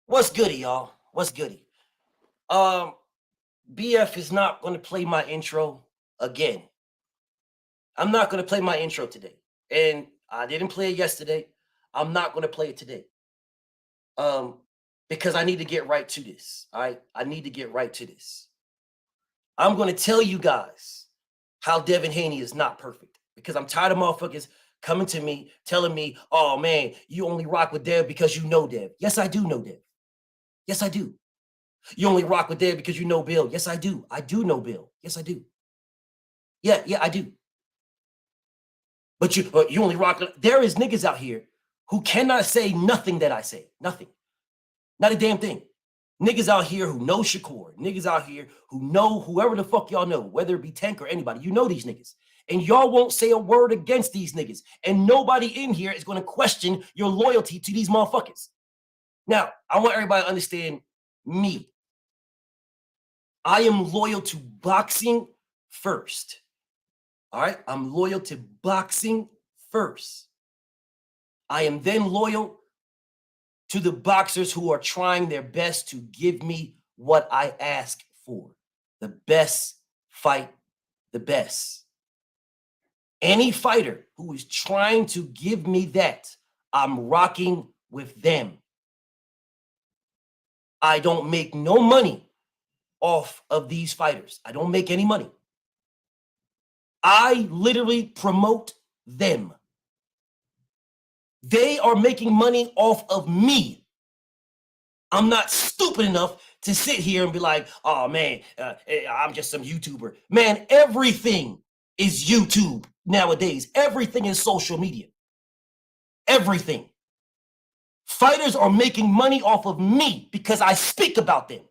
What's goody, y'all? What's goody? Um, BF is not going to play my intro again. I'm not going to play my intro today. And I didn't play it yesterday. I'm not going to play it today. Um, because I need to get right to this. All right. I need to get right to this. I'm going to tell you guys how Devin Haney is not perfect because I'm tired of motherfuckers coming to me telling me, oh man, you only rock with Dev because you know Dev. Yes, I do know Dev. Yes, I do. You only rock with Dev because you know Bill. Yes, I do. I do know Bill. Yes, I do. Yeah, I do. But you only rock. There is niggas out here who cannot say nothing that I say. Nothing. Not a damn thing. Niggas out here who know Shakur. Niggas out here who know whoever the fuck y'all know, whether it be Tank or anybody. You know these niggas. And y'all won't say a word against these niggas. And nobody in here is going to question your loyalty to these motherfuckers. Now, I want everybody to understand me. I am loyal to boxing first. All right? I'm loyal to boxing first. I am then loyal to the boxers who are trying their best to give me what I ask for. The best fight, the best. Any fighter who is trying to give me that, I'm rocking with them. I don't make no money off of these fighters. I don't make any money. I literally promote them. They are making money off of me. I'm not stupid enough to sit here and be like, oh man, I'm just some YouTuber. Man, everything is YouTube nowadays. Everything is social media. Everything. Fighters are making money off of me because I speak about them.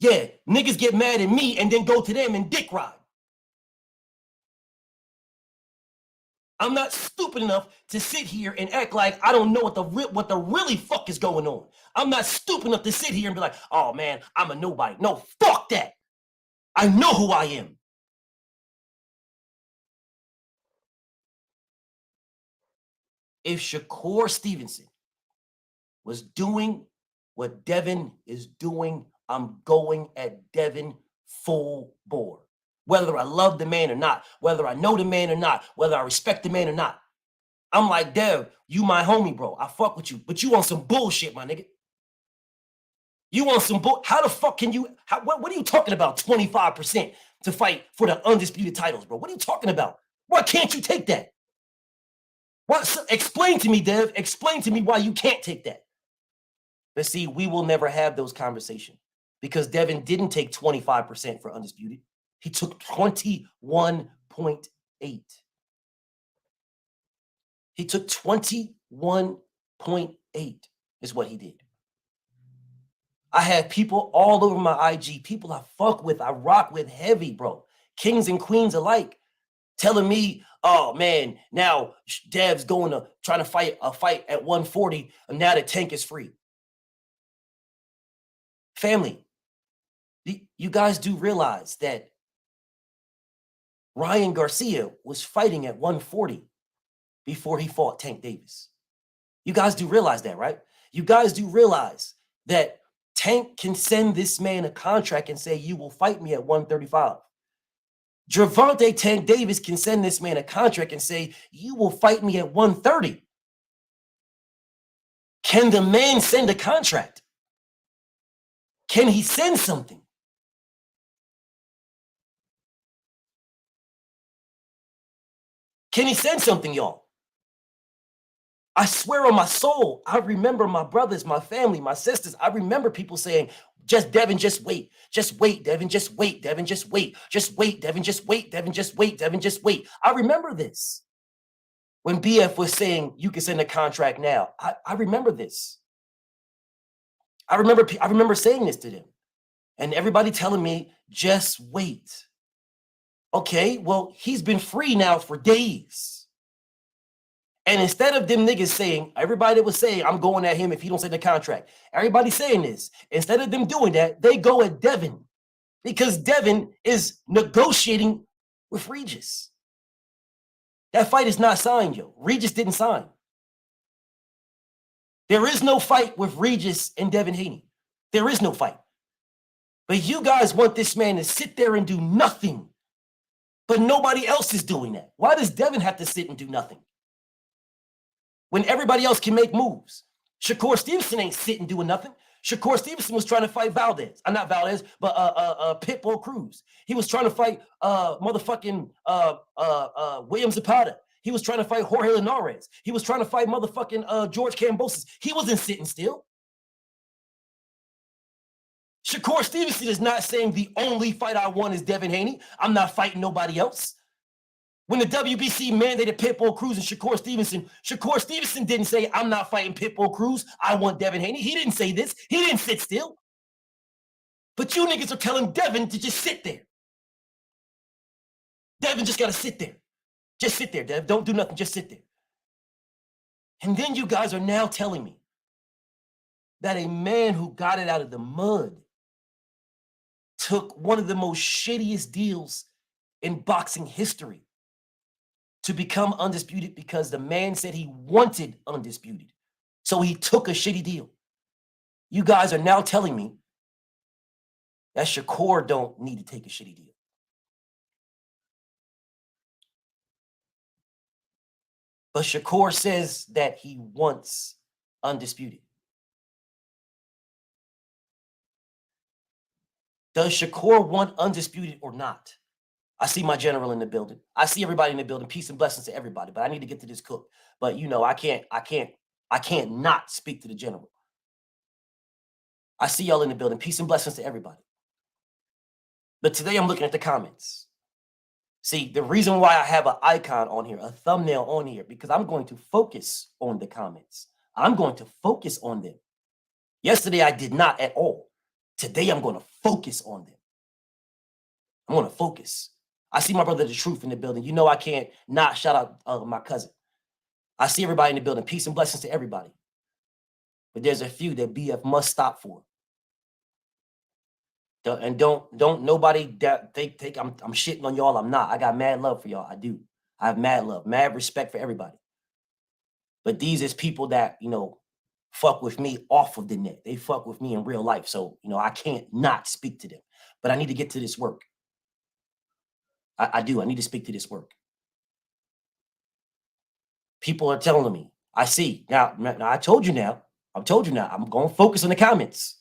Yeah, niggas get mad at me and then go to them and dick ride. I'm not stupid enough to sit here and act like I don't know what the really fuck is going on. I'm not stupid enough to sit here and be like, oh man, I'm a nobody. No, fuck that. I know who I am. If Shakur Stevenson was doing what Devin is doing, I'm going at Devin full bore. Whether I love the man or not, whether I know the man or not, whether I respect the man or not. I'm like, Dev, you my homie, bro. I fuck with you, but you on some bullshit, my nigga. You want some bull? How the fuck can you? What are you talking about? 25% to fight for the undisputed titles, bro. What are you talking about? Why can't you take that? What? Explain to me, Dev. Explain to me why you can't take that. But see, we will never have those conversations because Devin didn't take 25% for undisputed. He took 21.8. He took 21.8 is what he did. I have people all over my IG, people I fuck with, I rock with heavy, bro. Kings and queens alike, telling me, oh man, now Dev's going to trying to fight a fight at 140, and now the Tank is free. Family, you guys do realize that Ryan Garcia was fighting at 140 before he fought Tank Davis. You guys do realize that, right? You guys do realize that Tank can send this man a contract and say, you will fight me at 135. Gervonta Tank Davis can send this man a contract and say, you will fight me at 130. Can the man send a contract? Can he send something? Can he send something, y'all? I swear on my soul, I remember my brothers, my family, my sisters. I remember people saying, Devin, just wait, Devin, just wait, Devin, just wait, Devin, just wait, Devin, just wait, Devin, just wait. I remember this. When BF was saying you can send a contract now, I remember this. I remember saying this to them. And everybody telling me, just wait. Okay, well, he's been free now for days. And instead of them niggas saying, everybody that was saying, I'm going at him if he don't send the contract. Everybody saying this. Instead of them doing that, they go at Devin. Because Devin is negotiating with Regis. That fight is not signed, yo. Regis didn't sign. There is no fight with Regis and Devin Haney. There is no fight. But you guys want this man to sit there and do nothing. But nobody else is doing that. Why does Devin have to sit and do nothing? When everybody else can make moves. Shakur Stevenson ain't sitting doing nothing. Shakur Stevenson was trying to fight Valdez. Not Valdez, but Pitbull Cruz. He was trying to fight motherfucking William Zapata. He was trying to fight Jorge Linares. He was trying to fight motherfucking George Kambosos. He wasn't sitting still. Shakur Stevenson is not saying the only fight I want is Devin Haney. I'm not fighting nobody else. When the WBC mandated Pitbull Cruz and Shakur Stevenson didn't say, I'm not fighting Pitbull Cruz. I want Devin Haney. He didn't say this. He didn't sit still. But you niggas are telling Devin to just sit there. Devin just got to sit there. Just sit there, Dev. Don't do nothing. Just sit there. And then you guys are now telling me that a man who got it out of the mud took one of the most shittiest deals in boxing history to become undisputed because the man said he wanted undisputed. So he took a shitty deal. You guys are now telling me that Shakur don't need to take a shitty deal. But Shakur says that he wants undisputed. Does Shakur want undisputed or not? I see my general in the building. I see everybody in the building. Peace and blessings to everybody. But I need to get to this cook. But you know, I can't not speak to the general. I see y'all in the building. Peace and blessings to everybody. But today I'm looking at the comments. See, the reason why I have an icon on here, a thumbnail on here, because I'm going to focus on the comments. I'm going to focus on them. Yesterday I did not at all. Today I'm going to focus on them. I'm going to focus. I see my brother The Truth in the building. You know I can't not shout out my cousin. I see everybody in the building. Peace and blessings to everybody. But there's a few that BF must stop for. And don't nobody think I'm shitting on y'all. I'm not. I got mad love for y'all. I do. I have mad love, mad respect for everybody. But these is people that, you know, fuck with me off of the net. They fuck with me in real life. So, you know, I can't not speak to them. But I need to get to this work. I do. I need to speak to this work. People are telling me. I see. Now I told you now. I'm going to focus on the comments.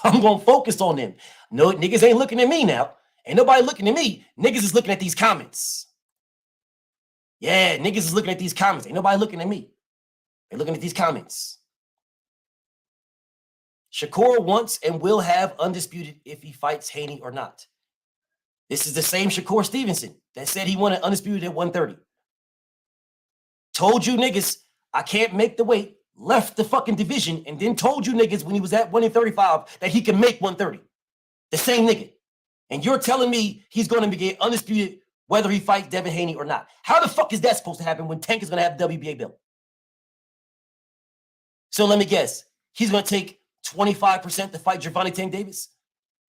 I'm going to focus on them. No, niggas ain't looking at me now. Ain't nobody looking at me. Niggas is looking at these comments. Yeah, niggas is looking at these comments. Ain't nobody looking at me. They're looking at these comments. Shakur wants and will have undisputed if he fights Haney or not. This is the same Shakur Stevenson that said he wanted undisputed at 130. Told you niggas, I can't make the weight, left the fucking division, and then told you niggas when he was at 135 that he can make 130. The same nigga. And you're telling me he's going to get undisputed whether he fights Devin Haney or not. How the fuck is that supposed to happen when Tank is going to have the WBA belt? So let me guess. He's going to take 25% to fight Gervonta Tank Davis?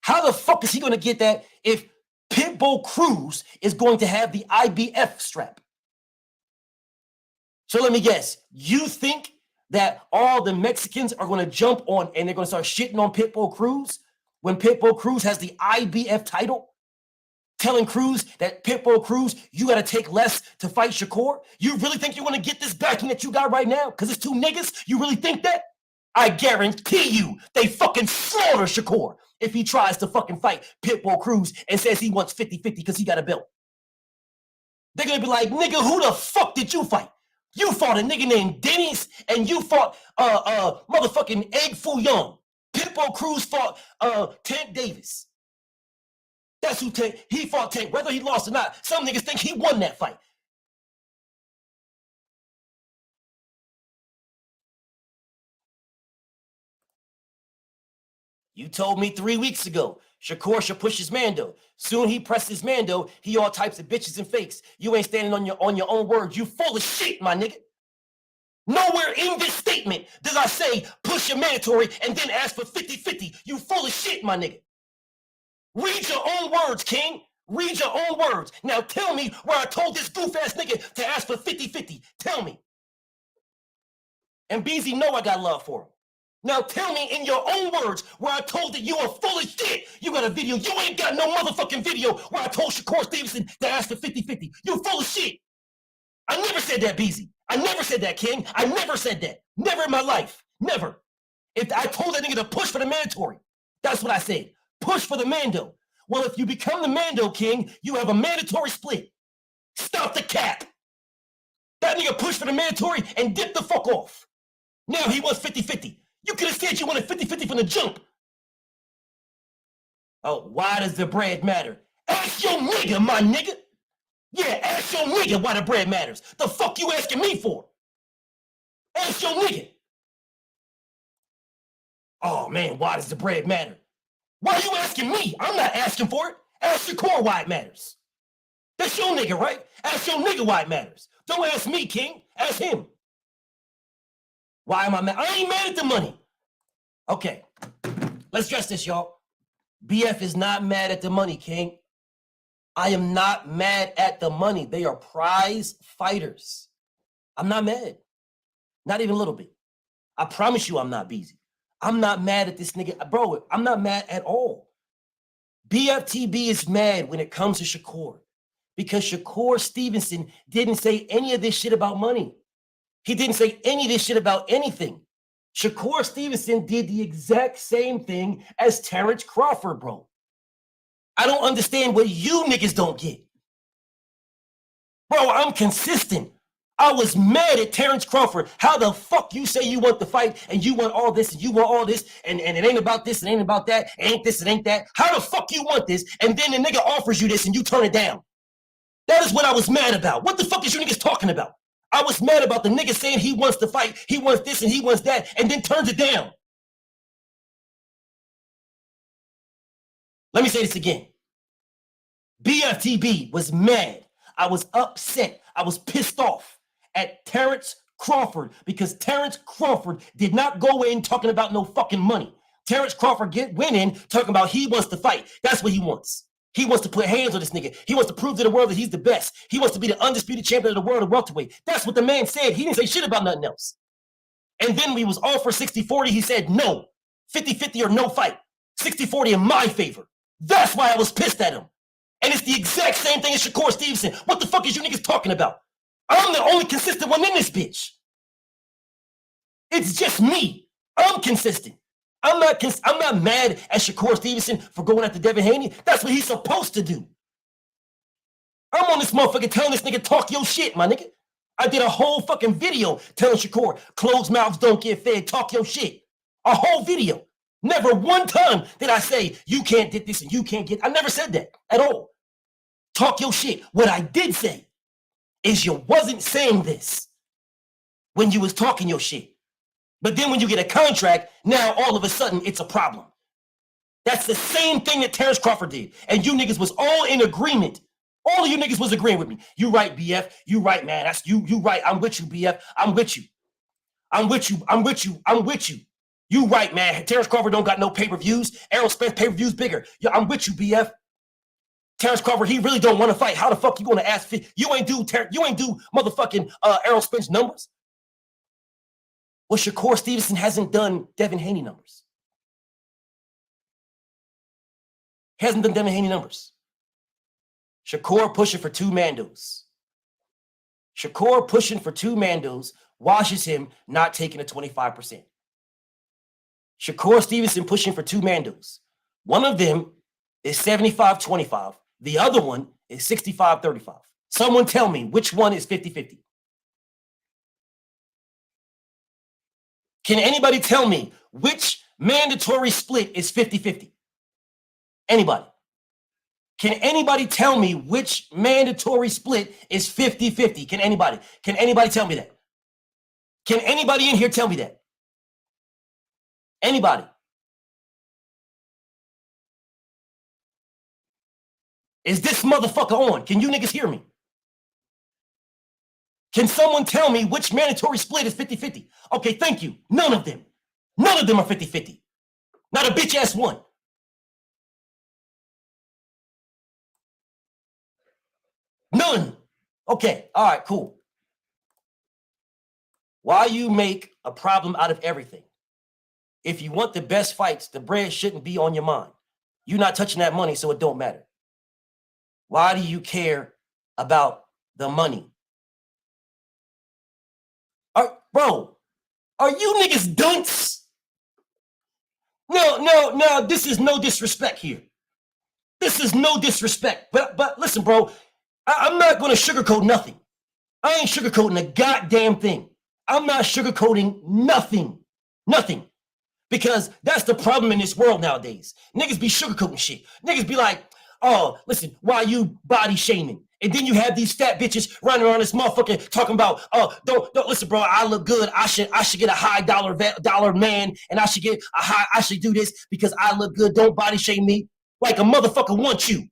How the fuck is he going to get that if Pitbull Cruz is going to have the IBF strap? So let me guess. You think that all the Mexicans are going to jump on and they're going to start shitting on Pitbull Cruz when Pitbull Cruz has the IBF title? Telling Cruz that Pitbull Cruz, you got to take less to fight Shakur? You really think you're going to get this backing that you got right now because it's two niggas? You really think that? I guarantee you they fucking slaughter Shakur if he tries to fucking fight Pitbull Cruz and says he wants 50-50 because he got a belt. They're going to be like, nigga, who the fuck did you fight? You fought a nigga named Dennis and you fought motherfucking Egg Foo Young. Pitbull Cruz fought Tank Davis. That's who Tank, he fought Tank, whether he lost or not. Some niggas think he won that fight. You told me 3 weeks ago, Shakur should push his Mando. Soon he presses Mando, he all types of bitches and fakes. You ain't standing on your own words. You full of shit, my nigga. Nowhere in this statement does I say push your mandatory and then ask for 50-50. You full of shit, my nigga. Read your own words, King. Read your own words. Now tell me where I told this goof-ass nigga to ask for 50-50. Tell me. And BZ know I got love for him. Now tell me in your own words where I told that you are full of shit. You got a video. You ain't got no motherfucking video where I told Shakur Stevenson to ask for 50-50. You full of shit. I never said that, BZ. I never said that, King. I never said that. Never in my life. Never. If I told that nigga to push for the mandatory, that's what I said. Push for the Mando. Well, if you become the Mando, King, you have a mandatory split. Stop the cap. That nigga pushed for the mandatory and dipped the fuck off. Now he wants 50-50. You could have said you wanted 50-50 from the jump. Oh, why does the bread matter? Ask your nigga, my nigga. Yeah, ask your nigga why the bread matters. The fuck you asking me for? Ask your nigga. Oh, man, why does the bread matter? Why are you asking me? I'm not asking for it. Ask Shakur why it matters. That's your nigga, right? Ask your nigga why it matters. Don't ask me, King. Ask him. Why am I mad? I ain't mad at the money. Okay, let's address this, y'all. BF is not mad at the money, King. I am not mad at the money. They are prize fighters. I'm not mad. Not even a little bit. I promise you I'm not busy. I'm not mad at this nigga. Bro, I'm not mad at all. BFTB is mad when it comes to Shakur because Shakur Stevenson didn't say any of this shit about money. He didn't say any of this shit about anything. Shakur Stevenson did the exact same thing as Terrence Crawford, bro. I don't understand what you niggas don't get. Bro, I'm consistent. I was mad at Terrence Crawford. How the fuck you say you want the fight and you want all this and you want all this and it ain't about this, it ain't about that, it ain't this, it ain't that. How the fuck you want this and then the nigga offers you this and you turn it down? That is what I was mad about. What the fuck is you niggas talking about? I was mad about the nigga saying he wants to fight, he wants this and he wants that, and then turns it down. Let me say this again. BFTB was mad. I was upset. I was pissed off at Terrence Crawford because Terrence Crawford did not go in talking about no fucking money. Terrence Crawford went in talking about he wants to fight. That's what he wants. He wants to put hands on this nigga. He wants to prove to the world that he's the best. He wants to be the undisputed champion of the world of welterweight. That's what the man said. He didn't say shit about nothing else. And then we was all for 60-40. He said no. 50-50 or no fight. 60-40 in my favor. That's why I was pissed at him. And it's the exact same thing as Shakur Stevenson. What the fuck is you niggas talking about? I'm the only consistent one in this bitch. It's just me. I'm consistent. I'm not mad at Shakur Stevenson for going after Devin Haney. That's what he's supposed to do. I'm on this motherfucker telling this nigga talk your shit, my nigga. I did a whole fucking video telling Shakur, closed mouths don't get fed, talk your shit. A whole video. Never one time did I say, you can't get this and you can't get, I never said that at all. Talk your shit. What I did say is you wasn't saying this when you was talking your shit. But then when you get a contract, now all of a sudden it's a problem. That's the same thing that Terrence Crawford did. And you niggas was all in agreement. All of you niggas was agreeing with me. You right, BF. You right, man. That's you right. I'm with you, BF. I'm with you. I'm with you. I'm with you. I'm with you. You right, man. Terrence Crawford don't got no pay-per-views. Errol Spence pay-per-views bigger. Yeah, I'm with you, BF. Terrence Crawford, he really don't want to fight. How the fuck you gonna ask? You ain't do motherfucking Errol Spence numbers. Well, Shakur Stevenson hasn't done Devin Haney numbers. He hasn't done Devin Haney numbers. Shakur pushing for 2 Mandos. Shakur pushing for 2 Mandos washes him not taking a 25%. Shakur Stevenson pushing for 2 Mandos. One of them is 75-25. The other one is 65-35. Someone tell me which one is 50-50. Can anybody tell me which mandatory split is 50-50? Anybody? Can anybody tell me which mandatory split is 50-50? Can anybody? Can anybody tell me that? Can anybody in here tell me that? Anybody? Is this motherfucker on? Can you niggas hear me? Can someone tell me which mandatory split is 50-50? Okay, thank you. None of them. None of them are 50-50. Not a bitch ass one. None. Okay, all right, cool. Why you make a problem out of everything? If you want the best fights, the bread shouldn't be on your mind. You're not touching that money, so it don't matter. Why do you care about the money? Bro, are you niggas dunce? No, this is no disrespect here. This is no disrespect. But listen, bro, I'm not going to sugarcoat nothing. I ain't sugarcoating a goddamn thing. I'm not sugarcoating nothing. Nothing. Because that's the problem in this world nowadays. Niggas be sugarcoating shit. Niggas be like, oh, listen, why you body shaming? And then you have these fat bitches running around this motherfucker talking about, oh, don't listen, bro. I look good. I should get a high dollar man, and I should do this because I look good. Don't body shame me like a motherfucker wants you.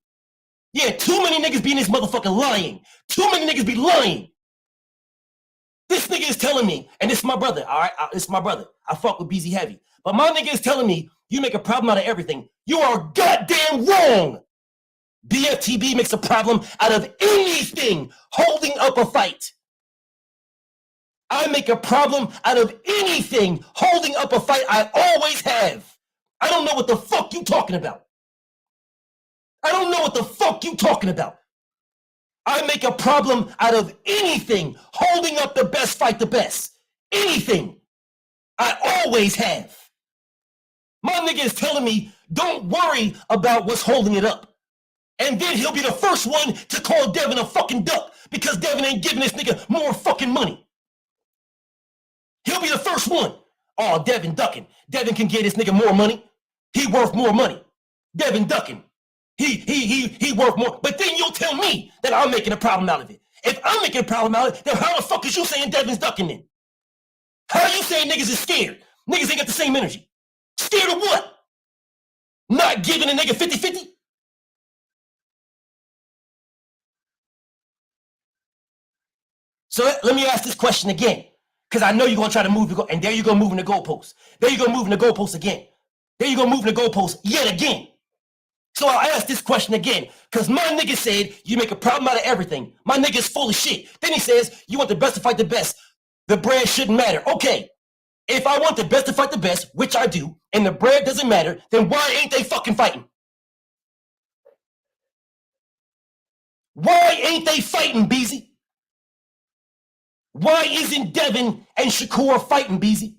Yeah, too many niggas be in this motherfucker lying. Too many niggas be lying. This nigga is telling me, and this is my brother, all right? It's my brother. I fuck with BZ heavy. But my nigga is telling me you make a problem out of everything. You are goddamn wrong. BFTB makes a problem out of anything holding up a fight. I make a problem out of anything holding up a fight. I always have. I don't know what the fuck you talking about. I don't know what the fuck you talking about. I make a problem out of anything holding up the best fight the best. Anything. I always have. My nigga is telling me, don't worry about what's holding it up. And then he'll be the first one to call Devin a fucking duck because Devin ain't giving this nigga more fucking money. He'll be the first one. Oh, Devin ducking. Devin can get this nigga more money. He worth more money. Devin ducking. He worth more. But then you'll tell me that I'm making a problem out of it. If I'm making a problem out of it, then how the fuck is you saying Devin's ducking then? How are you saying niggas is scared? Niggas ain't got the same energy. Scared of what? Not giving a nigga 50-50? So let me ask this question again, because I know you're going to try to move the goal, and there you go moving the goalposts. There you go moving the goalposts again. There you go moving the goalposts yet again. So I'll ask this question again, because my nigga said you make a problem out of everything. My nigga's full of shit. Then he says you want the best to fight the best. The bread shouldn't matter. Okay, if I want the best to fight the best, which I do, and the bread doesn't matter, then why ain't they fucking fighting? Why ain't they fighting, Beezy? Why isn't Devin and Shakur fighting, Beezy?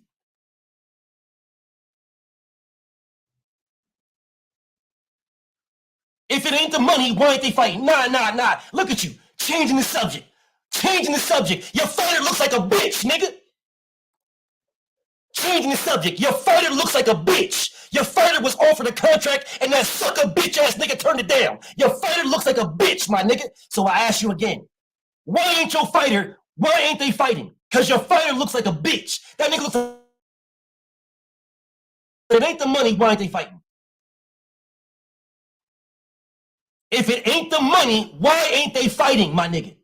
If it ain't the money, why ain't they fighting? Nah. Look at you, changing the subject. Changing the subject. Your fighter looks like a bitch, nigga. Changing the subject. Your fighter looks like a bitch. Your fighter was offered a contract and that sucker bitch ass nigga turned it down. Your fighter looks like a bitch, my nigga. So I ask you again, why ain't your fighter, why ain't they fighting? Because your fighter looks like a bitch. That nigga looks like, it ain't the money, why ain't they fighting? If it ain't the money, why ain't they fighting, my nigga?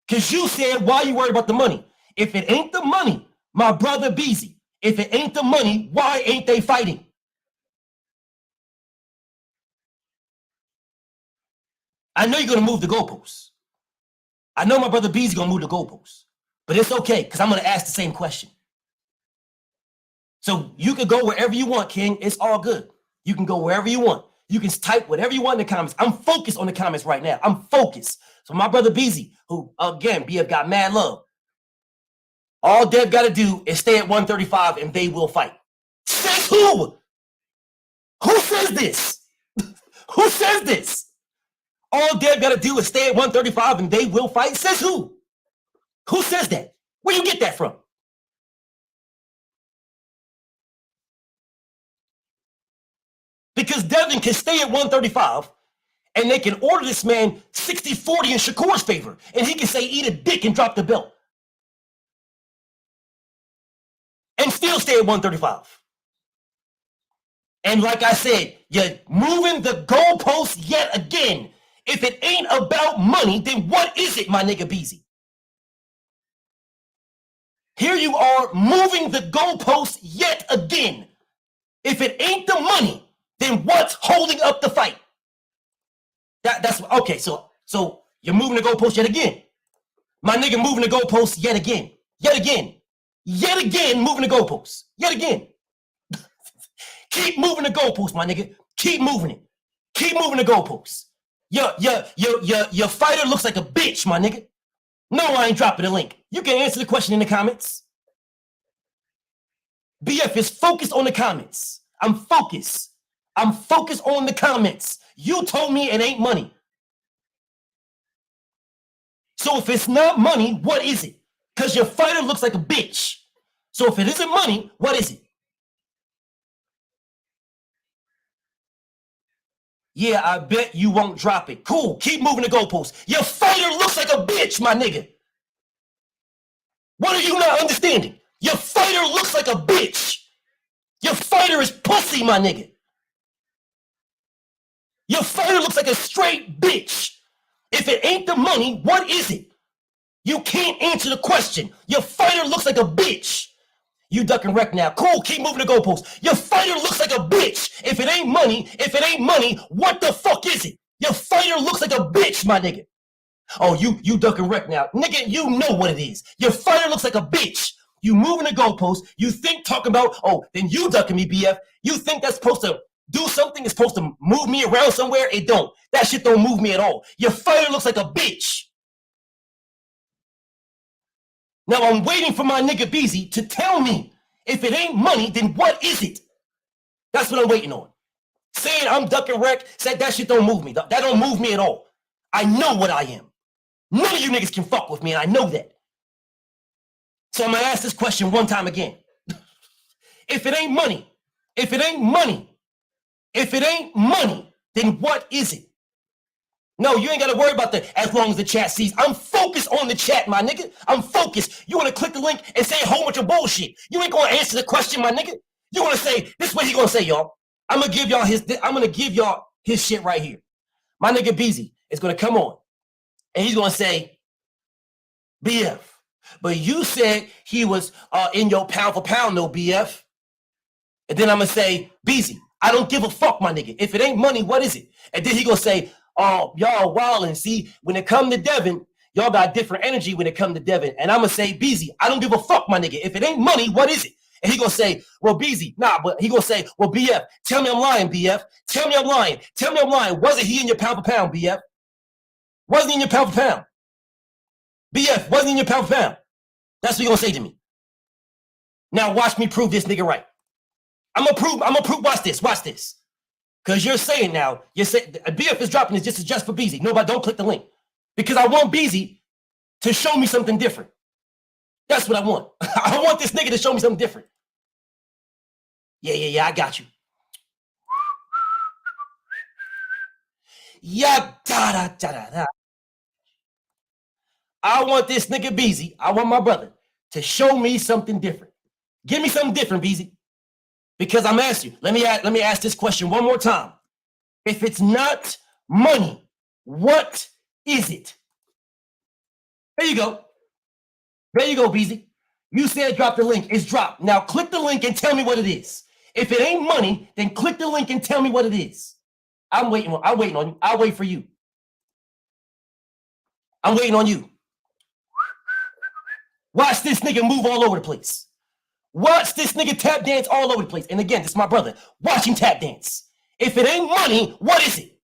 Because you said, why you worried about the money? If it ain't the money, my brother Beezy, if it ain't the money, why ain't they fighting? I know you're going to move the goalposts. I know my brother Beezy's going to move the goalposts. But it's okay, because I'm going to ask the same question. So you can go wherever you want, King. It's all good. You can go wherever you want. You can type whatever you want in the comments. I'm focused on the comments right now. I'm focused. So my brother Beezy, who, again, BF got mad love. All Dev got to do is stay at 135 and they will fight. Says who? Who says this? Who says this? All Dev got to do is stay at 135 and they will fight. Says who? Who says that? Where you get that from? Because Devin can stay at 135 and they can order this man 60-40 in Shakur's favor. And he can say, eat a dick and drop the belt. And still stay at 135. And like I said, you're moving the goalposts yet again. If it ain't about money, then what is it, my nigga Beezy? Here you are moving the goalposts yet again. If it ain't the money, then what's holding up the fight? That's okay. So you're moving the goalposts yet again. My nigga moving the goalposts yet again. Yet again, moving the goalposts. Yet again. Keep moving the goalposts, my nigga. Keep moving it. Keep moving the goalposts. Your fighter looks like a bitch, my nigga. No, I ain't dropping the link. You can answer the question in the comments. BF is focused on the comments. I'm focused. I'm focused on the comments. You told me it ain't money. So if it's not money, what is it? Because your fighter looks like a bitch. So if it isn't money, what is it? Yeah, I bet you won't drop it. Cool, keep moving the goalposts. Your fighter looks like a bitch, my nigga. What are you not understanding? Your fighter looks like a bitch. Your fighter is pussy, my nigga. Your fighter looks like a straight bitch. If it ain't the money, what is it? You can't answer the question. Your fighter looks like a bitch. You duck and wreck now. Cool, keep moving the goalposts. Your fighter looks like a bitch. If it ain't money, what the fuck is it? Your fighter looks like a bitch, my nigga. Oh, you duck and wreck now. Nigga, you know what it is. Your fighter looks like a bitch. You moving the goalposts. You think talking about, oh, then you ducking me, BF. You think that's supposed to do something? It's supposed to move me around somewhere? It don't. That shit don't move me at all. Your fighter looks like a bitch. Now I'm waiting for my nigga Beezy to tell me if it ain't money, then what is it? That's what I'm waiting on. Saying I'm duck and wreck, said that shit don't move me. That don't move me at all. I know what I am. None of you niggas can fuck with me, and I know that. So I'm gonna ask this question one time again. If it ain't money, then what is it? No, you ain't gotta worry about that as long as the chat sees. I'm focused on the chat, my nigga. I'm focused. You wanna click the link and say a whole bunch of bullshit. You ain't gonna answer the question, my nigga. You wanna say, this is what he gonna say, y'all. I'm gonna give y'all his shit right here. My nigga Beezy is gonna come on and he's gonna say, BF, but you said he was in your pound for pound, no BF. And then I'm gonna say, Beezy, I don't give a fuck, my nigga. If it ain't money, what is it? And then he gonna say, oh, y'all wildin'. See, when it come to Devin, y'all got different energy when it come to Devin. And I'm gonna say, Beezy, I don't give a fuck, my nigga. If it ain't money, what is it? And he gonna say, well, Beezy, nah, but he gonna say, well, BF, tell me I'm lying, BF. Tell me I'm lying. Tell me I'm lying. Wasn't he in your pound for pound, BF? Wasn't he in your pound for pound? BF, wasn't he in your pound for pound? That's what he gonna say to me. Now watch me prove this nigga right. I'm gonna prove, watch this. Because you're saying BF is dropping this just for Beezy. Nobody, don't click the link. Because I want Beezy to show me something different. That's what I want. I want this nigga to show me something different. Yeah, I got you. Da-da-da-da. I want this nigga Beezy, I want my brother to show me something different. Give me something different, Beezy. Because I'm asking you, let me ask this question one more time. If it's not money, what is it? There you go. There you go, Beezy. You said drop the link. It's dropped. Now click the link and tell me what it is. If it ain't money, then click the link and tell me what it is. I'm waiting on you. I'll wait for you. I'm waiting on you. Watch this nigga move all over the place. Watch this nigga tap dance all over the place. And again, this is my brother. Watch him tap dance. If it ain't money, what is it?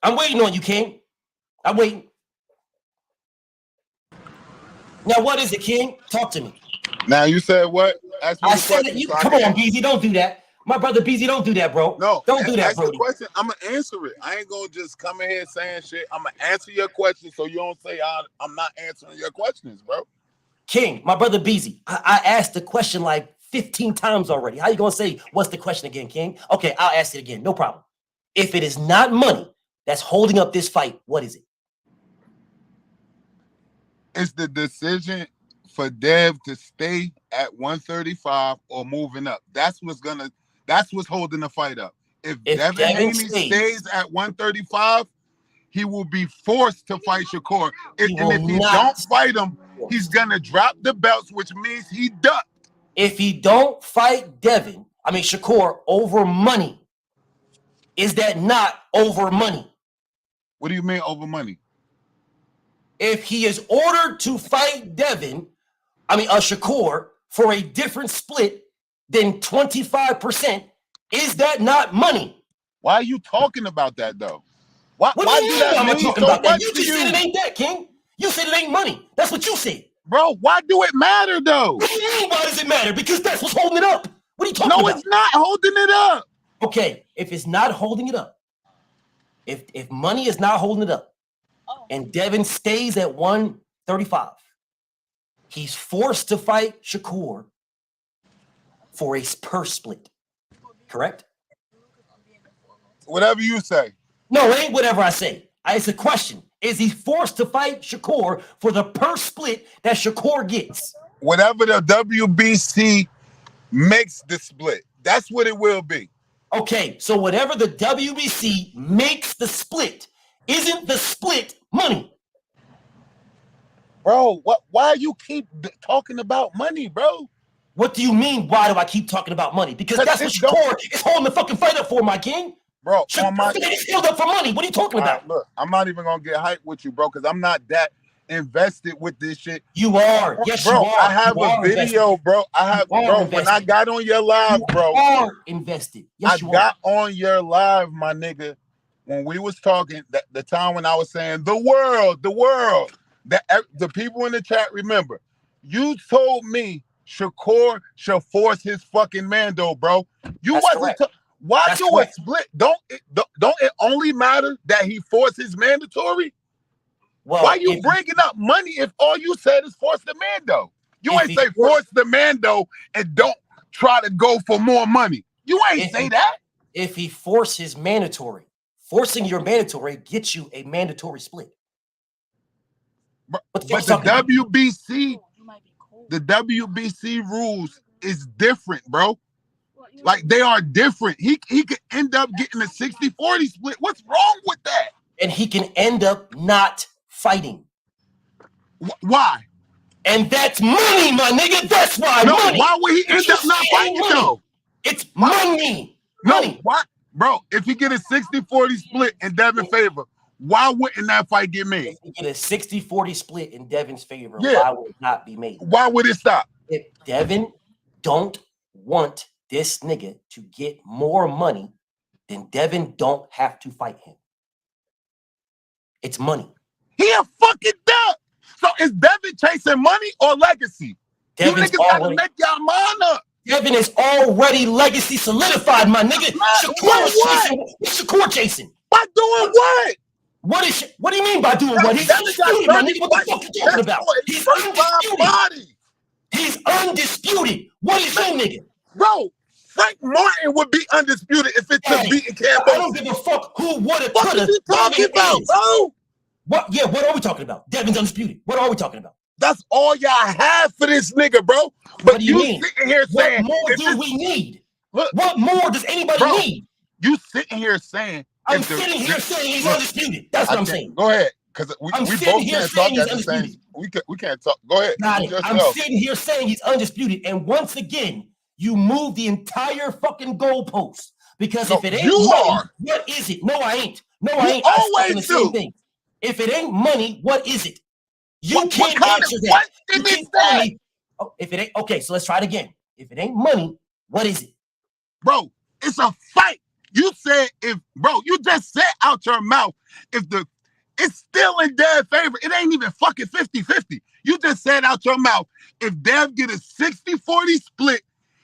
I'm waiting on you, King. I'm waiting. Now, what is it, King? Talk to me. Now, you said what? Ask me I said it. Come on, Beezy. Don't do that. My brother Beezy, don't do that, bro. No, don't do that, bro. Ask the question. I'm going to answer it. I ain't going to just come in here saying shit. I'm going to answer your question so you don't say I'm not answering your questions, bro. King, my brother Beezy, I asked the question like 15 times already. How you going to say, what's the question again, King? Okay, I'll ask it again. No problem. If it is not money that's holding up this fight, what is it? It's the decision for Dev to stay at 135 or moving up. That's what's holding the fight up. If Devin Haney stays at 135, he will be forced to fight Shakur. If he don't fight him, he's gonna drop the belts, which means he ducked. If he don't fight Shakur over money, is that not over money? What do you mean over money? if he is ordered to fight Shakur for a different split than 25%, is that not money? Why are you talking about that though? Why do that mean so about that? much You to just said it ain't that, King. You said it ain't money. That's what you said. Bro, why do it matter though? What do you mean, why does it matter? Because that's what's holding it up. What are you talking about? No, it's not holding it up. Okay, if it's not holding it up, if money is not holding it up, and Devin stays at 135, he's forced to fight Shakur for a purse split. Correct? Whatever you say. No, it ain't whatever I say. It's a question. Is he forced to fight Shakur for the purse split that Shakur gets? Whatever the WBC makes the split, that's what it will be. Okay, so whatever the WBC makes the split, isn't the split money? Bro, why you keep talking about money, bro? What do you mean, why do I keep talking about money? Because that's what Shakur is holding the fucking fight up for, my king. Bro, it's held up for money. What are you talking about? Look, I'm not even going to get hyped with you, bro, because I'm not that invested with this shit. You are. Yes, bro, you are. I have a video, invested. Bro. When I got on your live, bro. You are invested. Yes, I got on your live, my nigga, when we was talking, the time when I was saying, the world, that the people in the chat remember. You told me Shakur shall force his fucking Mando, bro. You wasn't. Why do a split? Don't it only matter that he forces mandatory? Well, why you bringing up money if all you said is force the Mando? You ain't say force the Mando and don't try to go for more money. You ain't say that. If he forces mandatory, forcing your mandatory gets you a mandatory split. But the WBC rules is different, bro. Like they are different. He could end up getting a 60-40 split. What's wrong with that? And he can end up not fighting. Why? And that's money, my nigga. That's why. No, money. Why would he end up not fighting though? It's money. No, why? Bro, if he get a 60-40 split in Devin's favor, why wouldn't that fight get made? If he get a 60-40 split in Devin's favor, why would it not be made? Why would it stop? If Devin don't want this nigga to get more money, then Devin don't have to fight him. It's money. He a fucking duck. So is Devin chasing money or legacy? Devin's you niggas gotta make y'all mind up. Devin is already legacy solidified, my nigga. Shakur chasing. By doing what? What do you mean by doing what? He's undisputed, my nigga. What the fuck you talking about? He's undisputed. He's undisputed. What is your nigga? Bro, Frank Martin would be undisputed if it took beating Cambodia. I don't give a fuck who woulda, coulda. What are you talking about, bro? What? Yeah, what are we talking about? Devin's undisputed. What are we talking about? That's all y'all have for this nigga, bro. But what do you mean? Sitting here saying, what more do we need? Look, what more does anybody need? You sitting here saying, I'm sitting here saying he's undisputed. That's what I'm saying. Go ahead, because we both can't talk at the same. We can't talk. Go ahead. I'm sitting here saying he's undisputed, and once again, you move the entire fucking goalpost. Because if it ain't money, what is it? No, I ain't. No, I ain't. Always do. Same thing. If it ain't money, what is it? You can't answer that. You can't tell me. Oh, if it ain't okay, so let's try it again. If it ain't money, what is it? Bro, it's a fight. You said you just said out your mouth, it's still in Dev's favor. It ain't even fucking 50-50. You just said out your mouth, if Dev get a 60-40 split,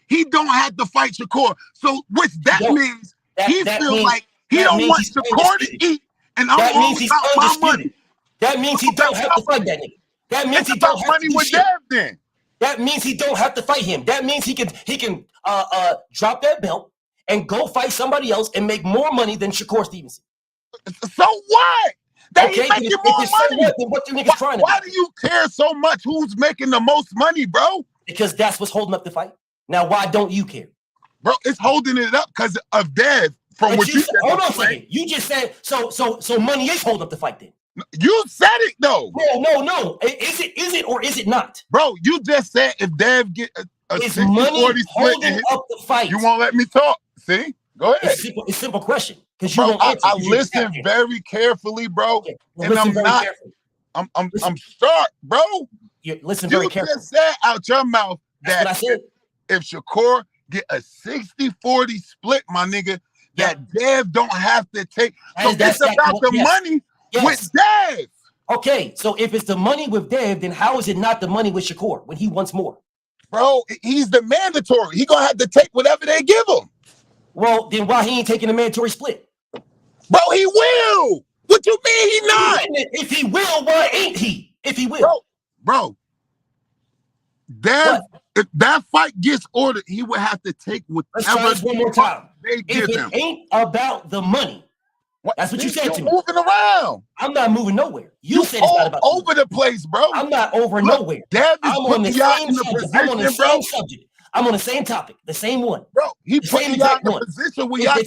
he don't have to fight Shakur. So which means he feels like he don't want Shakur to eat, and I'm all about my money. That means he don't have to fight that nigga. That means he don't have to do shit. Then. That means he don't have to fight him. That means he can drop that belt and go fight somebody else and make more money than Shakur Stevenson. So what? Okay, making more money. What you niggas trying to do? Why do you care so much who's making the most money, bro? Because that's what's holding up the fight. Now, why don't you care? Bro, it's holding it up because of Dev. From what you said. Hold on a second. You just said so money is holding up the fight then. You said it though. No. Is it or is it not? Bro, you just said if Dev get a 60-40 split, up the fight. You won't let me talk. See? Go ahead. It's a simple question. Because you won't answer. I listen very carefully, bro. And I'm not. I'm sharp, bro. Listen very carefully. You just said out your mouth that I said. If Shakur get a 60-40 split, my nigga, that Dev don't have to take. So it's about the money with Dev. Okay, so if it's the money with Dev, then how is it not the money with Shakur when he wants more? Bro, he's the mandatory. He gonna have to take whatever they give him. Well, then why he ain't taking the mandatory split? Bro, he will. What you mean he not? If he will, why ain't he? If he will. Bro. Dev, if that fight gets ordered, he would have to take whatever. Let's try this one more time. They give him. If it ain't about the money, that's what you said to me. Moving around. I'm not moving nowhere. You said it's not about over the place, bro. I'm not over nowhere. Dev is putting y'all in the position, I'm on the same subject. I'm on the same topic, the same one. Bro, he putting y'all in the position where y'all can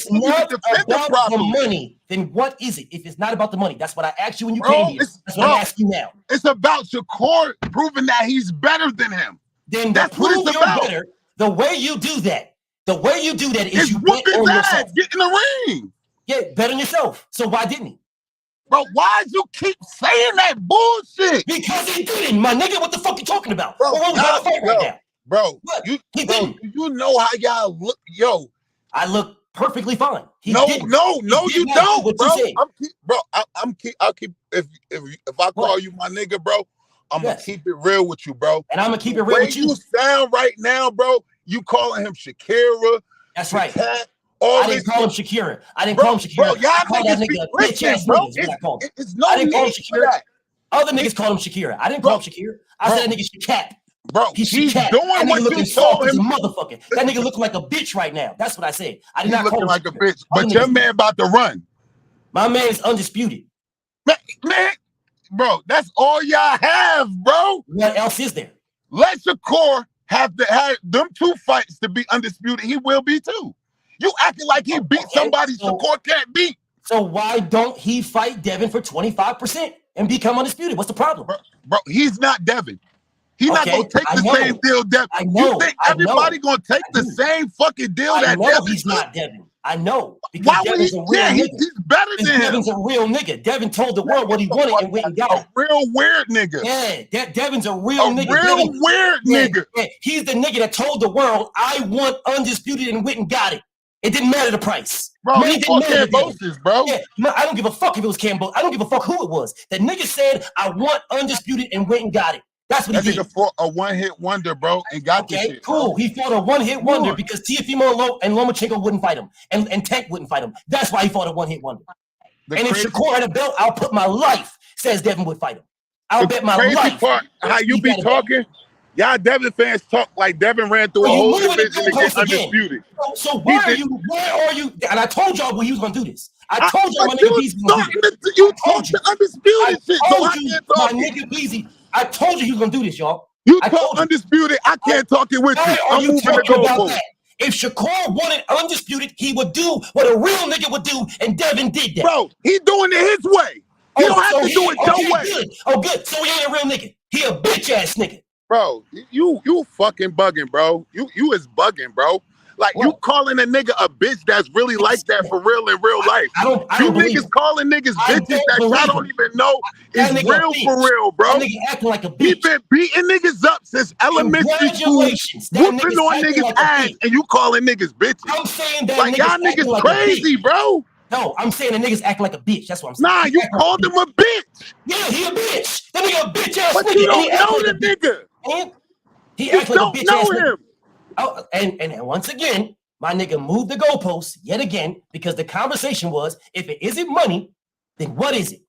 defend about the money, then what is it? If it's not about the money, that's what I asked you when you came here. That's what I'm asking now. It's about Shakur proving that he's better than him. Then that's what it's about. Better, the way you do that is you bet on yourself. Get in the ring. Yeah, bet on yourself. So why didn't he? Bro, why you keep saying that bullshit? Because he didn't, my nigga. What the fuck you talking about? Bro, we're about to fight right now. Bro, you know how y'all look, yo. I look perfectly fine. No, you don't, bro. I'll keep if I call you my nigga, bro, I'm gonna keep it real with you, bro. And I'm gonna keep it real with you. You sound right now, bro. You calling him Shakira. That's right. I didn't call him Shakira. I didn't call him Shakira. Bro, y'all niggas be bitch-ass bro. It's no need for that. Other niggas call him Shakira. I didn't call him Shakira. I said that nigga Cashapp. Bro, he's doing what you told him. Motherfucker. That nigga looking like a bitch right now. That's what I said. I did not call him like a bitch. But your man about to run. My man is undisputed. Man, bro, that's all y'all have, bro. What else is there? Let Shakur have them two fights to be undisputed. He will be too. You acting like he beat somebody Shakur can't beat. So why don't he fight Devin for 25% and become undisputed? What's the problem? Bro, he's not Devin. He's not gonna take the same deal Devin. You think everybody gonna take the same fucking deal that Devin? He's not Devin. I know. Why would he? He's better than him. Devin's a real nigga. Devin told the world what he wanted and went and got it. A real weird nigga. Yeah, Devin's a real nigga. Real weird nigga. Yeah, he's the nigga that told the world, I want undisputed and went and got it. It didn't matter the price. Bro, he fought Cambosis, bro. Yeah, I don't give a fuck if it was Cambosis. I don't give a fuck who it was. That nigga said, I want undisputed and went and got it. That's what he did. That nigga fought a one-hit wonder, bro, and got this shit. Cool. He fought a one-hit wonder because Teofimo and Lomachenko wouldn't fight him, and Tank wouldn't fight him. That's why he fought a one-hit wonder. And if Shakur had a belt, I'll put my life, says Devin would fight him. I'll bet my life. Part, how you be talking, y'all Devin fans talk like Devin ran through a whole division to get undisputed. So why are you, and I told y'all when he was going to do this. I told y'all my nigga Beezy was going to do this. You talked the undisputed shit, so I can't talk. My nigga Beezy, I told you he was gonna do this, y'all. You talk undisputed. I can't talk it with you. I'm moving to go that. If Shakur wanted undisputed, he would do what a real nigga would do, and Devin did that. Bro, he doing it his way. He don't have to do it your way. Good. Oh, good. So he ain't a real nigga. He a bitch ass nigga. Bro, you fucking bugging, bro. You is bugging, bro. Like you calling a nigga a bitch that's really like that for real in real life. I don't you niggas calling niggas bitches that y'all don't even know is real for real, bro. That nigga acting like a bitch. He been beating niggas up since elementary school, whooping on niggas' ass, and you calling niggas bitches. I'm saying that like y'all niggas crazy, bro. No, I'm saying the niggas acting like a bitch. That's what I'm saying. Nah, you called him a bitch. Yeah, he a bitch. That nigga a bitch ass nigga. But you don't know the nigga. And he acts like a bitch ass nigga. Oh, and once again, my nigga moved the goalposts yet again because the conversation was, if it isn't money, then what is it?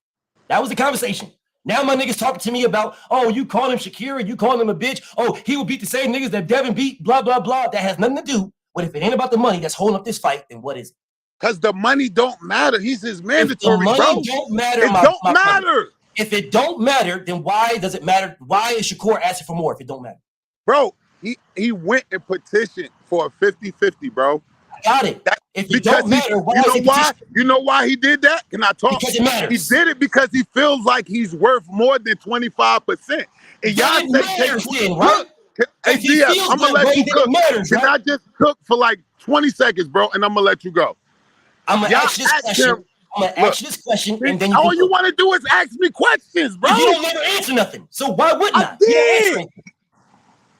That was the conversation. Now my niggas talking to me about, oh, you call him Shakira, you call him a bitch. Oh, he will beat the same niggas that Devin beat, blah, blah, blah. That has nothing to do with if it ain't about the money that's holding up this fight, then what is it? Because the money don't matter. He's his mandatory, bro. Don't matter. It don't matter. If it don't matter, then why does it matter? Why is Shakur asking for more if it don't matter? Bro, he went and petitioned for a 50-50, bro. I got it. If it don't matter, why you know why? You know why he did that? Can I talk? Because it matters. He did it because he feels like he's worth more than 25%. And y'all say, right? Hey, GF, I'm gonna let you cook. Can I just cook for like 20 seconds, bro? And I'm gonna let you go. I'm gonna ask this question. I'm gonna ask you this question, and then all you want to do is ask me questions, bro. You don't never answer nothing. So why wouldn't I? Did. You don't answer anything.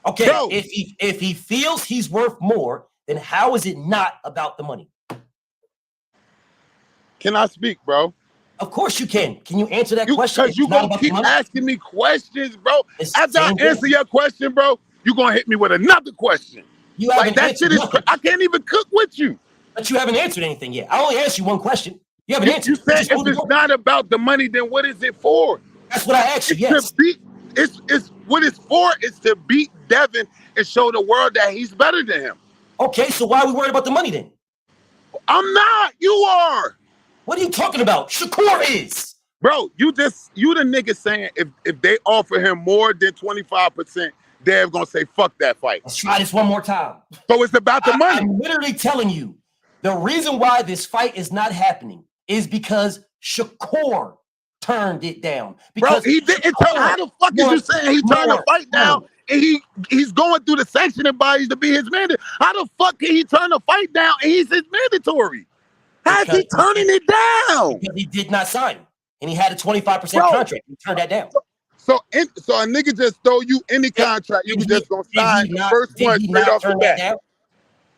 Okay, bro. if he feels he's worth more, then how is it not about the money? Can I speak, bro? Of course you can. Can you answer that question? Because you gonna keep asking me questions, bro. After I answer your question, bro, you gonna hit me with another question. You haven't that shit is. I can't even cook with you. But you haven't answered anything yet. I only asked you one question. You haven't answered. You said if it's not about the money, then what is it for? That's what I asked you. Yes. It's what it's for is to beat Devin and show the world that he's better than him. Okay, so why are we worried about the money then? I'm not. You are. What are you talking about? Shakur is. Bro, you the nigga saying if they offer him more than 25%, they're gonna say fuck that fight. Let's try this one more time. So it's about the money. I'm literally telling you, the reason why this fight is not happening is because Shakur turned it down. Because bro, he didn't turn. How the fuck is you saying he turned the fight down and he's going through the sanctioning bodies to be his mandatory? How the fuck can he turn the fight down and he's his mandatory? How's he turning it down? Because he did not sign, and he had a 25% contract. He turned that down. So a nigga just throw you any contract, you just gonna sign the first one straight off the bat.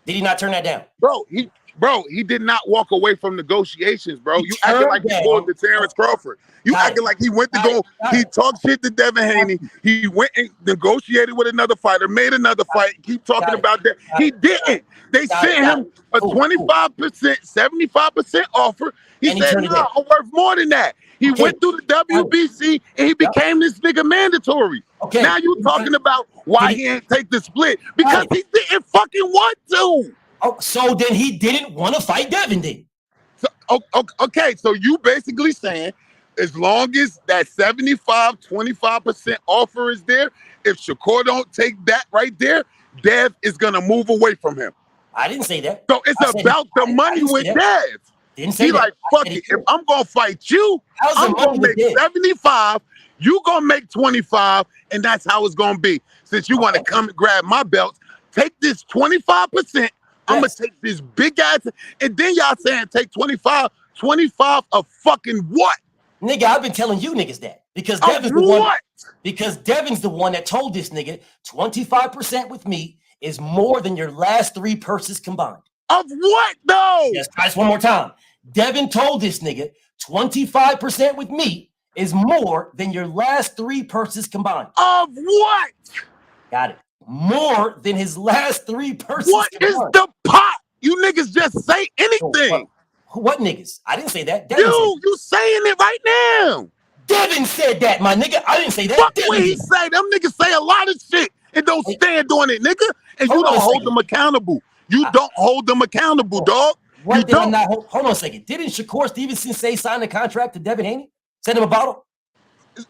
Did he not turn that down? Bro, he did not walk away from negotiations, bro. You acting like he pulled the Terrence Crawford. You acting like he went to go. He talked shit to Devin Haney. He went and negotiated with another fighter, made another fight. Keep talking about that. He didn't. They sent him a 25%, 75% offer. He said, "No, I'm worth more than that." He went through the WBC and he became this nigga mandatory. Okay. Now you talking about why he ain't take the split because he didn't fucking want to. Oh, so then he didn't want to fight Devin then. So, okay, so you basically saying as long as that 75, 25% offer is there, if Shakur don't take that right there, Dev is going to move away from him. I didn't say that. So it's about the money with Dev. Didn't say he that. Like, fuck it. If I'm going to fight you, I'm going to make 75, you going to make 25, and that's how it's going to be. Since you want to come and grab my belts, take this 25%. I'm gonna take this big ass, and then y'all saying take 25 of fucking what? Nigga, I've been telling you niggas that because Devin's the one. Because Devin's the one that told this nigga 25% with me is more than your last 3 purses combined. Of what though? Yes, try this one more time. Devin told this nigga 25% with me is more than your last 3 purses combined. Of what? Got it. More than his last 3 purses. What is the pot? You niggas just say anything. What niggas? I didn't say that. You saying it right now. Devin said that, my nigga. I didn't say that. Fuck what he say. Them niggas say a lot of shit and don't stand on it, nigga. And you don't hold them accountable. You don't hold them accountable, dog. What did I not hold? Hold on a second. Didn't Shakur Stevenson say sign the contract to Devin Haney? Send him a bottle?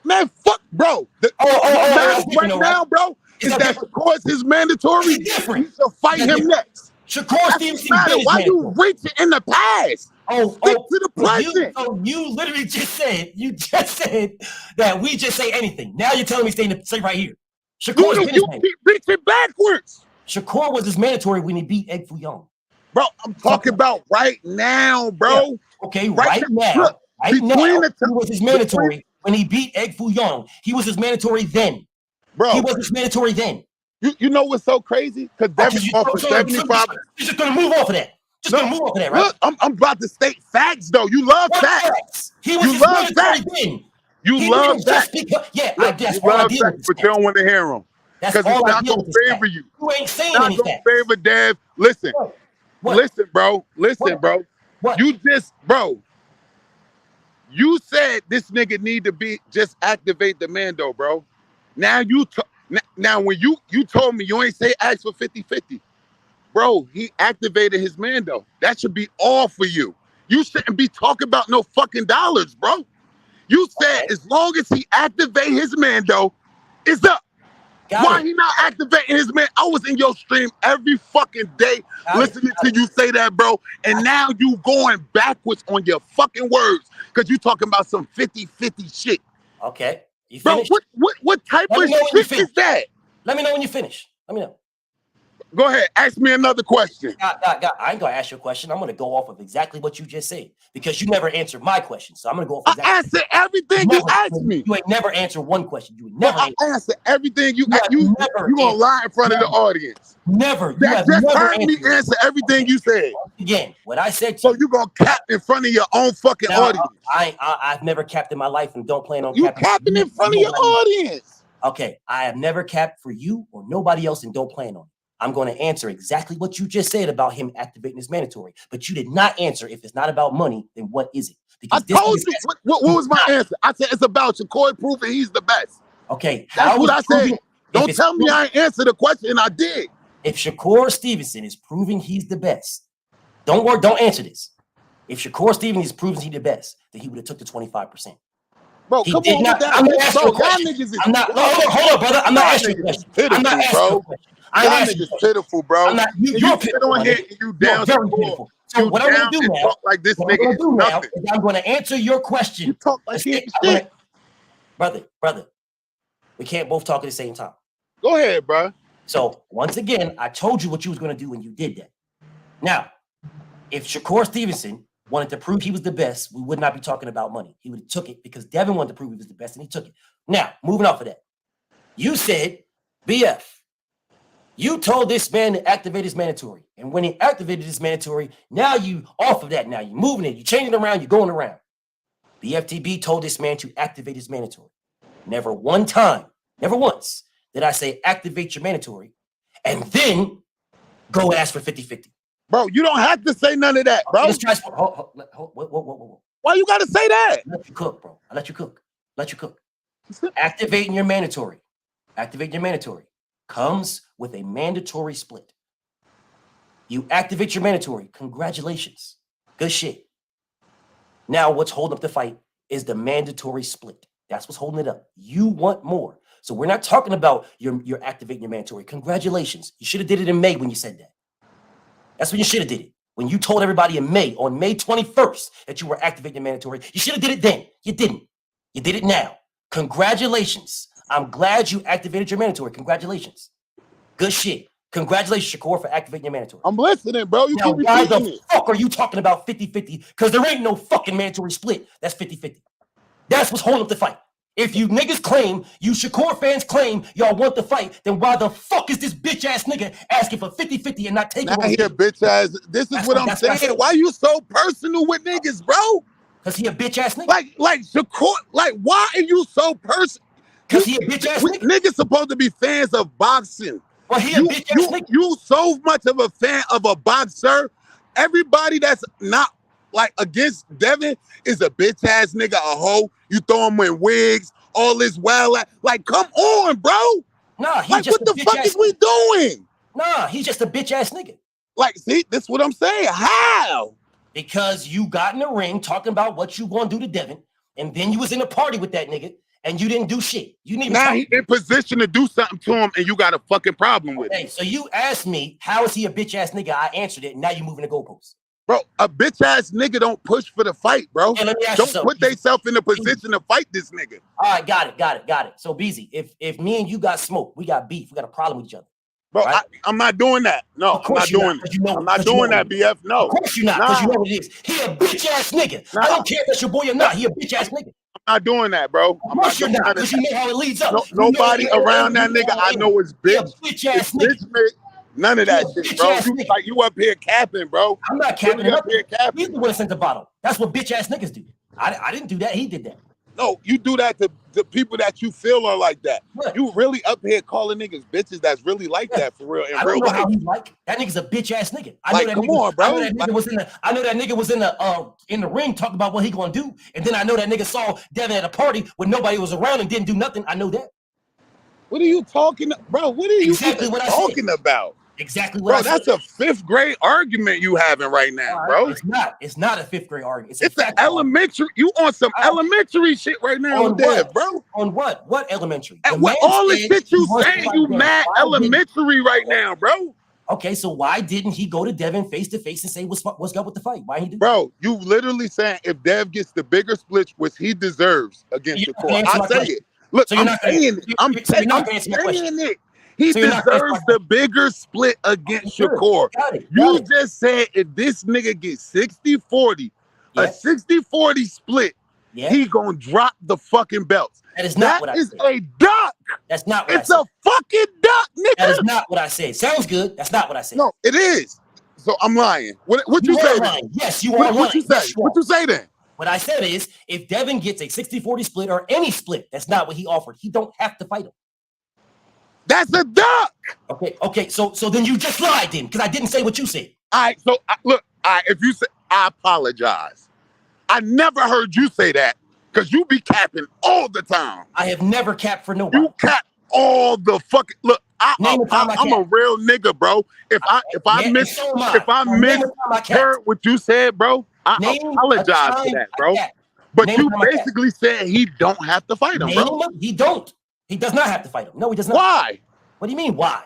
Man, fuck, bro. Right now, bro. Is that Shakur is his mandatory? Different. You should fight him next. Shakur Stevenson. Why you reaching in the past? Stick to the present. You literally just said that we just say anything. Now you're telling me stay right here. Shakur you keep reaching backwards. Shakur was his mandatory when he beat Egg Foo Young. Bro, I'm talking about right now, bro. Yeah. Okay, right now. Look, he was his mandatory when he beat Egg Foo Young. He was his mandatory then. Bro, he was his mandatory then. You know what's so crazy? Because Devin offered 75. You're just gonna move off of that. Gonna move off of that, right? Look, I'm about to state facts though. You love facts. He was his mandatory then. You love facts. That's all I deal with. But you don't want to hear them. Because it's not gonna favor you. You ain't saying anything. Not gonna favor Dev. Listen. Listen, bro. Listen, bro. What? You said this nigga need to just activate the Mando, bro. Now when you told me you ain't say ask for 50-50. Bro, he activated his Mando. That should be all for you. You shouldn't be talking about no fucking dollars, bro. You said as long as he activate his Mando, it's up. Why he not activating his man? I was in your stream every fucking day listening to you say that, bro. And now you going backwards on your fucking words because you talking about some 50-50 shit. Okay. Bro, what type of shit is that? Let me know when you finish. Let me know. Go ahead. Ask me another question. I ain't gonna ask you a question. I'm gonna go off of exactly what you just said because you never answered my question. So I'm gonna go off exactly. I answered everything you asked me. You ain't never answered one question. You would never. I answered everything you gonna lie in front of the audience. Never. You have just heard me answer everything you said. Again, what I said. So you gonna cap in front of your own fucking audience? I've never capped in my life and don't plan on. You capping in front of your audience? Okay, I have never capped for you or nobody else and don't plan on it. I'm going to answer exactly what you just said about him activating his mandatory, but you did not answer. If it's not about money, then what is it? Because I told you. What was my answer? I said it's about Shakur proving he's the best. Okay, that's what I said. Don't tell me I answered the question. I did. If Shakur Stevenson is proving he's the best, don't worry. Don't answer this. If Shakur Stevenson is proving he's the best, then he would have took the 25%. Bro, come on with that. I'm not asking you a question. I'm not. Hold on, brother. I'm not asking you a question. I'm not asking you a question. Y'all niggas pitiful, bro. I'm not, you're sit on here and you down very pitiful. So what I'm going to do now, talk like this nigga is nothing. I'm going to answer your question. You talk like shit. Brother, we can't both talk at the same time. Go ahead, bro. So once again, I told you what you was going to do and you did that. Now, if Shakur Stevenson wanted to prove he was the best, we would not be talking about money. He would have took it because Devin wanted to prove he was the best and he took it. Now, moving off of that, you said, BF, you told this man to activate his mandatory. And when he activated his mandatory, now you off of that. Now you're moving it. You're changing it around. You're going around. BFTB told this man to activate his mandatory. Never one time, never once did I say activate your mandatory and then go ask for 50-50. Bro, you don't have to say none of that, bro. Let's try. Whoa. Why you got to say that? Let you cook, bro. I let you cook. Activating your mandatory. Activating your mandatory comes with a mandatory split. You activate your mandatory. Congratulations. Good shit. Now what's holding up the fight is the mandatory split. That's what's holding it up. You want more. So we're not talking about you're activating your mandatory. Congratulations. You should have did it in May when you said that. That's when you should have did it. When you told everybody in May, on May 21st, that you were activating your mandatory. You should have did it then. You didn't. You did it now. Congratulations. I'm glad you activated your mandatory. Congratulations. Good shit. Congratulations, Shakur, for activating your mandatory. I'm listening, bro. You now, why the fuck are you talking about 50-50? Because there ain't no fucking mandatory split. That's 50-50. That's what's holding up the fight. If you niggas claim, you Shakur fans claim y'all want the fight, then why the fuck is this bitch ass nigga asking for 50-50 and not taking it? Not here, bitch ass. This is what I'm saying. Why you so personal with niggas, bro? Because he a bitch ass nigga. Like Shakur, like why are you so personal? Because he a bitch ass nigga. Niggas supposed to be fans of boxing. Well, he a bitch ass nigga. You so much of a fan of a boxer. Everybody that's not like against Devin is a bitch ass nigga, a hoe. You throw him in wigs, all this wild. Like, come on, bro. Nah, he's like, just what the fuck is we doing? Nah, he's just a bitch ass nigga. Like, see, this is what I'm saying. How? Because you got in the ring talking about what you gonna do to Devin, and then you was in a party with that nigga, and you didn't do shit. You need now he in position to do something to him, and you got a fucking problem with it. So you asked me, how is he a bitch ass nigga? I answered it, and now you moving the goalposts. Bro, a bitch ass nigga don't push for the fight, bro. Yeah, don't put themselves in a position to fight this nigga. All right, got it. So Beezy, if me and you got smoke, we got beef, we got a problem with each other. Bro, right? I'm not doing that. No, I'm not doing that. I'm not doing that, BF. No. Of course you're not, because you know what it is. He a bitch ass nigga. I don't care if that's your boy or not. He a bitch ass nigga. I'm not doing that, bro. Of course you're not, because you know how it leads up. Nobody around that nigga I know is bitch. Bitch ass nigga. None of that shit, bro. You up here capping, bro. I'm not capping. Up here capping. He's the one that sent the bottle. That's what bitch ass niggas do. I didn't do that. He did that. No, you do that to people that you feel are like that. What? You really up here calling niggas bitches that's really like that for real. I don't know how he's like. That nigga's a bitch ass nigga. I know that come nigga, on, bro. I know that nigga was in the ring talking about what he gonna do, and then I know that nigga saw Devin at a party when nobody was around and didn't do nothing. I know that. What are you talking, bro? What are you talking about? Exactly what I said. That's a 5th grade argument you having right now, bro. It's not. It's not a 5th grade argument. It's an elementary. You on some elementary shit right now with that, bro? On what? What elementary? And what all the shit you saying? You mad elementary right now, bro? Okay, so why didn't he go to Devin face to face and say what's up with the fight? Why he do? Bro, you literally saying if Dev gets the bigger split, which he deserves against the court, I say it. Look, so I'm saying it. I'm saying it. He deserves the bigger split against Shakur. You just said if this nigga gets 60-40, a 60-40 split, he gonna drop the fucking belts. That is not what I said. A duck. That's not what I said. It's a fucking duck, nigga. That is not what I said. Sounds good. That's not what I said. No, it is. So I'm lying. What you say then? Yes, you are lying. What you say? What you say then? What I said is, if Devin gets a 60-40 split or any split, that's not what he offered. He don't have to fight him. That's a duck. Okay. So then you just lied then, because I didn't say what you said. All right. So look, if you say, I apologize. I never heard you say that because you be capping all the time. I have never capped for nobody. You cap all the fucking look. I'm a real nigga, bro. If I misheard what you said, bro, I apologize for that, bro. But you basically said he don't have to fight him, bro. He don't. He does not have to fight him. No, he does not. Why? What do you mean, why?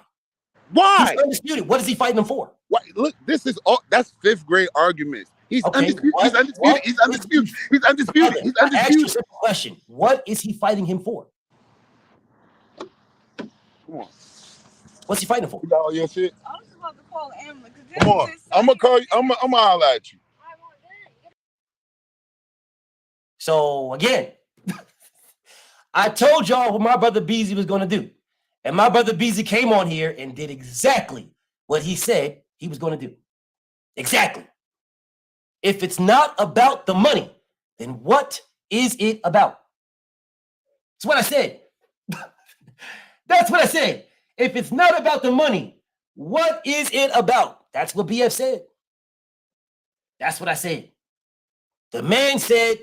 Why? He's undisputed. What is he fighting him for? What? Look, this is all. That's fifth grade arguments. He's undisputed. He's undisputed. He's undisputed. He's undisputed. He's undisputed. I asked you a simple question. What is he fighting him for? Come on. What's he fighting for? You got all your shit? I was about to call Emma. Come on. I'm gonna call you. I'm gonna holler at you. So again, I told y'all what my brother Beezy was going to do. And my brother Beezy came on here and did exactly what he said he was going to do. Exactly. If it's not about the money, then what is it about? That's what I said. That's what I said. If it's not about the money, what is it about? That's what BF said. That's what I said. The man said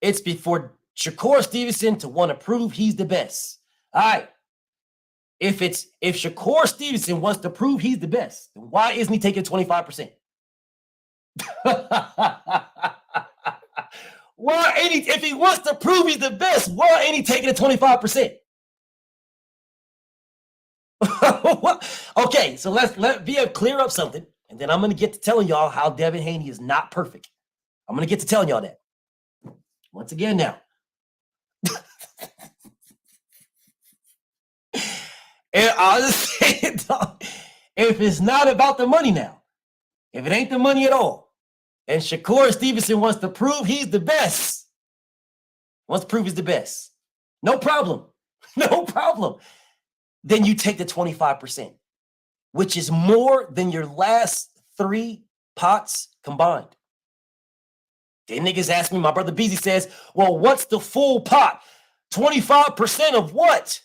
it's before Shakur Stevenson to want to prove he's the best. All right. If Shakur Stevenson wants to prove he's the best, then why isn't he taking 25%? Why ain't he, if he wants to prove he's the best, why ain't he taking the 25%? Okay, so let BF clear up something, and then I'm going to get to telling y'all how Devin Haney is not perfect. I'm going to get to telling y'all that. Once again now. And I'll just say it, dog. If it's not about the money now, if it ain't the money at all, and Shakur Stevenson wants to prove he's the best, no problem. No problem. Then you take the 25%, which is more than your last 3 pots combined. Then niggas ask me, my brother Beezy says, well, what's the full pot? 25% of what?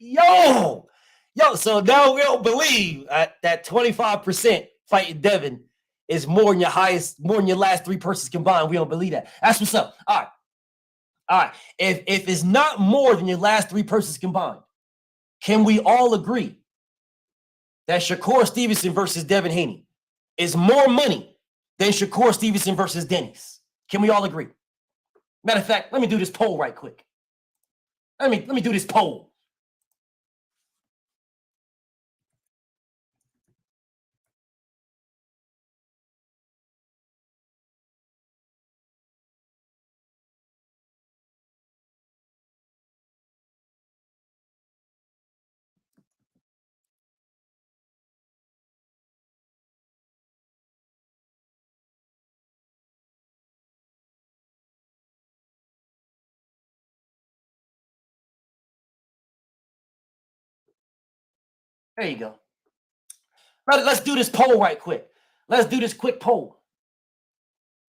Yo, so now we don't believe that 25% fighting Devin is more than your last 3 persons combined. We don't believe that. That's what's up. All right. If it's not more than your last 3 persons combined, can we all agree that Shakur Stevenson versus Devin Haney is more money than Shakur Stevenson versus Dennis? Can we all agree? Matter of fact, let me do this poll right quick. Let me do this poll. There you go. Let's do this poll right quick. Let's do this quick poll.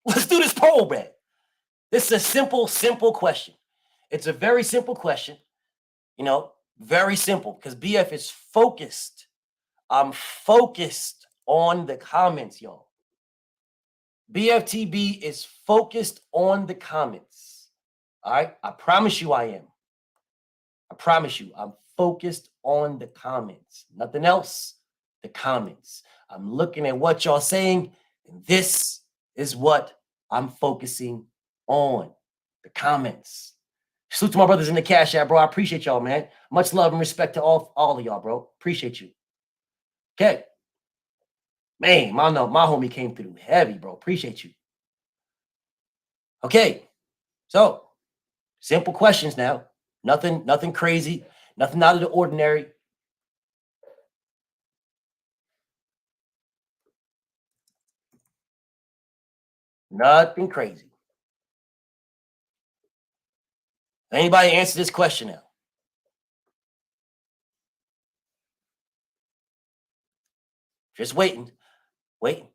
Let's do this poll, man. This is a simple question. It's a very simple question. Very simple, because BF is focused. I'm focused on the comments, y'all. BFTB is focused on the comments. All right? I promise you I am. I promise you I'm focused on the comments. Nothing else. The comments. I'm looking at what y'all saying, and this is what I'm focusing on. The comments. Salute to my brothers in the Cashapp, bro. I appreciate y'all, man. Much love and respect to all of y'all, bro. Appreciate you. Okay. Man, my homie came through heavy, bro. Appreciate you. Okay. So, Simple questions now. Nothing crazy. Nothing out of the ordinary. Nothing crazy. Anybody answer this question now? Just waiting. Waiting.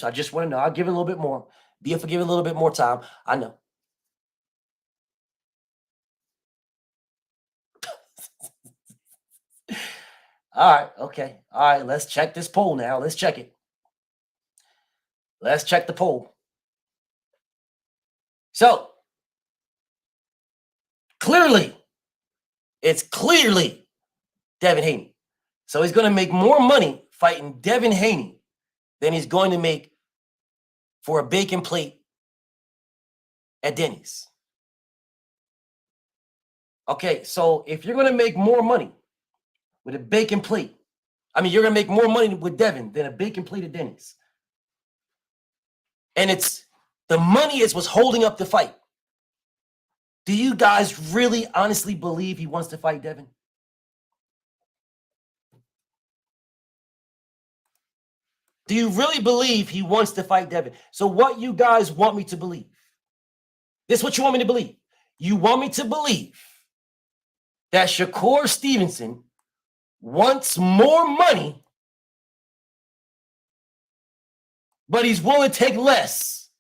I just want to know. I'll give it a little bit more. BF will give it a little bit more time. I know. All right. Okay. All right. Let's check this poll now. Let's check it. Let's check the poll. So, it's clearly Devin Haney. So he's going to make more money fighting Devin Haney than he's going to make for a bacon plate at Denny's. Okay, so if you're going to make more money with a bacon plate, you're going to make more money with Devin than a bacon plate at Denny's. And the money is what's holding up the fight. Do you guys really honestly believe he wants to fight Devin? Do you really believe he wants to fight Devin? So what you guys want me to believe? This is what you want me to believe. You want me to believe that Shakur Stevenson wants more money, but he's willing to take less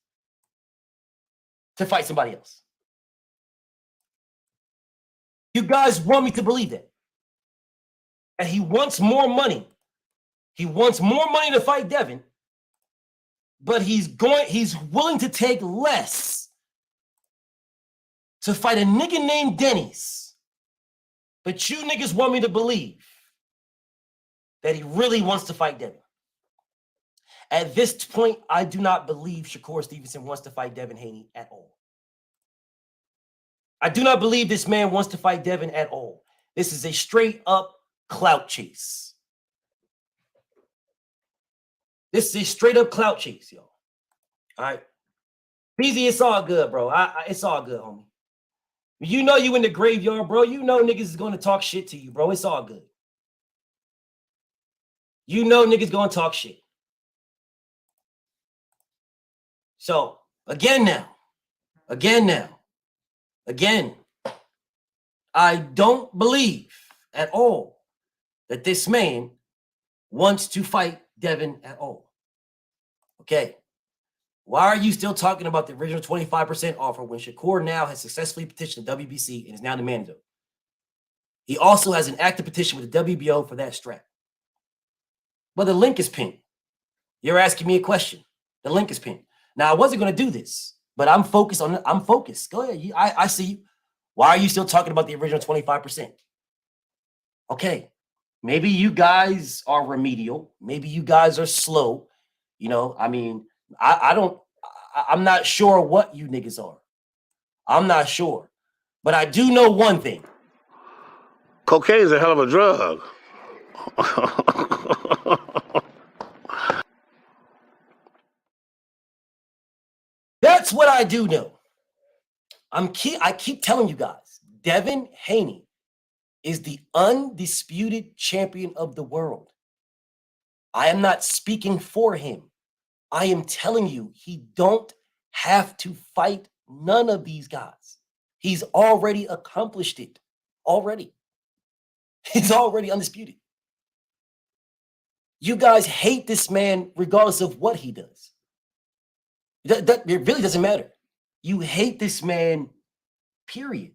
to fight somebody else. You guys want me to believe that? And he wants more money. He wants more money to fight Devin, but he's willing to take less to fight a nigga named Denny's. But you niggas want me to believe that he really wants to fight Devin. At this point, I do not believe Shakur Stevenson wants to fight Devin Haney at all. I do not believe this man wants to fight Devin at all. This is a straight up clout chase. This is a straight up clout chase, yo. All right. BZ, it's all good, bro. It's all good, homie. You know you in the graveyard, bro. You know niggas is going to talk shit to you, bro. It's all good. You know niggas going to talk shit. So, again, I don't believe at all that this man wants to fight Devin at all. Okay. Why are you still talking about the original 25% offer when Shakur now has successfully petitioned the WBC and is now the manager? He also has an active petition with the WBO for that strap. Well, the link is pinned. You're asking me a question. The link is pinned. Now, I wasn't going to do this, but I'm focused. Go ahead. I see you. Why are you still talking about the original 25%? Okay. Maybe you guys are remedial. Maybe you guys are slow. You know, I'm not sure what you niggas are. I'm not sure. But I do know one thing. Cocaine is a hell of a drug. That's what I do know. I keep telling you guys, Devin Haney is the undisputed champion of the world. I am not speaking for him. I am telling you, he don't have to fight none of these guys. He's already accomplished it. Already. He's already undisputed. You guys hate this man regardless of what he does. It really doesn't matter. You hate this man, period.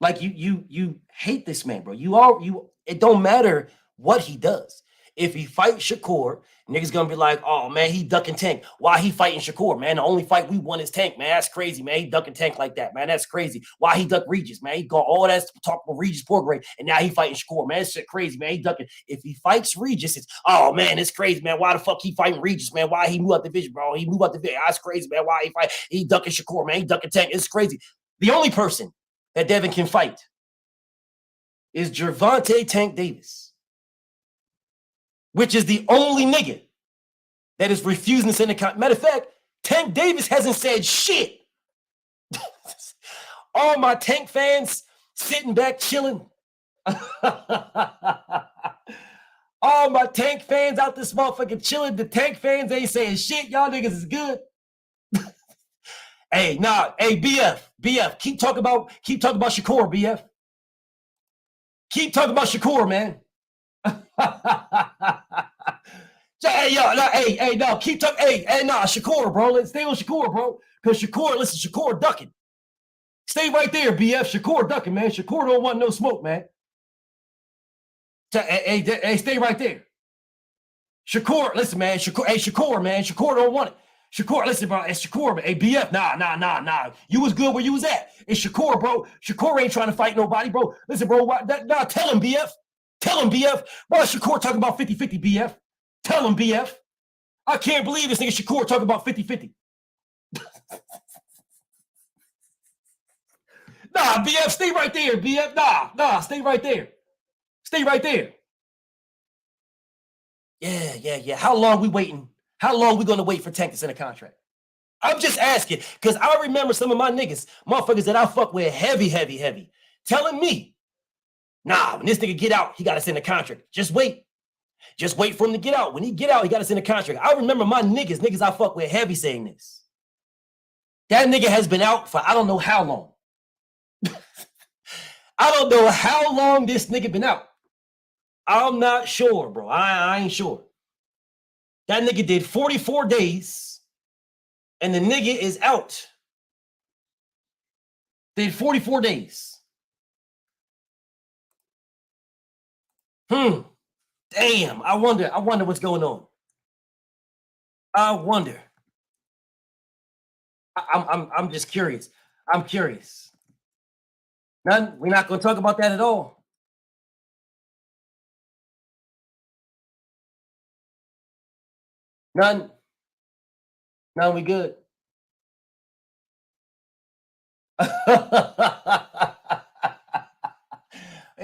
Like you hate this man, bro. It don't matter what he does. If he fights Shakur, niggas gonna be like, oh man, he ducking Tank. Why he fighting Shakur, man? The only fight we won is Tank, man. That's crazy, man. He ducking Tank like that, man. That's crazy. Why he duck Regis, man? He got all that talk about Regis Porgray, and now he fighting Shakur, man. That's shit crazy, man. He ducking. If he fights Regis, it's oh man, it's crazy, man. Why the fuck he fighting Regis, man? Why he move out the division, bro? He move out the division. That's crazy, man. Why he ducking Shakur, man? He ducking Tank. It's crazy. The only person that Devin can fight is Gervonta Tank Davis, which is the only nigga that is refusing to send a contract. Matter of fact, Tank Davis hasn't said shit. All my Tank fans sitting back chilling. All my Tank fans out this motherfucking chilling. The Tank fans ain't saying shit. Y'all niggas is good. Hey, nah. Hey, BF. Keep talking about Shakur, BF. Keep talking about Shakur, man. Hey, yo, no, hey, no, keep talking. Hey, nah, Shakur, bro. Let's stay on Shakur, bro. Because Shakur ducking. Stay right there, BF. Shakur ducking, man. Shakur don't want no smoke, man. Hey, stay right there. Shakur, listen, man. Shakur, man. Shakur don't want it. Shakur, listen, bro. It's Shakur, man. Hey, BF, nah. You was good where you was at. It's Shakur, bro. Shakur ain't trying to fight nobody, bro. Listen, bro. Tell him, BF. Tell him, BF. Why is Shakur talking about 50-50, BF? Tell him, BF. I can't believe this nigga Shakur talking about 50-50. Nah, BF, stay right there, BF. Nah, stay right there. Stay right there. Yeah. How long we waiting? How long we gonna wait for Tank to send a contract? I'm just asking, because I remember some of my motherfuckers that I fuck with heavy, telling me, nah, when this nigga get out, he gotta send a contract. Just wait for him to get out. When he get out, he gotta send a contract. I remember my niggas I fuck with heavy saying this. That nigga has been out for I don't know how long. I don't know how long this nigga been out. I'm not sure, bro. I ain't sure. That nigga did 44 days, and the nigga is out. Did 44 days. Damn. I wonder what's going on. I wonder. I'm just curious. I'm curious. None. We're not going to talk about that at all. None. We good. You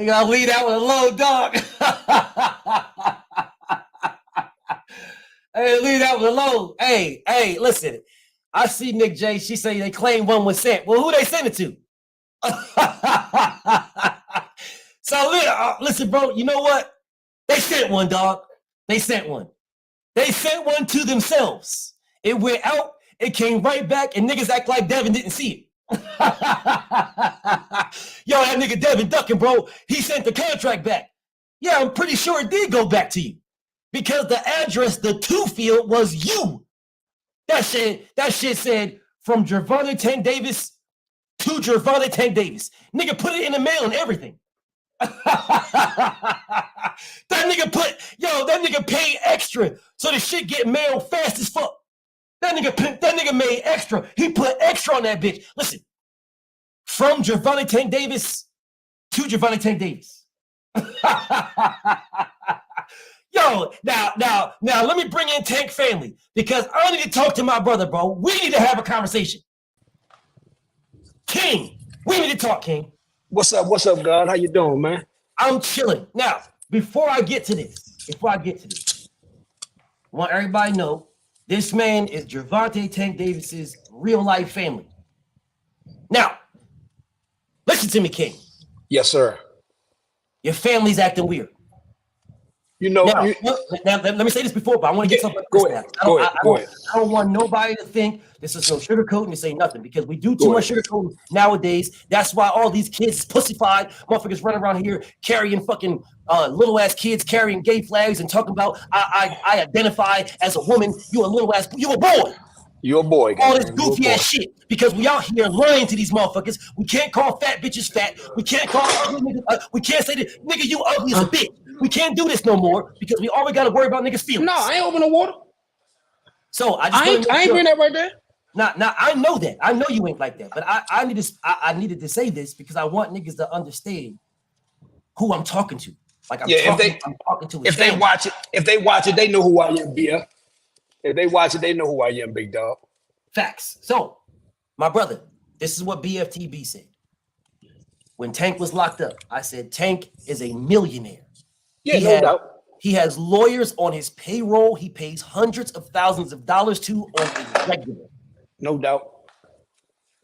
gotta leave that one alone, dog. Hey, leave that one alone. Hey, listen. I see Nick J. She say they claim one was sent. Well, who they sent it to? So listen, bro. You know what? They sent one, dog. They sent one. They sent one to themselves. It went out. It came right back, and niggas act like Devin didn't see it. Yo, that nigga Devin ducking, bro. He sent the contract back. Yeah, I'm pretty sure it did go back to you because the address, the to field was you. That shit said from Gervonta Tank Davis to Gervonta Tank Davis. Nigga put it in the mail and everything. That nigga paid extra so the shit get mailed fast as fuck. That nigga made extra. He put extra on that bitch. Listen, from Gervonta Tank Davis to Gervonta Tank Davis. Yo, now, let me bring in Tank family because I need to talk to my brother, bro. We need to have a conversation. King, we need to talk, King. What's up, God? How you doing, man? I'm chilling. Now, before I get to this, I want everybody to know this man is Gervonta Tank Davis's real life family. Now, listen to me, King. Yes, sir. Your family's acting weird. You know. Now, let me say this before, but I want to get something. Go ahead. I don't want nobody to think this is no sugarcoating to say nothing because we do too much sugarcoating nowadays. That's why all these kids, pussified motherfuckers, running around here carrying fucking little ass kids carrying gay flags and talking about I identify as a woman. You a little ass. You a boy. You're a boy. All this goofy ass shit because we out here lying to these motherfuckers. We can't call fat bitches fat. We can't call ugly niggas. We can't say that nigga you ugly as a bitch. We can't do this no more because we always got to worry about niggas' feelings. No, I ain't open the water. So I ain't bring that right there. Now I know that. I know you ain't like that. But I needed to say this because I want niggas to understand who I'm talking to. Like I'm talking to. If they watch it, they know who I am, BF. If they watch it, they know who I am, big dog. Facts. So, my brother, this is what BFTB said. When Tank was locked up, I said Tank is a millionaire. Yeah, no doubt. He has lawyers on his payroll. He pays hundreds of thousands of dollars to on a regular. No doubt.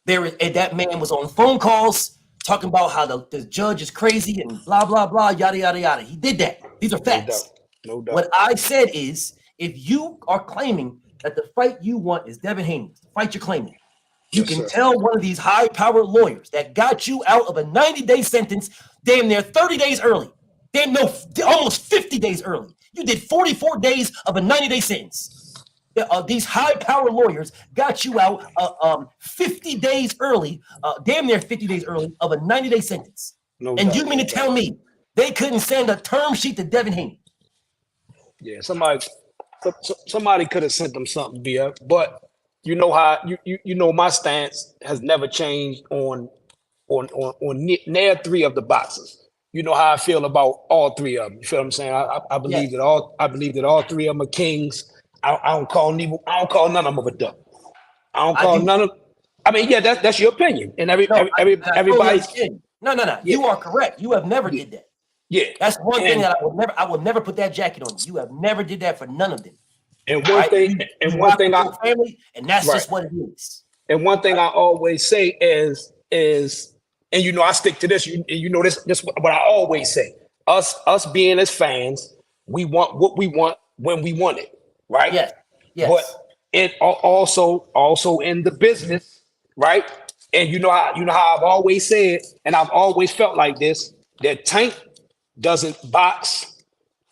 And that man was on phone calls talking about how the judge is crazy and blah, blah, blah, yada, yada, yada. He did that. These are facts. No doubt. What I said is, if you are claiming that the fight you want is Devin Haney, the fight you're claiming, you can tell one of these high-powered lawyers that got you out of a 90-day sentence damn near 30 days early. Almost 50 days early. You did 44 days of a 90-day sentence. These high-powered lawyers got you out 50 days early, damn near 50 days early of a 90-day sentence. You mean to tell me they couldn't send a term sheet to Devin Haney? Yeah, somebody could have sent them something, BF. But you know how you know my stance has never changed on near three of the boxers. You know how I feel about all three of them. You feel what I'm saying? I believe that all three of them are kings. I don't call none of them a duck. I don't call none of. I mean, yeah, that's your opinion, and everybody's. No. Yeah. You are correct. You have never did that. Yeah, that's one thing that I would never put that jacket on. You have never did that for none of them. And one thing, family, and that's just what it is. And one thing I always say is, and you know, I stick to this. You know this what I always say. Us being as fans, we want what we want when we want it, right? Yes. But it also in the business, right? And you know how I've always said, and I've always felt like this, that Tank doesn't box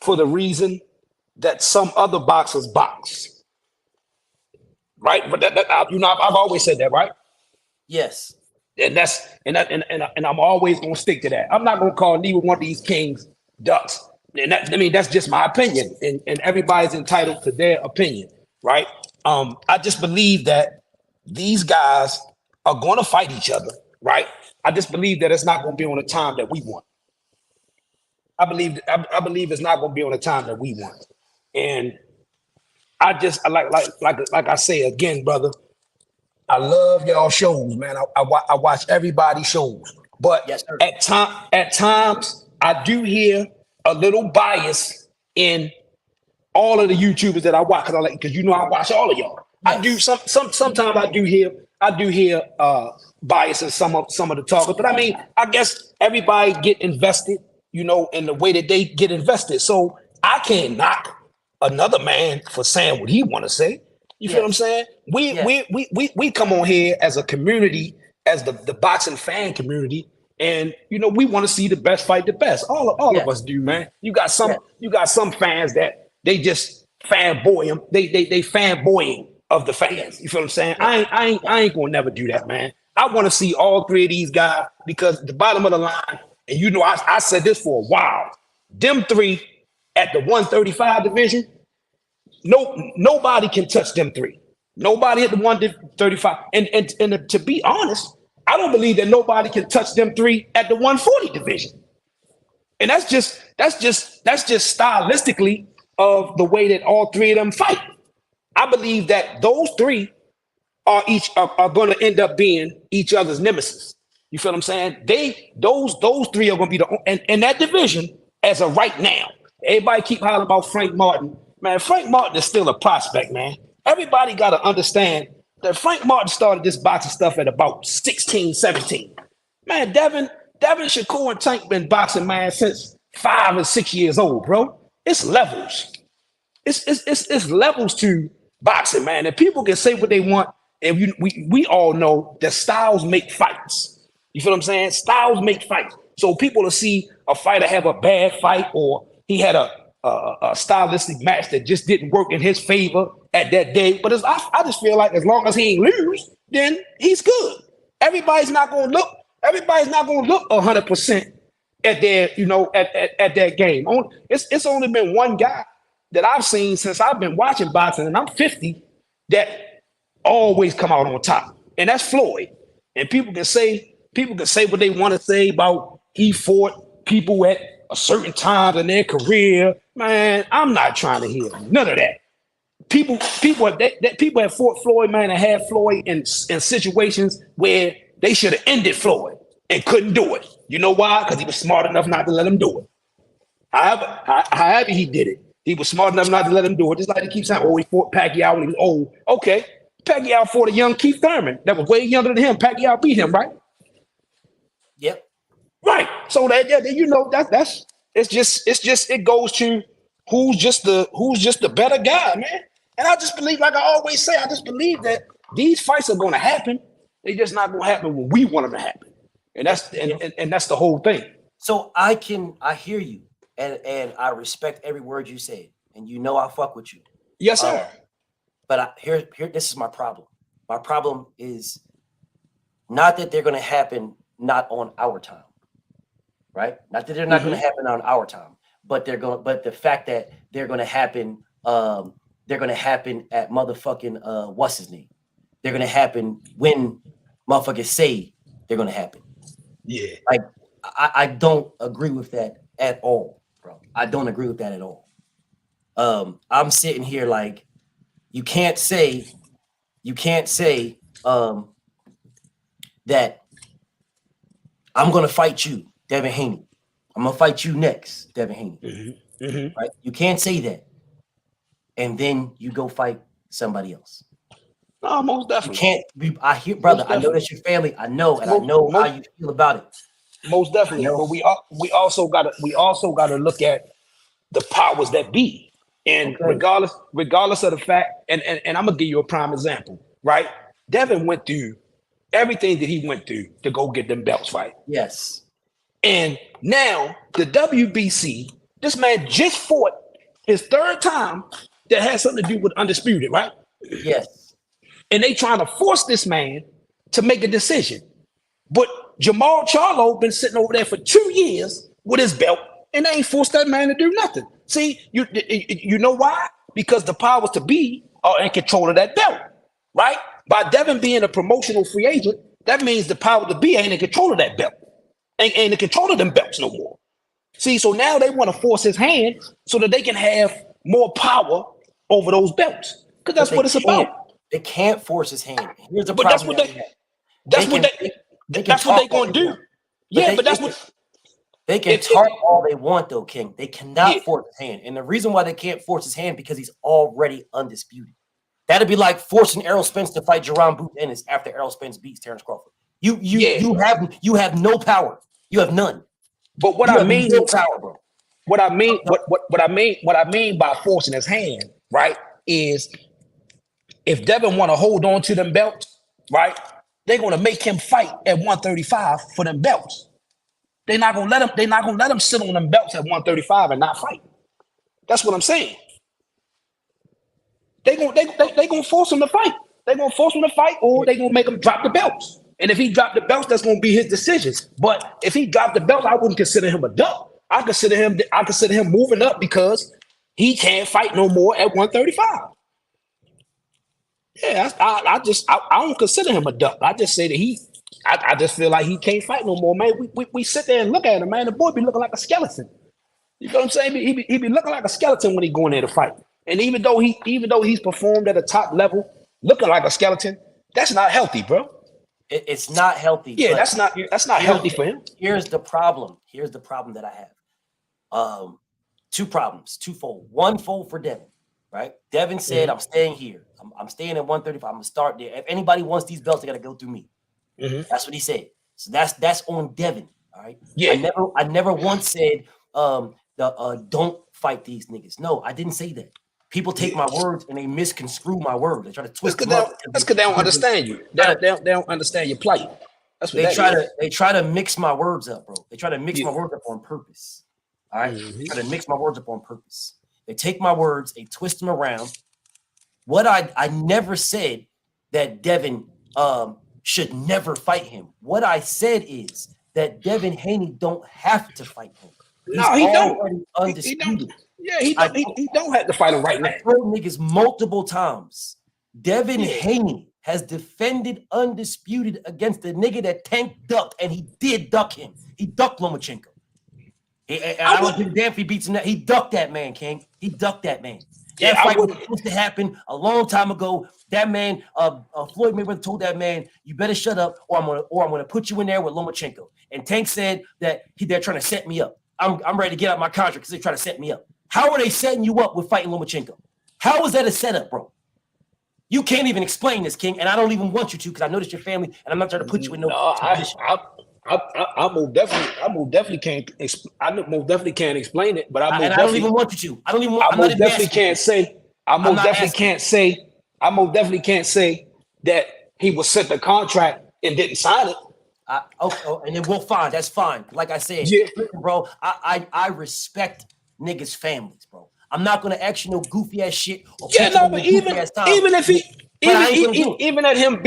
for the reason that some other boxers box, right? But I've always said that, right? Yes. And I'm always gonna stick to that. I'm not gonna call neither one of these kings ducks. And that's just my opinion, and everybody's entitled to their opinion, right? I just believe that these guys are going to fight each other, right? I just believe that it's not going to be on the time that we want. I believe it's not going to be on the time that we want, and I just like I say again, brother. I love y'all shows, man. I watch everybody's shows, but at times I do hear a little bias in all of the YouTubers that I watch because you know I watch all of y'all. Yes. I do sometimes I do hear bias in some of the talkers, but I mean I guess everybody get invested, you know, in the way that they get invested. So I can't knock another man for saying what he want to say. You feel what I'm saying? We come on here as a community, as the boxing fan community, and you know we want to see the best fight the best. All of us do, man. You got some fans that they just fanboy them. They fanboying of the fans. You feel what I'm saying? I ain't gonna never do that, man. I want to see all three of these guys because at the bottom of the line, and you know I said this for a while. Them three at the 135 division. Nobody can touch them three. Nobody at the 135. And to be honest, I don't believe that nobody can touch them three at the 140 division. And that's just stylistically of the way that all three of them fight. I believe that those three are going to end up being each other's nemesis. You feel what I'm saying? Those three are going to be in that division as of right now. Everybody keep hollering about Frank Martin. Man, Frank Martin is still a prospect, man. Everybody got to understand that Frank Martin started this boxing stuff at about 16, 17. Man, Devin Shakur and Tank been boxing, man, since 5 or 6 years old, bro. It's levels. It's levels to boxing, man. And people can say what they want, and we all know that styles make fights. You feel what I'm saying? Styles make fights. So people will see a fighter have a bad fight, or he had a stylistic match that just didn't work in his favor at that day. But I just feel like as long as he ain't lose, then he's good. Everybody's not gonna look 100% at their, you know, at that game. It's only been one guy that I've seen since I've been watching boxing, and I'm 50, that always come out on top, and that's Floyd. And people can say what they want to say about he fought people at a certain time in their career. Man, I'm not trying to hear none of that. People have fought Floyd, man, and had Floyd in situations where they should have ended Floyd and couldn't do it. You know why? Because he was smart enough not to let him do it. However he did it, he was smart enough not to let him do it. Just like he keeps saying, oh, he fought Pacquiao when he was old. Okay, Pacquiao fought a young Keith Thurman that was way younger than him. Pacquiao beat him, right? Yep. Right. So that it goes to who's just the better guy, man. And I just believe, like I always say, I just believe that these fights are going to happen. They're just not going to happen when we want them to happen. And that's the whole thing. So I hear you, and I respect every word you said, and you know I fuck with you. Yes, sir. But here, this is my problem. My problem is not that they're going to happen not on our time, right? Not that they're not going to happen on our time, but the fact that they're going to happen, they're going to happen at motherfucking what's his name? They're going to happen when motherfuckers say they're going to happen. Yeah. Like I don't agree with that at all, bro. I don't agree with that at all. I'm sitting here like you can't say that I'm gonna fight you, Devin Haney. I'm gonna fight you next, Devin Haney. Right? You can't say that, and then you go fight somebody else. No, most definitely. You can't be. I hear, brother. I know that's your family. I know, and I know how you feel about it. Most definitely. But we also gotta look at the powers that be. And regardless of the fact, and I'm gonna give you a prime example, right? Devin went through everything that he went through to go get them belts, right? Yes. And now the WBC, this man just fought his third time that has something to do with Undisputed, right? Yes. And they trying to force this man to make a decision. But Jamal Charlo been sitting over there for 2 years with his belt, and they ain't forced that man to do nothing. See, you know why? Because the powers to be are in control of that belt, right? By Devin being a promotional free agent, that means the power to be ain't in control of that belt. Ain't in control of them belts no more. See, so now they want to force his hand so that they can have more power over those belts. Because that's what it's about. They can't force his hand. Here's the problem. That's what they gonna do. Yeah, but that's what they can talk all they want, though, King. They cannot force his hand. And the reason why they can't force his hand because he's already undisputed. That'd be like forcing Errol Spence to fight Jerome Booth Ennis after Errol Spence beats Terrence Crawford. You have no power. You have none. But what I mean, no power, bro. What I mean by forcing his hand, right, is if Devin want to hold on to them belts, right, they're gonna make him fight at 135 for them belts. They're not gonna let him sit on them belts at 135 and not fight. That's what I'm saying. They gonna force him to fight. They're gonna force him to fight, or they gonna make him drop the belts. And if he dropped the belts, that's gonna be his decisions. But if he dropped the belts, I wouldn't consider him a duck. I consider him moving up because he can't fight no more at 135. Yeah, I don't consider him a duck. I just say that I just feel like he can't fight no more, man. We sit there and look at him, man. The boy be looking like a skeleton. You know what I'm saying? He be looking like a skeleton when he going there to fight. And even though he's performed at a top level, looking like a skeleton, that's not healthy, bro. It's not healthy. Yeah, that's not healthy for him. Here's the problem. Here's the problem that I have. Two problems, twofold. One fold for Devin, right? Devin said, I'm staying here. I'm staying at 135. I'm gonna start there. If anybody wants these belts, they gotta go through me. That's what he said. So that's on Devin. All right. Yeah. I never once said don't fight these niggas. No, I didn't say that. People take my words and they misconstrue my words. They try to twist them up. That's because they don't understand you. They don't understand your plight. That's what they try to mix my words up, bro. They try to mix my words up on purpose. All right. They try to mix my words up on purpose. They take my words, they twist them around. What I never said that Devin should never fight him. What I said is that Devin Haney don't have to fight him. No, he don't. Undisputed. Yeah, he don't have to fight him right now. I told niggas multiple times. Devin Haney has defended Undisputed against the nigga that Tank ducked, and he did duck him. He ducked Lomachenko. I don't give a damn if he beats him. He ducked that man, King. He ducked that man. That fight was supposed to happen a long time ago. That man, Floyd Mayweather told that man, "You better shut up, or I'm gonna put you in there with Lomachenko." And Tank said that they're trying to set me up. I'm ready to get out my contract because they try to set me up. How are they setting you up with fighting Lomachenko? How is that a setup, bro? You can't even explain this, King, and I don't even want you to because I know that's your family, and I'm not trying to put you in no position. I most definitely can't explain it, but I don't even want you to. I most definitely can't say that he was sent the contract and didn't sign it. And then we'll find. That's fine. Like I said, listen, bro, I respect niggas' families, bro. I'm not gonna ask you no goofy ass shit. But even at him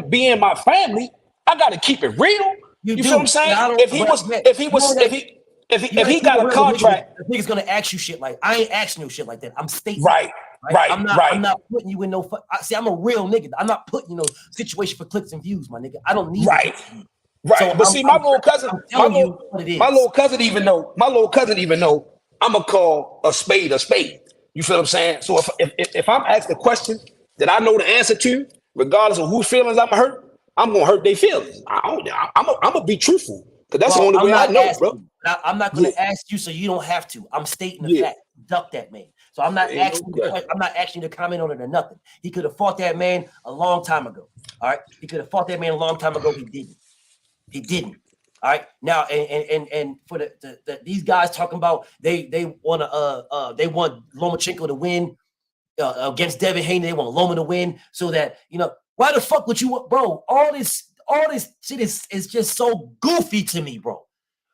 being my family, I gotta keep it real. You feel what I'm saying? If he got a contract, the nigga's gonna ask you shit like I ain't asking no shit like that. I'm stating right. I'm not putting you in no. See, I'm a real nigga. I'm not putting you in no situation for clicks and views, my nigga. I don't need right. So but see, my little cousin even know. I'ma call a spade a spade. You feel what I'm saying? So if I'm asked a question that I know the answer to, regardless of whose feelings I'm hurt, I'm gonna hurt their feelings. I'm gonna be truthful because that's the only way I know, bro. I'm not gonna ask you, so you don't have to. I'm stating the fact. Duck that man. So I'm not asking. I'm not asking you to comment on it or nothing. He could have fought that man a long time ago. All right, he could have fought that man a long time ago. He didn't. He didn't. All right. Now, and for the these guys talking about they want Lomachenko to win against Devin Haney. They want Loma to win so that why the fuck would you want, bro? All this shit is just so goofy to me, bro.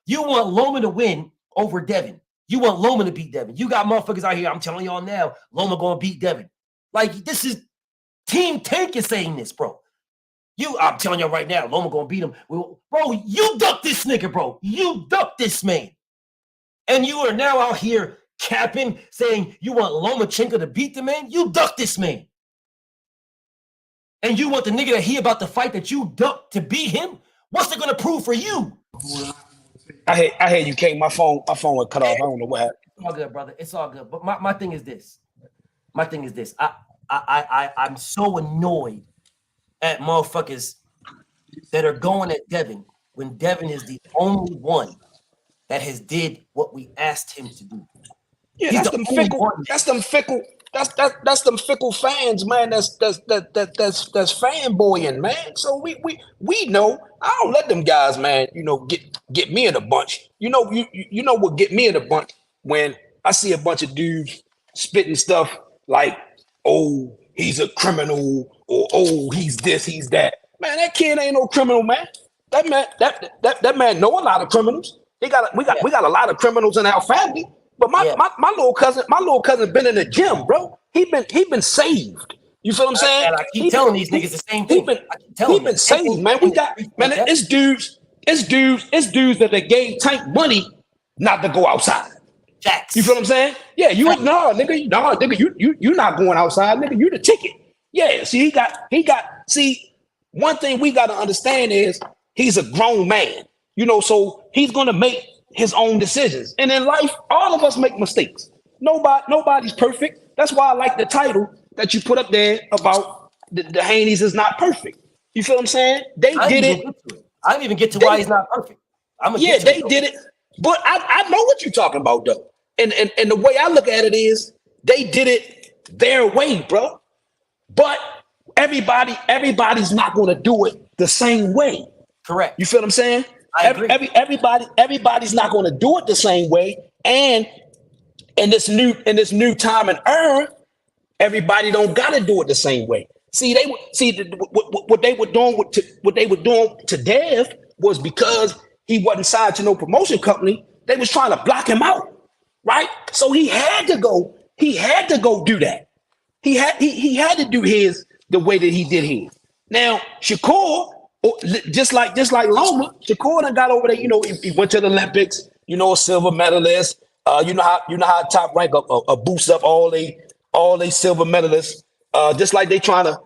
You want Loma to win over Devin. You want Loma to beat Devin. You got motherfuckers out here. I'm telling y'all now, Loma gonna beat Devin. Like this is Team Tank is saying this, bro. I'm telling you right now, Loma gonna beat him. Bro, you duck this nigga, bro. You duck this man. And you are now out here capping, saying you want Lomachenko to beat the man. You duck this man. And you want the nigga that he about to fight that you duck to beat him? What's it gonna prove for you? I hear you, Kate. My phone was cut off. I don't know what happened. It's all good, brother. It's all good. But my thing is this. I'm so annoyed at motherfuckers that are going at Devin when Devin is the only one that has did what we asked him to do. Yeah, that's them fickle fans, man. That's fanboying, man. So we know. I don't let them guys, man. Get me in a bunch. You know what get me in a bunch when I see a bunch of dudes spitting stuff like, "Oh, he's a criminal," or "Oh, he's this, he's that." Man, that kid ain't no criminal, man. That man know a lot of criminals. We got a lot of criminals in our family. But my little cousin been in the gym, bro. He been saved. You feel what I'm saying? And I keep telling these niggas the same thing. He been saved, man. It's dudes that they gave Tank money not to go outside. Facts. You feel what I'm saying? Yeah, you're not going outside, nigga. You the ticket. Yeah. See, he got. See, one thing we got to understand is he's a grown man. So he's gonna make his own decisions. And in life, all of us make mistakes. Nobody's perfect. That's why I like the title that you put up there about the Haneys is not perfect. You feel what I'm saying? They did it. I didn't even get to why he's not perfect. They did it. But I know what you're talking about, though. And the way I look at it is they did it their way, bro. But everybody's not going to do it the same way. Correct. You feel what I'm saying? I agree. Everybody's not going to do it the same way. And in this new time and era, everybody don't got to do it the same way. See, what they were doing to Dev was because he wasn't signed to no promotion company. They was trying to block him out, right? So he had to go do that. He had to do his the way that he did his. Now Shakur, just like Loma, Shakur done got over there. He went to the Olympics. A silver medalist. You know how Top Rank boosts up all they silver medalists. Just like they trying to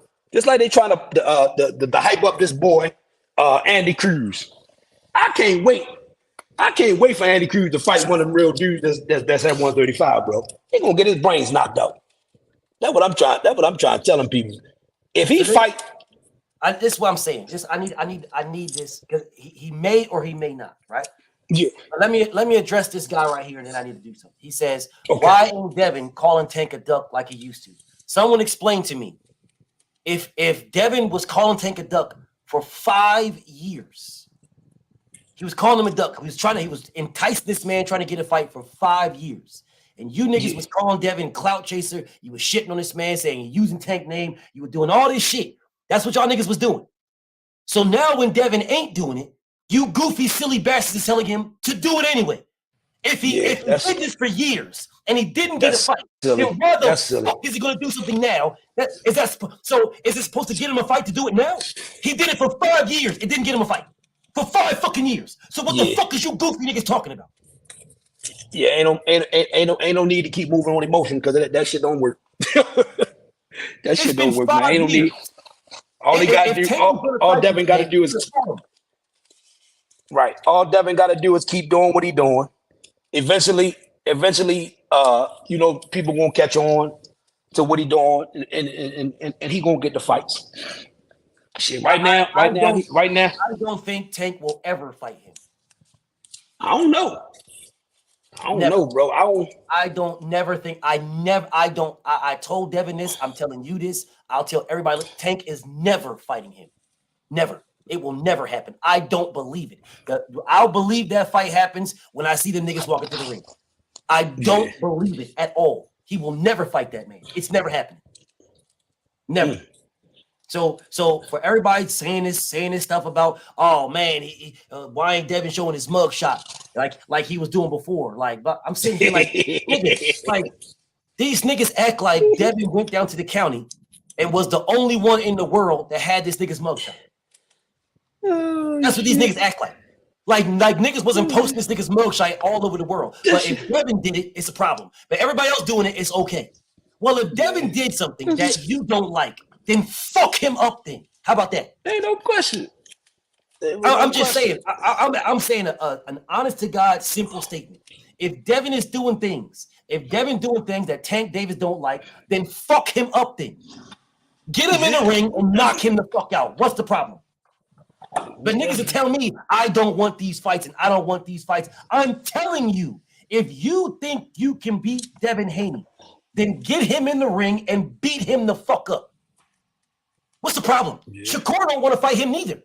hype up this boy Andy Cruz. I can't wait for Andy Cruz to fight one of them real dudes that's at 135, bro. He gonna get his brains knocked out. That's what I'm trying to tell them people. If he fight, this is what I'm saying. I need this because he may or he may not, right? Yeah. Let me address this guy right here, and then I need to do something. He says, Okay. "Why ain't Devin calling Tank a duck like he used to?" Someone explain to me if Devin was calling Tank a duck for 5 years, he was calling him a duck. He was enticing this man trying to get a fight for 5 years. And you niggas was calling Devin clout chaser. You was shitting on this man, saying you're using Tank name. You were doing all this shit. That's what y'all niggas was doing. So now when Devin ain't doing it, you goofy, silly bastards is telling him to do it anyway. If he did this for years and he didn't get a fight, then why the fuck is he going to do something now? Is it supposed to get him a fight to do it now? He did it for 5 years. It didn't get him a fight. For 5 fucking years. So what the fuck is you goofy niggas talking about? Yeah, ain't no need to keep moving on emotion because that shit don't work. That shit don't work, man. Ain't no need. All he got to do, all Devin got to do is right. All Devin got to do is keep doing what he doing. Eventually, you know, people gonna catch on to what he doing, and he gonna get the fights. Shit, right now. I don't think Tank will ever fight him. I don't know. I don't know, bro. I told Devin this. I'm telling you this. I'll tell everybody. Tank is never fighting him. Never. It will never happen. I don't believe it. I'll believe that fight happens when I see them niggas walk into the ring. I don't believe it at all. He will never fight that man. It's never happening. Never. So for everybody saying this stuff about, oh man, why ain't Devin showing his mug shot like he was doing before? Like, but I'm sitting here like, niggas, like these niggas act like Devin went down to the county and was the only one in the world that had this nigga's mug shot. That's what these niggas act like. Like niggas wasn't posting this nigga's mugshot all over the world. But if Devin did it, it's a problem. But everybody else doing it, it's okay. Well, if Devin did something that you don't like, then fuck him up then. How about that? Ain't no question. I'm just saying. I'm saying an honest to God, simple statement. If Devin is doing things, that Tank Davis don't like, then fuck him up then. Get him in the ring and knock him the fuck out. What's the problem? But niggas are telling me I don't want these fights and I don't want these fights. I'm telling you, if you think you can beat Devin Haney, then get him in the ring and beat him the fuck up. What's the problem? Yeah. Shakur don't want to fight him neither.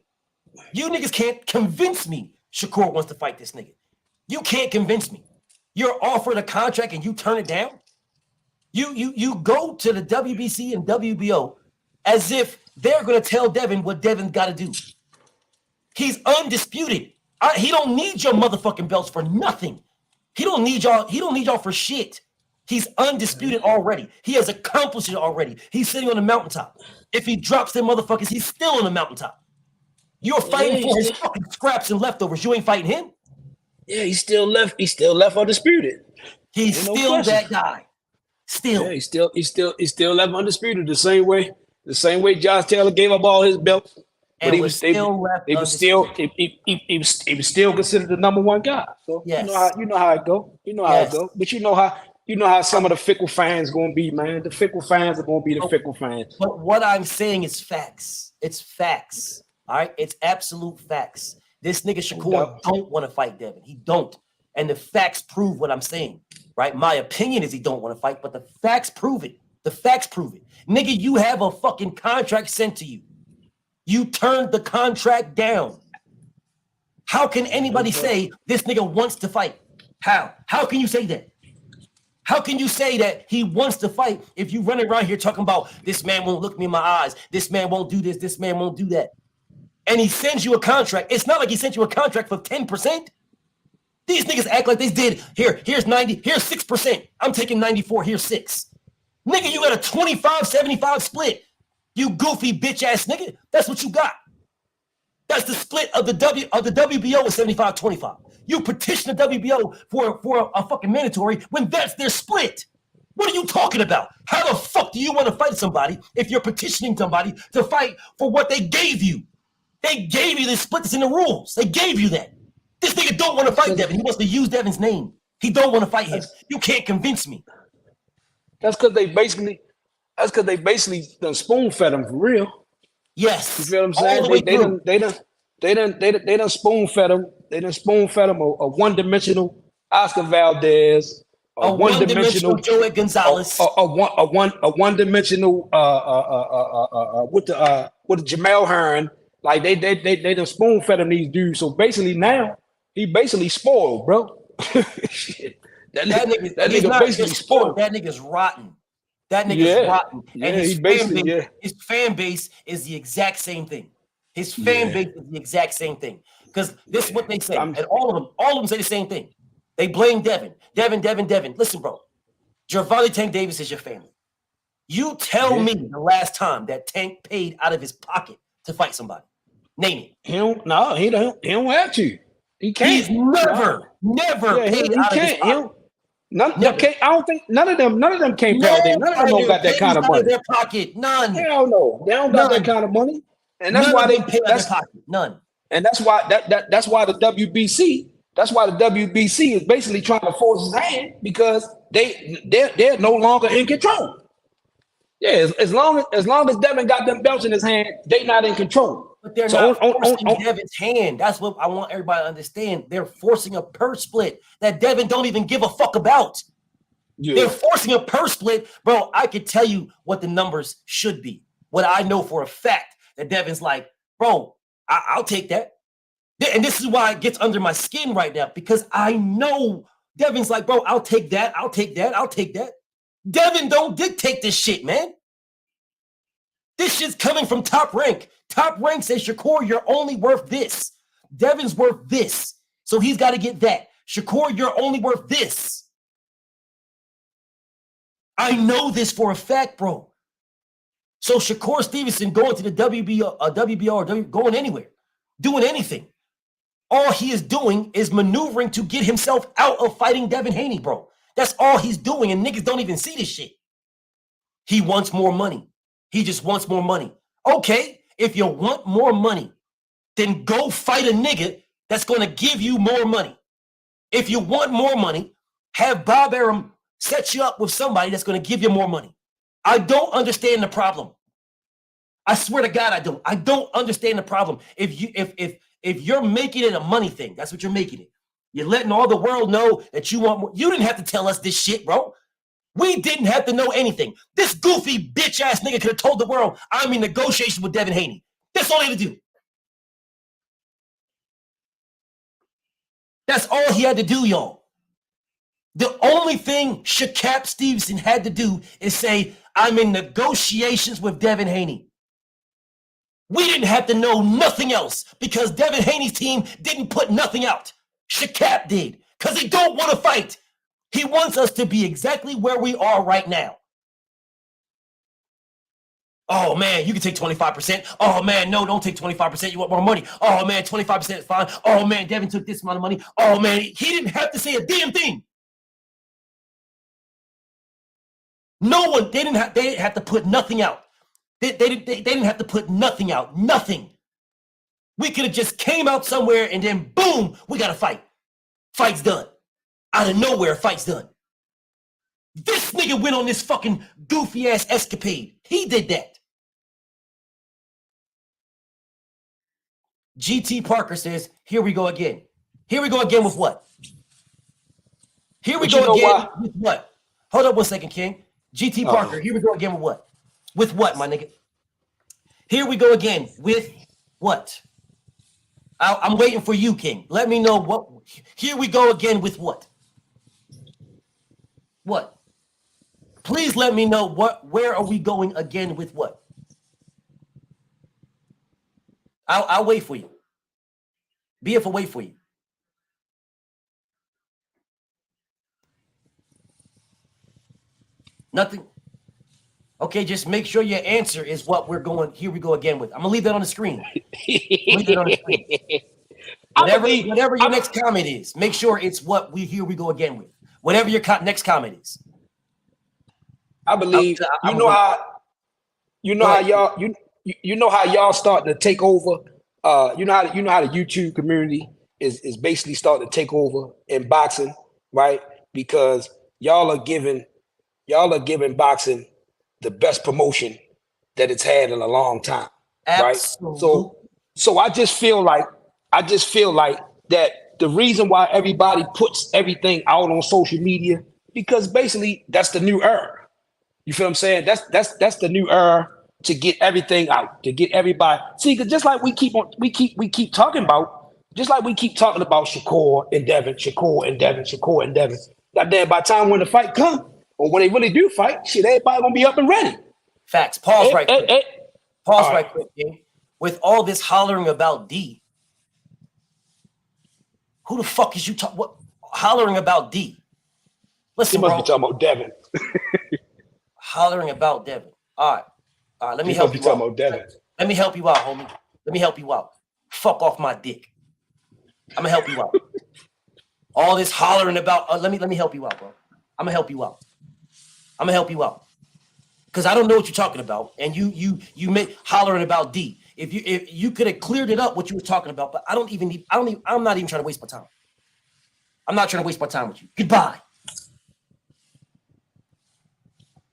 You niggas can't convince me Shakur wants to fight this nigga. You can't convince me. You're offered a contract and you turn it down. You go to the WBC and WBO as if they're going to tell Devin what Devin's got to do. He's undisputed. He don't need your motherfucking belts for nothing. He don't need y'all for shit. He's undisputed already. He has accomplished it already. He's sitting on the mountaintop. If he drops them motherfuckers, he's still on the mountaintop. You're fighting for his fucking scraps and leftovers. You ain't fighting him. Yeah, he's still left undisputed. He's still that guy. Still. Yeah, he's still left undisputed the same way Josh Taylor gave up all his belts. But he was still considered the number one guy. So yes. you know how it go. But you know how some of the fickle fans gonna be, man. The fickle fans are gonna be the fickle fans. But what I'm saying is facts. It's facts. All right, it's absolute facts. This nigga Shakur don't want to fight Devin. He don't, and the facts prove what I'm saying. Right? My opinion is he don't want to fight, but the facts prove it. The facts prove it. Nigga, you have a fucking contract sent to you. You turned the contract down. How can anybody say this nigga wants to fight? How? How can you say that? How can you say that he wants to fight if you run around here talking about this man won't look me in my eyes, this man won't do this man won't do that, and he sends you a contract? It's not like he sent you a contract for 10%. These niggas act like they did. Here's 90, here's 6%. I'm taking 94, here's 6. Nigga, you got a 25-75 split. You goofy bitch ass nigga. That's what you got. That's the split of the WBO is 75-25. You petition the WBO for a fucking mandatory when that's their split. What are you talking about? How the fuck do you want to fight somebody if you're petitioning somebody to fight for what they gave you? They gave you the split that's in the rules. They gave you that. This nigga don't want to fight Devin. He wants to use Devin's name. He don't want to fight him. You can't convince me. That's because they basically done spoon fed him for real. Yes. You feel what I'm saying? They done spoon fed him spoon fed him a one-dimensional Oscar Valdez, a one-dimensional Joey Gonzalez, a one-dimensional with the Jamel Hearn. Like they done spoon fed him these dudes. So basically now he basically spoiled, bro. Shit. That nigga basically spoiled. That nigga's rotten. That nigga's rotten. And his fan base is the exact same thing. His fan base is the exact same thing. Because this is what they say. And all of them say the same thing. They blame Devin. Devin. Listen, bro. Gervonta Tank Davis is your family. You tell me the last time that Tank paid out of his pocket to fight somebody. Name it. He don't have to. He can't. He's never paid out of his pocket. I don't think none of them can't pay out there. None of them don't got that kind of money. Their pocket, none. Hell no, they don't got that kind of money, and that's why they pay out their pocket. None. And that's why that's why the WBC. That's why the WBC is basically trying to force his hand because they're no longer in control. Yeah, as long as Devin got them belts in his hand, they not in control. But they're not forcing Devin's hand. That's what I want everybody to understand. They're forcing a purse split that Devin don't even give a fuck about. Yeah. They're forcing a purse split. Bro, I could tell you what the numbers should be. What I know for a fact that Devin's like, bro, I'll take that. And this is why it gets under my skin right now because I know Devin's like, bro, I'll take that. Devin don't dictate this shit, man. This shit's coming from Top Rank. Top Rank says, Shakur, you're only worth this. Devin's worth this. So he's got to get that. Shakur, you're only worth this. I know this for a fact, bro. So Shakur Stevenson going to the WBO or going anywhere, doing anything. All he is doing is maneuvering to get himself out of fighting Devin Haney, bro. That's all he's doing, and niggas don't even see this shit. He wants more money. He just wants more money. Okay, if you want more money, then go fight a nigga that's going to give you more money. If you want more money, have Bob Arum set you up with somebody that's going to give you more money. I don't understand the problem. I swear to God, I don't. I don't understand the problem. If you're making it a money thing, that's what you're making it. You're letting all the world know that you want more. You didn't have to tell us this shit, bro. We didn't have to know anything. This goofy bitch-ass nigga could have told the world, I'm in negotiation with Devin Haney. That's all he had to do. That's all he had to do, y'all. The only thing Cashapp Stevenson had to do is say, I'm in negotiations with Devin Haney. We didn't have to know nothing else because Devin Haney's team didn't put nothing out. Cashapp did because he don't want to fight. He wants us to be exactly where we are right now. Oh, man, you can take 25%. Oh, man, no, don't take 25%. You want more money. Oh, man, 25% is fine. Oh, man, Devin took this amount of money. Oh, man, he didn't have to say a damn thing. No one, they didn't have to put nothing out. They didn't have to put nothing out. Nothing. We could have just came out somewhere and then, boom, we got to fight. Fight's done. Out of nowhere, fight's done. This nigga went on this fucking goofy-ass escapade. He did that. GT Parker says, here we go again. Here we go again with what? Here we go again with what? Hold up 1 second, King. GT Parker, here we go again with what? With what, my nigga? Here we go again with what? I'm waiting for you, King. Let me know what. Here we go again with what? What? Please let me know what. Where are we going again with what? I'll wait for you. BF will wait for you. Nothing. Okay, just make sure your answer is what we're going. Here we go again with. I'm gonna leave that on the screen. Leave it on the screen. Whatever your next comment is, make sure it's what we here we go again with. Whatever your next comment is. I believe you know how y'all starting to take over. You know how the YouTube community is basically starting to take over in boxing, right? Because y'all are giving boxing the best promotion that it's had in a long time. Absolutely. Right? So I just feel like that the reason why everybody puts everything out on social media, because basically that's the new era. You feel what I'm saying? That's the new era to get everything out, to get everybody. See, because just like we keep talking about, just like we keep talking about Shakur and Devin, Shakur and Devin, Shakur and Devin. Goddamn, by the time when the fight come, or when they really do fight, shit, everybody gonna be up and ready. Facts. Pause right quick. Pause right quick, King. With all this hollering about D, who the fuck is you hollering about D? Listen, you must bro. be talking about Devin. Hollering about Devin. All right. Let me help you out. Let me help you out, homie. Let me help you out. Fuck off my dick. I'm gonna help you out. All this hollering about. Let me help you out, bro. I'm gonna help you out. I'm gonna help you out. Because I don't know what you're talking about, and you make hollering about D. If you could have cleared it up what you were talking about, but I'm not even trying to waste my time. I'm not trying to waste my time with you. Goodbye.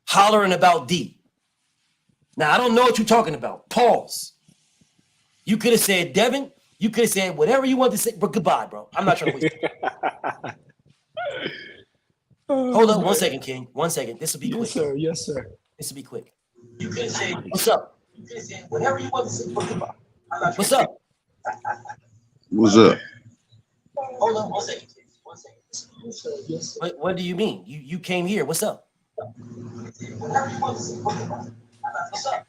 Hollering about D. Now I don't know what you're talking about. Pause. You could have said Devin. You could have said whatever you wanted to say, but goodbye, bro. I'm not trying to waste time. Hold up 1 second, King. 1 second. This will be quick. Yes, sir. Yes, sir. This will be quick. You could say, what's up? You could say whatever you want to say, but goodbye. What's up? What's up? Hold on 1 second, King. 1 second. Yes, sir. What do you mean? You came here. What's up? Whatever you want to say, but goodbye. What's up?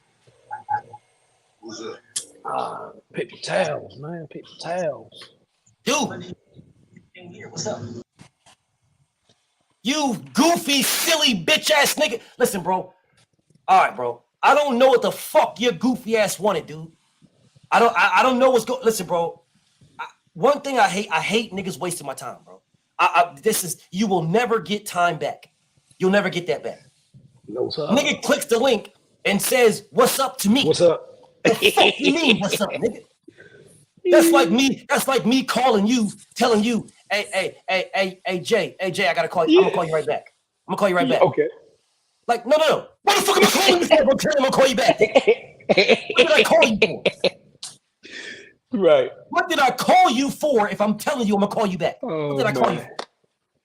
What's up? Paper towels, man. Paper towels. Dude. What's up? You goofy, silly, bitch ass nigga. Listen, bro. All right, bro. I don't know what the fuck your goofy ass wanted, dude. I don't know what's going. Listen, bro. One thing I hate niggas wasting my time, bro. You will never get time back. You'll never get that back. What's up? Nigga clicks the link and says, "What's up?" to me. What's up? The fuck you mean, what's up, nigga? That's like me calling you, telling you, hey, Jay, I gotta call you. I'm gonna call you right back. I'm gonna call you right back. Okay. Like, no. What the fuck am I calling you for? I'm gonna call you back. What did I call you for? Right. What did I call you for if I'm telling you I'm gonna call you back? What did I call you for?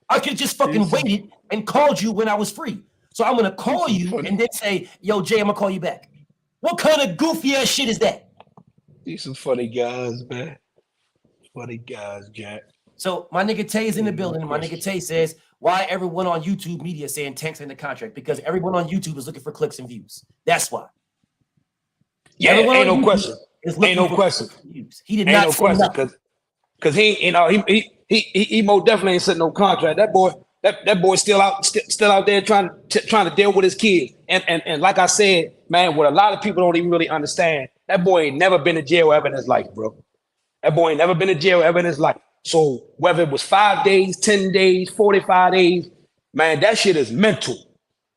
I could just fucking waited and called you when I was free. So I'm gonna call you and then say, yo, Jay, I'm gonna call you back. What kind of goofy ass shit is that? These some funny guys, man. Funny guys, Jack. So my nigga Tay is in the building. My nigga Tay says, why everyone on YouTube media saying Tank's in the contract? Because everyone on YouTube is looking for clicks and views. That's why. Yeah, everyone ain't no question. Ain't no question. He did not say nothing. Because he most definitely ain't sitting no contract. That boy still out there trying to deal with his kids. And like I said, man, what a lot of people don't even really understand, that boy ain't never been to jail ever in his life, bro. That boy ain't never been to jail ever in his life. So whether it was 5 days, 10 days, 45 days, man, that shit is mental.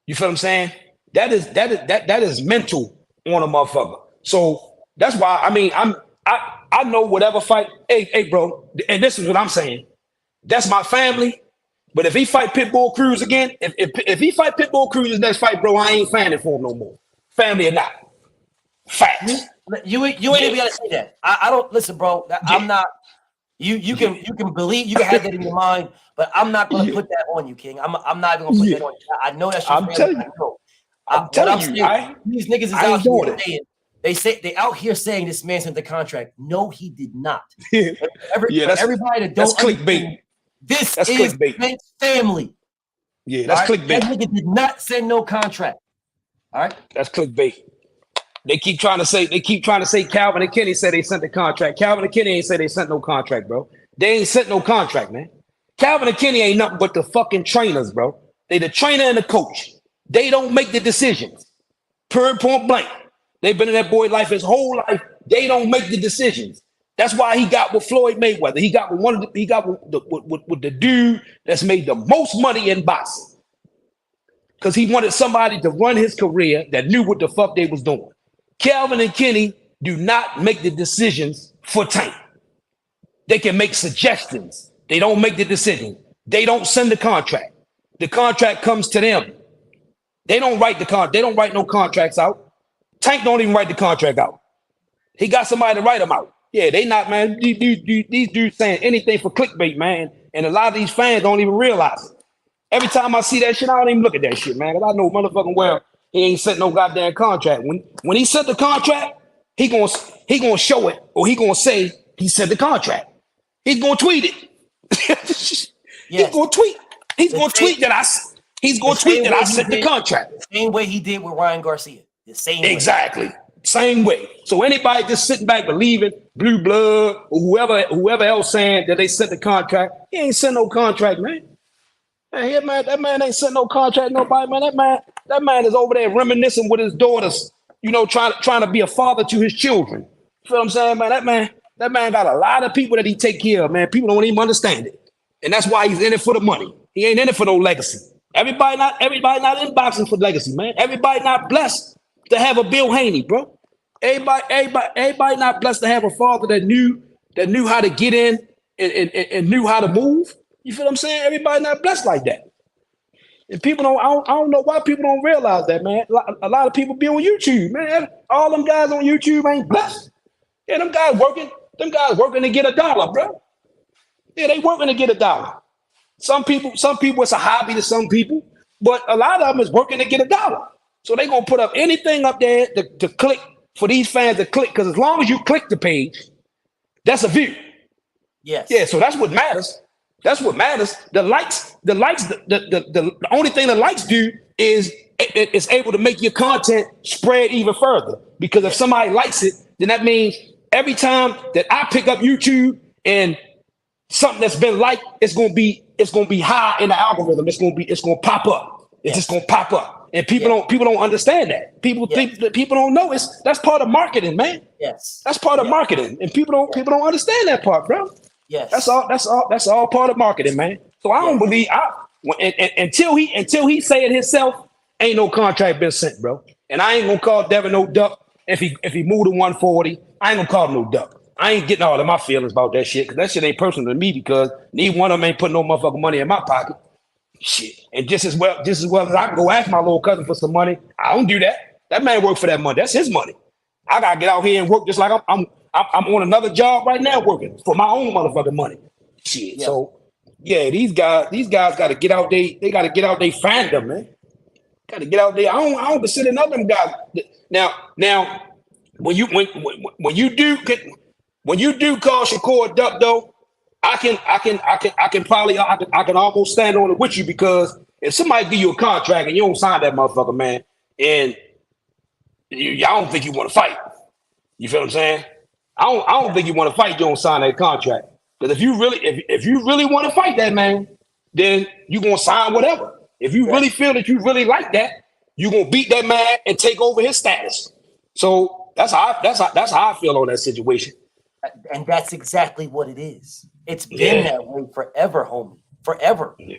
You feel what I'm saying? That is mental on a motherfucker. So that's why, I mean, I know whatever fight. Hey, bro, and this is what I'm saying. That's my family. But if he fight Pitbull Cruz again, if he fight Pitbull Cruz's next fight, bro, I ain't fanning for him no more. Family or not. Facts. You ain't even gotta say that. I don't listen, bro. I'm not. You can believe, you can have that in your mind, but I'm not gonna put that on you, King. I'm not even gonna put that on you. I know that's your family. I'm telling you, these niggas is out here saying, they out here saying this man sent the contract. No, he did not. Everybody that don't, that's clickbait. This is Tank's family. Yeah, that's clickbait. That nigga did not send no contract. All right, that's clickbait. They keep trying to say Calvin and Kenny said they sent the contract. Calvin and Kenny ain't say they sent no contract, bro. They ain't sent no contract, man. Calvin and Kenny ain't nothing but the fucking trainers, bro. They the trainer and the coach. They don't make the decisions. Point blank. They've been in that boy's life his whole life. They don't make the decisions. That's why he got with Floyd Mayweather. He got with the dude that's made the most money in boxing. Because he wanted somebody to run his career that knew what the fuck they was doing. Calvin and Kenny do not make the decisions for Tank. They can make suggestions. They don't make the decision. They don't send the contract. The contract comes to them. They don't write they don't write no contracts out. Tank don't even write the contract out. He got somebody to write them out. Yeah, they not, man. These dudes saying anything for clickbait, man. And a lot of these fans don't even realize it. Every time I see that shit, I don't even look at that shit, man. Because I know motherfucking well he ain't sent no goddamn contract. When he sent the contract, he gonna show it, or he gonna say he sent the contract. He's gonna tweet it. He's gonna tweet. He's gonna tweet that I sent the contract. The same way he did with Ryan Garcia. The same way. Exactly. Same way. So anybody just sitting back believing Blue Blood or whoever else saying that they sent the contract, he ain't sent no contract, man. Man, that man ain't sent no contract to nobody, man. That man is over there reminiscing with his daughters, trying to be a father to his children. You feel what I'm saying, man? That man got a lot of people that he take care of, man. People don't even understand it. And that's why he's in it for the money. He ain't in it for no legacy. Everybody not in boxing for legacy, man. Everybody not blessed to have a Bill Haney, bro. Everybody not blessed to have a father that knew how to get in and knew how to move. You feel what I'm saying? Everybody not blessed like that. And people I don't know why people don't realize that, man. A lot of people be on YouTube, man. All them guys on YouTube ain't blessed. Yeah, them guys working to get $1, bro. Yeah, they working to get $1. Some people it's a hobby to some people, but a lot of them is working to get $1. So they gonna put up anything up there to click for these fans to click, because as long as you click the page, that's a view. Yes. Yeah, so that's what matters. That's what matters. The likes, the only thing the likes do is it's able to make your content spread even further. Because if somebody likes it, then that means every time that I pick up YouTube and something that's been liked, it's gonna be high in the algorithm. It's gonna pop up. It's just gonna pop up. And people don't understand that. People don't know that's part of marketing, man. Yes. That's part of marketing. And people don't understand that part, bro. Yes. That's all part of marketing, man. So I don't believe until he say it himself, ain't no contract been sent, bro. And I ain't gonna call Devin no duck if he moved to 140. I ain't gonna call him no duck. I ain't getting all of my feelings about that shit, because that shit ain't personal to me, because neither one of them ain't putting no motherfucking money in my pocket. Shit. And just as well as I can go ask my little cousin for some money, I don't do that. That man work for that money. That's his money. I gotta get out here and work just like I'm on another job right now working for my own motherfucking money. Shit. Yeah. So yeah, these guys gotta get out they gotta get out they fandom, man. Gotta get out there. I don't consider none of them guys. Now when you do call Shakur a duck though, I can almost stand on it with you, because if somebody give you a contract and you don't sign that motherfucker, man, and I don't think you want to fight. You feel what I'm saying? I don't think you want to fight. You don't sign that contract, because if you really want to fight that man, then you gonna sign whatever. If you really feel that you really like that, you gonna beat that man and take over his status. So that's how I feel on that situation. And that's exactly what it is. It's been that way forever, homie. Forever. Yeah,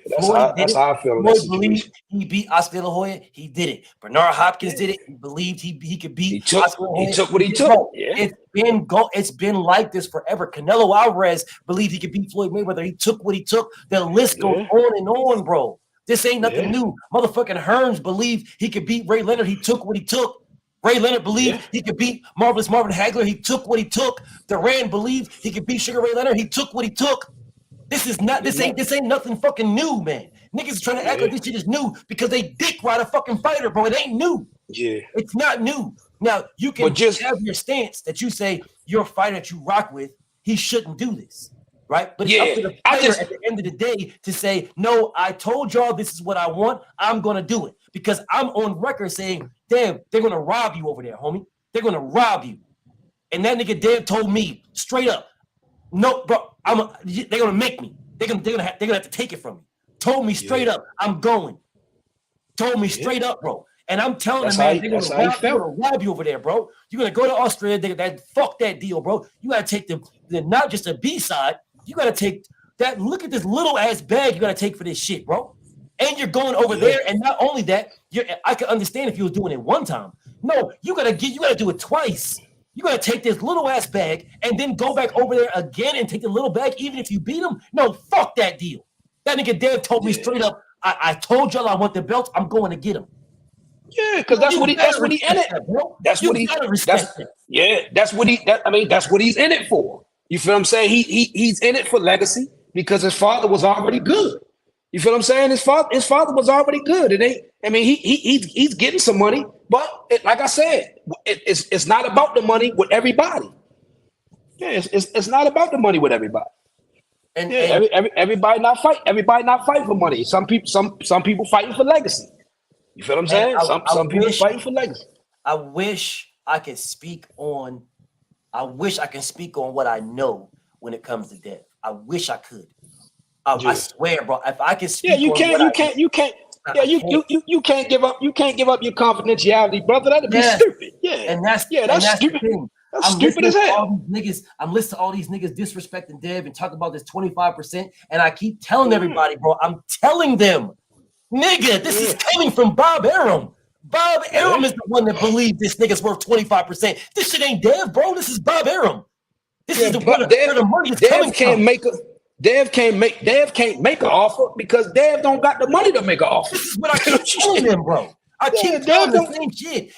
that's how I feel on that situation. He beat Oscar La Hoya. He did it. Bernard Hopkins did it. He believed he could beat Oscar La Hoya. He took what he took. Yeah. It's been like this forever. Canelo Alvarez believed he could beat Floyd Mayweather. He took what he took. The list goes on and on, bro. This ain't nothing new. Motherfucking Hearns believed he could beat Ray Leonard. He took what he took. Ray Leonard believed he could beat Marvelous Marvin Hagler. He took what he took. Duran believed he could beat Sugar Ray Leonard. He took what he took. This ain't nothing fucking new, man. Niggas is trying to act like this shit is new because they dick ride a fucking fighter, bro. It ain't new. Yeah. It's not new. Now, you can just have your stance that you say your fighter that you rock with, he shouldn't do this. Right? But it's up to the fighter at the end of the day to say, no, I told y'all this is what I want. I'm going to do it. Because I'm on record saying, damn, they're going to rob you over there, homie. They're going to rob you. And that nigga Dave told me straight up, no, bro, they're going to make me. They're gonna have to take it from me. Told me straight up, I'm going. Told me straight up, bro. And I'm telling them, man, they're gonna rob you over there, bro. You're gonna go to Australia. Fuck that deal, bro. You gotta take the not just a B side. You gotta take that. Look at this little ass bag you gotta take for this shit, bro. And you're going over there. And not only that, I can understand if you were doing it one time. No, you gotta do it twice. You gotta take this little ass bag and then go back over there again and take the little bag, even if you beat him. No, fuck that deal. That nigga Dave told me straight up, I told y'all I want the belt. I'm going to get him. Yeah, because that's what he in it. That's what he's in it for. You feel what I'm saying? He's in it for legacy because his father was already good. You feel what I'm saying? His father was already good. He's getting some money, but like I said, it's not about the money with everybody. Yeah, it's not about the money with everybody. And everybody not fighting for money. Some people fighting for legacy. You feel what I'm saying? Some people fighting for legacy. I wish I can speak on what I know when it comes to death. I wish I could. I swear, bro. If I can speak, you can't give up your confidentiality, brother. That'd be stupid. And that's stupid. That's stupid as hell. I'm listening to all these niggas disrespecting Dev and talk about this 25%. And I keep telling everybody, bro, I'm telling them, nigga, this is coming from Bob Arum. Bob Arum is the one that believes this nigga's worth 25%. This shit ain't Dev, bro. This is Bob Arum. This is where the money is coming from. Dev can't make an offer because Dev don't got the money to make an offer. This is what I keep telling them, bro. I keep telling the same shit.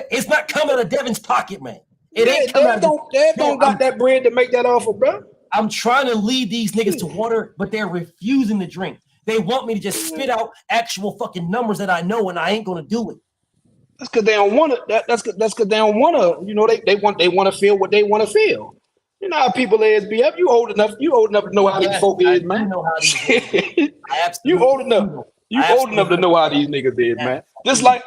It's not coming out of Devin's pocket, man. It ain't coming out. Dev don't got that bread to make that offer, bro. I'm trying to lead these niggas to water, but they're refusing to drink. They want me to just spit out actual fucking numbers that I know, and I ain't gonna do it. That's because they don't want to. That's because they don't want to. You know, they want to feel what they want to feel. You know how people is, BF. You old enough to know how these folk is, man. You old enough. You old enough to know how these niggas is, man. Just like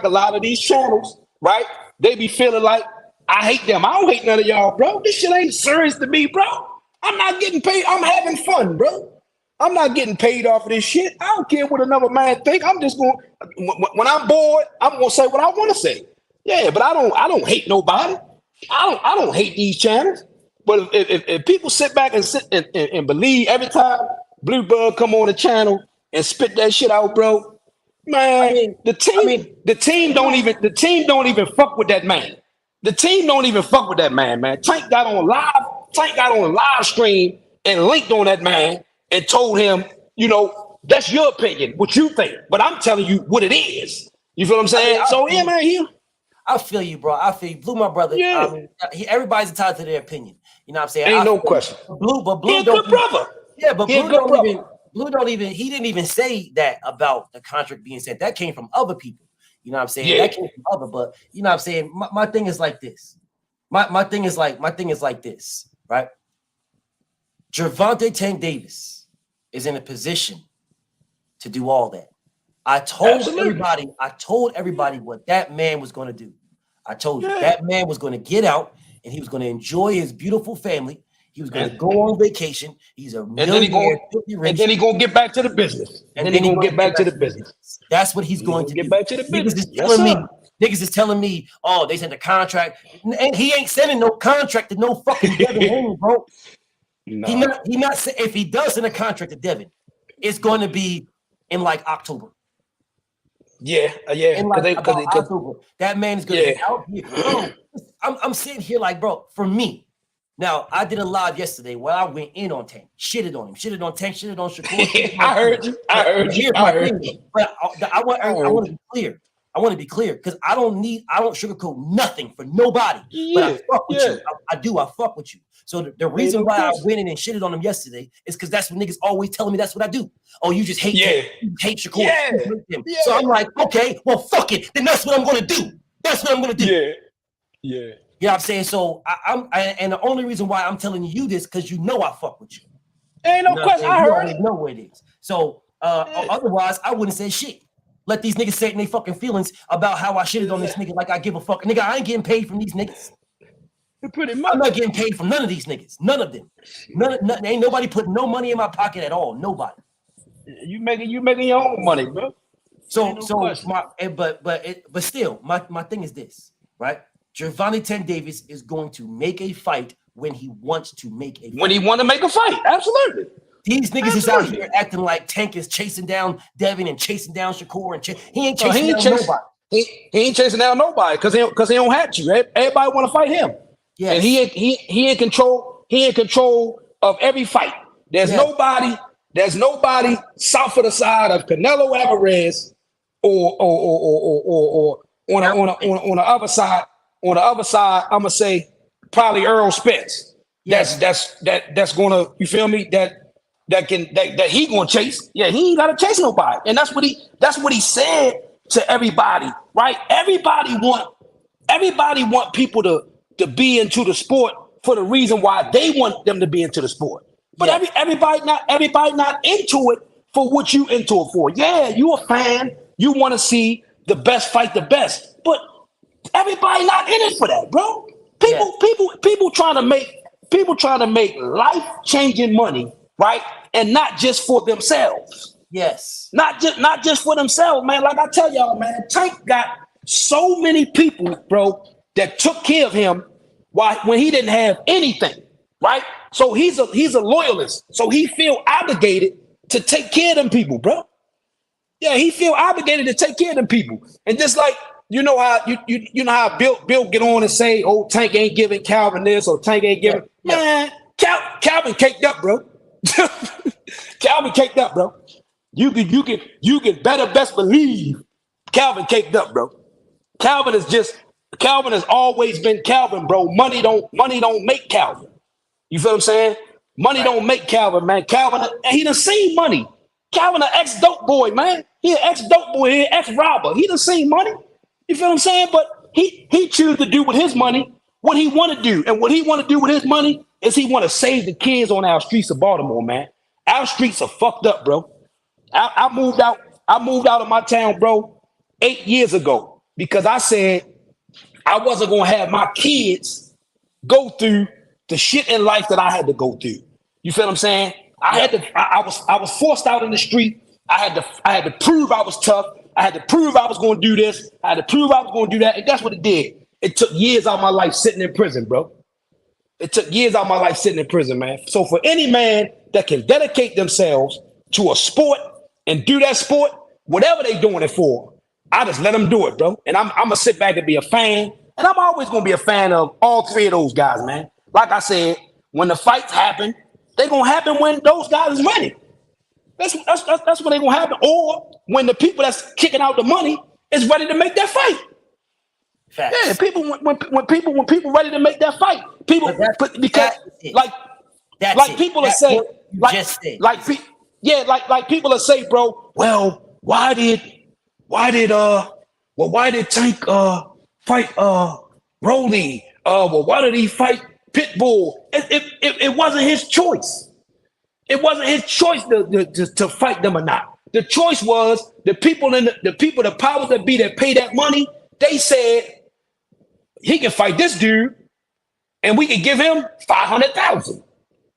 a lot of these channels, right? They be feeling like I hate them. I don't hate none of y'all, bro. This shit ain't serious to me, bro. I'm not getting paid. I'm having fun, bro. I'm not getting paid off of this shit. I don't care what another man think. I'm just going. When I'm bored, I'm gonna say what I want to say. Yeah, but I don't hate nobody. I don't hate these channels. But if people sit back and believe every time Blue Bug come on the channel and spit that shit out, bro, man, the team don't even fuck with that man. The team don't even fuck with that man, man. Tank got on a live stream and linked on that man and told him, you know, that's your opinion, what you think, but I'm telling you what it is. You feel what I'm saying? I feel you, bro. I feel you. Blue, my brother. Yeah. Everybody's entitled to their opinion. You know what I'm saying? Ain't no question. Blue he a good brother. Yeah, but Blue don't even, he didn't even say that about the contract being sent. That came from other people. You know what I'm saying? Yeah. That came from other, but you know what I'm saying? My thing is like this. My thing is like this, right? Gervonta Tank Davis is in a position to do all that. I told everybody what that man was going to do. I told you that man was going to get out and he was going to enjoy his beautiful family. He was going to go on vacation. He's a millionaire. And then he's going to get back to the business. That's what he's going to get back to the business. Niggas is telling me, oh, they sent a contract. And he ain't sending no contract to no fucking Devin Haney, bro. No. He not. If he does send a contract to Devin, it's going to be in like October. Yeah. October. That man is going to be out here. Bro, I'm sitting here like, bro, for me. Now, I did a live yesterday where I went in on Tank, shitted on him, shitted on Tank, shitted on Shakur. I heard you. But I want to be clear. I want to be clear because I don't sugarcoat nothing for nobody. But I fuck with you. I fuck with you. So the reason why I went in and shitted on him yesterday is because that's what niggas always telling me that's what I do. Oh, you just hate Tank. You hate Shakur. So I'm like, okay, well, fuck it. Then that's what I'm going to do. That's what I'm going to do. Yeah. You know what I'm saying? So and the only reason why I'm telling you this because you know I fuck with you. Ain't no question. I heard it. Know where it is. So otherwise, I wouldn't say shit. Let these niggas say in their fucking feelings about how I shitted on this nigga like I give a fuck. Nigga, I ain't getting paid from these niggas. Pretty much. I'm not getting paid from none of these niggas. None of them. None, ain't nobody putting no money in my pocket at all. Nobody. You making your own money, bro. But still, my thing is this, right? Gervonta Tank Davis is going to make a fight when he wants to make a fight. When he want to make a fight, absolutely. These niggas is out here acting like Tank is chasing down Devin and chasing down Shakur and he ain't chasing down nobody. He ain't chasing down nobody because he don't have to. Everybody want to fight him. Yeah, and he in control. He in control of every fight. There's nobody south of the side of Canelo Alvarez or on the other side, I'm gonna say probably Earl Spence. Yes. That's gonna, you feel me? That he gonna chase. Yeah, he ain't gotta chase nobody. And that's what he said to everybody, right? Everybody want people to be into the sport for the reason why they want them to be into the sport. But everybody not into it for what you into it for. Yeah, you a fan. You want to see the best fight the best. But everybody not in it for that, bro. People trying to make life-changing money, right? And not just for themselves. Yes. Not just for themselves, man. Like I tell y'all, man, Tank got so many people, bro, that took care of him when he didn't have anything, right? So he's a loyalist. So he feel obligated to take care of them people, bro. Yeah, he feel obligated to take care of them people. And just like, you know how you know how Bill get on and say, oh, Tank ain't giving Calvin this or Tank ain't giving. Man, Calvin caked up, bro. Calvin caked up, bro. You can better best believe Calvin caked up, bro. Calvin has always been Calvin, bro. Money don't make Calvin. You feel what I'm saying? Money don't make Calvin, man. Calvin, he done seen money. Calvin an ex-dope boy, man. He an ex-dope boy, he an ex-robber. He done seen money. You feel what I'm saying? But he choose to do with his money what he want to do. And what he want to do with his money is he want to save the kids on our streets of Baltimore, man. Our streets are fucked up, bro. I moved out of my town, bro, 8 years ago because I said I wasn't gonna have my kids go through the shit in life that I had to go through. You feel what I'm saying? I was forced out in the street. I had to prove I was tough. I had to prove I was gonna do this. I had to prove I was gonna do that. And that's what it did. It took years out of my life sitting in prison, bro. It took years out of my life sitting in prison, man. So for any man that can dedicate themselves to a sport and do that sport, whatever they doing it for, I just let them do it, bro. And I'm gonna sit back and be a fan. And I'm always gonna be a fan of all three of those guys, man. Like I said, when the fights happen, they're gonna happen when those guys is winning. That's when they're gonna happen. Or when the people that's kicking out the money is ready to make that fight. Facts. Yeah, people when people ready to make that fight, people because people are saying like people are saying, bro, well, why did Tank fight Rolly? Well, why did he fight Pitbull? It wasn't his choice. It wasn't his choice to fight them or not. The choice was the powers that be that pay that money. They said he can fight this dude, and we can give him 500,000,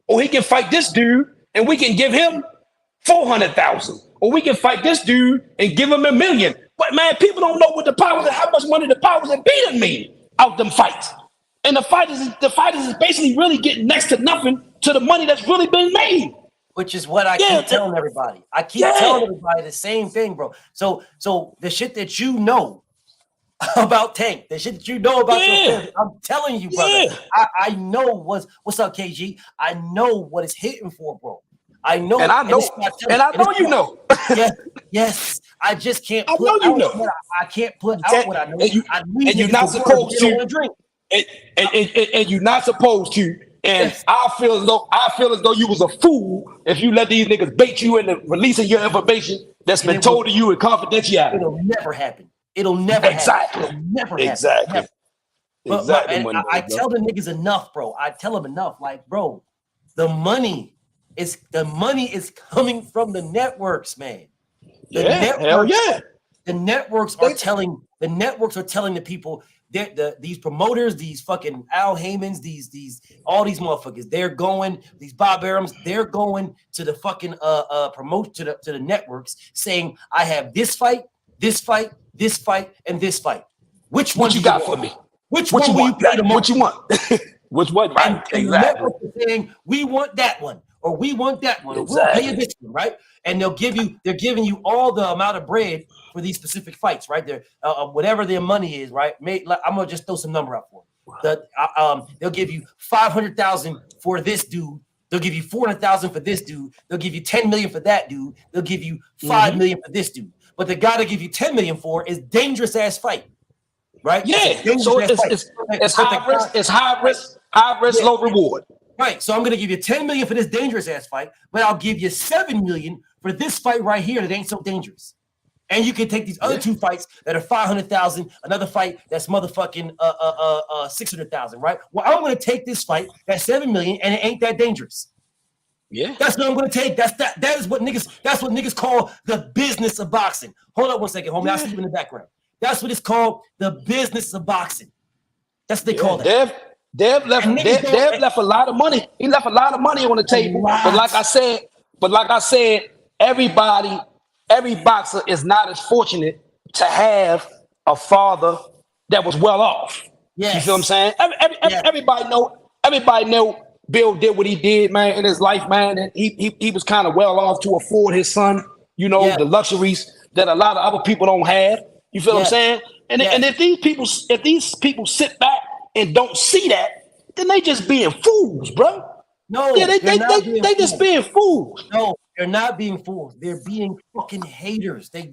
or he can fight this dude, and we can give him 400,000, or we can fight this dude and give him $1 million. But man, people don't know what the powers and how much money the powers that be done made out them fights. And the fighters is basically really getting next to nothing to the money that's really been made. Which is what I keep telling everybody. I keep telling everybody the same thing, bro. So the shit that you know about Tank, the shit that you know about your family, I'm telling you, brother. I know what's up, KG. I know what it's hitting for, bro. I know, and I know, and I know you know. Yes. I just can't. I know you know. I can't put out what I know. And you're not supposed to. And you're not supposed to. And I feel as though you was a fool if you let these niggas bait you into releasing your information that's been told to you in confidentiality. It'll never happen. It'll never happen. It'll never happen. Exactly. But I tell the niggas enough, bro. I tell them enough. Like, bro, the money is coming from the networks, man. The networks are telling the people. These promoters, these fucking Al Haymans, all these motherfuckers, they're going, these Bob Arams, they're going to the fucking promote to the networks saying, I have this fight, and this fight. Which one you got for me? Which one will you pay the most? What you want? Which one? Right. And the network is saying, we want that one, or we want that one, or we'll pay you this one, right? And they're giving you all the amount of bread for these specific fights, right? They're whatever their money is, right? I'm gonna just throw some number out for them. They'll give you 500,000 for this dude. They'll give you 400,000 for this dude. They'll give you 10 million for that dude. They'll give you 5 million for this dude. but the guy to give you 10 million for is dangerous ass fight, right? Yeah. So it's high risk, yeah. low reward. Right. So I'm gonna give you 10 million for this dangerous ass fight, but I'll give you 7 million for this fight right here that ain't so dangerous. And you can take these other two fights that are 500,000, another fight that's motherfucking 600,000, right? Well, I'm gonna take this fight that's 7 million and it ain't that dangerous. Yeah, that's what I'm gonna take. That is what niggas call the business of boxing. Hold up 1 second, homie. I see you in the background. That's what it's called, the business of boxing. That's what they call that. Dev left a lot of money. He left a lot of money on the table. But like I said, every boxer is not as fortunate to have a father that was well off. Yes. You feel what I'm saying? Everybody know Bill did what he did, man, in his life, man, and he was kind of well off to afford his son, the luxuries that a lot of other people don't have. You feel what I'm saying? And if these people sit back and don't see that, then they just being fools, bro. No, they just being fools. No, they're not being fools. They're being fucking haters. They're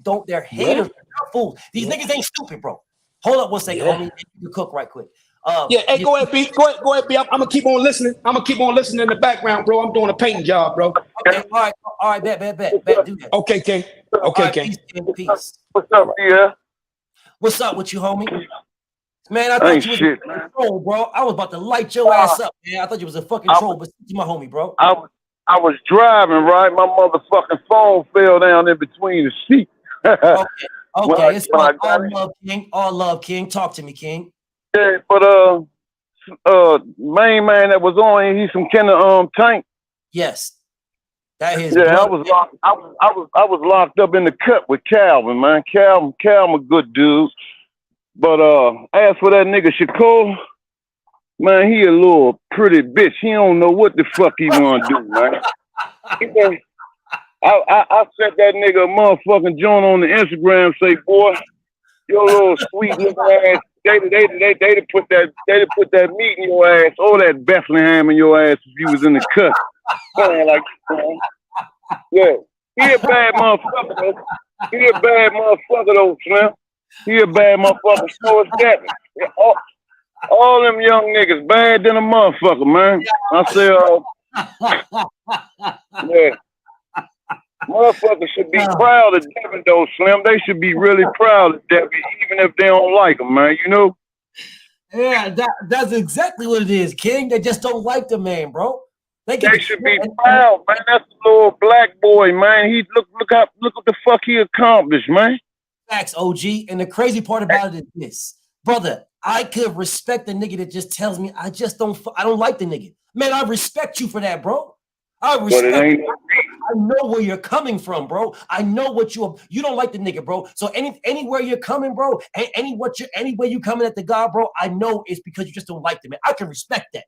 haters. They're not fools. These niggas ain't stupid, bro. Hold up 1 second, homie. You cook right quick. Hey, go ahead, B. Go ahead, B. I'm gonna keep on listening. I'm gonna keep on listening in the background, bro. I'm doing a painting job, bro. Okay, all right, bet, do that. Okay, King. Okay, King. Peace. What's up, yeah? What's up with you, homie? Man, I thought you was a troll, bro. I was about to light your ass up, man. I thought you was a fucking troll, but you my homie, bro. I was driving, right? My motherfucking phone fell down in between the seats. Okay. It's all love, King. All love, King. Talk to me, King. Yeah, but main man that was on, he's some kind of Tank. Yes. That is. Yeah, I was locked up in the cut with Calvin, man. Calvin a good dude. But as for that nigga Shakur, man, he a little pretty bitch. He don't know what the fuck he wanna do, man. I sent that nigga a motherfucking joint on the Instagram, say, boy, your little sweet little ass. They'd put that meat in your ass, or that Bethlehem in your ass if you was in the cut. Like, yeah, he a bad motherfucker though. Slim. He a bad motherfucker. So is that. All them young niggas bad than a motherfucker, man. I say, yeah. Motherfuckers should be proud of Devin, though, Slim. They should be really proud of Devin, even if they don't like him, man. You know? Yeah, that's exactly what it is, King. They just don't like the man, bro. They should be proud, man. That's a little black boy, man. He look what the fuck he accomplished, man. Facts, OG. And the crazy part about it is this, brother. I could respect the nigga that just tells me I don't like the nigga. Man, I respect you for that, bro. I respect you. I know where you're coming from, bro. I know what you don't like the nigga, bro. So anywhere you're coming, bro, any way you coming at the guy, bro, I know it's because you just don't like the man. I can respect that.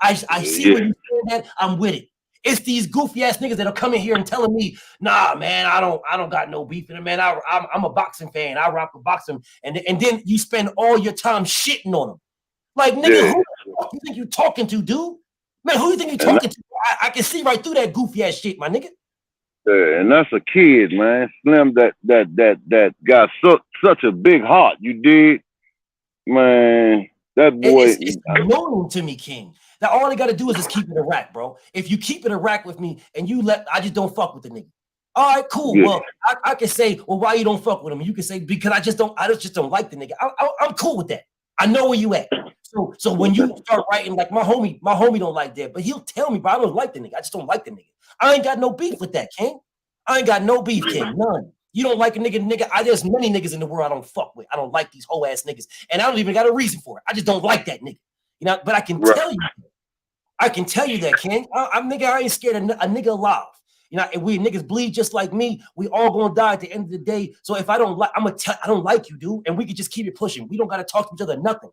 I see where you saying that. I'm with it. It's these goofy ass niggas that are coming here and telling me, nah, man, I don't got no beef in it, man. I'm a boxing fan. I rock with boxing, and then you spend all your time shitting on them. Like, nigga, who the fuck you think you talking to, dude? Man, who you think you talking to? I can see right through that goofy ass shit, my nigga. Yeah, and that's a kid, man. Slim, that got such a big heart. You did, man. That boy. It's annoying to me, King. Now all I gotta do is just keep it a rack, bro. If you keep it a rack with me and I just don't fuck with the nigga. All right, cool. Yeah. Well, I can say, well, why you don't fuck with him? And you can say, because I just don't like the nigga. I'm cool with that. I know where you at. So when you start writing, like my homie don't like that, but he'll tell me, but I don't like the nigga. I just don't like the nigga. I ain't got no beef with that, King. I ain't got no beef, King. None. You don't like a nigga. There's many niggas in the world I don't fuck with. I don't like these whole ass niggas. And I don't even got a reason for it. I just don't like that nigga. You know, but I can tell you. I can tell you that, King. I ain't scared of a nigga alive. You know, if we niggas bleed just like me, we all gonna die at the end of the day. So if I don't like, I don't like you, dude. And we can just keep it pushing. We don't gotta talk to each other, nothing.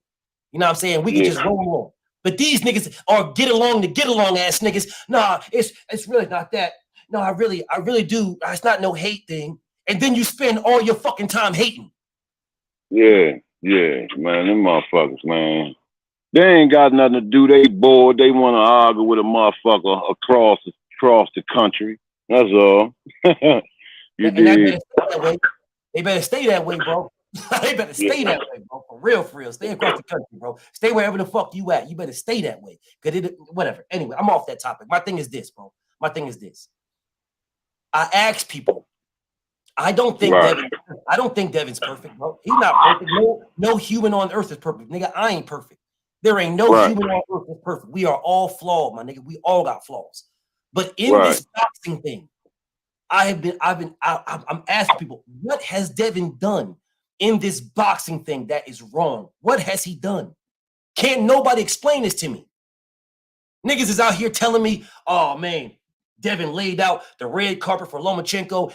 You know what I'm saying? We can just roll along. But these niggas are get along ass niggas. Nah, it's really not that. No, I really do. It's not no hate thing. And then you spend all your fucking time hating. Yeah, man. Them motherfuckers, man. They ain't got nothing to do. They bored. They want to argue with a motherfucker across the country. That's all. You did. They better stay that way, bro. They better stay that way, bro. For real. Stay across the country, bro. Stay wherever the fuck you at. You better stay that way. Cause whatever. Anyway, I'm off that topic. My thing is this, bro. My thing is this. I ask people. I don't think Devin's perfect, bro. He's not perfect. No human on earth is perfect, nigga. I ain't perfect. There ain't no human on earth that's perfect. We are all flawed, my nigga. We all got flaws. But in this boxing thing, I'm asking people, what has Devin done in this boxing thing that is wrong? What has he done? Can't nobody explain this to me. Niggas is out here telling me, oh man, Devin laid out the red carpet for Lomachenko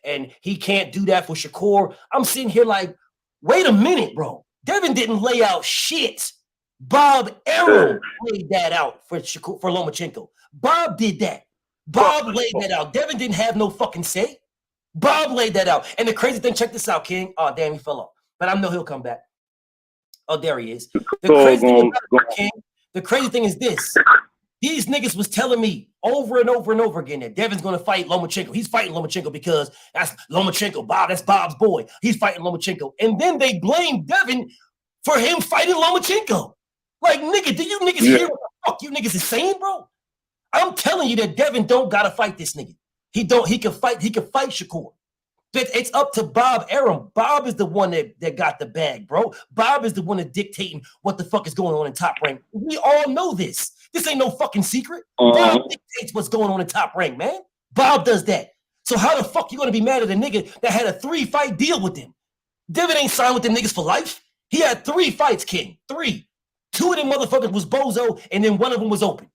and he can't do that for Shakur. I'm sitting here like, wait a minute, bro. Devin didn't lay out shit. Bob Arum laid that out for Lomachenko. Bob did that. Bob laid that out. Devin didn't have no fucking say. Bob laid that out. And the crazy thing, check this out, King. Oh, damn, he fell off. But I know he'll come back. Oh, there he is. The crazy thing is this. These niggas was telling me over and over and over again that Devin's going to fight Lomachenko. He's fighting Lomachenko because that's Lomachenko. Bob, that's Bob's boy. He's fighting Lomachenko. And then they blame Devin for him fighting Lomachenko. Like, nigga, do you niggas hear what the fuck you niggas is saying, bro? I'm telling you that Devin don't gotta fight this nigga. He can fight Shakur. But it's up to Bob Arum. Bob is the one that got the bag, bro. Bob is the one that's dictating what the fuck is going on in Top Rank. We all know this. This ain't no fucking secret. Bob dictates what's going on in Top Rank, man. Bob does that. So how the fuck you gonna be mad at a nigga that had a 3-fight deal with him? Devin ain't signed with them niggas for life. He had 3 fights, King. 3. 2 of them motherfuckers was bozo, and then 1 of them was open.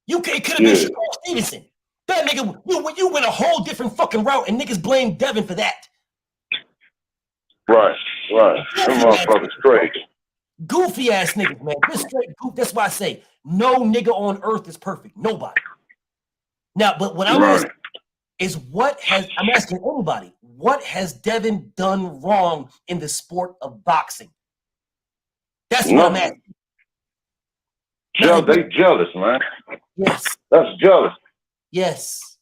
It could have been Shakur Stevenson. That nigga, you went a whole different fucking route, and niggas blame Devin for that. Right. Them motherfuckers crazy. Goofy ass niggas, man. Just straight goof. That's why I say no nigga on earth is perfect. Nobody. Now, but what I'm asking is I'm asking everybody, what has Devin done wrong in the sport of boxing? That's what I'm asking. They jealous, man. Yes. That's jealous. Yes.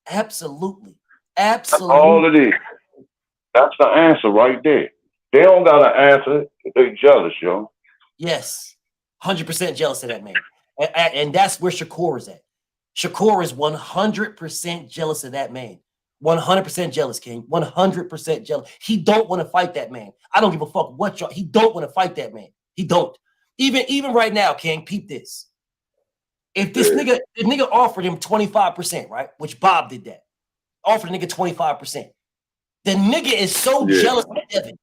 Absolutely. That's all it is. That's the answer right there. They don't got an answer. They jealous, yo. Yes. 100% jealous of that man. And that's where Shakur is at. Shakur is 100% jealous of that man. 100% jealous, King. 100% jealous. He don't want to fight that man. I don't give a fuck what y'all. He don't want to fight that man. He don't. Even right now, King, peep this. If this nigga offered him 25%, right? Which Bob did that. Offered the nigga 25%. The nigga is so jealous of Devin.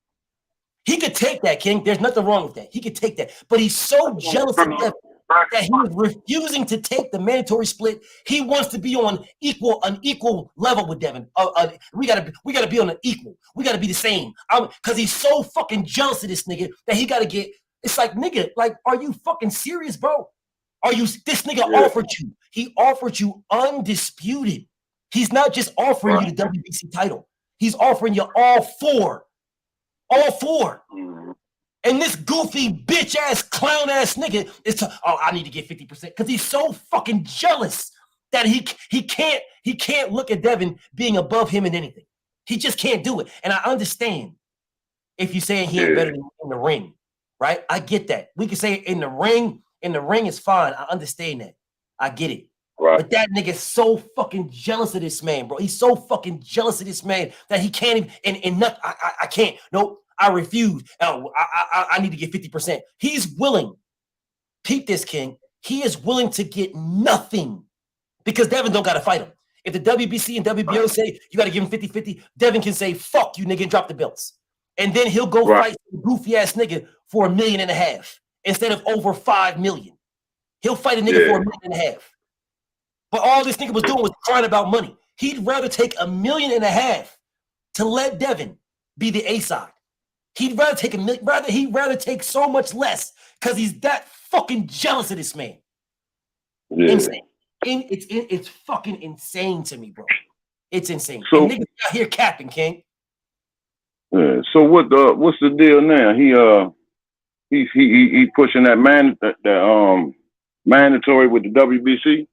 He could take that, King. There's nothing wrong with that. He could take that. But he's so jealous of Devin that he is refusing to take the mandatory split. He wants to be on an equal level with Devin. We gotta be on an equal. We gotta be the same. Because he's so fucking jealous of this nigga that he gotta get. It's like, nigga, like, are you fucking serious, bro? This nigga offered you. He offered you undisputed. He's not just offering you the WBC title. He's offering you all 4. All 4. And this goofy bitch ass clown ass nigga is I need to get 50% because he's so fucking jealous that he can't look at Devin being above him in anything. He just can't do it. And I understand if you're saying he ain't better than in the ring, right? I get that. We can say in the ring is fine. I understand that. I get it. Right. But that nigga's so fucking jealous of this man, bro. He's so fucking jealous of this man that he can't even, and nothing. I can't. Nope. I refuse. I need to get 50%. He's willing. Peep this, King. He is willing to get nothing because Devin don't got to fight him. If the WBC and WBO say you got to give him 50-50, Devin can say, fuck you, nigga, and drop the belts. And then he'll go fight some goofy ass nigga for $1.5 million instead of over $5 million. He'll fight a nigga for $1.5 million. But all this nigga was doing was crying about money. He'd rather take $1.5 million to let Devin be the A side. He'd rather take he'd rather take so much less because he's that fucking jealous of this man. Yeah. Insane. It's fucking insane to me, bro. It's insane. So, and niggas out here capping, King. Yeah. So what's the deal now? He pushing that mandatory with the WBC.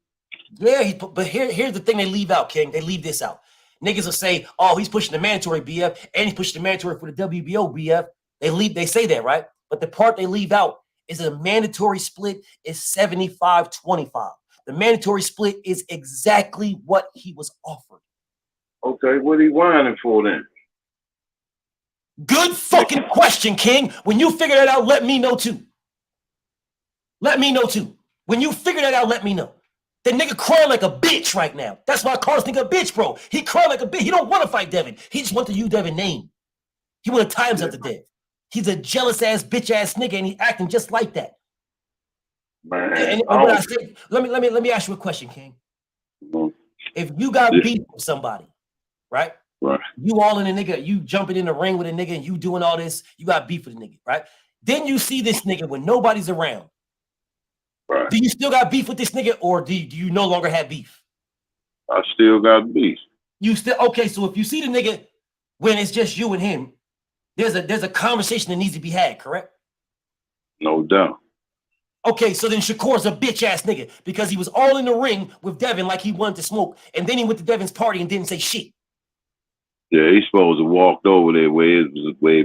Yeah, but here's the thing they leave out, King. They leave this out. Niggas will say, oh, he's pushing the mandatory BF and he's pushing the mandatory for the WBO BF. They say that, right? But the part they leave out is the mandatory split is 75-25. The mandatory split is exactly what he was offered. Okay, what he whining for then? Good fucking question, King. When you figure that out, let me know too. Let me know too. When you figure that out, let me know. The nigga crying like a bitch right now. That's why Carl's nigga a bitch, bro. He crying like a bitch. He don't want to fight Devin. He just want to use Devin's name. He want to tie himself to Dev. He's a jealous ass bitch ass nigga, and he acting just like that. Man, and what I say, let me ask you a question, King. If you got beef with somebody, right? Right. You all in a nigga, you jumping in the ring with a nigga, and you doing all this, you got beef with a nigga, right? Then you see this nigga when nobody's around. Right. Do you still got beef with this nigga, or do you no longer have beef? I still got beef. You still okay? So if you see the nigga when it's just you and him, there's a conversation that needs to be had, correct? No doubt. Okay, so then Shakur's a bitch ass nigga because he was all in the ring with Devin like he wanted to smoke, and then he went to Devin's party and didn't say shit. Yeah, he's supposed to walked over there where it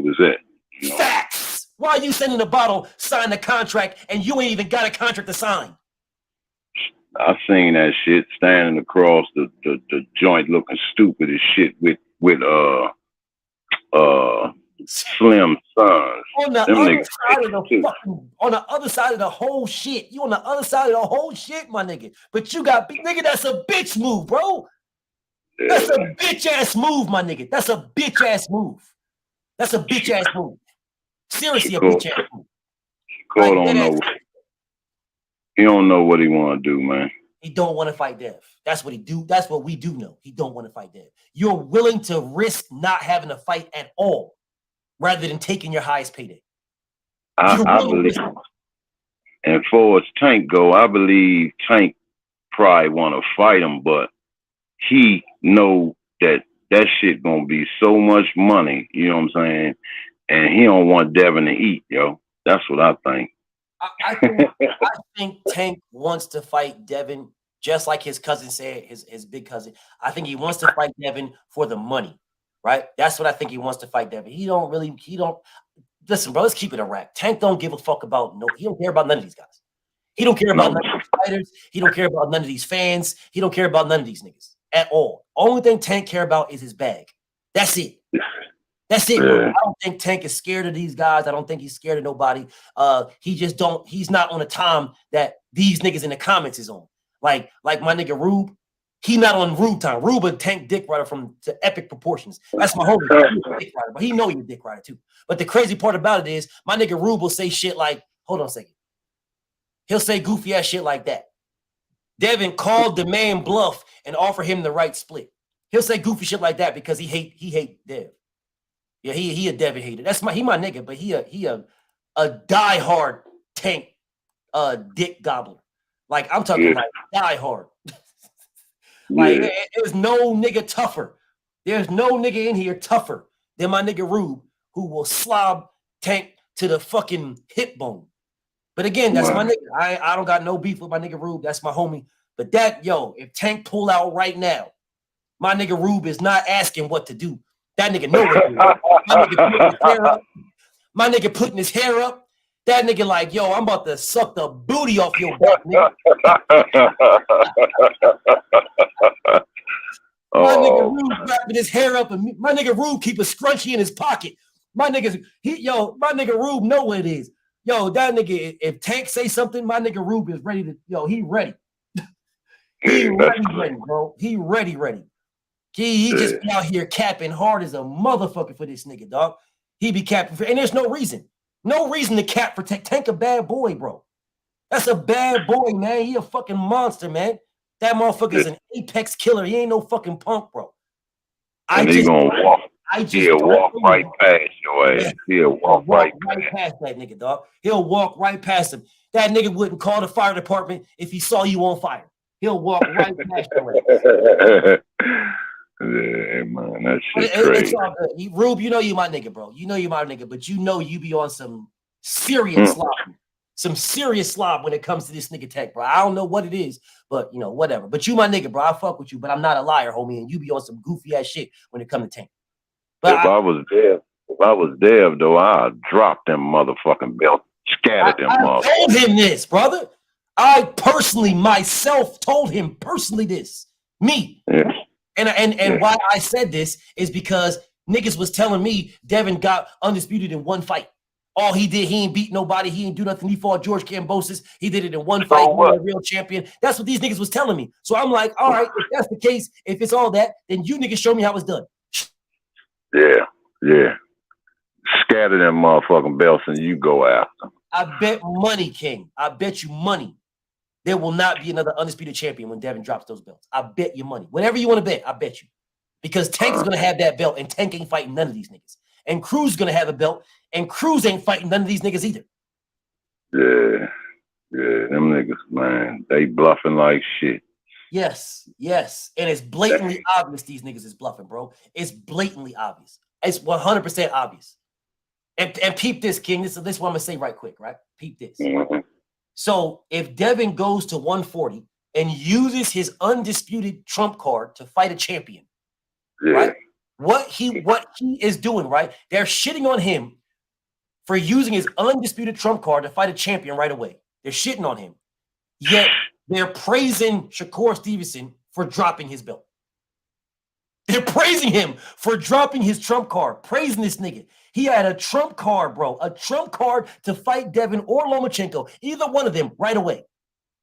was at. You know? Facts. Why are you sending a bottle, sign the contract, and you ain't even got a contract to sign? I seen that shit standing across the joint looking stupid as shit with Slim Sons. On the other side of the fucking, on the other side of the whole shit. You on the other side of the whole shit, my nigga. But you got nigga, that's a bitch move, bro. Yeah. That's a bitch ass move, my nigga. That's a bitch ass move. That's a bitch ass move. Seriously, a bitch ass move. Like, don't know. He don't know what he want to do, man. He don't want to fight Dev. That's what he do. That's what we do know. He don't want to fight Dev. You're willing to risk not having a fight at all rather than taking your highest payday. I believe. And for as Tank go, I believe Tank probably want to fight him, but he know that shit gonna be so much money, you know what I'm saying? And he don't want Devin to eat, yo. That's what I think. I think Tank wants to fight Devin just like his cousin said, his big cousin. I think he wants to fight Devin for the money, right? That's what I think he wants to fight Devin. He don't listen, bro, let's keep it a rack. Tank don't give a fuck about he don't care about none of these guys. He don't care about none of these fighters. He don't care about none of these fans. He don't care about none of these niggas at all. Only thing Tank care about is his bag. That's it. That's it, bro. I don't think Tank is scared of these guys. I don't think he's scared of nobody. He's not on the time that these niggas in the comments is on. Like my nigga Rube, he not on Rube time. Rube a Tank dick rider to epic proportions. That's my homie. Dick rider, but he know you're a dick rider too. But the crazy part about it is my nigga Rube will say shit like, hold on a second. He'll say goofy ass shit like that. Devin called the man bluff and offer him the right split. He'll say goofy shit like that because he hate Dev. Yeah, he a Devin hater. He my nigga, but he a diehard Tank dick gobbler. Like I'm talking like diehard. Like there's no nigga tougher. There's no nigga in here tougher than my nigga Rube, who will slob Tank to the fucking hip bone. But again, that's my nigga. I don't got no beef with my nigga Rube. That's my homie. But if Tank pull out right now, my nigga Rube is not asking what to do. That nigga know what to do. My nigga putting his hair up. That nigga like, yo, I'm about to suck the booty off your back, nigga. My nigga Rube wrapping his hair up, and my nigga Rube keep a scrunchie in his pocket. My nigga Rube know what it is. Yo, that nigga, if Tank say something, my nigga Rube is ready to, he ready. He ready, bro. He ready. He just be out here capping hard as a motherfucker for this nigga, dog. He be capping and there's no reason. No reason to cap for Tank. Tank a bad boy, bro. That's a bad boy, man. He a fucking monster, man. That motherfucker's an apex killer. He ain't no fucking punk, bro. He'll walk right past your ass. He'll walk right past that nigga, dog. He'll walk right past him. That nigga wouldn't call the fire department if he saw you on fire. He'll walk right past your ass. Yeah, man, that shit crazy. It's all good. Rube, you know you my nigga, bro. You know you my nigga, but you know you be on some serious sloppy. some serious slob when it comes to this nigga Tech, bro. I don't know what it is, but you know, whatever. But you my nigga, bro. I fuck with you, but I'm not a liar, homie, and you be on some goofy ass shit when it comes to Tank. But if I was Dev though, I'd drop them motherfucking belts, scattered them motherfuckers. I told him this, brother. I personally myself told him personally this. Me. Yeah. And why I said this is because niggas was telling me Devin got undisputed in one fight. All he did, he ain't beat nobody. He ain't do nothing. He fought George Kambosos. He did it in one fight. He was a real champion. That's what these niggas was telling me. So I'm like, all right, if that's the case, if it's all that, then you niggas show me how it's done. Yeah. Scatter them motherfucking belts and you go after them. I bet money, King. I bet you money. There will not be another undisputed champion when Devin drops those belts. I bet you money. Whatever you want to bet, I bet you. Because Tank is going to have that belt, and Tank ain't fighting none of these niggas. And Cruz is going to have a belt, and Cruz ain't fighting none of these niggas either. Yeah, them niggas, man, they bluffing like shit. Yes. And it's blatantly obvious these niggas is bluffing, bro. It's blatantly obvious. It's 100% obvious. And peep this, King. This is what I'm going to say right quick, right? Peep this. Mm-hmm. So if Devin goes to 140 and uses his undisputed trump card to fight a champion, right? What he is doing, right? They're shitting on him for using his undisputed trump card to fight a champion right away. They're shitting on him. Yet they're praising Shakur Stevenson for dropping his belt. They're praising him for dropping his trump card, praising this nigga. He had a trump card, bro, a trump card to fight Devin or Lomachenko, either one of them right away.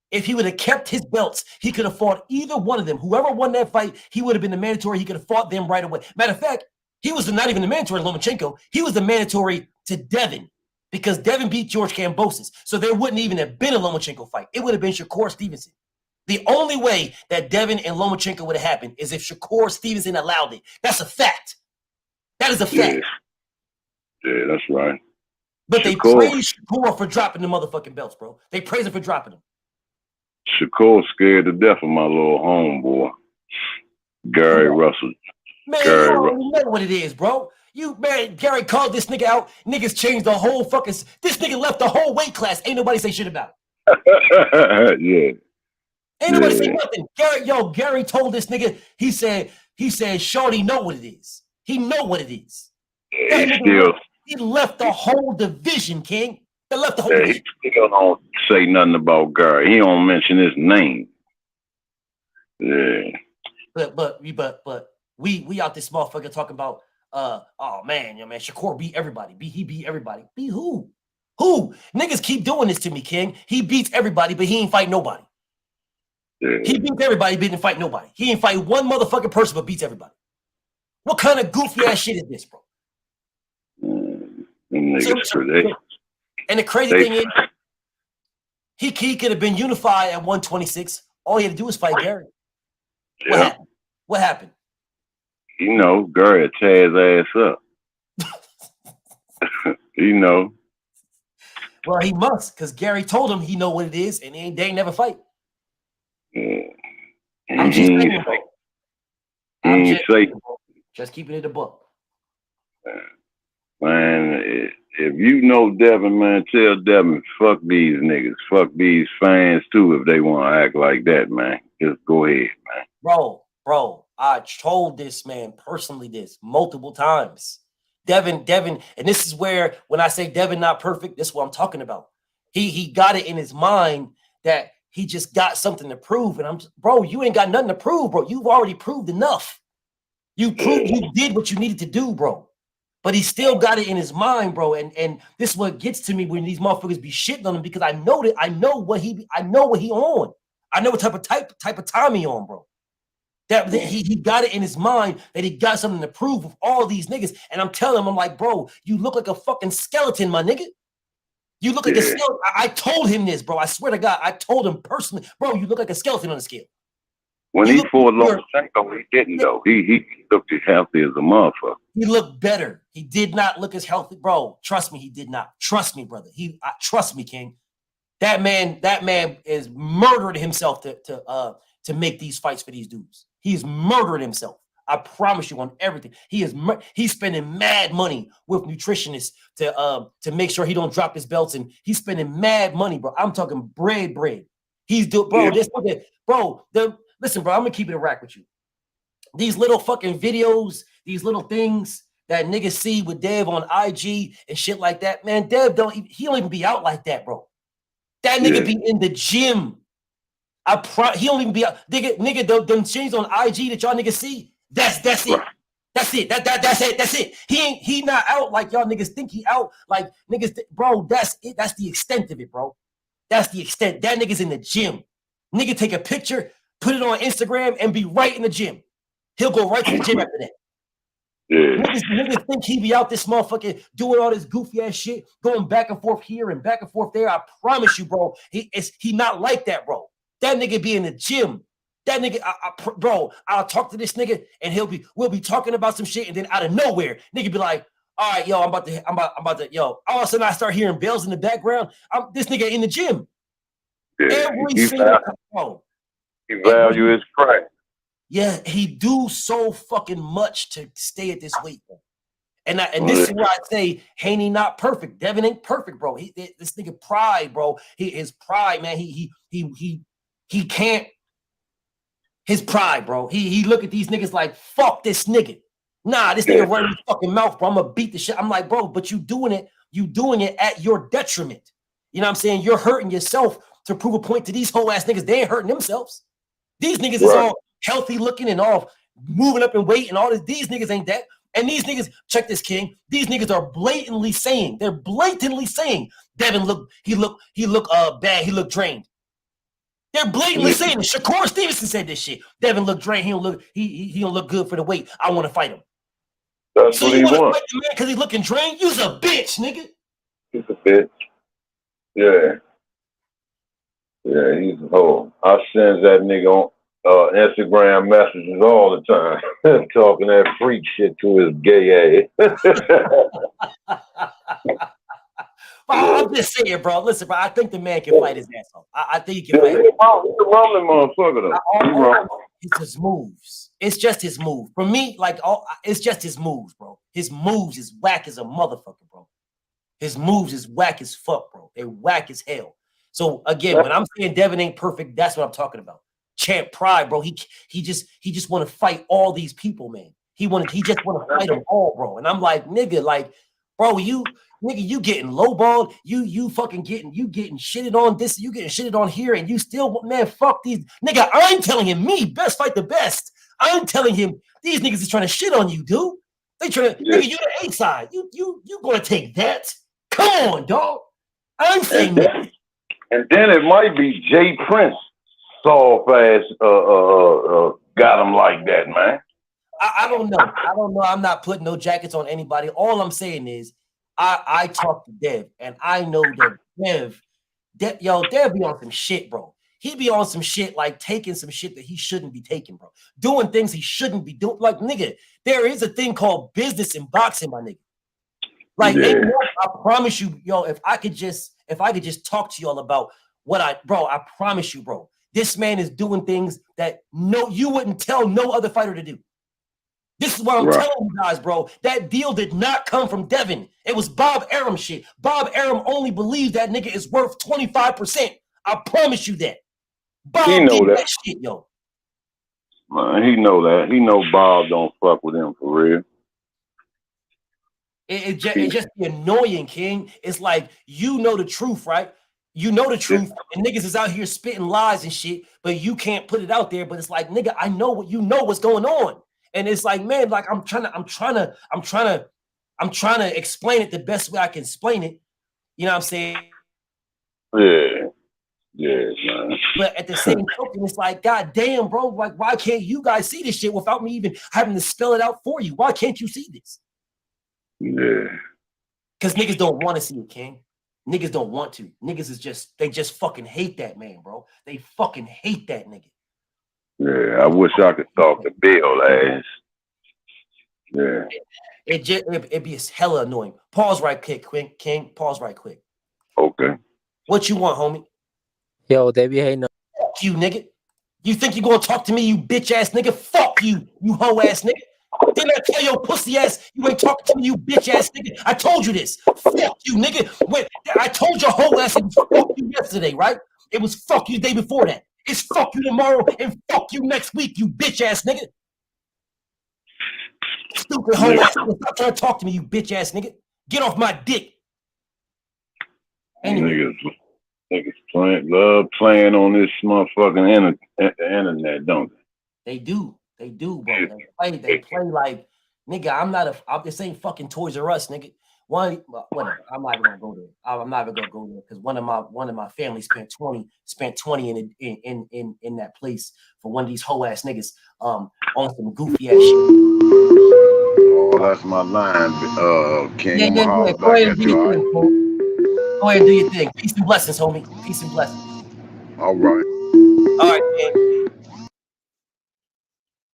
If he would have kept his belts, he could have fought either one of them. Whoever won that fight, he would have been the mandatory. He could have fought them right away. Matter of fact, he was not even the mandatory to Lomachenko. He was the mandatory to Devin because Devin beat George Kambosos. So there wouldn't even have been a Lomachenko fight. It would have been Shakur Stevenson. The only way that Devin and Lomachenko would have happened is if Shakur Stevenson allowed it. That's a fact. That is a fact. Yeah, that's right. But they praise Shakur for dropping the motherfucking belts, bro. They praise him for dropping them. Shakur scared to death of my little homeboy, Gary Russell. Man, you already know what it is, bro. Gary called this nigga out. Niggas changed the whole fucking. This nigga left the whole weight class. Ain't nobody say shit about it. Yeah. Ain't nobody say nothing. Gary told this nigga. He said, Shorty know what it is. He know what it is. He left the whole division, King. They left the whole division. He still don't say nothing about Gary. He don't mention his name. Yeah. But we out this motherfucker talking about oh man, Shakur beat everybody. He beat everybody. Beat who? Who? Niggas keep doing this to me, King. He beats everybody, but he ain't fight nobody. Yeah. He beats everybody, but he didn't fight nobody. He ain't fight one motherfucking person, but beats everybody. What kind of goofy ass shit is this, bro? And the crazy thing is, he could have been unified at 126. All he had to do was fight Gary. Yeah. What happened? You know, Gary tear his ass up. You know. Well, he must, because Gary told him he know what it is, and they ain't never fight. Yeah. I'm just saying. Just keeping it a book. Man, if you know Devin, man, tell Devin, fuck these niggas. Fuck these fans, too, if they want to act like that, man. Just go ahead, man. Bro, I told this man personally this multiple times. Devin, and this is where, when I say Devin not perfect, this is what I'm talking about. He got it in his mind that he just got something to prove. And bro, you ain't got nothing to prove, bro. You've already proved enough. You did what you needed to do, bro. But he still got it in his mind, bro. And this is what gets to me when these motherfuckers be shitting on him, because I know what he on. I know what type of time he on, bro. That he got it in his mind that he got something to prove with all these niggas. And I'm telling him, I'm like, bro, you look like a fucking skeleton, my nigga. You look like a skeleton. I told him this, bro. I swear to God, I told him personally, bro, you look like a skeleton on the scale. When he fought Lomachenko, he didn't, though. He looked as healthy as a motherfucker. He looked better. He did not look as healthy, bro. Trust me, he did not. Trust me, brother. Trust me, King. That man is murdering himself to make these fights for these dudes. He's murdering himself. I promise you on everything. He's spending mad money with nutritionists to make sure he don't drop his belts, and he's spending mad money, bro. I'm talking bread. He's doing, bro. Listen, bro. I'm gonna keep it a rack with you. These little fucking videos, these little things that niggas see with Dev on IG and shit like that, man. Dev don't even be out like that, bro. That nigga be in the gym. He don't even be out. Nigga, them chains on IG that y'all niggas see, that's it. That's it. That's it. He not out like y'all niggas think he out. Like niggas, bro, that's it. That's the extent of it, bro. That's the extent. That nigga's in the gym. Nigga take a picture, put it on Instagram, and be right in the gym. He'll go right to the gym after that. Yeah. Niggas think he be out this motherfucker doing all this goofy ass shit, going back and forth here and back and forth there. I promise you, bro, he not like that, bro. That nigga be in the gym. That nigga, bro, I'll talk to this nigga and we'll be talking about some shit, and then out of nowhere, nigga be like, all right, yo, I'm about to, yo. All of a sudden I start hearing bells in the background. This nigga in the gym. Yeah, every single time. He value his crack. Yeah, he do so fucking much to stay at this weight, bro. And this is why I say Haney not perfect. Devin ain't perfect, bro. This nigga pride, bro. His pride, man. He can't. His pride, bro. He look at these niggas like, fuck this nigga. Nah, this nigga running his fucking mouth, bro. I'm gonna beat the shit. I'm like, bro, but you doing it at your detriment. You know what I'm saying? You're hurting yourself to prove a point to these whole ass niggas. They ain't hurting themselves. These niggas is all healthy looking and all moving up in weight and all this. These niggas ain't that. And these niggas, check this, King. These niggas are blatantly saying, Devin look bad. He look drained. They're blatantly saying it. Shakur Stevenson said this shit. Devin look drained. He don't look good for the weight. I want to fight him. That's so what he wants. Because he's looking drained. You's a bitch, nigga. He's a bitch. Yeah. Yeah, he's a hoe. I send that nigga on Instagram messages all the time, talking that freak shit to his gay ass. I'm just saying, bro. Listen, bro. I think the man can fight his ass off. I think he can fight. He's a rumbling motherfucker, though. It's his moves. It's just his move. For me, it's just his moves, bro. His moves is whack as a motherfucker, bro. His moves is whack as fuck, bro. They're whack as hell. So again, when I'm saying Devin ain't perfect, that's what I'm talking about. Champ pride, bro. He just want to fight all these people, man. He just want to fight them all, bro. And I'm like, nigga, like, bro, you getting lowballed, you getting shitted on this, you getting shitted on here, and you still, man, fuck these nigga. I'm telling him, best fight the best. I'm telling him these niggas is trying to shit on you, dude. They trying to, nigga, you the A side. You gonna take that? Come on, dog. I'm saying that. And then it might be Jay Prince soft ass got him like that, man. I don't know. I'm not putting no jackets on anybody. All I'm saying is I talked to Dev, and I know that Dev be on some shit, bro. He be on some shit, like taking some shit that he shouldn't be taking, bro. Doing things he shouldn't be doing. Like, nigga, there is a thing called business in boxing, my nigga. Like, I promise you, yo, if I could just talk to y'all about I promise you, bro, this man is doing things that you wouldn't tell no other fighter to do. This is what I'm telling you guys, bro. That deal did not come from Devin. It was Bob Arum shit. Bob Arum only believes that nigga is worth 25%. I promise you that. Bob did that shit, yo. Man, he know that. He know Bob don't fuck with him for real. It just be annoying, King. It's like, you know the truth, right? You know the truth, and niggas is out here spitting lies and shit, but you can't put it out there. But it's like, nigga, I know what's going on. And it's like, man, like I'm trying to explain it the best way I can explain it. You know what I'm saying? Yeah, man. But at the same token, it's like, God damn, bro, like, why can't you guys see this shit without me even having to spell it out for you? Why can't you see this? Yeah. Because niggas don't want to see it, King. Niggas don't want to. Niggas they just fucking hate that man, bro. They fucking hate that nigga. Yeah, I wish I could talk to Bill ass. Yeah. It'd be hella annoying. Pause right quick, King. Pause right quick. Okay. What you want, homie? Yo, they be hating. Fuck you, nigga. You think you're gonna talk to me, you bitch ass nigga? Fuck you, you hoe ass nigga. Didn't I tell your pussy ass you ain't talking to me, you bitch ass nigga? I told you this. Fuck you, nigga. When I told your whole ass it was fuck you yesterday, right? It was fuck you the day before that. It's fuck you tomorrow and fuck you next week, you bitch ass nigga. Stupid hoe ass nigga. Stop trying to talk to me, you bitch ass nigga. Get off my dick. Anyway. Niggas love playing on this motherfucking internet, don't they? They do. They do, bro. They play like, nigga, this ain't fucking Toys R Us, nigga. Whatever. I'm not even gonna go there. I'm not even gonna go there because one of my family spent 20 in that place for one of these hoe ass niggas on some goofy ass shit. Oh, that's my line. King. Yeah. Go ahead and do your thing, bro. Go ahead and do your thing. Peace and blessings, homie. Peace and blessings. All right. All right, man.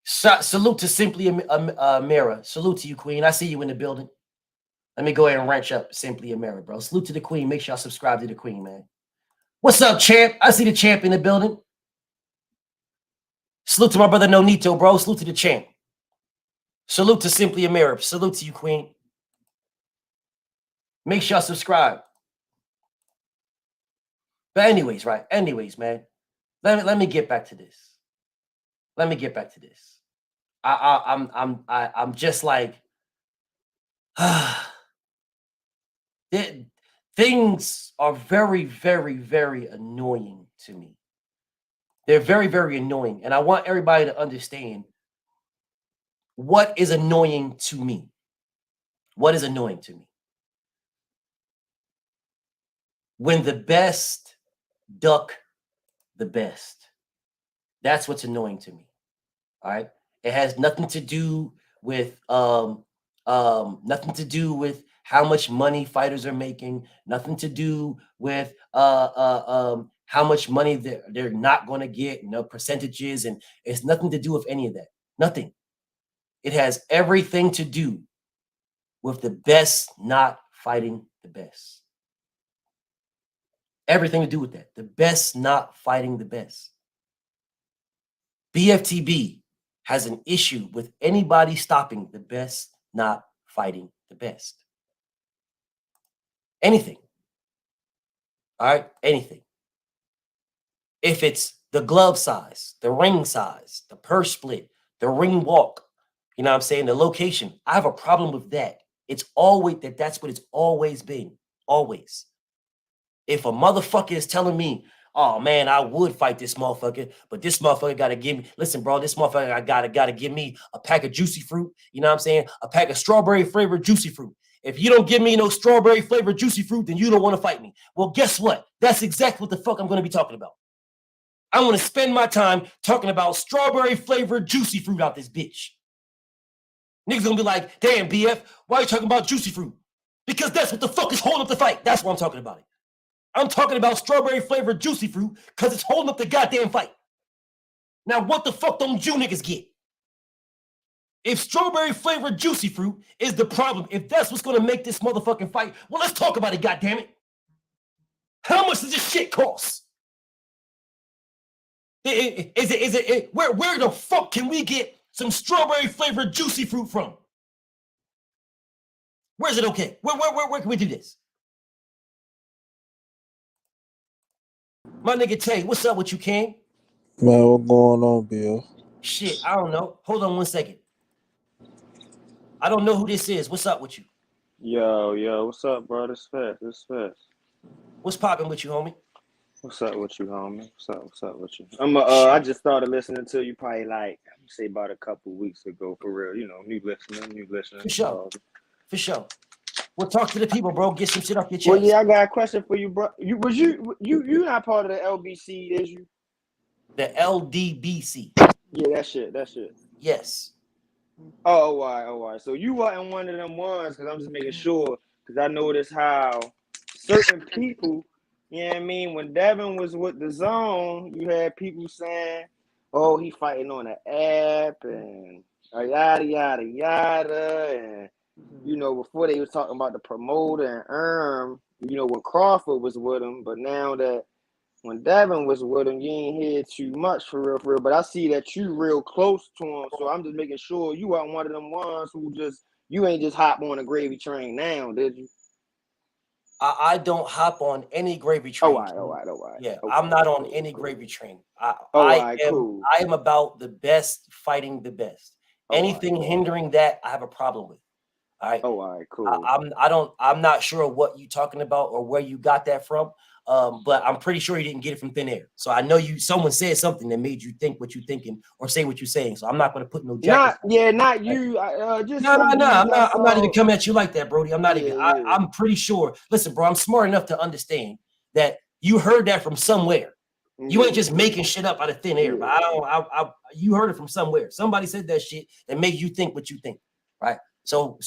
Salute to Simply Amira. Salute to you, Queen. I see you in the building. Let me go ahead and wrench up Simply Amira, bro. Salute to the Queen. Make sure y'all subscribe to the Queen, man. What's up, champ? I see the champ in the building. Salute to my brother Nonito, bro. Salute to the champ. Salute to Simply Amira. Salute to you, Queen. Make sure y'all subscribe. But anyways, right? Anyways, man. Let me get back to this. I'm just like, things are very, very, very annoying to me. They're very, very annoying. And I want everybody to understand what is annoying to me. What is annoying to me? When the best duck the best. That's what's annoying to me. All right. It has nothing to do with how much money fighters are making, nothing to do with how much money they're not going to get, percentages, and it's nothing to do with any of that. Nothing. It has everything to do with the best not fighting the best. Everything to do with that. The best not fighting the best. BFTB has an issue with anybody stopping the best not fighting the best. Anything. All right? Anything. If it's the glove size, the ring size, the purse split, the ring walk, you know what I'm saying, the location, I have a problem with that. It's always that's what it's always been. Always. If a motherfucker is telling me, oh man, I would fight this motherfucker, but this motherfucker gotta give me, listen, bro, this motherfucker gotta give me a pack of juicy fruit, you know what I'm saying? A pack of strawberry flavored juicy fruit. If you don't give me no strawberry flavored juicy fruit, then you don't want to fight me. Well, guess what? That's exactly what the fuck I'm gonna be talking about. I want to spend my time talking about strawberry flavored juicy fruit out this bitch. Niggas gonna be like, damn, BF, why are you talking about juicy fruit? Because that's what the fuck is holding up the fight. That's what I'm talking about. I'm talking about strawberry flavored juicy fruit because it's holding up the goddamn fight. Now, what the fuck don't you niggas get? If strawberry flavored juicy fruit is the problem, if that's what's gonna make this motherfucking fight, well, let's talk about it, goddammit. How much does this shit cost? Where the fuck can we get some strawberry flavored juicy fruit from? Where's it okay? Where can we do this? My nigga Tay, what's up with you, King? Man, what going on, Bill? Shit, I don't know. Hold on 1 second. I don't know who this is. What's up with you? Yo, what's up, bro? This fast. What's popping with you, homie? What's up with you, homie? What's up with you? I just started listening to you probably like, say about a couple weeks ago, for real. You know, new listening. For sure. We'll talk to the people, bro. Get some shit off your chest. Well, yeah, I got a question for you, bro. You not part of the LBC, is you? The LDBC. Yeah, that shit. Yes. Oh, all right. So you wasn't one of them ones, because I'm just making sure, because I noticed how certain people, you know what I mean, when Devin was with the Zone, you had people saying, oh, he fighting on the app, and yada, and, you know, before they was talking about the promoter and when Crawford was with him, but now that when Devin was with him, you ain't hear too much for real. But I see that you real close to him, so I'm just making sure you aren't one of them ones who you ain't just hop on a gravy train now, did you? I don't hop on any gravy train. All right. Yeah, okay, I'm not on cool, any cool. gravy train. All right, cool. I am about the best fighting the best. Anything hindering that, I have a problem with. All right. All right, cool. I'm not sure what you're talking about or where you got that from. But I'm pretty sure you didn't get it from thin air. So I know someone said something that made you think what you're thinking or say what you're saying. So I'm not going to put no jacket. Not you. Just no. I'm not even coming at you like that, Brody. I'm not even. Yeah. I'm pretty sure. Listen, bro, I'm smart enough to understand that you heard that from somewhere. You ain't just making shit up out of thin air. But you heard it from somewhere. Somebody said that shit that made you think what you think, right? So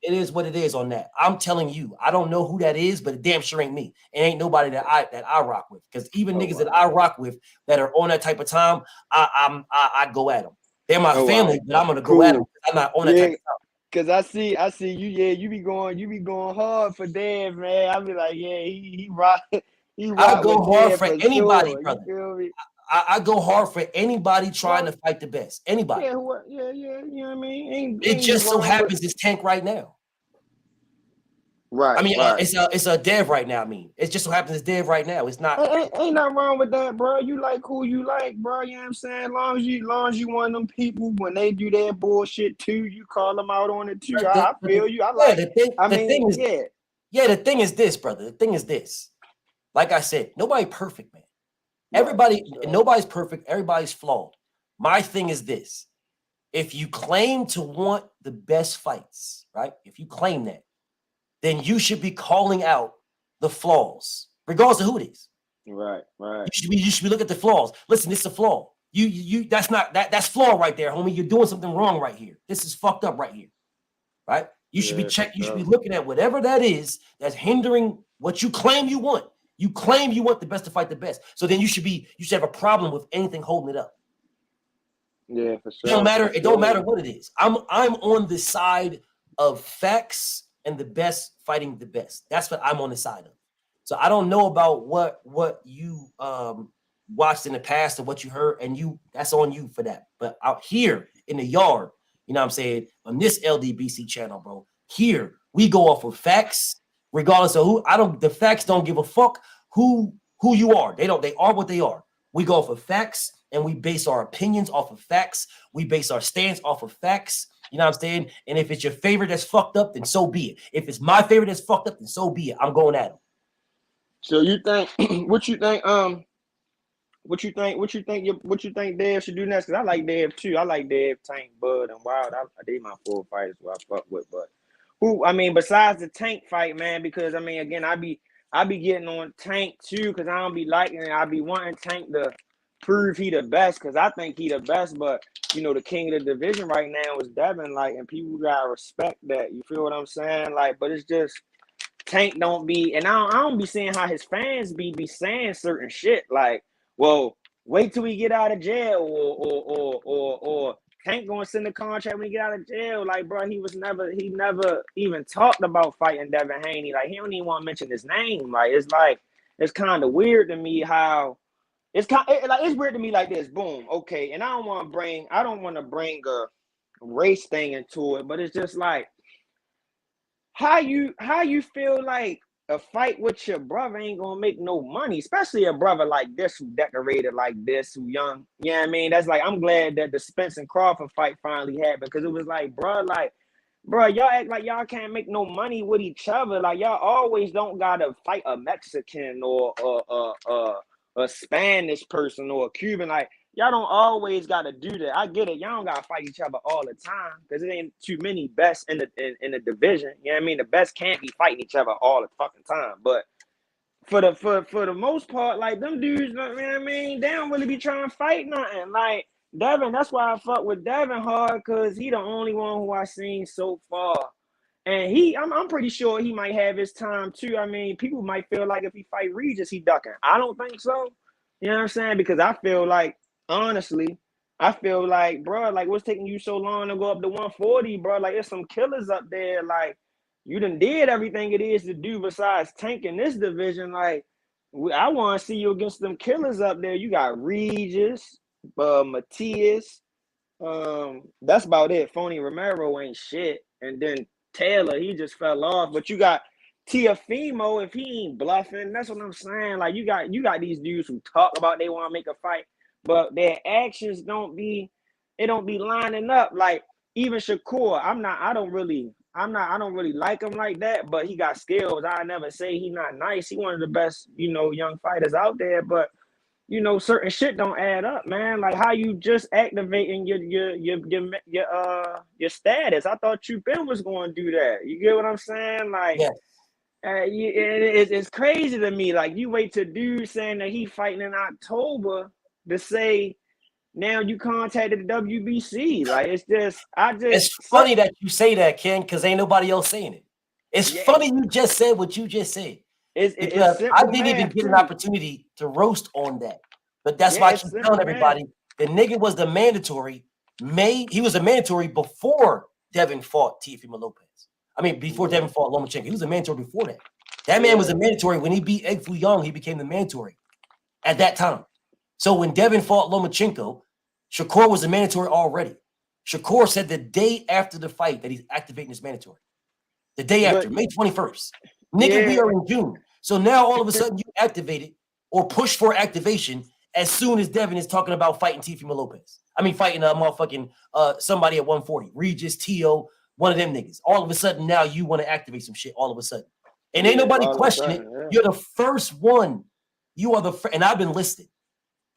it is what it is on that. I'm telling you, I don't know who that is, but it damn sure ain't me. It ain't nobody that I rock with. Because even niggas that I rock with that are on that type of time, I go at them. They're my family, but I'm gonna go at them. I'm not on that type of time. Cause I see you. Yeah, you be going hard for Dev, man. I be like, yeah, he rock. He rock. I go hard for anybody, sure. brother. You feel me? I go hard for anybody trying to fight the best. Anybody. Yeah. You know what I mean? It just so happens it's Tank right now. Right. I mean, it's a Dev right now. I mean, it just so happens it's Dev right now. It's not. Ain't nothing wrong with that, bro. You like who you like, bro. You know what I'm saying? As long as you one of them people when they do their bullshit too, you call them out on it too. I feel you. I like. The thing is this, brother. The thing is this. Like I said, nobody perfect, man. Nobody's perfect. Everybody's flawed. My thing is this. If you claim to want the best fights, right? If you claim that, then you should be calling out the flaws, regardless of who it is. Right. You should be looking at the flaws. Listen, this is a flaw. That's flaw right there, homie. You're doing something wrong right here. This is fucked up right here. Right? You should be checking, you should be looking at whatever that is that's hindering what you claim you want. You claim you want the best to fight the best. So then you should have a problem with anything holding it up. Yeah, for sure. It don't matter what it is. I'm on the side of facts and the best fighting the best. That's what I'm on the side of. So I don't know about what you watched in the past or what you heard, and that's on you for that. But out here in the yard, you know what I'm saying, on this LDBC channel, bro, here we go off of facts, regardless of who. The facts don't give a fuck who you are. They are what they are. We go off of facts and we base our opinions off of facts. We base our stance off of facts. You know what I'm saying? And if it's your favorite that's fucked up, then so be it. If it's my favorite that's fucked up, then so be it. I'm going at him. So you think what you think Dev should do next? Because I like Dev too. I like Dev, Tank, Bud, and Wild. They my 4 fighters who I fuck with. But besides the Tank fight, man, because I mean, again, I be getting on Tank too, because I don't be liking it. I be wanting Tank to prove he the best, because I think he the best. But you know, the king of the division right now is Devin, like, and people gotta respect that. You feel what I'm saying? Like, but it's just Tank don't be, and I don't be seeing how his fans be saying certain shit like, well, wait till we get out of jail, or Tank gonna send a contract when he get out of jail. Like, bro, he never even talked about fighting Devin Haney. Like, he don't even want to mention his name. Like, it's kind of weird to me how it's weird to me like this. Boom, okay, and I don't want to bring a race thing into it, but it's just like, how you feel like a fight with your brother ain't gonna make no money, especially a brother like this who decorated like this, who young. You know what I mean? That's like, I'm glad that the Spence and Crawford fight finally happened, because it was like, bro, y'all act like y'all can't make no money with each other. Like, y'all always don't gotta fight a Mexican or a Spanish person or a Cuban. Like, y'all don't always gotta do that. I get it. Y'all don't gotta fight each other all the time, because it ain't too many best in the division. You know what I mean? The best can't be fighting each other all the fucking time. But for the most part, like, them dudes, you know what I mean? They don't really be trying to fight nothing. Like, Devin, that's why I fuck with Devin hard, because he the only one who I seen so far. And I'm pretty sure he might have his time too. I mean, people might feel like if he fight Regis, he ducking. I don't think so. You know what I'm saying? Because I feel like, honestly, bro, like, what's taking you so long to go up to 140, bro? Like, there's some killers up there. Like, you done did everything it is to do besides tanking this division. Like, I want to see you against them killers up there. You got Regis, Matias. That's about it. Phony Romero ain't shit. And then Taylor, he just fell off. But you got Tiafimo, if he ain't bluffing, that's what I'm saying. Like you got these dudes who talk about they want to make a fight, but their actions don't be lining up. Like even Shakur, I don't really like him like that, but he got skills. I never say he not nice. He one of the best, young fighters out there, but certain shit don't add up, man. Like how you just activating your status. I thought you Ben was going to do that. You get what I'm saying? Like, Yeah. It's crazy to me. Like you wait to dude saying that he fighting in October to say now you contacted the WBC. Like It's funny that you say that, Ken, because ain't nobody else saying it. It's funny you just said what you just said. Because I didn't even get an opportunity to roast on that. But that's why I keep telling everybody the nigga was the mandatory. He was a mandatory before Devin fought Teofimo Lopez. I mean, before Devin fought Lomachenko. He was a mandatory before that. That man was a mandatory. When he beat Egg Foo Young, he became the mandatory at that time. So when Devin fought Lomachenko, Shakur was a mandatory already. Shakur said the day after the fight that he's activating his mandatory. The day after, May 21st. Nigga, we are in June. So now all of a sudden you activated or push for activation as soon as Devin is talking about fighting Teofimo Lopez. I mean, fighting a motherfucking somebody at 140. Regis, Tio, one of them niggas. All of a sudden now you want to activate some shit all of a sudden. And ain't nobody questioning it. You're the first one. You are and I've been listed,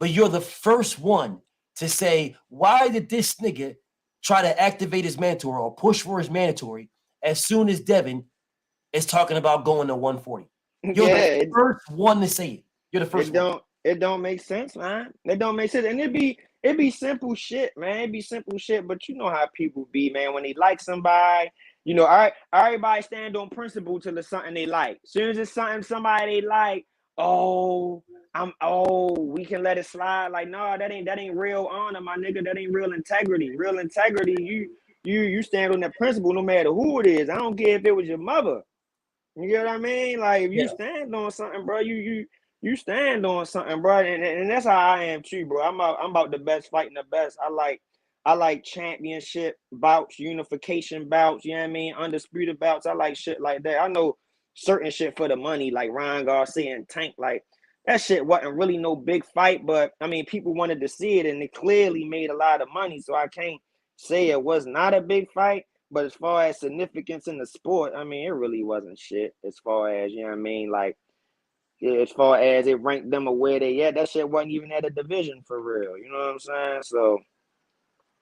but you're the first one to say, why did this nigga try to activate his mandatory or push for his mandatory as soon as Devin is talking about going to 140? You're the first one to say it. You're the first one. It don't make sense, man. It don't make sense. And it be simple shit, man. It be simple shit, but you know how people be, man. When they like somebody, all right, everybody stand on principle till it's something they like. As soon as it's something somebody they like, we can let it slide. Like, no, that ain't real honor, my nigga. That ain't real integrity. Real integrity, you stand on that principle no matter who it is. I don't care if it was your mother. You get what I mean? Like if you stand on something, bro, you stand on something, bro. And that's how I am too, bro. I'm about the best fighting the best. I like championship bouts, unification bouts, you know what I mean? Undisputed bouts. I like shit like that. I know certain shit for the money, like Ryan Garcia and Tank. Like that shit wasn't really no big fight, but I mean people wanted to see it and it clearly made a lot of money. So I can't say it was not a big fight. But as far as significance in the sport, I mean, it really wasn't shit. As far as, you know what I mean? Like, as far as it ranked them where they at, that shit wasn't even at a division for real. You know what I'm saying? So,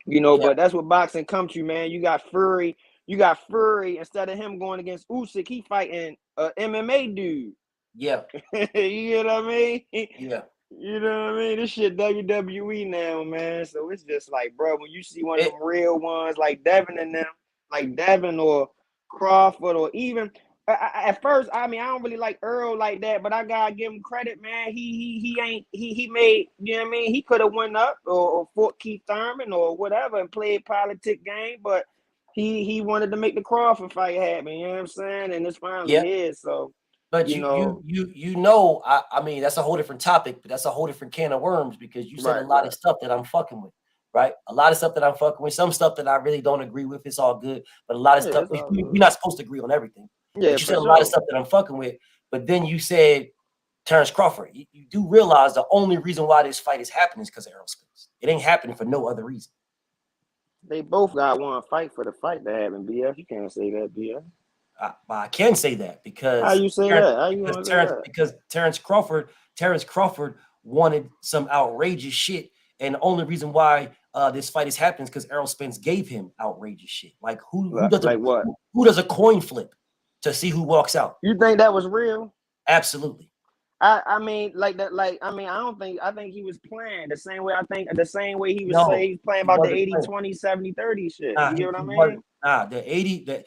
but that's what boxing come to, man. You got Fury. Instead of him going against Usyk, he fighting a MMA dude. Yeah. You know what I mean? Yeah. You know what I mean? This shit WWE now, man. So it's just like, bro, when you see one of them real ones like Devin and them, like Devin or Crawford or even at first, I mean, I don't really like Earl like that, but I gotta give him credit, man. He made, you know what I mean? He could have went up or fought Keith Thurman or whatever and played politic game, but he wanted to make the Crawford fight happen, you know what I'm saying? And it's finally here, so. But you know, I mean, that's a whole different topic, but that's a whole different can of worms because you said a lot of stuff that I'm fucking with. Right, a lot of stuff that I'm fucking with, some stuff that I really don't agree with. It's all good, but a lot of stuff you're not supposed to agree on everything. Yeah, but you said a lot of stuff that I'm fucking with, but then you said Terrence Crawford. You do realize the only reason why this fight is happening is because of Errol Spence. It ain't happening for no other reason. They both got one fight for the fight to happen. BF, you can't say that, BF. I can say that because how you say that? How you gonna say that? Because Terrence Crawford wanted some outrageous shit, and the only reason why this fight is happening is because Errol Spence gave him outrageous shit. Like who does a coin flip to see who walks out? You think that was real? Absolutely. I mean, like that. Like I mean, I think he was playing the same way. I think the same way he was saying he's playing about the 80-20, 70-30 shit. You get what I mean? The 80.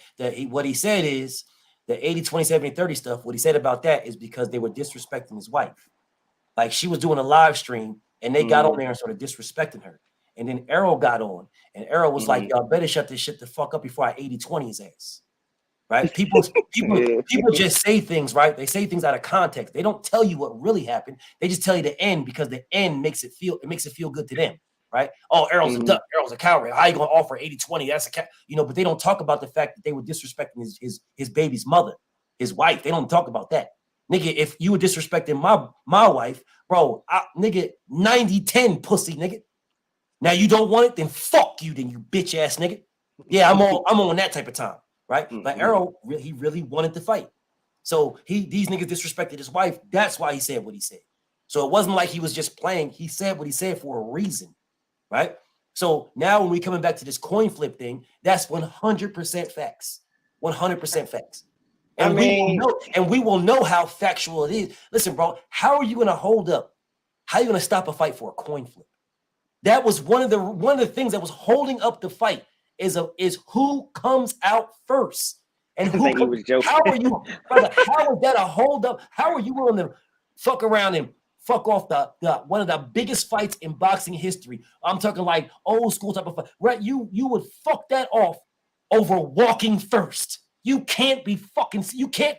What he said is the 80-20, 70-30 stuff. What he said about that is because they were disrespecting his wife. Like she was doing a live stream and they got on there and started disrespecting her. And then Errol got on and Errol was like, y'all better shut this shit the fuck up before I 80-20 his ass. right? People just say things, right? They say things out of context. They don't tell you what really happened. They just tell you the end because the end makes it feel good to them, right? Oh, Errol's a duck. Errol's a coward. How you gonna offer 80-20? That's a cat, but they don't talk about the fact that they were disrespecting his baby's mother, his wife. They don't talk about that. Nigga, if you were disrespecting my wife, bro, nigga, 90-10 pussy, nigga. Now you don't want it, then fuck you, then you bitch ass nigga. Yeah, I'm on that type of time, right? But Errol, he really wanted to fight. So these niggas disrespected his wife. That's why he said what he said. So it wasn't like he was just playing. He said what he said for a reason, right? So now when we coming back to this coin flip thing, that's 100% facts. 100% facts. And we will know how factual it is. Listen, bro, how are you going to hold up? How are you going to stop a fight for a coin flip? That was one of the things that was holding up the fight is who comes out first. And how are you, brother, how is that a hold up? How are you willing to fuck around and fuck off the one of the biggest fights in boxing history? I'm talking like old school type of fight. Right? You would fuck that off over walking first. You can't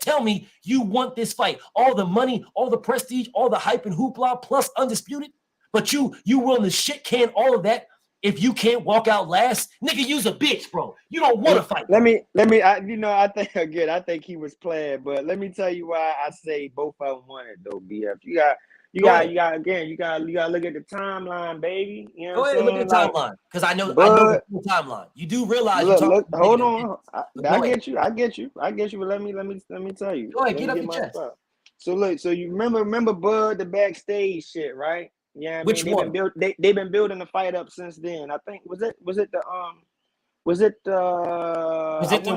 tell me you want this fight. All the money, all the prestige, all the hype and hoopla plus undisputed. But you willing to shit can all of that if you can't walk out last? Nigga, you's a bitch, bro. You don't want to fight. I think he was playing, but let me tell you why I say both of them won it though, BF. You gotta look at the timeline, baby. You know Go ahead and look at the timeline. Because I know the full timeline. You do realize hold on. I get you. But let me tell you. Go ahead, get up your chest. So look, you remember Bud the backstage shit, right? Yeah, Which one? They've been building the fight up since then. I think was it the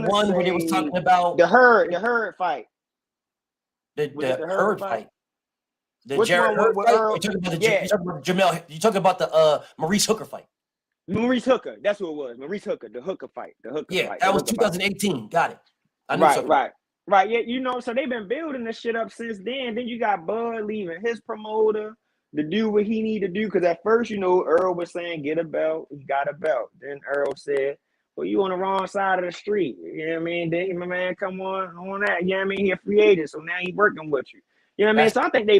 one where they was talking about the herd fight? The herd fight. The Jared Hurd fight? You're talking about the Maurice Hooker fight. Maurice Hooker, that's who it was. Maurice Hooker, the Hooker fight. That was 2018. Got it. Right. Yeah, so they've been building this shit up since then. Then you got Bud leaving his promoter to do what he need to do. Because at first, Earl was saying, get a belt. He got a belt. Then Earl said, well, you on the wrong side of the street. You know what I mean? Then my man come on that. You know what I mean? He a free agent, so now he working with you. You know what I mean? So I think they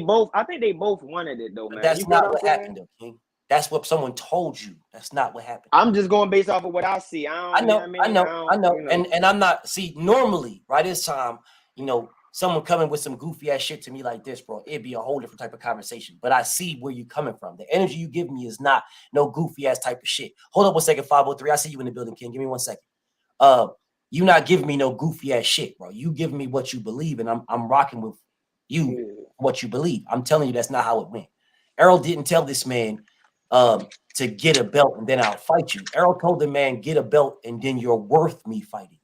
both wanted it though, man. That's not what happened though, King. That's what someone told you. That's not what happened. I'm just going based off of what I see. I know. And I'm not, normally, right this time, someone coming with some goofy ass shit to me like this, bro, it'd be a whole different type of conversation. But I see where you're coming from. The energy you give me is not no goofy ass type of shit. Hold up 1 second, 503. I see you in the building, King. Give me 1 second. You not giving me no goofy ass shit, bro. You giving me what you believe, and I'm rocking with you what you believe. I'm telling you that's not how it went. Errol didn't tell this man to get a belt and then I'll fight you. Errol told the man, get a belt and then you're worth me fighting.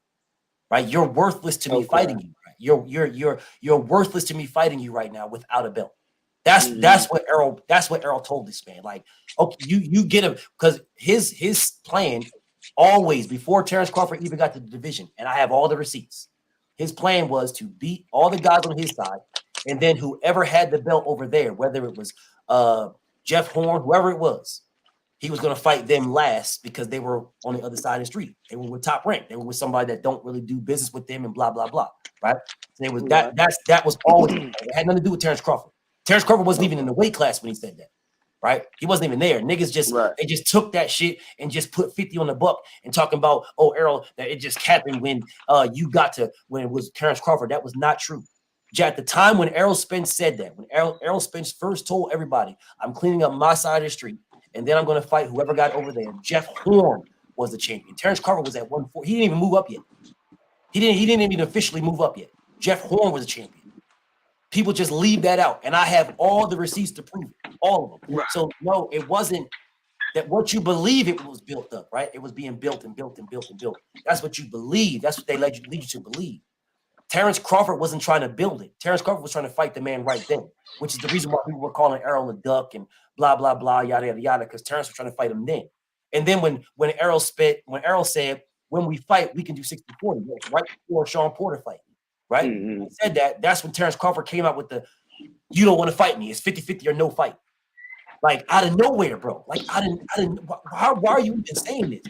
Right? You're worthless to me fighting you. Right? You're worthless to me fighting you right now without a belt. That's what Errol told this man. Like, okay, you get him because his plan always before Terrence Crawford even got to the division, and I have all the receipts. His plan was to beat all the guys on his side, and then whoever had the belt over there, whether it was Jeff Horn, whoever it was, he was going to fight them last because they were on the other side of the street. They were with Top Rank. They were with somebody that don't really do business with them and blah, blah, blah, right? So it was that was always, it had nothing to do with Terrence Crawford. Terrence Crawford wasn't even in the weight class when he said that, right? He wasn't even there. Niggas they just took that shit and just put 50 on the buck and talking about, oh, Errol, that it just happened when when it was Terrence Crawford. That was not true. At the time when Errol Spence said that, when Errol Spence first told everybody, I'm cleaning up my side of the street, and then I'm going to fight whoever got over there. Jeff Horn was the champion. Terrence Crawford was at 140. He didn't even move up yet. He didn't even officially move up yet. Jeff Horn was the champion. People just leave that out, and I have all the receipts to prove it, all of them. Right. So no, it wasn't that what you believe it was built up, right? It was being built and built and built and built. That's what you believe. That's what they lead you to believe. Terrence Crawford wasn't trying to build it. Terrence Crawford was trying to fight the man right then, which is the reason why people were calling Errol a duck and blah, blah, blah, yada, yada, yada, because Terrence was trying to fight him then. And then when Errol said, when we fight, we can do 60-40, right before Sean Porter fight, right? He said that. That's when Terrence Crawford came out with the, you don't want to fight me. It's 50-50 or no fight. Like, out of nowhere, bro. Like, why are you even saying this?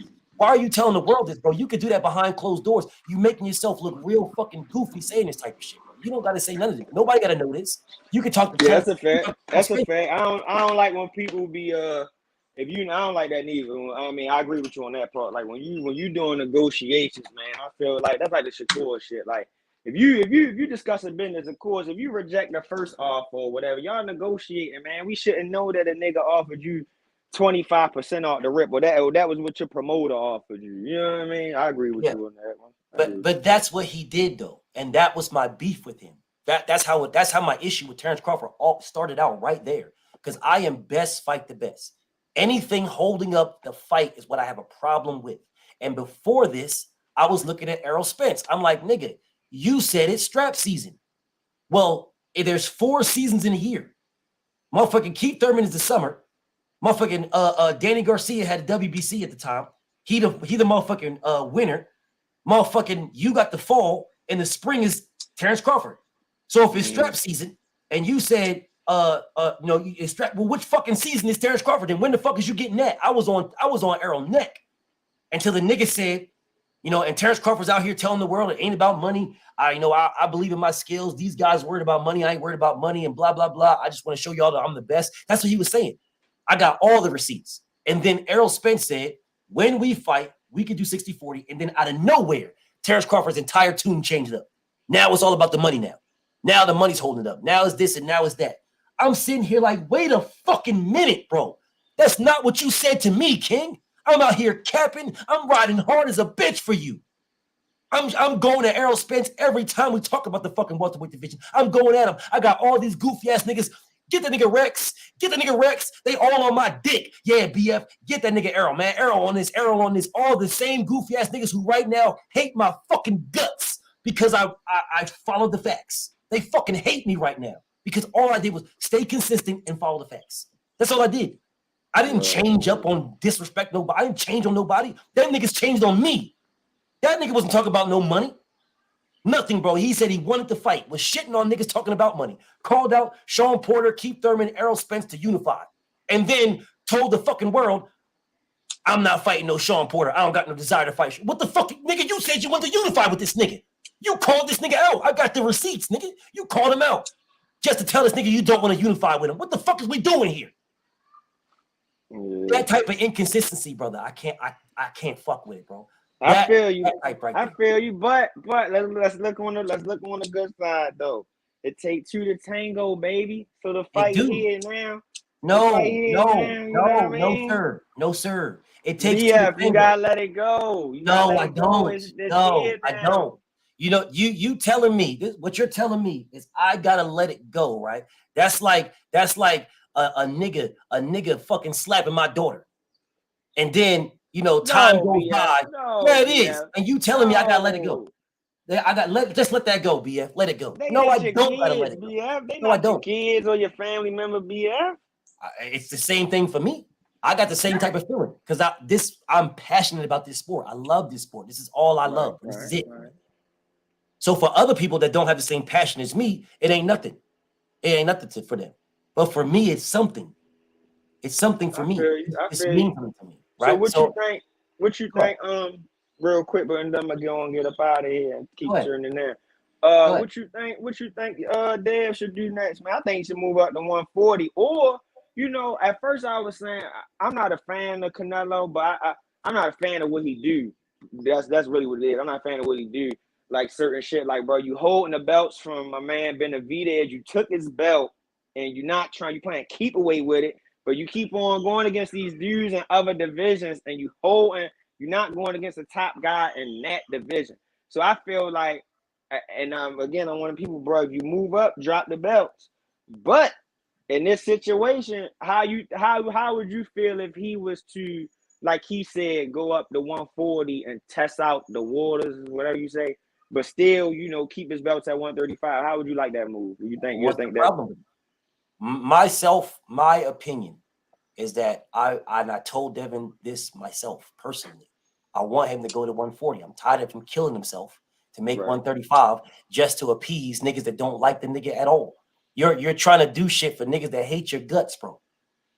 Why are you telling the world this, bro? You could do that behind closed doors. You making yourself look real fucking goofy saying this type of shit, bro. You don't got to say none of this. Nobody got to know this. You can talk to Yeah, Trump. that's a fact. That's a fact. I don't like when people be if you I don't like that neither. I mean, I agree with you on that part. Like when you doing negotiations, man, I feel like that's like the Shakur shit. Like if you discuss a business, of course, if you reject the first offer or whatever, y'all negotiating, man. We shouldn't know that a nigga offered you 25% off the rip, or that was what your promoter offered you. You know what I mean? I agree with you on that one. But that's what he did though, and that was my beef with him. That's how my issue with Terrence Crawford all started out right there. Because I am best fight the best. Anything holding up the fight is what I have a problem with. And before this, I was looking at Errol Spence. I'm like, nigga, you said it's strap season. Well, there's 4 seasons in a year. Motherfucking Keith Thurman is the summer. Motherfucking Danny Garcia had a WBC at the time. He the motherfucking winner. Motherfucking you got the fall, and the spring is Terrence Crawford. So if it's strap season, and you said it's strap, well, which fucking season is Terrence Crawford? And when the fuck is you getting that? I was on Errol neck until the nigga said, and Terrence Crawford's out here telling the world it ain't about money. I believe in my skills. These guys worried about money. I ain't worried about money and blah, blah, blah. I just want to show y'all that I'm the best. That's what he was saying. I got all the receipts. And then Errol Spence said, when we fight, we can do 60-40. And then out of nowhere, Terrence Crawford's entire tune changed up. Now it's all about the money now. Now the money's holding it up. Now it's this and now it's that. I'm sitting here like, wait a fucking minute, bro. That's not what you said to me, King. I'm out here capping. I'm riding hard as a bitch for you. I'm going to Errol Spence every time we talk about the fucking welterweight division. I'm going at him. I got all these goofy ass niggas. Get that nigga Rex. Get that nigga Rex. They all on my dick. Yeah, BF. Get that nigga Errol, man. Errol on this. Errol on this. All the same goofy ass niggas who right now hate my fucking guts because I followed the facts. They fucking hate me right now because all I did was stay consistent and follow the facts. That's all I did. I didn't change up on disrespect nobody. I didn't change on nobody. That niggas changed on me. That nigga wasn't talking about no money. Nothing, bro. He said he wanted to fight. Was shitting on niggas talking about money. Called out Sean Porter, Keith Thurman, Errol Spence to unify. And then told the fucking world, I'm not fighting no Sean Porter. I don't got no desire to fight. What the fuck? Nigga, you said you wanted to unify with this nigga. You called this nigga out. I got the receipts, nigga. You called him out just to tell this nigga you don't want to unify with him. What the fuck is we doing here? That type of inconsistency, brother. I can't fuck with it, bro. I feel you. I feel you, but let's look on the good side though. It takes 2 to tango, baby. So the fight here now. No, sir. It takes 2 to tango. You gotta let it go. No, I don't. You telling me this? What you're telling me is I gotta let it go, right? That's like a nigga fucking slapping my daughter, and then time goes by. Yeah, it is. And you telling me I gotta let it go. Just let that go, BF. Let it go. No, I don't gotta let it go. BF. No, I don't. Your kids or your family member, BF. It's the same thing for me. I got the same type of feeling because I'm passionate about this sport. I love this sport. This is all I love. This is it. Right. So for other people that don't have the same passion as me, it ain't nothing. It ain't nothing for them. But for me, it's something. It's something for me. It's meaningful to me. Right? So what you think? Real quick, but then I'm gonna go and get up out of here and keep turning there. What you think? Dev should do next, man? I think he should move up to 140. Or at first I was saying I'm not a fan of Canelo, but I'm not a fan of what he do. That's really what it is. I'm not a fan of what he do. Like certain shit, like bro, you holding the belts from my man Benavidez. You took his belt, and you're playing keep away with it. But you keep on going against these dudes in other divisions, and you're not going against the top guy in that division. So I feel like, and again, I'm one of the people, bro, if you move up, drop the belts. But in this situation, how would you feel if he was to, like he said, go up to 140 and test out the waters, whatever you say, but still, keep his belts at 135? How would you like that move? Do you think you'll think that? Problem? My opinion is that I told Devin this myself personally. I want him to go to 140. I'm tired of him killing himself to make 135 just to appease niggas that don't like the nigga at all. You're trying to do shit for niggas that hate your guts, bro.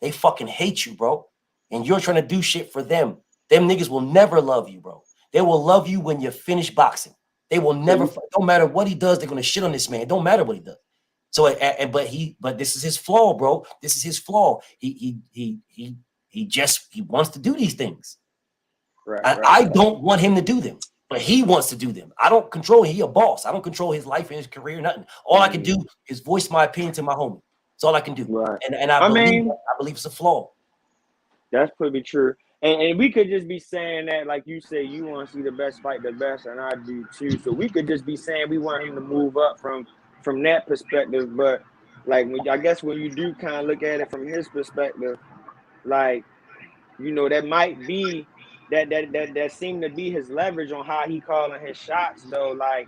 They fucking hate you, bro. And you're trying to do shit for them. Them niggas will never love you, bro. They will love you when you finish boxing. They will never, don't matter what he does, they're gonna shit on this man. It don't matter what he does. So, but this is his flaw, bro. This is his flaw. He wants to do these things. I don't want him to do them, but he wants to do them. I don't control him. He a boss. I don't control his life and his career, nothing. All I can do is voice my opinion to my homie. That's all I can do. Right. And I believe it's a flaw. That's pretty true. And we could just be saying that, like you say, you want to see the best fight the best, and I do too. So we could just be saying we want him to move up from that perspective. But like, I guess when you do kind of look at it from his perspective, like, you know, that might be that seemed to be his leverage on how he calling his shots, though. Like,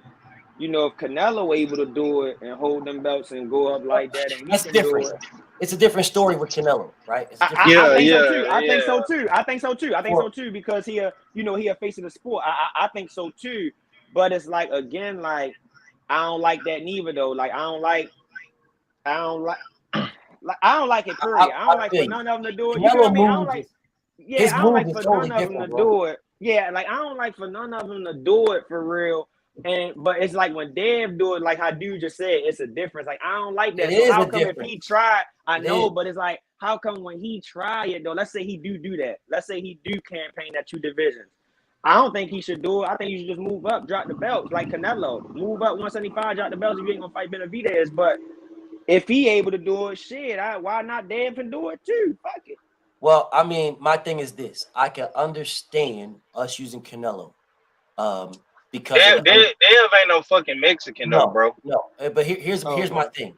you know, if Canelo able to do it and hold them belts and go up like that, and that's different. Do it, it's a different story with Canelo, right? I think so too. Because he a face of the sport. I think so too. But it's like, again, like, I don't like that neither, though. Like, I don't like it. Period. I don't like for none of them to do it. You know what I mean? I don't like. Yeah, I don't like for none of them to do it. Yeah, like, I don't like for none of them to do it for real. But it's like when Dev do it, like how dude just said, it's a difference. Like, I don't like that. So how come if he tried, I know, but it's like, how come when he try it though? Let's say he do that. Let's say he do campaign at 2 divisions. I don't think he should do it. I think you should just move up, drop the belts like Canelo. Move up 175, drop the belts if you ain't gonna fight Benavidez. But if he able to do it, shit, why not Dev can do it too? Fuck it. Well, I mean, my thing is this: I can understand us using Canelo. Because Dev ain't no fucking Mexican, though, bro. No, but here's my thing.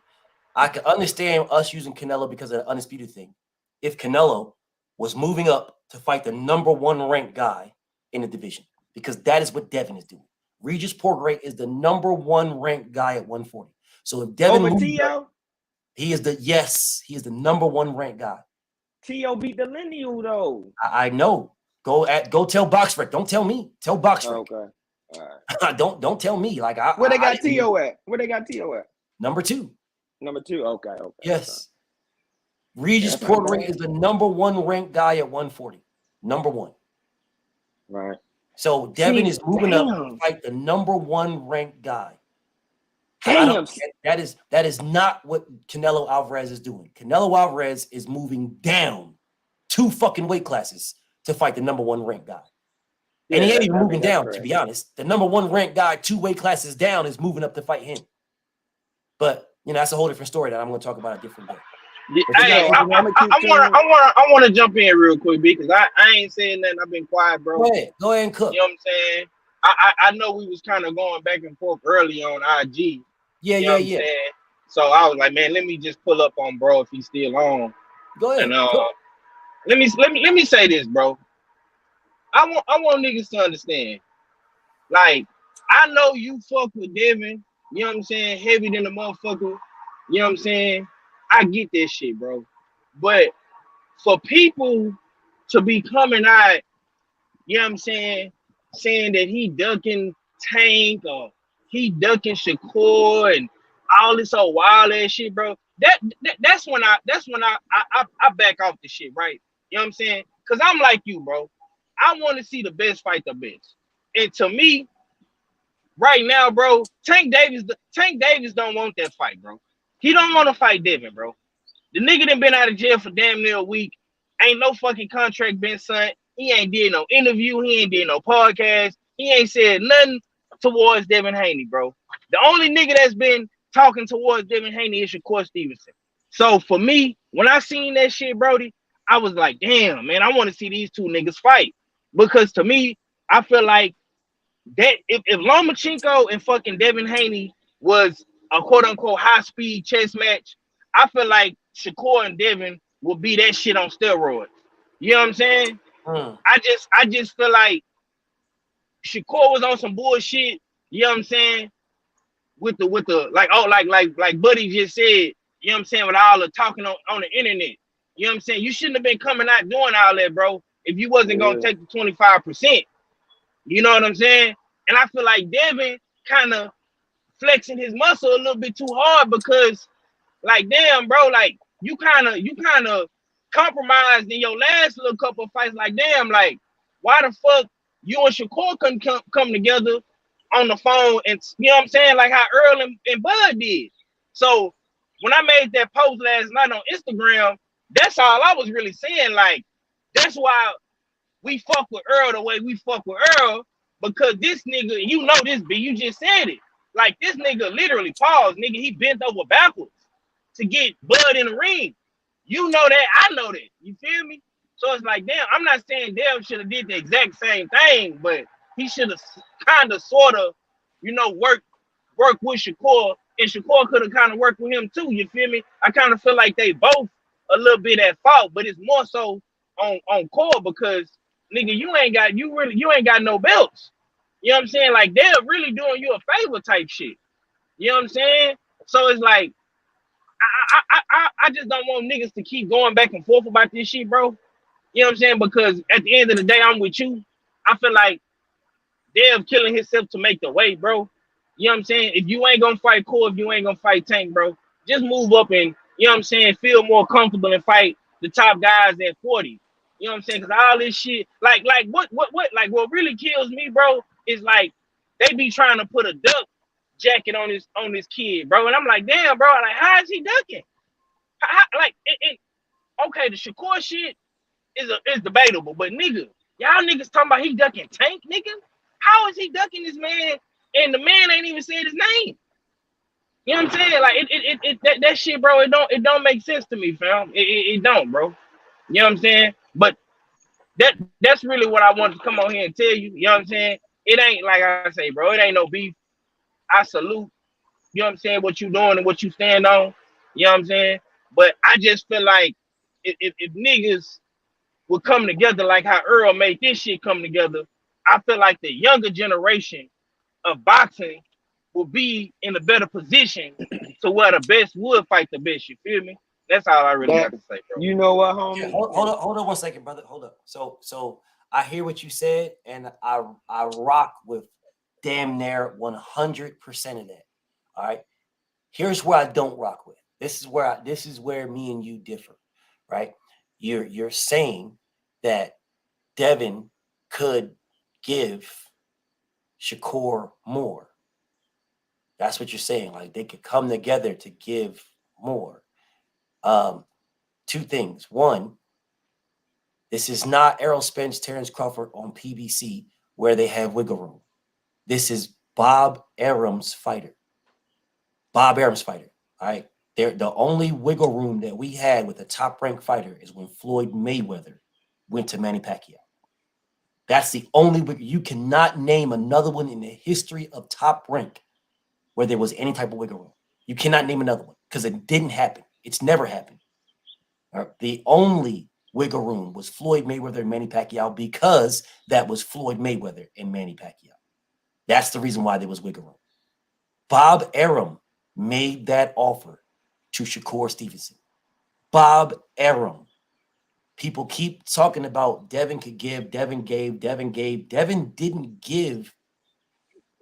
I can understand us using Canelo because of the undisputed thing. If Canelo was moving up to fight the #1 ranked guy in the division, because that is what Devin is doing. Regis Porgray is the #1 ranked guy at 140. So if Devin moves up, he is the #1 ranked guy. T.O. beat the lineal though. I know. Go tell BoxRec. Don't tell me. Tell BoxRec. Okay. All right. Don't tell me. Like, where they got T.O. at? Where they got T.O. at? #2. #2. Okay. Yes. Regis Porgray is the #1 ranked guy at 140. #1. Right. So Devin is moving up to fight the #1 ranked guy. Damn. That is not what Canelo Alvarez is doing. Canelo Alvarez is moving down 2 fucking weight classes to fight the #1 ranked guy. And he ain't even moving down, to be honest. The #1 ranked guy 2 weight classes down is moving up to fight him. But, you know, that's a whole different story that I'm going to talk about a different day. Hey, I want to jump in real quick because I ain't saying nothing. I've been quiet, bro. Go ahead and cook. You know what I'm saying? I know we was kind of going back and forth early on IG. Yeah. So I was like, man, let me just pull up on bro if he's still on. Go ahead. And let me say this, bro. I want niggas to understand. Like, I know you fuck with Devin, you know what I'm saying, heavy than the motherfucker. You know what I'm saying? I get this shit, bro. But for people to be coming out, you know what I'm saying that he ducking Tank or he ducking Shakur and all this old wild ass shit, bro. That's when I back off the shit, right? You know what I'm saying? Cause I'm like you, bro. I want to see the best fight the best. And to me, right now, bro, Tank Davis don't want that fight, bro. He don't want to fight Devin, bro. The nigga done been out of jail for damn near a week. Ain't no fucking contract been signed. He ain't did no interview. He ain't did no podcast. He ain't said nothing towards Devin Haney, bro. The only nigga that's been talking towards Devin Haney is Shakur Stevenson. So for me, when I seen that shit, Brody, I was like, damn, man, I want to see these 2 niggas fight. Because to me, I feel like that if Lomachenko and fucking Devin Haney was a quote unquote high speed chess match, I feel like Shakur and Devin will be that shit on steroids. You know what I'm saying? I just feel like Shakur was on some bullshit, you know what I'm saying? With the like Buddy just said, you know what I'm saying, with all the talking on the internet. You know what I'm saying? You shouldn't have been coming out doing all that, bro, if you wasn't gonna take the 25%. You know what I'm saying? And I feel like Devin kind of flexing his muscle a little bit too hard because, like, damn, bro, like you kind of compromised in your last little couple of fights. Like, damn, like why the fuck you and Shakur couldn't come together on the phone and you know what I'm saying, like how Earl and Bud did. So when I made that post last night on Instagram, that's all I was really saying. Like, that's why we fuck with Earl the way we fuck with Earl, because this nigga, you know this, B, you just said it. Like, this nigga literally paused, nigga, he bent over backwards to get Bud in the ring. You know that, I know that. You feel me? So it's like, damn, I'm not saying Dev should have did the exact same thing, but he should have kind of, sort of, you know, worked with Shakur, and Shakur could have kind of worked with him too. You feel me? I kind of feel like they both a little bit at fault, but it's more so on Core because nigga, you ain't got no belts. You know what I'm saying? Like, they're really doing you a favor type shit. You know what I'm saying? So it's like, I just don't want niggas to keep going back and forth about this shit, bro. You know what I'm saying? Because at the end of the day, I'm with you. I feel like Dev killing himself to make the weight, bro. You know what I'm saying? If you ain't gonna fight Core, if you ain't gonna fight Tank, bro, just move up and, you know what I'm saying, feel more comfortable and fight the top guys at 40. You know what I'm saying? Because all this shit, like what really kills me, bro, is like they be trying to put a duck jacket on this kid, bro. And I'm like, damn, bro, like, how is he ducking? Okay, the Shakur shit is debatable, but nigga, y'all niggas talking about he ducking Tank, nigga. How is he ducking this man? And the man ain't even said his name. You know what I'm saying? Like that shit, bro. It don't make sense to me, fam. It don't, bro. You know what I'm saying? But that's really what I wanted to come on here and tell you. You know what I'm saying? It ain't like I say, bro. It ain't no beef. I salute. You know what I'm saying? What you doing and what you stand on. You know what I'm saying? But I just feel like if niggas would come together like how Earl made this shit come together, I feel like the younger generation of boxing will be in a better position to where the best would fight the best. You feel me? That's all I really got to say, bro. You know what, Yeah, homie? hold on 1 second, brother. Hold up. So I hear what you said, and I rock with damn near 100% of that. All right. Here's where I don't rock with. This is where me and you differ, right? You're saying that Devin could give Shakur more. That's what you're saying. Like, they could come together to give more. Two things. One, this is not Errol Spence, Terrence Crawford on PBC where they have wiggle room. This is Bob Arum's fighter. All right. The only wiggle room that we had with a top-ranked fighter is when Floyd Mayweather went to Manny Pacquiao. That's the only wiggle. You cannot name another one in the history of Top Rank where there was any type of wiggle room. You cannot name another one because it didn't happen. It's never happened. The only wiggle room was Floyd Mayweather and Manny Pacquiao because that was Floyd Mayweather and Manny Pacquiao. That's the reason why there was wiggle room. Bob Arum made that offer to Shakur Stevenson. Bob Arum. People keep talking about Devin could give, Devin gave. Devin didn't give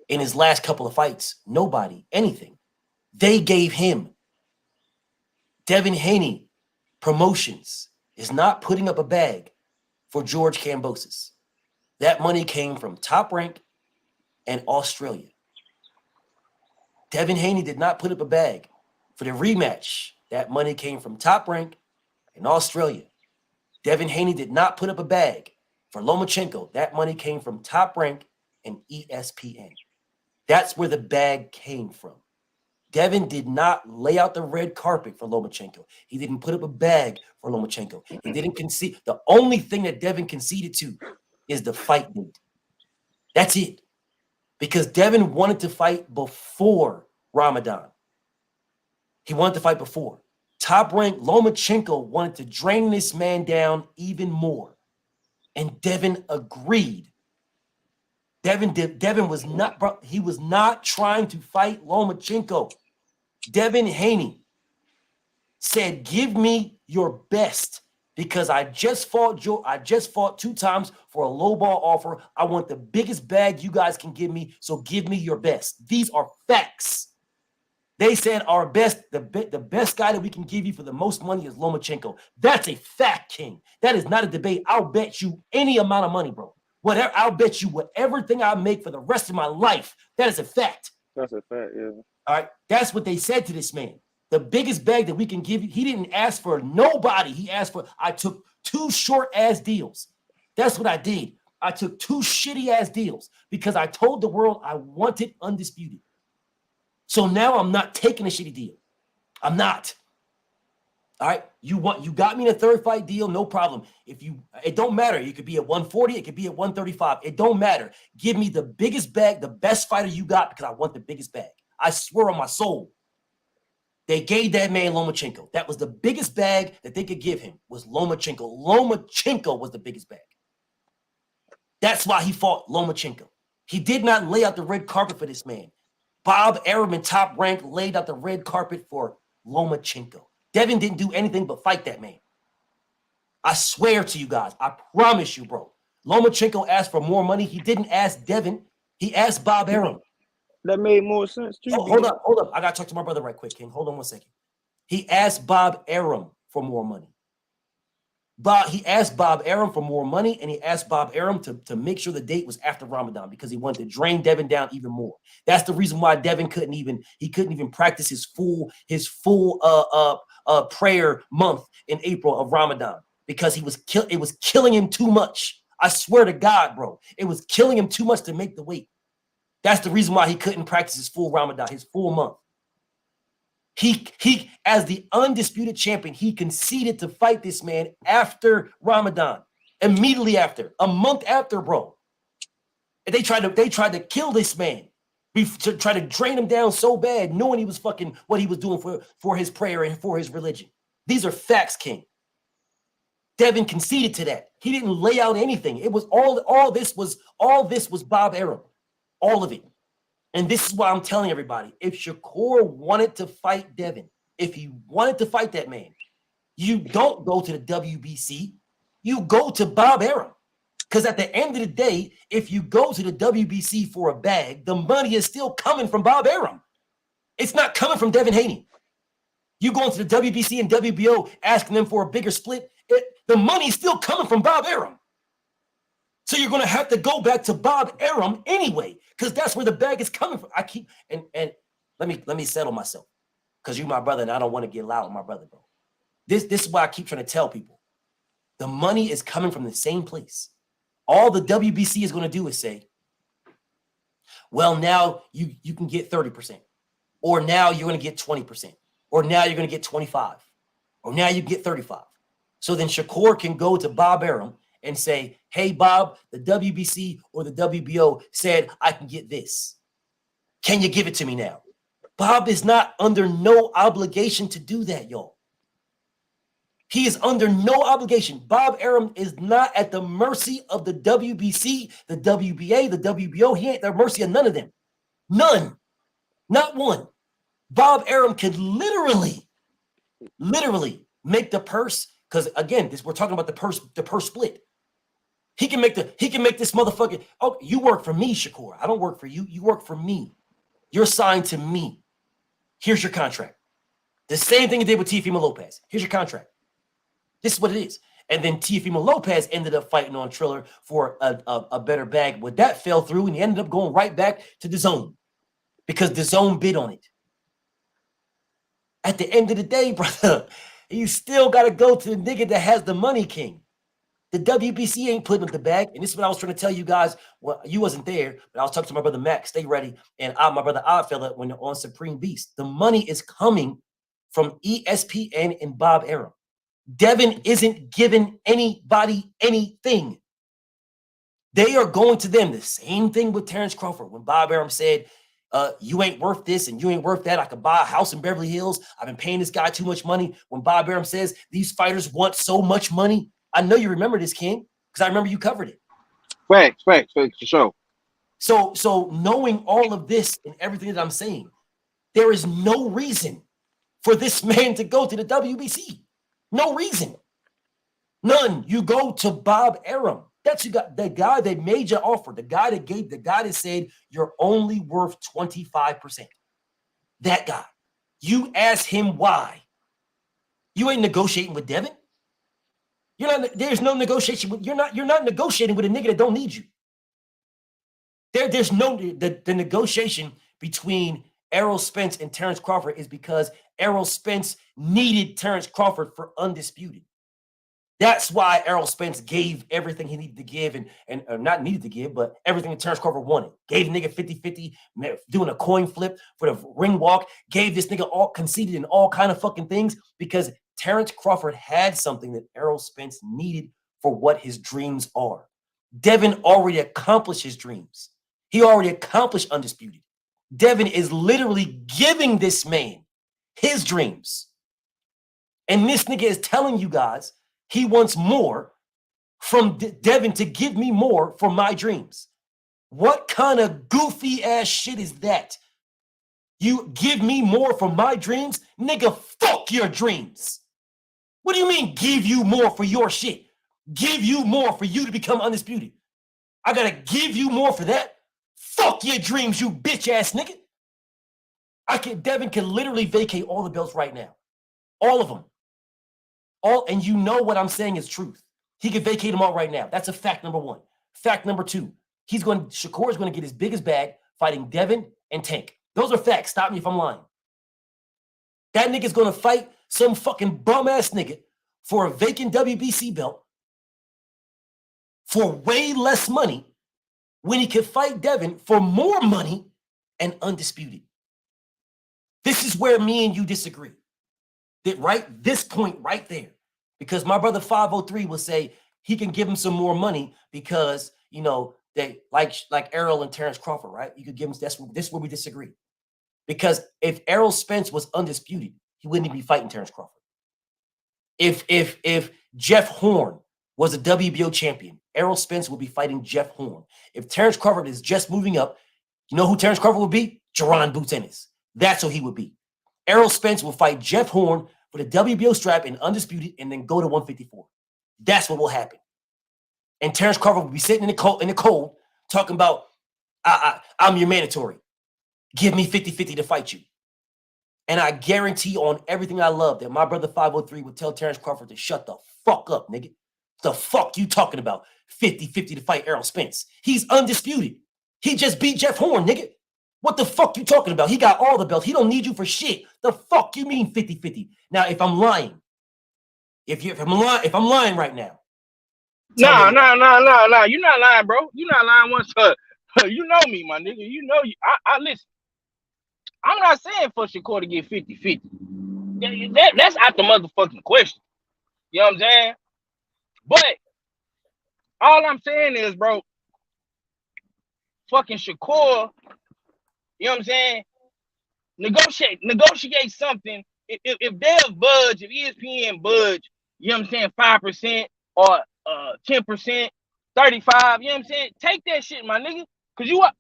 in his last couple of fights. Nobody, anything. They gave him. Devin Haney Promotions is not putting up a bag for George Kambosos. That money came from Top Rank and Australia. Devin Haney did not put up a bag for the rematch. That money came from Top Rank and Australia. Devin Haney did not put up a bag for Lomachenko. That money came from Top Rank and ESPN. That's where the bag came from. Devin did not lay out the red carpet for Lomachenko. He didn't put up a bag for Lomachenko. He didn't concede. The only thing that Devin conceded to is the fight date. That's it. Because Devin wanted to fight before Ramadan. He wanted to fight before. Top Rank Lomachenko wanted to drain this man down even more. And Devin agreed. Devin was not, bro, he was not trying to fight Lomachenko. Devin Haney said, give me your best because I just fought 2 times for a low ball offer. I want the biggest bag you guys can give me, so give me your best. These are facts. They said our best, the best guy that we can give you for the most money is Lomachenko. That's a fact, King. That is not a debate. I'll bet you any amount of money, bro. Whatever, I'll bet you whatever thing I make for the rest of my life. That is a fact. That's a fact, yeah. All right. That's what they said to this man. The biggest bag that we can give you. He didn't ask for nobody. He asked for, I took 2 short-ass deals. That's what I did. I took 2 shitty-ass deals because I told the world I wanted undisputed. So now I'm not taking a shitty deal. I'm not. All right. You got me in a 3rd fight deal, no problem. It don't matter. You could be at 140, it could be at 135. It don't matter. Give me the biggest bag, the best fighter you got, because I want the biggest bag. I swear on my soul. They gave that man Lomachenko. That was the biggest bag that they could give him, was Lomachenko. Lomachenko was the biggest bag. That's why he fought Lomachenko. He did not lay out the red carpet for this man. Bob Arum in Top Rank laid out the red carpet for Lomachenko. Devin didn't do anything but fight that man. I swear to you guys. I promise you, bro. Lomachenko asked for more money. He didn't ask Devin. He asked Bob Arum. That made more sense too. Hold up. I got to talk to my brother right quick, King. Hold on 1 second. He asked Bob Arum for more money. He asked Bob Arum for more money, and he asked Bob Arum to make sure the date was after Ramadan because he wanted to drain Devin down even more. That's the reason why Devin couldn't even practice his full prayer month in April of Ramadan because it was killing him too much. I swear to God, bro, it was killing him too much to make the weight. That's the reason why he couldn't practice his full Ramadan, his full month. He, as the undisputed champion, he conceded to fight this man after Ramadan, immediately after, a month after, bro. And they tried to kill this man, to try to drain him down so bad, knowing he was fucking what he was doing for his prayer and for his religion. These are facts, King. Devin conceded to that. He didn't lay out anything. It was all this was Bob Arum. All of it. And this is why I'm telling everybody, if Shakur wanted to fight Devin, if he wanted to fight that man, you don't go to the WBC, you go to Bob Arum. Because at the end of the day, if you go to the WBC for a bag, the money is still coming from Bob Arum. It's not coming from Devin Haney. You going to the WBC and WBO asking them for a bigger split, the money is still coming from Bob Arum. So you're going to have to go back to Bob Arum anyway, because that's where the bag is coming from. And let me settle myself, because you're my brother and I don't want to get loud with my brother, bro. This is why I keep trying to tell people. The money is coming from the same place. All the WBC is going to do is say, well, now you can get 30%, or now you're going to get 20%, or now you're going to get 25, or now you get 35. So then Shakur can go to Bob Arum and say, hey, Bob, the WBC or the WBO said I can get this. Can you give it to me now? Bob is not under no obligation to do that, y'all. He is under no obligation. Bob Arum is not at the mercy of the WBC, the WBA, the WBO. He ain't at the mercy of none of them. None. Not one. Bob Arum can literally make the purse, because again, we're talking about the purse split. He can make this motherfucker. Oh, you work for me, Shakur. I don't work for you. You work for me. You're signed to me. Here's your contract. The same thing he did with Teofimo Lopez. Here's your contract. This is what it is. And then Teofimo Lopez ended up fighting on Triller for a better bag. But that fell through, and he ended up going right back to the zone because the zone bid on it. At the end of the day, brother, you still got to go to the nigga that has the money, King. The WBC ain't putting up the bag. And this is what I was trying to tell you guys. Well, you wasn't there, but I was talking to my brother Max. Stay ready. And my brother Oddfella when on Supreme Beast. The money is coming from ESPN and Bob Arum. Devin isn't giving anybody anything. They are going to them. The same thing with Terrence Crawford. When Bob Arum said, you ain't worth this and you ain't worth that. I could buy a house in Beverly Hills. I've been paying this guy too much money. When Bob Arum says these fighters want so much money, I know you remember this, King, because I remember you covered it. Facts, for sure. So knowing all of this and everything that I'm saying, there is no reason for this man to go to the WBC. No reason. None. You go to Bob Arum. That's you got the guy that made you offer, the guy that said you're only worth 25%. That guy. You ask him why. You ain't negotiating with Devin. There's no negotiation. You're not negotiating with a nigga that don't need you. There's no the negotiation between Errol Spence and Terrence Crawford is because Errol Spence needed Terrence Crawford for undisputed. That's why Errol Spence gave everything he needed to give and not needed to give, but everything that Terrence Crawford wanted. Gave the nigga 50-50, doing a coin flip for the ring walk, gave this nigga all conceded in all kind of fucking things because Terrence Crawford had something that Errol Spence needed for what his dreams are. Devin already accomplished his dreams. He already accomplished undisputed. Devin is literally giving this man his dreams. And this nigga is telling you guys he wants more from Devin to give me more for my dreams. What kind of goofy ass shit is that? You give me more for my dreams? Nigga, fuck your dreams. What do you mean give you more for your shit? Give you more for you to become undisputed. I gotta give you more for that? Fuck your dreams, you bitch ass nigga. Devin can literally vacate all the belts right now. All of them. And you know what I'm saying is truth. He can vacate them all right now. That's a fact number one. Fact number two, Shakur is going to get his biggest bag fighting Devin and Tank. Those are facts. Stop me if I'm lying. That nigga's going to fight some fucking bum ass nigga for a vacant WBC belt for way less money when he could fight Devin for more money and undisputed. This is where me and you disagree. This point right there. Because my brother 503 will say he can give him some more money because, you know, they like Errol and Terrence Crawford, right? You could give him, this is where we disagree. Because if Errol Spence was undisputed, he wouldn't even be fighting Terrence Crawford. If Jeff Horn was a WBO champion, Errol Spence would be fighting Jeff Horn. If Terrence Crawford is just moving up, you know who Terrence Crawford would be? Jaron Boots Ennis. That's who he would be. Errol Spence will fight Jeff Horn for the WBO strap in undisputed and then go to 154. That's what will happen. And Terrence Crawford will be sitting in the cold talking about, I'm your mandatory. Give me 50-50 to fight you. And I guarantee on everything I love that my brother 503 would tell Terrence Crawford to shut the fuck up, nigga. The fuck you talking about? 50-50 to fight Errol Spence. He's undisputed. He just beat Jeff Horn, nigga. What the fuck you talking about? He got all the belts. He don't need you for shit. The fuck you mean 50-50? Now, if I'm lying, if I'm lying right now. No. You're not lying, bro. You're not lying once. You know me, my nigga. You know you. I listen. I'm not saying for Shakur to get 50-50. That's out the motherfucking question. You know what I'm saying? But all I'm saying is, bro, fucking Shakur, you know what I'm saying? Negotiate something. If they'll budge, if ESPN budge, you know what I'm saying, 5% or 10%, 35, you know what I'm saying? Take that shit, my nigga. Cause you are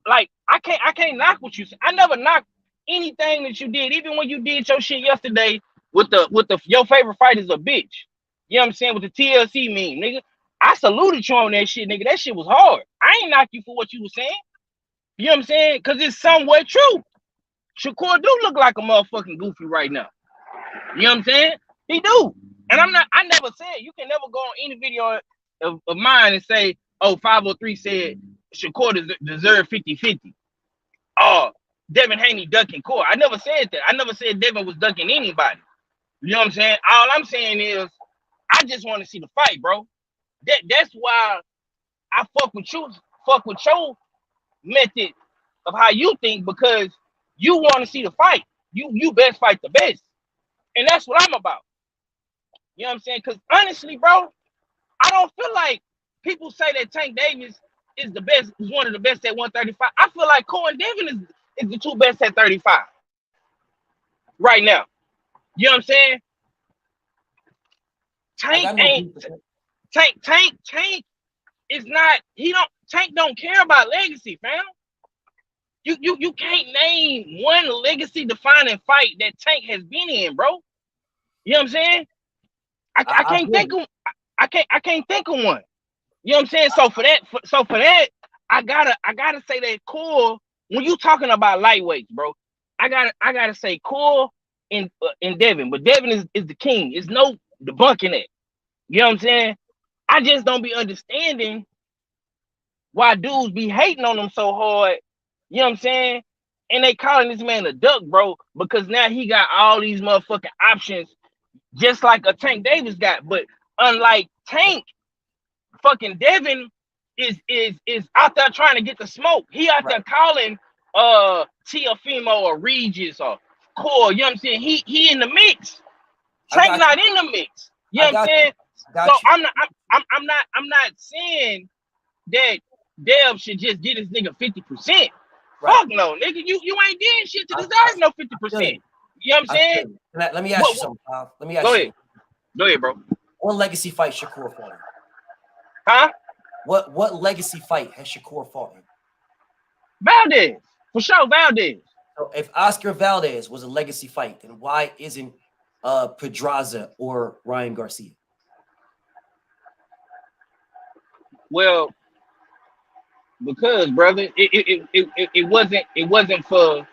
like, I can't knock what you say. I never knocked anything that you did, even when you did your shit yesterday with the your favorite fight is a bitch. You know what I'm saying? With the TLC meme, nigga. I saluted you on that shit, nigga. That shit was hard. I ain't knock you for what you was saying. You know what I'm saying? Because it's somewhat true. Shakur do look like a motherfucking goofy right now. You know what I'm saying? He do. And I never said, you can never go on any video of mine and say, oh, 503 said Shakur deserved 50-50. Oh, Devin Haney ducking Core. I never said that. I never said Devin was ducking anybody. You know what I'm saying? All I'm saying is, I just want to see the fight, bro. That's why I fuck with your method of how you think, because you want to see the fight. You best fight the best. And that's what I'm about. You know what I'm saying? Because honestly, bro, I don't feel like people say that Tank Davis is the best, is one of the best at 135. I feel like Cole and Devin is the two best at 35 right now. You know what I'm saying? Tank is not, Tank don't care about legacy, fam. You can't name one legacy defining fight that Tank has been in, bro. You know what I'm saying? I can't think of one. You know what I'm saying? So for that, I gotta say that Core, when you talking about lightweights, bro, I gotta say Core and Devin, but Devin is the king. There's no debunking it. You know what I'm saying? I just don't be understanding why dudes be hating on him so hard. You know what I'm saying? And they calling this man a duck, bro, because now he got all these motherfucking options, just like a Tank Davis got. But unlike Tank, fucking Devin is out there trying to get the smoke. He out there calling Tiafimo or Regis or Core. You know what I'm saying? He in the mix. Tank not in the mix. You know what I'm saying? So I'm not saying that Dev should just get his nigga 50%. Fuck no, nigga. You ain't doing shit to deserve no 50%. You know what I'm saying? Let me ask you something, Pop. Let me ask you. Go ahead, bro. What legacy fight Shakur fought in? Huh? What legacy fight has Shakur fought in? Valdez. For sure, Valdez. So if Oscar Valdez was a legacy fight, then why isn't Pedraza or Ryan Garcia? Well, because brother, it wasn't for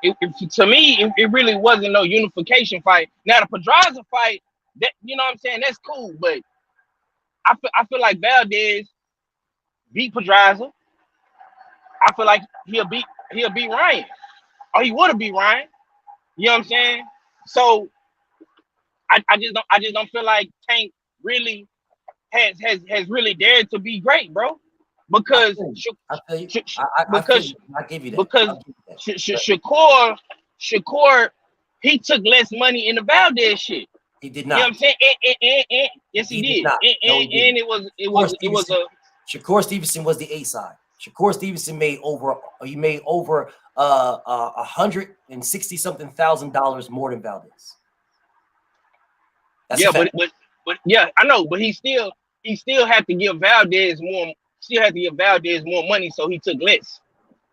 to me. It really wasn't no unification fight. Now the Pedraza fight, that you know what I'm saying, that's cool, but I feel like Valdez beat Pedraza. I feel like he'll beat Ryan, or he would have beat Ryan. You know what I'm saying? So I just don't feel like Tank really has really dared to be great, bro. Because I give you that. Because Shakur, he took less money in the Valdez shit. He did not. You know what I'm saying? And yes, he did. And it was a Shakur Stevenson was the A side. Shakur Stevenson made over $160,000 more than Valdez. That's but yeah, I know, but he still had to give Valdez more. Still had to give Valdez more money, so he took less.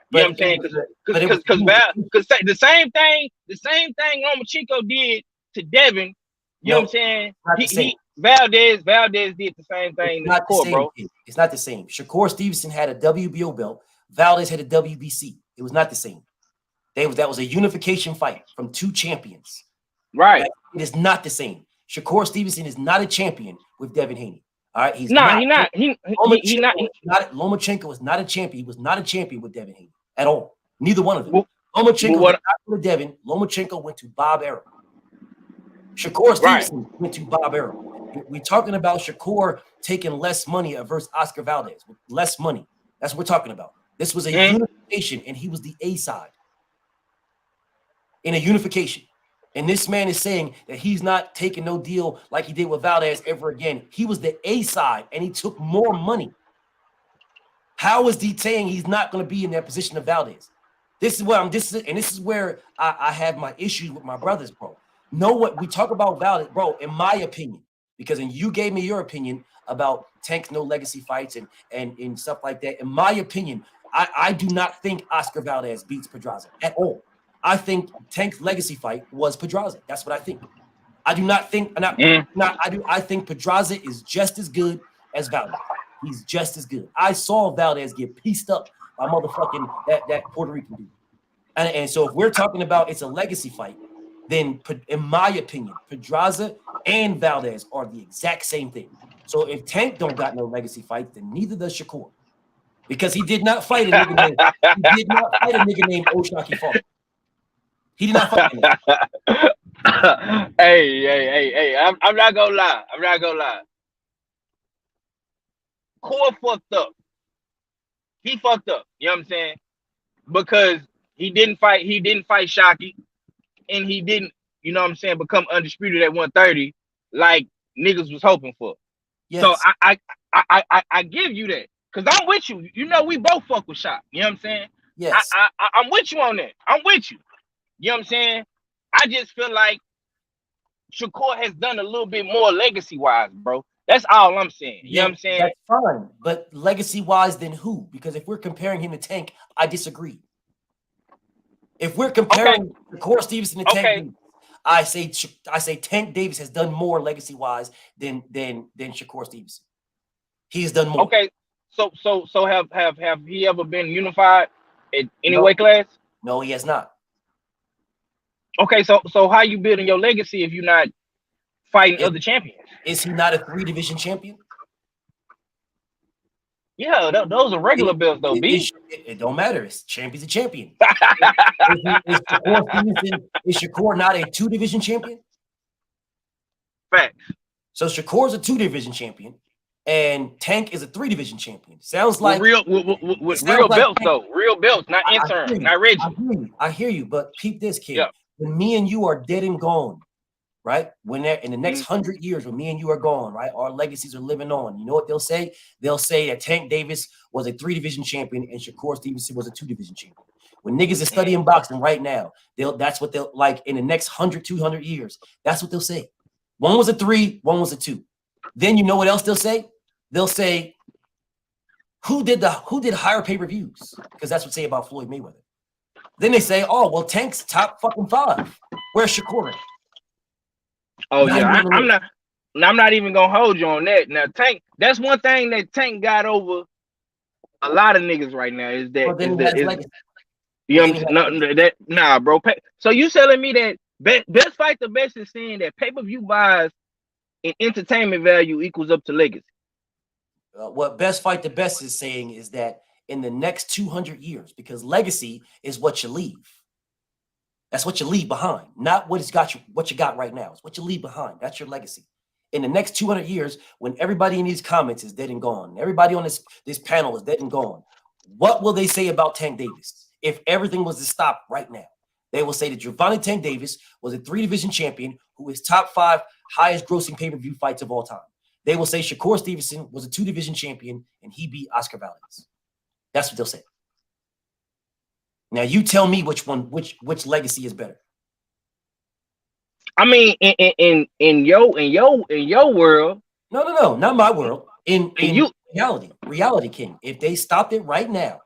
You know what I'm saying? Because the same thing Lomachenko did to Devin. You know what I'm saying? Valdez did the same thing to Shakur, bro. It's not the same. Shakur Stevenson had a WBO belt. Valdez had a WBC. It was not the same. That was a unification fight from two champions. Right. It is not the same. Shakur Stevenson is not a champion with Devin Haney. All right, he's not. Lomachenko is not a champion. He was not a champion with Devin Haney at all. Neither one of them. Lomachenko went to Devin. Lomachenko went to Bob Arum. Shakur Stevenson went to Bob Arum. We're talking about Shakur taking less money versus Oscar Valdez. Less money. That's what we're talking about. This was a unification, and he was the A side in a unification. And this man is saying that he's not taking no deal like he did with Valdez ever again. He was the A side, and he took more money. How is he saying he's not going to be in that position of Valdez? This is where I have my issues with my brothers, bro. Know what we talk about Valdez, bro, in my opinion, because you gave me your opinion about Tank's no legacy fights and stuff like that. In my opinion, I do not think Oscar Valdez beats Pedraza at all. I think Tank's legacy fight was Pedraza. That's what I think. I do not think. I think Pedraza is just as good as Valdez. He's just as good. I saw Valdez get pieced up by motherfucking that Puerto Rican dude. And so if we're talking about it's a legacy fight, then in my opinion, Pedraza and Valdez are the exact same thing. So if Tank don't got no legacy fight, then neither does Shakur, because he did not fight a nigga named Oshaki Fall. He did not fight him. Hey, I'm not gonna lie. Core fucked up. He fucked up. You know what I'm saying? Because he didn't fight Shockey, and he didn't, you know what I'm saying, become undisputed at 130 like niggas was hoping for. Yes. So I give you that. Cause I'm with you. You know, we both fuck with Shock. You know what I'm saying? Yes. I'm with you on that. I'm with you. You know what I'm saying? I just feel like Shakur has done a little bit more legacy-wise, bro. That's all I'm saying. You know what I'm saying? That's fine. But legacy-wise, then who? Because if we're comparing him to Tank, I disagree. If we're comparing Shakur Stevenson to Tank Davis, I say Tank Davis has done more legacy-wise than Shakur Stevenson. He has done more. Okay. So have he ever been unified in any weight class? No, he has not. Okay, so how you building your legacy if you're not fighting other champions? Is he not a 3-division champion? Yeah, those are regular belts though, B. It don't matter. It's champion's a champion. Is Shakur not a 2-division champion? Fact. So Shakur's a 2-division champion, and Tank is a 3-division champion. Sounds like real belts though. Real belts, not intern, not Reggie. I hear you, but peep this, kid. Yeah. When me and you are dead and gone, right? When they're in the next 100 years, when me and you are gone, right? Our legacies are living on. You know what they'll say? They'll say that Tank Davis was a 3-division champion and Shakur Stevenson was a 2-division champion. When niggas are studying boxing right now, that's what they'll like in the next 100, 200 years. That's what they'll say. One was a 3, one was a 2. Then you know what else they'll say? They'll say, who did higher pay-per-views? Because that's what they say about Floyd Mayweather. Then they say, oh, well, Tank's top fucking 5. Where's Shakur? Oh yeah, I'm not even gonna hold you on that. Now Tank, that's one thing that Tank got over a lot of niggas right now is that nah, bro. So you telling me that Best Fight the Best is saying that pay-per-view buys and entertainment value equals up to legacy? What Best Fight the Best is saying is that in the next 200 years, because legacy is what you leave. That's what you leave behind, not what you got right now. It's what you leave behind. That's your legacy. In the next 200 years, when everybody in these comments is dead and gone, everybody on this panel is dead and gone, what will they say about Tank Davis if everything was to stop right now? They will say that Gervonta Tank Davis was a 3-division champion who is top 5 highest grossing pay-per-view fights of all time. They will say Shakur Stevenson was a 2-division champion and he beat Oscar Valdez. That's what they'll say. Now you tell me which legacy is better. I mean, in your world. No, not my world. In reality, King. If they stopped it right now,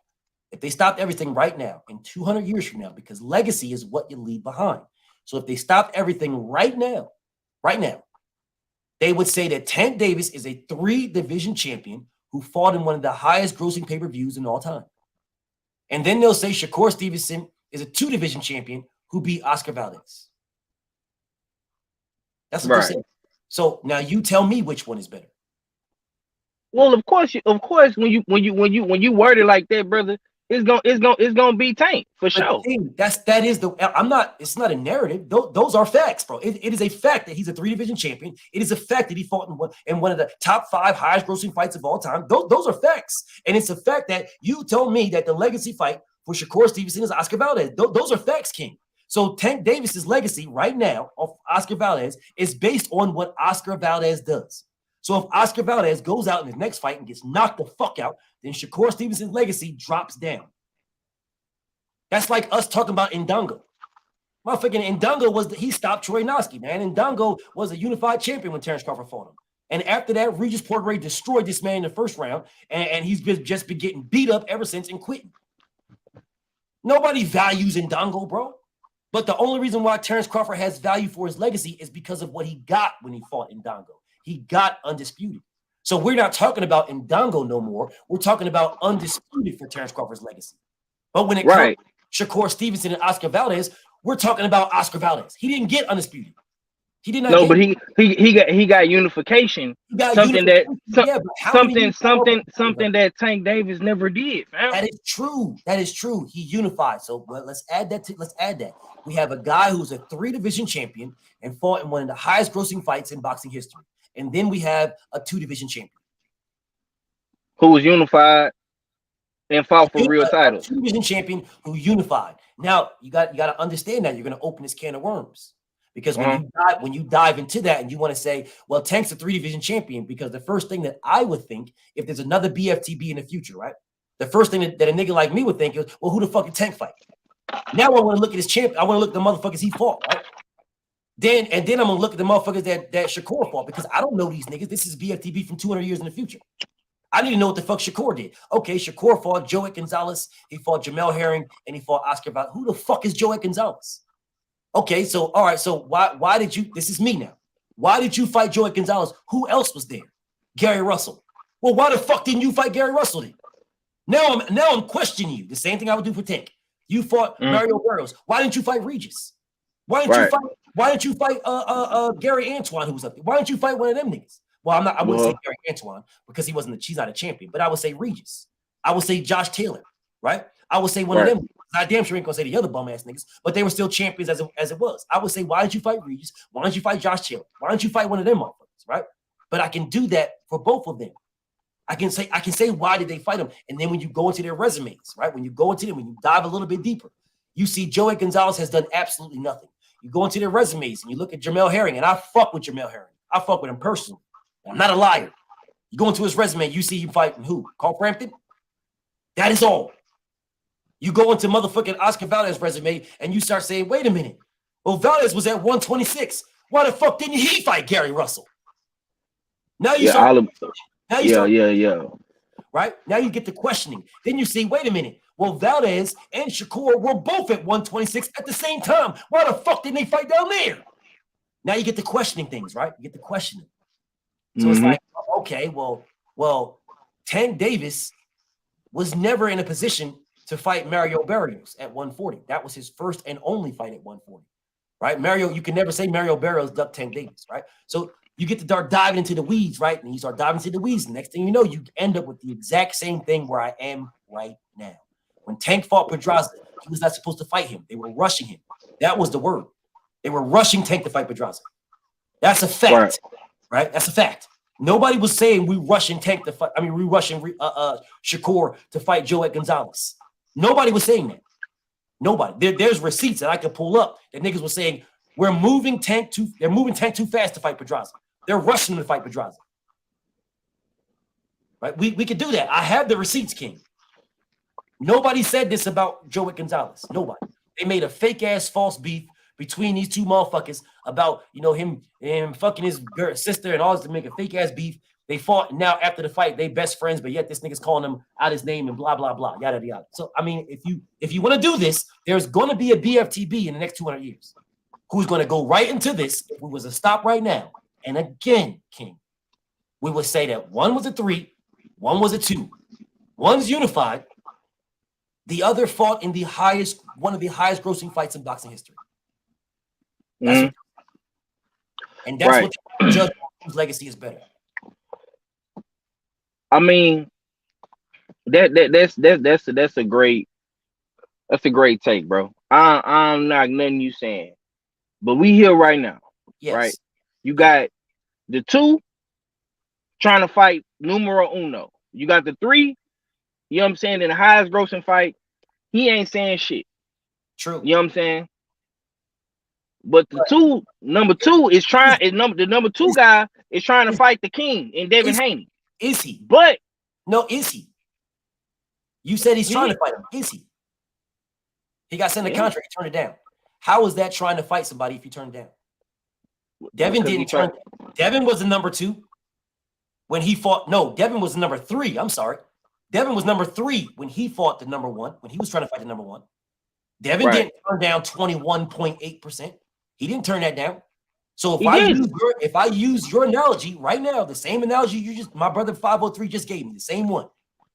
if they stopped everything right now, in 200 years from now, because legacy is what you leave behind. So if they stopped everything right now, they would say that Tank Davis is a 3-division champion who fought in one of the highest grossing pay-per-views in all time. And then they'll say Shakur Stevenson is a 2-division champion who beat Oscar Valdez. That's what they're saying. So now you tell me which one is better. Well, of course, when you word it like that, brother, it's gonna be Tank for sure. It's not a narrative. Those are facts, bro. It is a fact that he's a 3-division champion. It is a fact that he fought in one of the top 5 highest grossing fights of all time. Those are facts. And it's a fact that you told me that the legacy fight for Shakur Stevenson is Oscar Valdez. Those are facts, King. So Tank Davis's legacy right now of Oscar Valdez is based on what Oscar Valdez does. So if Oscar Valdez goes out in his next fight and gets knocked the fuck out, then Shakur Stevenson's legacy drops down. That's like us talking about Ndongo. Motherfucking Ndongo he stopped Troy Noski, man. Ndongo was a unified champion when Terrence Crawford fought him. And after that, Regis Portray destroyed this man in the first round, and he's just been getting beat up ever since and quitting. Nobody values Ndongo, bro. But the only reason why Terrence Crawford has value for his legacy is because of what he got when he fought Ndongo. He got undisputed. So we're not talking about Ndongo no more. We're talking about undisputed for Terrence Crawford's legacy. But when it comes to Shakur Stevenson and Oscar Valdez, we're talking about Oscar Valdez. He didn't get undisputed. He did not. No, but he got unification. Something that Tank Davis never did. Fam. That is true. He unified. So let's add that. We have a guy who's a 3-division champion and fought in one of the highest grossing fights in boxing history. And then we have a 2-division champion who was unified and fought for real titles. 2-division champion who unified. Now you got to understand that you're going to open this can of worms. Because when you dive into that and you want to say, well, Tank's a 3-division champion, because the first thing that I would think, if there's another BFTB in the future, right? The first thing that a nigga like me would think is, well, who the fuck did Tank fight? Now I want to look at his champion. I want to look at the motherfuckers he fought, right? Then I'm gonna look at the motherfuckers that Shakur fought, because I don't know these niggas. This is BFTB from 200 years in the future. I need to know what the fuck Shakur did. Okay, Shakur fought Joey Gonzalez, he fought Jamel Herring, and he fought Oscar Valdez. Who the fuck is Joey Gonzalez? Okay, so all right, so why did you? This is me now. Why did you fight Joey Gonzalez? Who else was there? Gary Russell. Well, why the fuck didn't you fight Gary Russell then? Now I'm questioning you. The same thing I would do for Tank. You fought Mario Burrows. Why didn't you fight Regis? Why didn't you fight Gary Antoine, who was up there? Why didn't you fight one of them niggas? Well, I wouldn't say Gary Antoine because she's not a champion, but I would say Regis. I would say Josh Taylor, right? I would say one of them. I damn sure ain't gonna say the other bum ass niggas, but they were still champions as it was. I would say, why did you fight Regis? Why don't you fight Josh Taylor? Why don't you fight one of them motherfuckers, right? But I can do that for both of them. I can say why did they fight them, and then when you go into their resumes, right? When you go into them, when you dive a little bit deeper, you see Joey Gonzalez has done absolutely nothing. You go into their resumes and you look at Jamel Herring, and I fuck with Jamel Herring. I fuck with him personally. I'm not a liar. You go into his resume, you see him fighting who? Carl Frampton? That is all. You go into motherfucking Oscar Valdez's resume and you start saying, wait a minute. Well, Valdez was at 126. Why the fuck didn't he fight Gary Russell? Now you start. Right? Now you get to questioning. Then you see, wait a minute. Well, Valdez and Shakur were both at 126 at the same time. Why the fuck didn't they fight down there? Now you get to questioning things, right? You get to questioning. So it's like, okay, well, Tank Davis was never in a position to fight Mario Barrios at 140. That was his first and only fight at 140, right? Mario, you can never say Mario Barrios ducked Tank Davis, right? So you get to start diving into the weeds, right? And you start diving into the weeds. The next thing you know, you end up with the exact same thing where I am right now. When Tank fought Pedraza, he was not supposed to fight him. They were rushing him. That was the word. They were rushing Tank to fight Pedraza. That's a fact, right? That's a fact. Nobody was saying we rushing Tank to fight. I mean, we rushing Shakur to fight Joet Gonzalez. Nobody was saying that. Nobody. There's receipts that I could pull up that niggas were saying they're moving Tank too fast to fight Pedraza. They're rushing to fight Pedraza. Right? We could do that. I have the receipts, King. Nobody said this about Joet Gonzalez. Nobody. They made a fake ass false beef between these two motherfuckers about, him fucking his sister and all this to make a fake ass beef. They fought, and now after the fight, they best friends, but yet this nigga's calling him out his name and blah, blah, blah, yada, yada. So, I mean, if you want to do this, there's going to be a BFTB in the next 200 years who's going to go right into this. If we was to stop right now, and again, King, we would say that one was a 3, one was a 2. One's unified. The other fought in one of the highest grossing fights in boxing history. That's what the judge whose legacy is better. I mean, that's a great take, bro. I'm not nothing you saying, but we here right now, right? You got the 2 trying to fight numero uno. You got the 3, you know what I'm saying, in the highest grossing fight. He ain't saying shit. True. You know what I'm saying? But the number 2 is trying. The number 2 guy is trying to fight the king in Devin Haney. Is he? But no, is he? You said he's trying to fight him. Is he? He got sent a contract. He turned it down. How is that trying to fight somebody if you turn it down? Devin didn't turn. Devin was the number 2 when he fought. No, Devin was the number 3. I'm sorry. Devin was number 3 when he fought the number 1. When he was trying to fight the number 1. Devin didn't turn down 21.8%. He didn't turn that down. So if I use your analogy right now, the same analogy my brother 503 just gave me, the same one.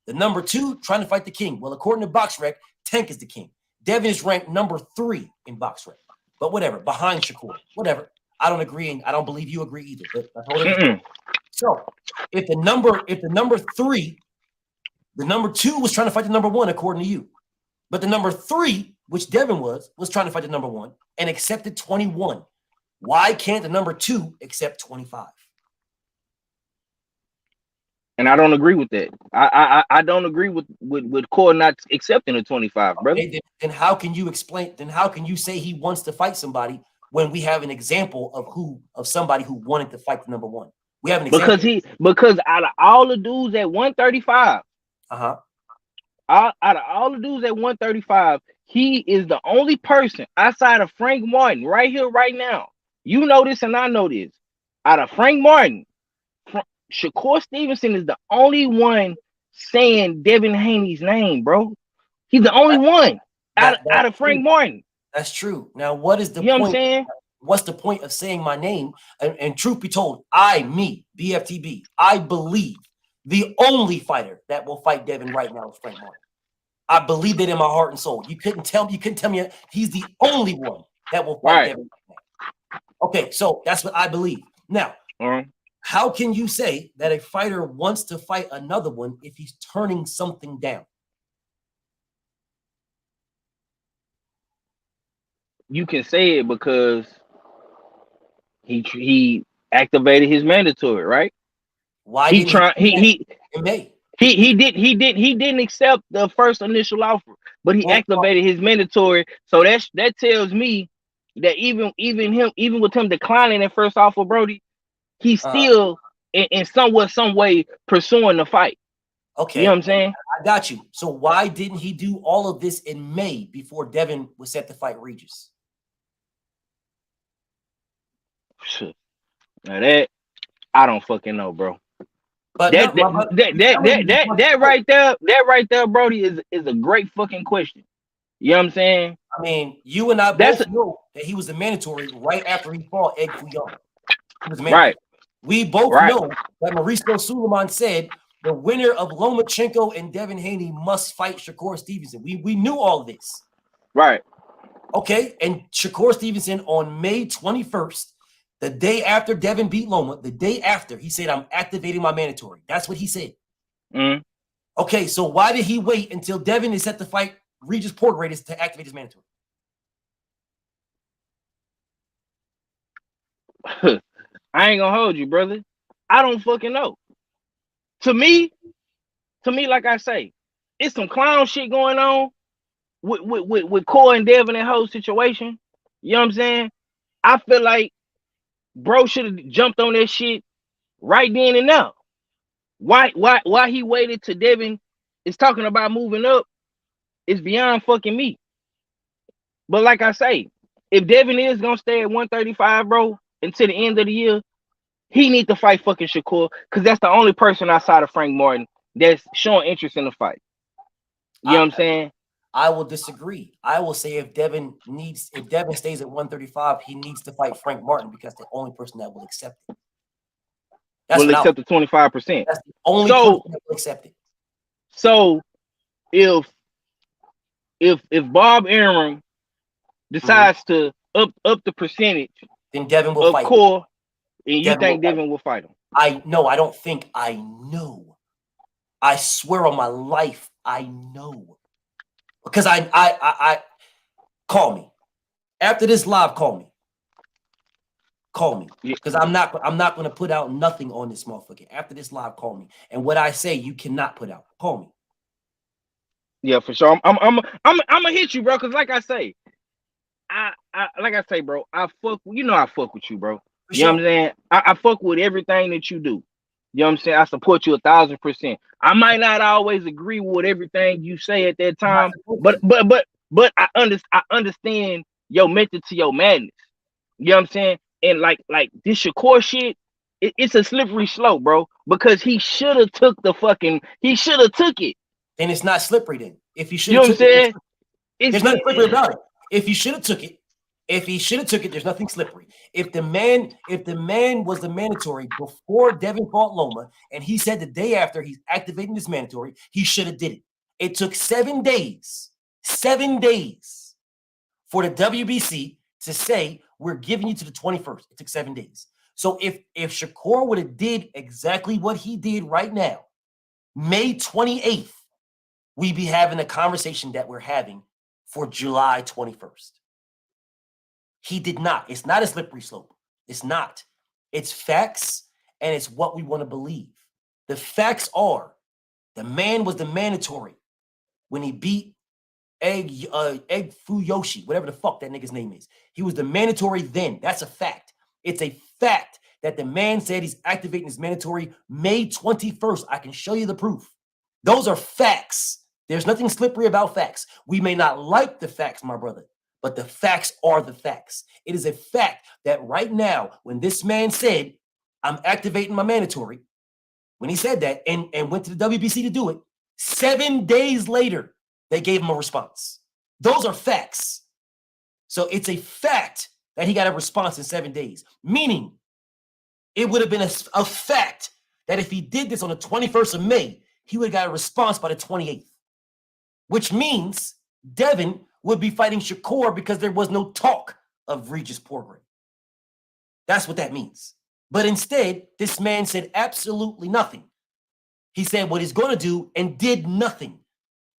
The number 2 trying to fight the king. Well, according to BoxRec, Tank is the king. Devin is ranked number 3 in BoxRec. But whatever, behind Shakur. Whatever. I don't agree, and I don't believe you agree either. But so if the number 3, the number 2 was trying to fight the number 1, according to you. But the number 3, which Devin was trying to fight the number 1 and accepted 21. Why can't the number 2 accept 25? And I don't agree with that. I don't agree with Core not accepting a 25, brother. Okay, then how can you explain? Then how can you say he wants to fight somebody when we have an example of somebody who wanted to fight the number 1? We have an example. Because out of all the dudes at 135, out of all the dudes at 135, he is the only person outside of Frank Martin right here, right now. You know this and I know this. Out of Frank Martin, Shakur Stevenson is the only one saying Devin Haney's name, bro. He's the only one out of Frank Martin. That's true. Now, what is the point? You know what I'm saying? What's the point of saying my name? And truth be told, BFTB, I believe the only fighter that will fight Devin right now is Frank Martin. I believe that in my heart and soul. You couldn't tell me he's the only one that will fight Devin right now. Okay, so that's what I believe. Now, How can you say that a fighter wants to fight another one if he's turning something down? You can say it because he activated his mandatory, right? Why He didn't tried. he in May? He didn't accept the first initial offer, but he activated his mandatory. So that tells me that even with him declining that first offer, Brody, he's still in some way pursuing the fight. Okay, you know what I'm saying? I got you. So why didn't he do all of this in May before Devin was set to fight Regis? Now that I don't fucking know, bro. But that right there, Brody, is a great fucking question. You know what I'm saying? I mean, you and I both know that he was a mandatory right after he fought Egg Fuyong. He was mandatory. Right. We both know that Mauricio Suleiman said the winner of Lomachenko and Devin Haney must fight Shakur Stevenson. We knew all of this. Right. Okay. And Shakur Stevenson on May 21st, the day after Devin beat Loma, the day after, he said, I'm activating my mandatory. That's what he said. Okay. So why did he wait until Devin is set to fight Regis Porteous to activate his mandatory? I ain't gonna hold you, brother. I don't fucking know. To me, like I say, it's some clown shit going on with Core and Devin and whole situation. You know what I'm saying? I feel like bro should have jumped on that shit right then and now. Why he waited till Devin is talking about moving up is beyond fucking me. But like I say, if Devin is gonna stay at 135, bro, until the end of the year, he need to fight fucking Shakur, because that's the only person outside of Frank Martin that's showing interest in the fight. You know what I'm saying? I will disagree. I will say if Devin stays at 135, he needs to fight Frank Martin because the only person that will accept it. Will accept the 25%. That's the only person that will accept it. So if Bob Arum decides to up the percentage, then Devin will fight Core, and you think Devin will fight him? I don't think. I know. I swear on my life, I know. Because I call me. After this live, call me. Call me. Because I'm not going to put out nothing on this motherfucker. After this live, call me. And what I say, you cannot put out. Call me. Yeah, for sure. I'm gonna hit you, bro. Because like I say, bro, I fuck with you, bro. You know what I'm saying? I fuck with everything that you do. You know what I'm saying? I support you 1,000%. I might not always agree with everything you say at that time, but I understand your method to your madness. You know what I'm saying? And like this Shakur shit, it's a slippery slope, bro. Because he should have took it. Then it's not slippery then. If he should have, you know what I'm saying? There's nothing slippery about it. If he should have took it, there's nothing slippery. If the man was the mandatory before Devin fought Loma, and he said the day after he's activating this mandatory, he should have did it. It took 7 days for the WBC to say we're giving you to the 21st. It took 7 days. So if Shakur would have did exactly what he did right now, May 28th, we'd be having a conversation that we're having for July 21st. He did not. It's not a slippery slope. It's not. It's facts, and it's what we want to believe. The facts are the man was the mandatory when he beat Egg Fuyoshi, whatever the fuck that nigga's name is. He was the mandatory then. That's a fact. It's a fact that the man said he's activating his mandatory May 21st. I can show you the proof. Those are facts. There's nothing slippery about facts. We may not like the facts, my brother, but the facts are the facts. It is a fact that right now, when this man said, I'm activating my mandatory, when he said that and went to the WBC to do it, 7 days later, they gave him a response. Those are facts. So it's a fact that he got a response in 7 days, meaning it would have been a fact that if he did this on the 21st of May, he would have got a response by the 28th, which means Devin would be fighting Shakur because there was no talk of Regis Porteous. That's what that means. But instead, this man said absolutely nothing. He said what he's going to do and did nothing.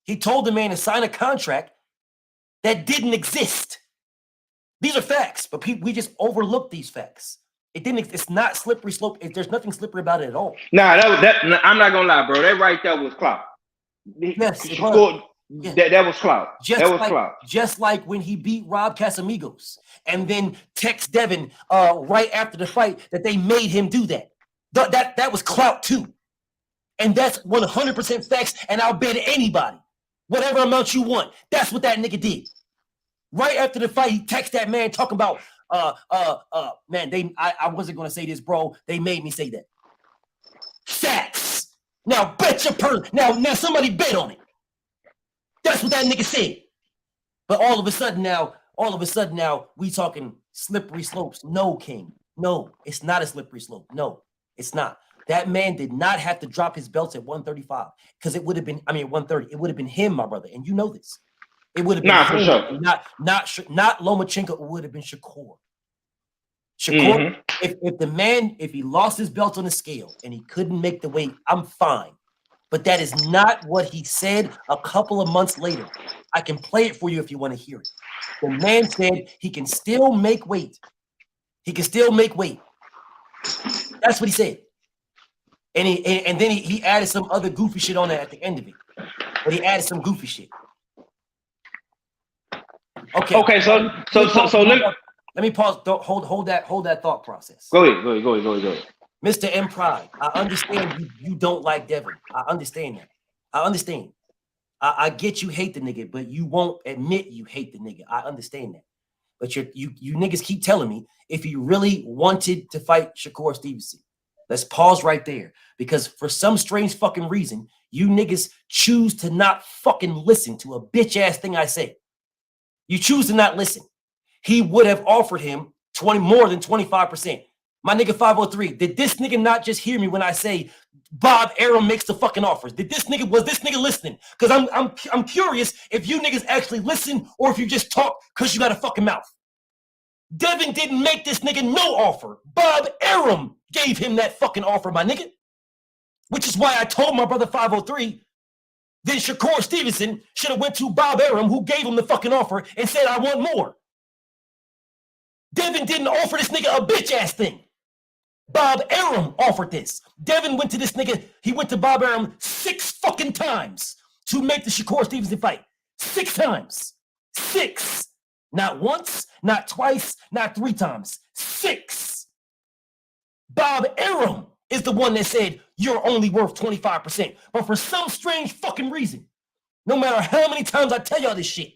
He told the man to sign a contract that didn't exist. These are facts, but we just overlook these facts. It's not slippery slope. There's nothing slippery about it at all. Nah, I'm not gonna lie, bro. That right there was clout. Yes, it was. Yeah. That was clout. Clout. Just like when he beat Rob Casamigos and then text Devin right after the fight that they made him do that. That was clout too. And that's 100% facts, and I'll bet anybody, whatever amount you want, that's what that nigga did. Right after the fight, he texted that man talking about, man, I wasn't going to say this, bro. They made me say that. Facts. Now bet your now somebody bet on it. That's what that nigga said. But all of a sudden now, we talking slippery slopes. No, King. No, it's not a slippery slope. No, it's not. That man did not have to drop his belts at 135 because it would have been, 130. It would have been him, my brother. And you know this. It would have been for sure. Not Lomachenko. It would have been Shakur. Shakur, if he lost his belt on the scale and he couldn't make the weight, I'm fine. But that is not what he said a couple of months later. I can play it for you if you want to hear it. The man said he can still make weight. He can still make weight. That's what he said. And then he added some other goofy shit on that at the end of it. But he added some goofy shit. Okay. So let me pause. Hold that thought process. Go ahead. Mr. M Pride, I understand you don't like Devin. I understand that. I understand. I get you hate the nigga, but you won't admit you hate the nigga. I understand that. But you niggas keep telling me if he really wanted to fight Shakur Stevenson. Let's pause right there. Because for some strange fucking reason, you niggas choose to not fucking listen to a bitch ass thing I say. You choose to not listen. He would have offered him more than 25%. My nigga 503, did this nigga not just hear me when I say Bob Arum makes the fucking offers? Was this nigga listening? Because I'm curious if you niggas actually listen or if you just talk because you got a fucking mouth. Devin didn't make this nigga no offer. Bob Arum gave him that fucking offer, my nigga. Which is why I told my brother 503, then Shakur Stevenson should have went to Bob Arum, who gave him the fucking offer, and said, I want more. Devin didn't offer this nigga a bitch ass thing. Bob Arum offered this. Devin went to this nigga. He went to Bob Arum 6 fucking times to make the Shakur Stevenson fight. 6 times. 6. Not once, not twice, not 3 times. 6. Bob Arum is the one that said, you're only worth 25%. But for some strange fucking reason, no matter how many times I tell y'all this shit,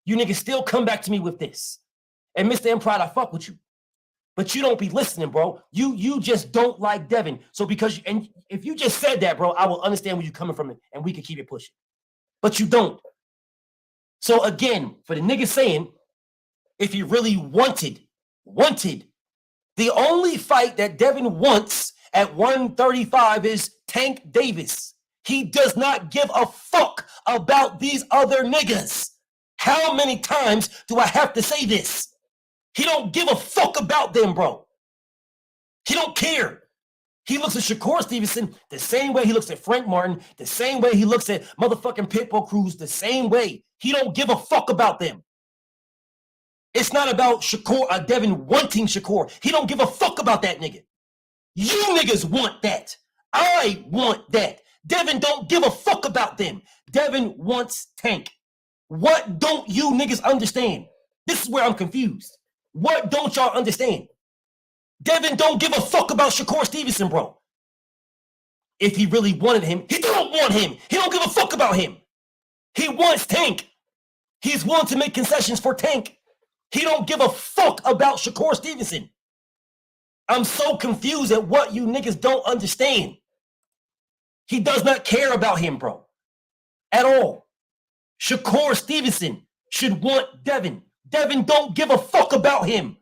you niggas still come back to me with this. And Mr. M Pride, I fuck with you. But you don't be listening, bro. You just don't like Devin. So and if you just said that, bro, I will understand where you're coming from and we can keep it pushing. But you don't. So again, for the niggas saying, if he really wanted, the only fight that Devin wants at 135 is Tank Davis. He does not give a fuck about these other niggas. How many times do I have to say this? He don't give a fuck about them, bro. He don't care. He looks at Shakur Stevenson the same way he looks at Frank Martin, the same way he looks at motherfucking Pitbull Cruz, the same way. He don't give a fuck about them. It's not about Shakur, Devin wanting Shakur. He don't give a fuck about that nigga. You niggas want that. I want that. Devin don't give a fuck about them. Devin wants Tank. What don't you niggas understand? This is where I'm confused. What don't y'all understand? Devin don't give a fuck about Shakur Stevenson, bro. If he really wanted him, he don't want him. He don't give a fuck about him. He wants Tank. He's willing to make concessions for Tank. He don't give a fuck about Shakur Stevenson. I'm so confused at what you niggas don't understand. He does not care about him, bro. At all. Shakur Stevenson should want Devin. Devin don't give a fuck about him.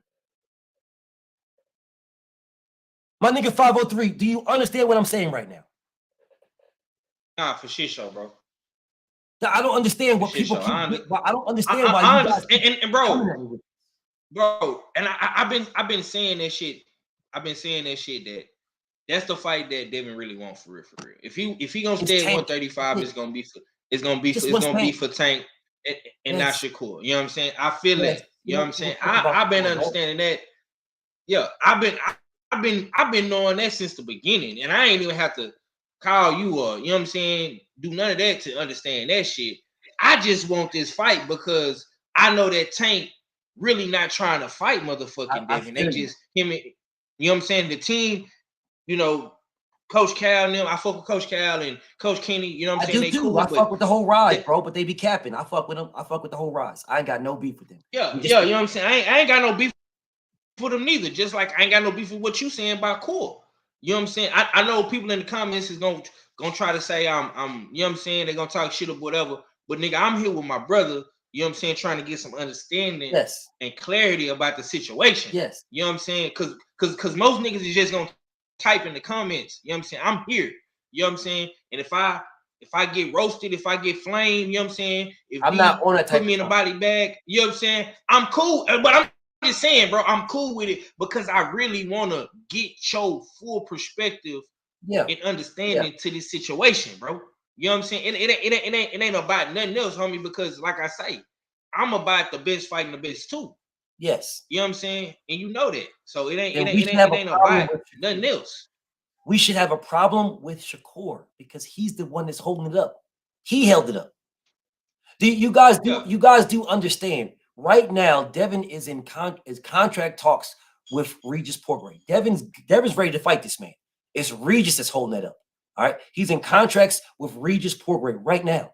My nigga 503, do you understand what I'm saying right now? Nah, for sure, bro. I don't understand what people keep. I don't understand why you guys and bro, and I've been saying that shit I've been saying that shit that's the fight that Devin really wants for real, for real. If he gonna stay at 135, it's gonna be for Tank and not Shakur. You know what I'm saying? I feel it. You know what I'm saying? I've been understanding that. Yeah, I've been knowing that since the beginning, and I ain't even have to call you or you know what I'm saying, do none of that to understand that shit. I just want this fight because I know that Tank really not trying to fight motherfucking Devin. They just him and, you know what I'm saying, the team, you know, Coach Cal and them. I fuck with Coach Cal and Coach Kenny, you know what I'm saying? They cool. I fuck with the whole rise, bro, but they be capping. I fuck with them. I fuck with the whole rise. I ain't got no beef with them. Yeah, you know what I'm saying? I ain't got no beef with them neither. Just like I ain't got no beef with what you saying about Core. You know what I'm saying? I know people in the comments is gonna try to say I'm you know what I'm saying, they're gonna talk shit or whatever. But nigga, I'm here with my brother, you know what I'm saying, trying to get some understanding and clarity about the situation. Yes. You know what I'm saying? Cause most niggas is just gonna type in the comments, you know what I'm saying? I'm here. You know what I'm saying? And if I get roasted, if I get flamed, you know what I'm saying? If I'm not on that type put me in a body bag, you know what I'm saying? I'm cool, but I'm just saying, bro, I'm cool with it because I really want to get your full perspective and understanding to this situation, bro. You know what I'm saying? It ain't about nothing else, homie, because like I say, I'm about the best fighting the best too. Yes. You know what I'm saying? And you know that. So it ain't about nothing else. We should have a problem with Shakur because he's the one that's holding it up. He held it up. You guys do understand right now Devin is in contract talks with Regis Portray. Devin's ready to fight this man. It's Regis that's holding that up. All right. He's in contracts with Regis Portray right now.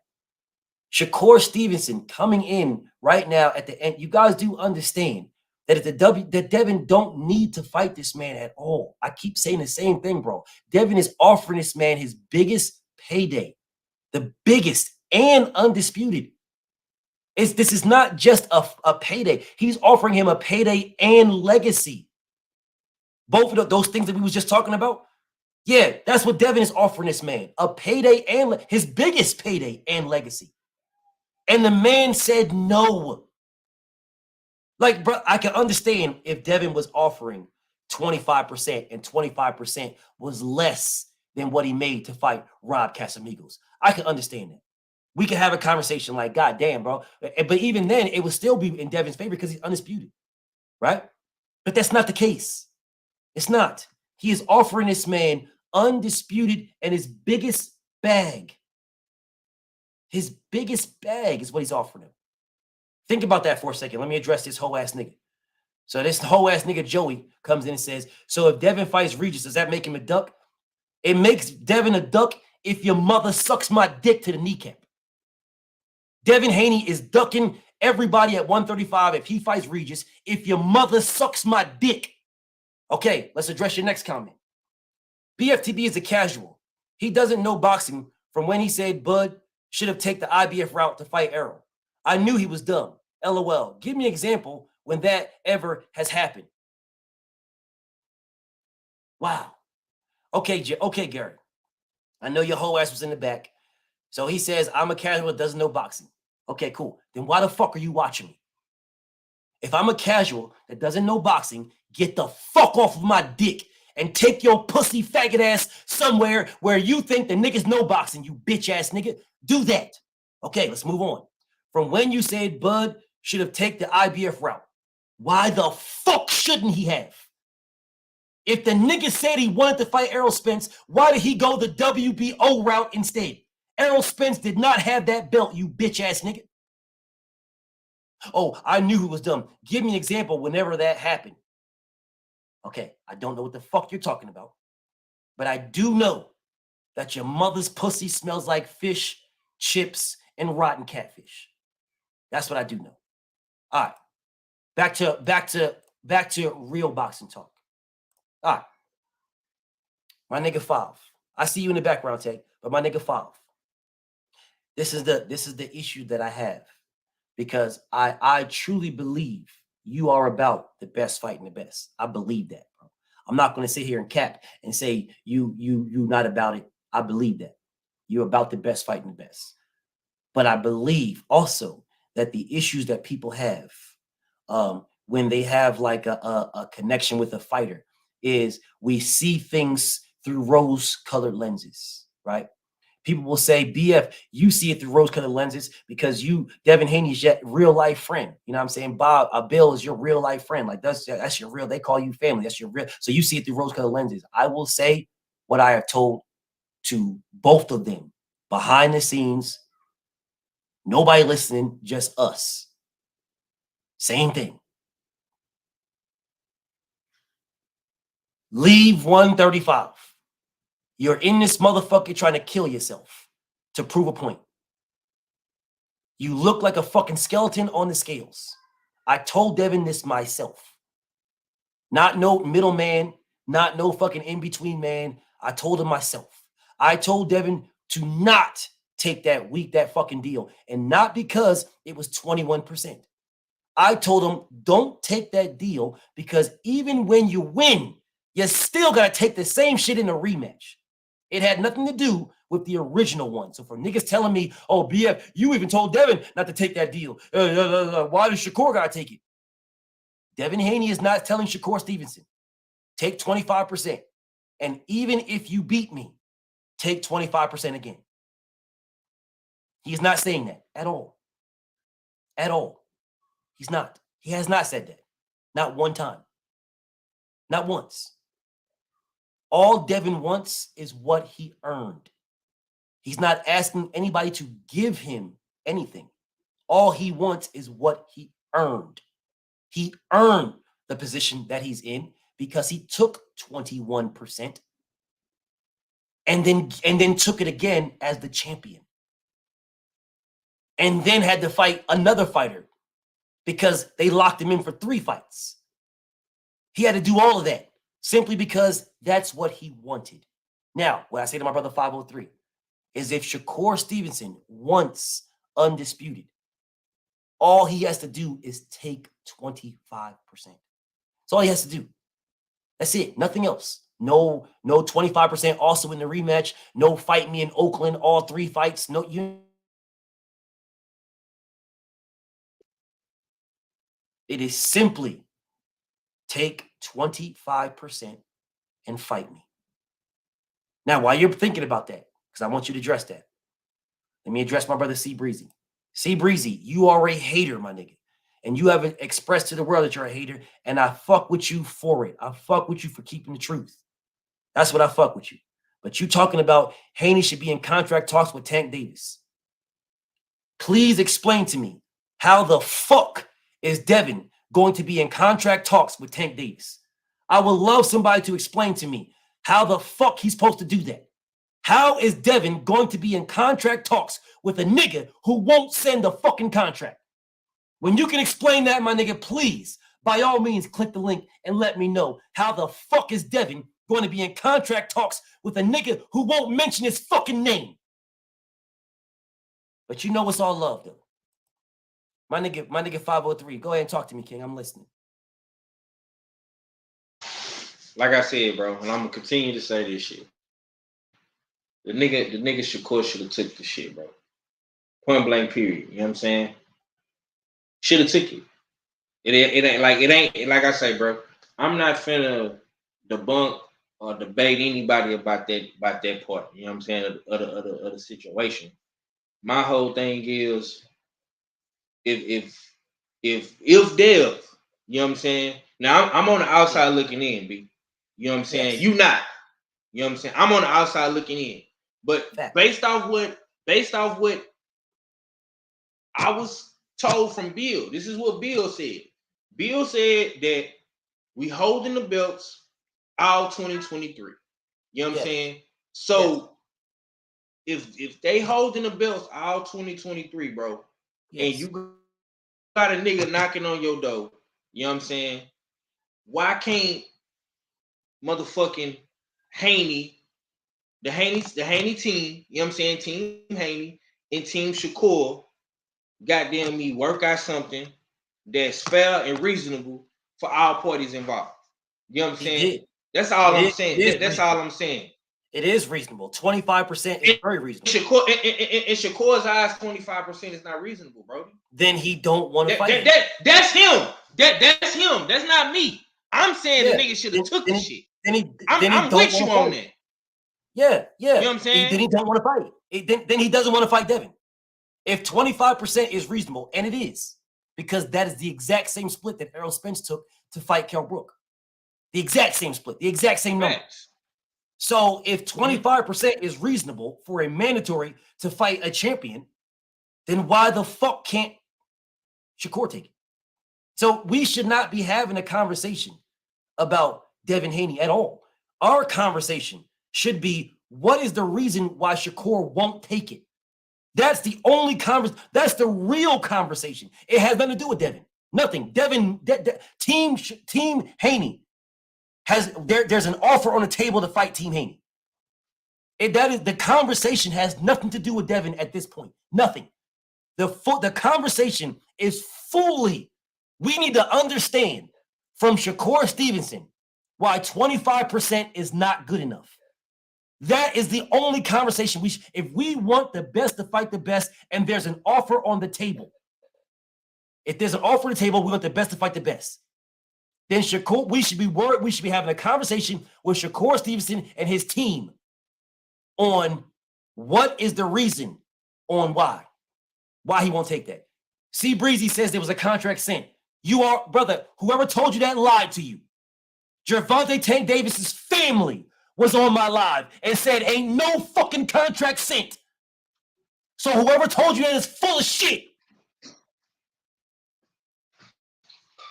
Shakur Stevenson coming in right now at the end. You guys do understand that that Devin don't need to fight this man at all. I keep saying the same thing, bro. Devin is offering this man his biggest payday, the biggest and undisputed. This is not just a payday. He's offering him a payday and legacy. Both of those things that we was just talking about. Yeah, that's what Devin is offering this man. A payday and his biggest payday and legacy. And the man said no. Like, bro, I can understand if Devin was offering 25% and 25% was less than what he made to fight Rob Casamigos. I can understand that. We can have a conversation like, God damn, bro. But even then, it would still be in Devin's favor because he's undisputed, right? But that's not the case. It's not. He is offering this man undisputed and his biggest bag. His biggest bag is what he's offering him. Think about that for a second. Let me address this whole ass nigga. So this whole ass nigga Joey comes in and says, so if Devin fights Regis, does that make him a duck? It makes Devin a duck if your mother sucks my dick to the kneecap. Devin Haney is ducking everybody at 135 if he fights Regis if your mother sucks my dick. Okay, let's address your next comment. BFTB is a casual. He doesn't know boxing from when he said Bud should have taken the IBF route to fight Errol. I knew he was dumb. LOL. Give me an example when that ever has happened. Wow. Okay, Gary. I know your whole ass was in the back. So he says, I'm a casual that doesn't know boxing. Okay, cool. Then why the fuck are you watching me? If I'm a casual that doesn't know boxing, get the fuck off of my dick and take your pussy faggot ass somewhere where you think the niggas know boxing, you bitch ass nigga. Do that. Okay, let's move on. From when you said Bud should have taken the IBF route, why the fuck shouldn't he have? If the nigga said he wanted to fight Errol Spence, why did he go the WBO route instead? Errol Spence did not have that belt, you bitch ass nigga. Oh, I knew who was dumb. Give me an example whenever that happened. Okay, I don't know what the fuck you're talking about, but I do know that your mother's pussy smells like fish, chips, and rotten catfish. That's what I do know. All right, back to real boxing talk. All right, my nigga Five. I see you in the background, Tay, but my nigga Five. This is the issue that I have because I truly believe you are about the best fighting the best. I believe that, bro. I'm not going to sit here and cap and say you not about it. I believe that you're about the best fighting the best. But I believe also that the issues that people have when they have like a connection with a fighter, is we see things through rose-colored lenses, right? People will say, BF, you see it through rose-colored lenses because Devin Haney is your real-life friend. You know what I'm saying? Bill is your real-life friend. Like, that's your real, they call you family. That's your real. So you see it through rose-colored lenses. I will say what I have told to both of them behind the scenes. Nobody listening, just us. Same thing. Leave 135. You're in this motherfucker trying to kill yourself to prove a point. You look like a fucking skeleton on the scales. I told Devin this myself. Not no middleman, not no fucking in-between man. I told him myself. I told Devin to not take that fucking deal. And not because it was 21%. I told him, don't take that deal because even when you win, you still got to take the same shit in a rematch. It had nothing to do with the original one. So for niggas telling me, oh, BF, you even told Devin not to take that deal. Why does Shakur got to take it? Devin Haney is not telling Shakur Stevenson, take 25%. And even if you beat me, take 25% again. He's not saying that at all. At all. He's not. He has not said that. Not one time. Not once. All Devin wants is what he earned. He's not asking anybody to give him anything. All he wants is what he earned. He earned the position that he's in because he took 21% and then took it again as the champion. And then had to fight another fighter because they locked him in for 3 fights. He had to do all of that simply because that's what he wanted. Now, what I say to my brother 503 is if Shakur Stevenson wants undisputed, all he has to do is take 25%. That's all he has to do. That's it. Nothing else. No 25% also in the rematch. No fight me in Oakland, all 3 fights. No, it is simply take 25% and fight me. Now, while you're thinking about that, because I want you to address that, let me address my brother C Breezy. C Breezy, you are a hater, my nigga. And you haven't expressed to the world that you're a hater, and I fuck with you for it. I fuck with you for keeping the truth. That's what I fuck with you. But you talking about Haney should be in contract talks with Tank Davis. Please explain to me how the fuck is Devin going to be in contract talks with Tank Davis? I would love somebody to explain to me how the fuck he's supposed to do that. How is Devin going to be in contract talks with a nigga who won't send a fucking contract? When you can explain that, my nigga, please, by all means, click the link and let me know how the fuck is Devin going to be in contract talks with a nigga who won't mention his fucking name. But you know it's all love, though. My nigga 503, go ahead and talk to me, King. I'm listening. Like I said, bro, and I'm gonna continue to say this shit. The nigga Shakur should have took the shit, bro. Point blank, period. You know what I'm saying? Should have took it. It ain't like I say, bro. I'm not finna debunk or debate anybody about that part. You know what I'm saying? Of the situation. My whole thing is if Dev, you know what I'm saying? Now I'm on the outside looking in, B. You know what I'm saying? Yes. You not. You know what I'm saying? I'm on the outside looking in. But based off what I was told from Bill, this is what Bill said. Bill said that we holding the belts all 2023. You know what I'm saying? So if they holding the belts all 2023, bro, and you got a nigga knocking on your door, you know what I'm saying? Why can't motherfucking Haney, the Haney team, you know what I'm saying? Team Haney and Team Shakur, goddamn me, work out something that's fair and reasonable for all parties involved. You know what I'm saying? That's all I'm saying. That's all I'm saying. It is reasonable. 25% is very reasonable. In Shakur's eyes, 25% is not reasonable, bro. Then he don't want to fight. That's him. That's him. That's not me. I'm saying the nigga should have took the shit. I'm with you on that. Yeah. You know what I'm saying? Then he don't want to fight. Then he doesn't want to fight Devin. If 25% is reasonable, and it is, because that is the exact same split that Errol Spence took to fight Kell Brook. The exact same split, the exact same number. So if 25% is reasonable for a mandatory to fight a champion, then why the fuck can't Shakur take it? So we should not be having a conversation about Devin Haney at all. Our conversation should be, what is the reason why Shakur won't take it? That's the only conversation. That's the real conversation. It has nothing to do with Devin. Nothing. Devin, Team Haney has there's an offer on the table to fight Team Haney. That is, the conversation has nothing to do with Devin at this point. Nothing. The conversation is fully. We need to understand from Shakur Stevenson why 25% is not good enough. That is the only conversation if we want the best to fight the best, and there's an offer on the table. If there's an offer on the table, we want the best to fight the best. Then Shakur, we should be having a conversation with Shakur Stevenson and his team on what is the reason on why he won't take that. C Breezy says there was a contract sent. You are, brother, whoever told you that lied to you. Gervonta Tank Davis's family was on my live and said ain't no fucking contract sent. So whoever told you that is full of shit.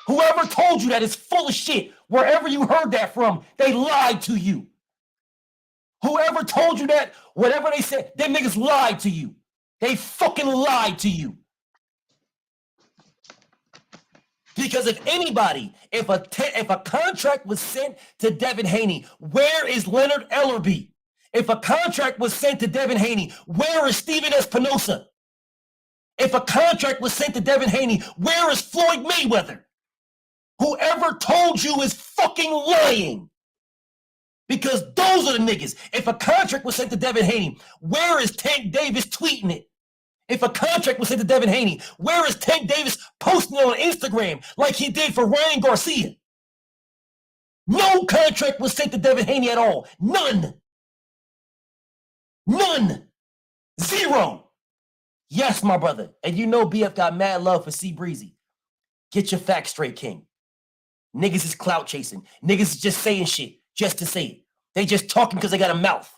Whoever told you that is full of shit. Wherever you heard that from, they lied to you. Whoever told you that, whatever they said, them niggas lied to you. They fucking lied to you. Because if anybody, if a contract was sent to Devin Haney, where is Leonard Ellerbe? If a contract was sent to Devin Haney, where is Steven Espinosa? If a contract was sent to Devin Haney, where is Floyd Mayweather? Whoever told you is fucking lying. Because those are the niggas. If a contract was sent to Devin Haney, where is Tank Davis tweeting it? If a contract was sent to Devin Haney, where is Tank Davis posting it on Instagram like he did for Ryan Garcia? No contract was sent to Devin Haney at all. None. Zero. Yes, my brother. And you know BF got mad love for C Breezy. Get your facts straight, King. Niggas is clout chasing. Niggas is just saying shit just to say it. They just talking because they got a mouth.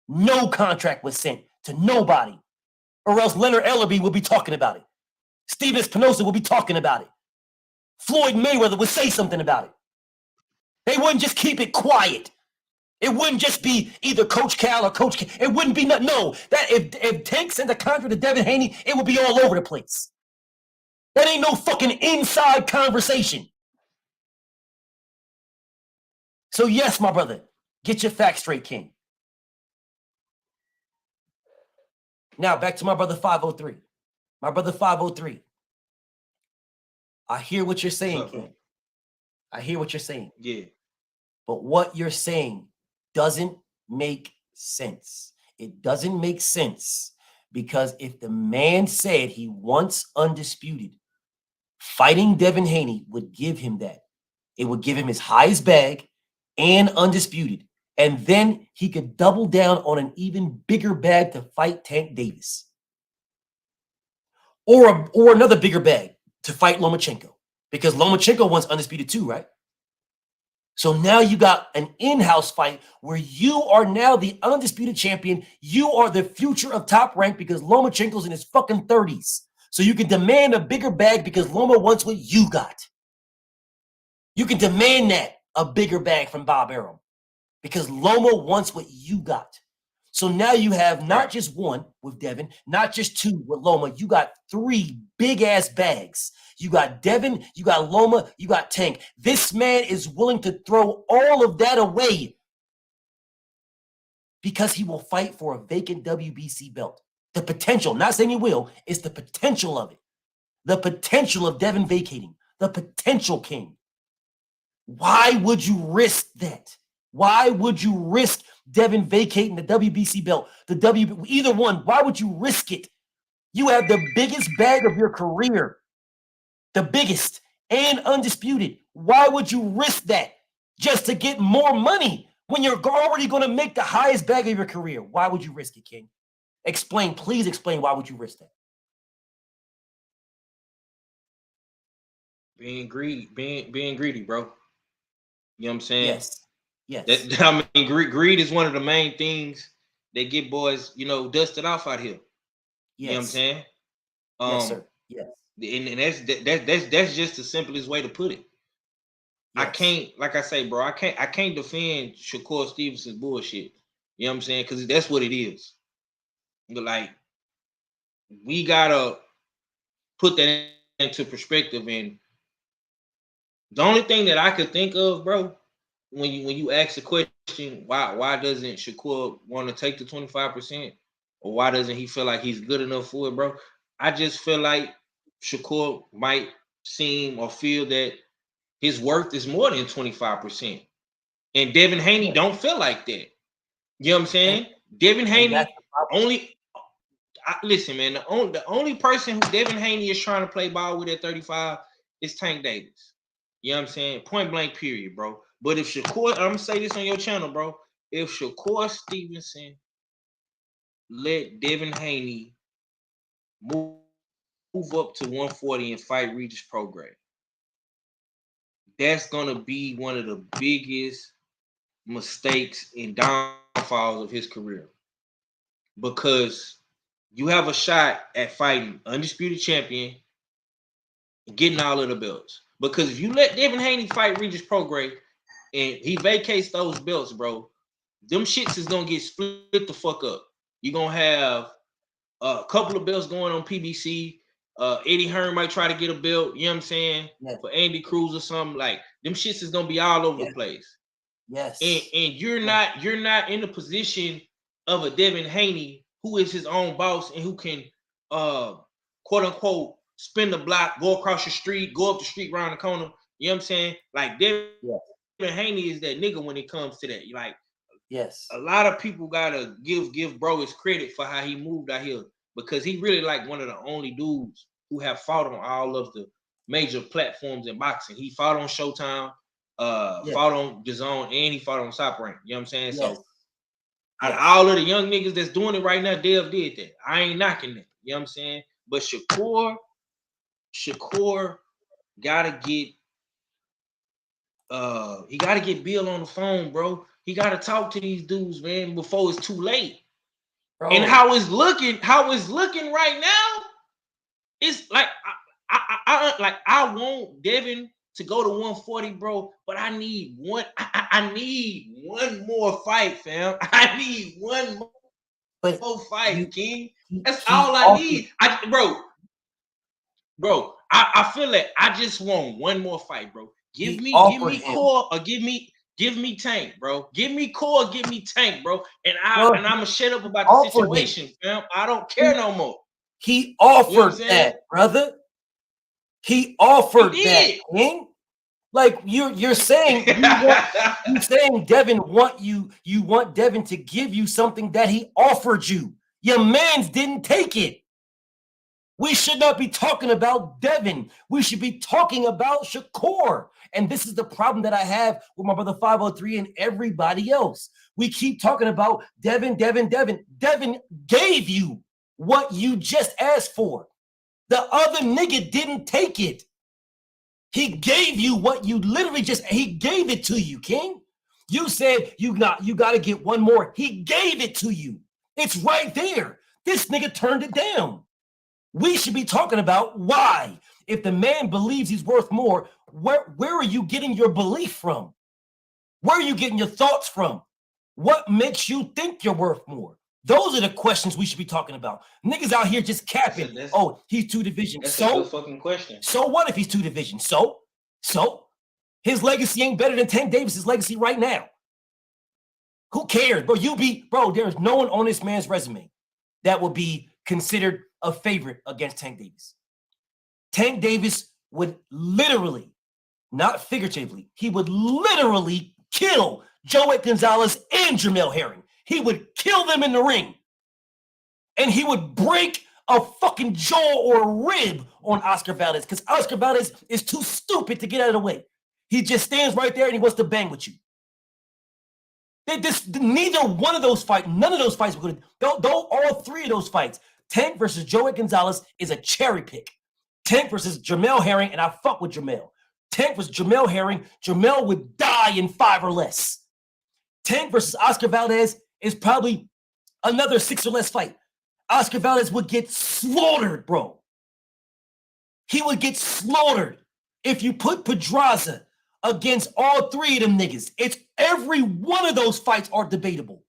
No contract was sent to nobody. Or else Leonard Ellerbe will be talking about it. Steven Espinosa will be talking about it. Floyd Mayweather would say something about it. They wouldn't just keep it quiet. It wouldn't just be either Coach Cal or Coach Cal. It wouldn't be nothing. No, that if Tank sent a contract to Devin Haney, it would be all over the place. That ain't no fucking inside conversation. So yes, my brother, get your facts straight, King. Now, back to my brother 503. My brother 503. I hear what you're saying, King. I hear what you're saying. Yeah. But what you're saying doesn't make sense. It doesn't make sense because if the man said he wants undisputed, fighting Devin Haney would give him that. It would give him his highest bag and undisputed. And then he could double down on an even bigger bag to fight Tank Davis. Or another bigger bag to fight Lomachenko. Because Lomachenko wants undisputed too, right? So now you got an in-house fight where you are now the undisputed champion. You are the future of Top Rank because Lomachenko's in his fucking 30s. So you can demand a bigger bag because Loma wants what you got. You can demand that, a bigger bag from Bob Arum. Because Loma wants what you got. So now you have not just one with Devin, not just two with Loma. You got three big-ass bags. You got Devin, you got Loma, you got Tank. This man is willing to throw all of that away because he will fight for a vacant WBC belt. The potential, not saying he will, it's the potential of it. The potential of Devin vacating. The potential, King. Why would you risk that? Why would you risk Devin vacating the WBC belt? Either one, why would you risk it? You have the biggest bag of your career. The biggest and undisputed. Why would you risk that? just to get more money when you're already going to make the highest bag of your career? Why would you risk it, King? Explain, please explain, why would you risk that? Being greedy, being greedy, bro. You know what I'm saying? Yes. Yes. That, I mean, greed is one of the main things that get boys, you know, dusted off out here. Yes. You know what I'm saying? Yes, sir. Yes. And that's just the simplest way to put it. Yes. I can't, like I say, bro, I can't defend Shakur Stevenson's bullshit. You know what I'm saying? Because that's what it is. But like, we gotta put that into perspective. And the only thing that I could think of, bro, when you ask the question, why doesn't Shakur want to take the 25%, or why doesn't he feel like he's good enough for it, bro? I just feel like Shakur might seem or feel that his worth is more than 25%, and Devin Haney don't feel like that. You know what I'm saying? Devin Haney only. Listen, man. The only person who Devin Haney is trying to play ball with at 35 is Tank Davis. You know what I'm saying? Point blank, period, bro. But if Shakur, I'm gonna say this on your channel, bro. If Shakur Stevenson let Devin Haney move up to 140 and fight Regis Prograis, that's gonna be one of the biggest mistakes and downfalls of his career, because you have a shot at fighting undisputed champion and getting all of the belts. Because if you let Devin Haney fight Regis Prograis and he vacates those belts, bro, them shits is gonna get split the fuck up. You're gonna have a couple of belts going on PBC. Eddie Hearn might try to get a belt, you know what I'm saying? Yes. For Andy Cruz or something. Like, them shits is gonna be all over the place. Yes. And you're not in the position of a Devin Haney, who is his own boss and who can quote unquote spin the block, go across the street, go up the street, around the corner. You know what I'm saying? Like, Devin Haney is that nigga when it comes to that. Like, yes, a lot of people gotta give bro his credit for how he moved out here, because he really like one of the only dudes who have fought on all of the major platforms in boxing. He fought on Showtime, fought on DAZN, and he fought on Top Rank. You know what I'm saying? Yes. So out of all of the young niggas that's doing it right now, Dev did that. I ain't knocking that. You know what I'm saying? But Shakur gotta get he gotta get Bill on the phone, bro. He gotta talk to these dudes, man, before it's too late. Bro. And how it's looking right now, it's like I want Devin to go to 140, bro, but I need one. I need one more fight, fam. I need one more fight, King. That's all I need. Bro, I feel like I just want one more fight, bro. Give me Core or give me Tank, bro. Give me Core, give me Tank, bro. And I'm gonna shut up about the situation, fam. I don't care no more. He offered that, brother. He offered that, King. Like you're saying, you're saying Devin you want Devin to give you something that he offered you. Your mans didn't take it. We should not be talking about Devin. We should be talking about Shakur. And this is the problem that I have with my brother 503 and everybody else. We keep talking about Devin. Devin gave you what you just asked for. The other nigga didn't take it. He gave you what you literally he gave it to you, King. You said you got to get one more. He gave it to you. It's right there. This nigga turned it down. We should be talking about why. If the man believes he's worth more, where are you getting your belief from? Where are you getting your thoughts from? What makes you think you're worth more? Those are the questions we should be talking about. Niggas out here just capping. Oh, he's 2 divisions. That's a good fucking question. So what if he's 2 divisions? So his legacy ain't better than Tank Davis's legacy right now. Who cares, bro? There's no one on this man's resume that will be considered a favorite against Tank Davis. Tank Davis would literally, not figuratively, he would literally kill Joet Gonzalez and Jamel Herring. He would kill them in the ring. And he would break a fucking jaw or a rib on Oscar Valdez, because Oscar Valdez is too stupid to get out of the way. He just stands right there and he wants to bang with you. Neither one of those fights, none of those fights were good. Though all three of those fights, Tank versus Joey Gonzalez is a cherry pick. Tank versus Jamel Herring, and I fuck with Jamel. Tank versus Jamel Herring, Jamel would die in 5 or less. Tank versus Oscar Valdez is probably another 6 or less fight. Oscar Valdez would get slaughtered, bro. He would get slaughtered. If you put Pedraza against all three of them niggas, it's every one of those fights are debatable.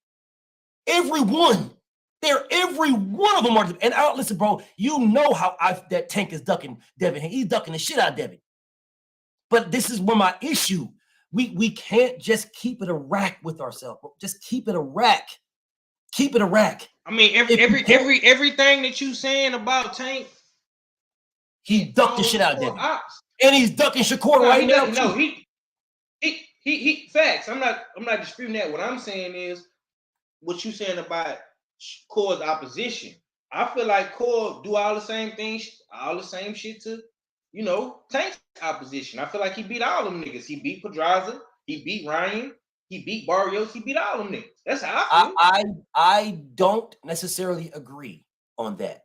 Every one. Every one of them are. And listen, bro, you know how that Tank is ducking Devin. He's ducking the shit out of Devin. But this is where my issue. We can't just keep it a rack with ourselves, bro. Just keep it a rack. Keep it a rack. I mean, everything that you saying about Tank, he ducked the shit out of Devin. And he's ducking Shakur right now. No, he facts. I'm not disputing that. What I'm saying is what you saying about Core's opposition. I feel like Core do all the same things, all the same shit to, Tank's opposition. I feel like he beat all them niggas. He beat Pedraza, he beat Ryan, he beat Barrios, he beat all them niggas. That's how I feel. I don't necessarily agree on that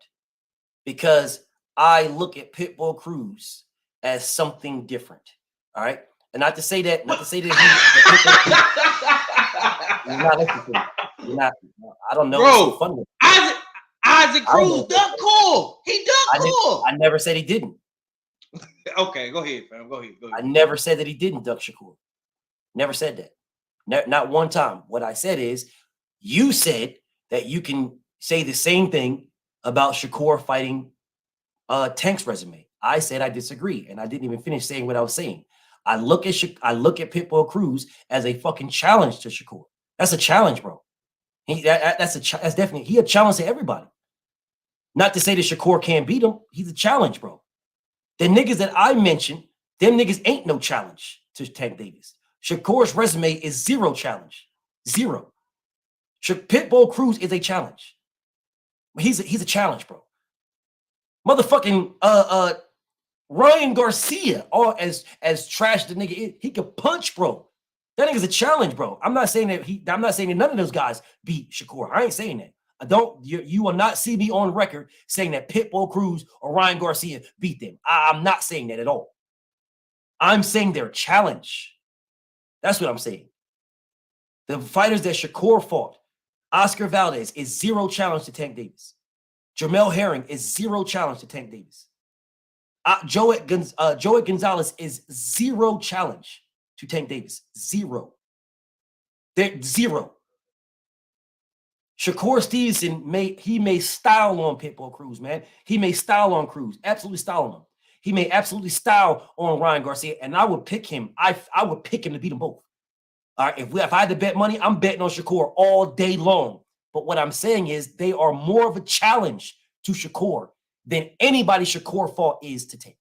because I look at Pitbull Cruz as something different. All right. And not to say that I don't know. Bro, Isaac Cruz ducked Core. He ducked Core. I never said he didn't. Okay, go ahead, fam. Go ahead. I never said that he didn't duck Shakur. Never said that. Not one time. What I said is, you said that you can say the same thing about Shakur fighting Tank's resume. I said I disagree, and I didn't even finish saying what I was saying. I look at Pitbull Cruz as a fucking challenge to Shakur. That's a challenge, bro. That's definitely a challenge to everybody. Not to say that Shakur can't beat him. He's a challenge, bro. The niggas that I mentioned, them niggas ain't no challenge to Tank Davis. Shakur's resume is zero challenge. Zero. Pitbull Cruz is a challenge. He's a challenge, bro. Motherfucking Ryan Garcia, or as trash the nigga is, he could punch, bro. That nigga's a challenge, bro. I'm not saying that none of those guys beat Shakur. I ain't saying that. You will not see me on record saying that Pitbull Cruz or Ryan Garcia beat them. I'm not saying that at all. I'm saying they're a challenge. That's what I'm saying. The fighters that Shakur fought, Oscar Valdez is zero challenge to Tank Davis. Jamel Herring is zero challenge to Tank Davis. Joey Gonzalez is zero challenge to Tank Davis. Zero. They're zero. Shakur Stevenson may style on Pitbull Cruz, man. He may style on Cruz. Absolutely style on him. He may absolutely style on Ryan Garcia, and I would pick him. I would pick him to beat them both. All right. If I had to bet money, I'm betting on Shakur all day long. But what I'm saying is they are more of a challenge to Shakur than anybody Shakur fought is to Tank.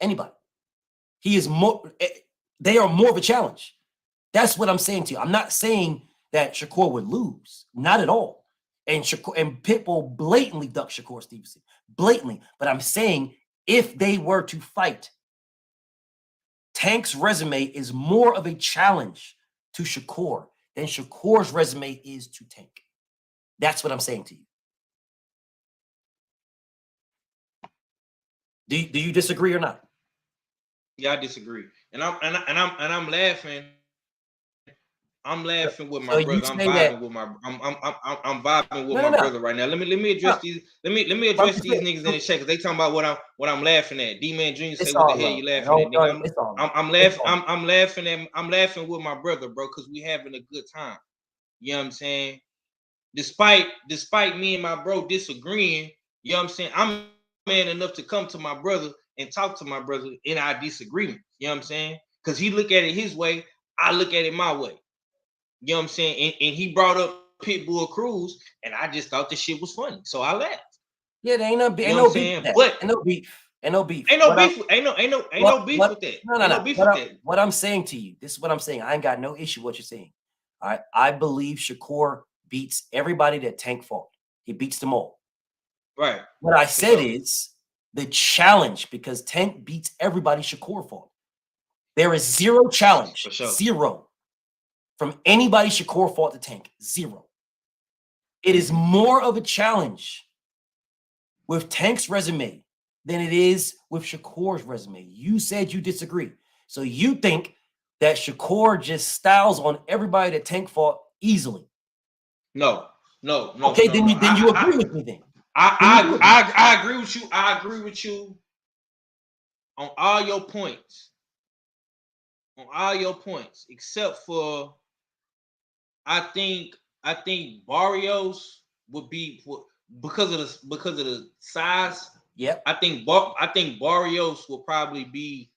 Anybody. He is more. They are more of a challenge. That's what I'm saying to you. I'm not saying that Shakur would lose. Not at all. And Pitbull blatantly ducked Shakur Stevenson. Blatantly. But I'm saying if they were to fight, Tank's resume is more of a challenge to Shakur than Shakur's resume is to Tank. That's what I'm saying to you. Do you disagree or not? Yeah, I disagree. And I'm laughing. I'm laughing with my brother. I'm vibing with my brother right now. Let me address these. Let me address these niggas in the chat because they talking about what I'm laughing at. D-Man Jr. say, "What the hell you laughing at?" Nigga? I'm laughing with my brother, bro, because we having a good time. You know what I'm saying? Despite me and my bro disagreeing, you know what I'm saying? I'm man enough to come to my brother and talk to my brother in our disagreement. You know what I'm saying? Because he look at it his way, I look at it my way. You know what I'm saying? And he brought up Pitbull Cruz, and I just thought the shit was funny. So I laughed. Yeah, there ain't no beef. You know what I'm saying? But ain't no beef. Ain't no beef. Ain't no beef with that. No. What I'm saying to you, this is what I'm saying. I ain't got no issue with what you're saying. All right. I believe Shakur beats everybody that Tank fought. He beats them all. Right. What I said is the challenge, because Tank beats everybody Shakur fought. There is zero challenge, For sure. zero from anybody Shakur fought to Tank, zero. It is more of a challenge with Tank's resume than it is with Shakur's resume. You said you disagree. So you think that Shakur just styles on everybody that Tank fought easily. No. Okay, then you agree with me then. I agree with you. I agree with you on all your points. On all your points, except for I think Barrios would be because of the size. Yep. I think Barrios will probably be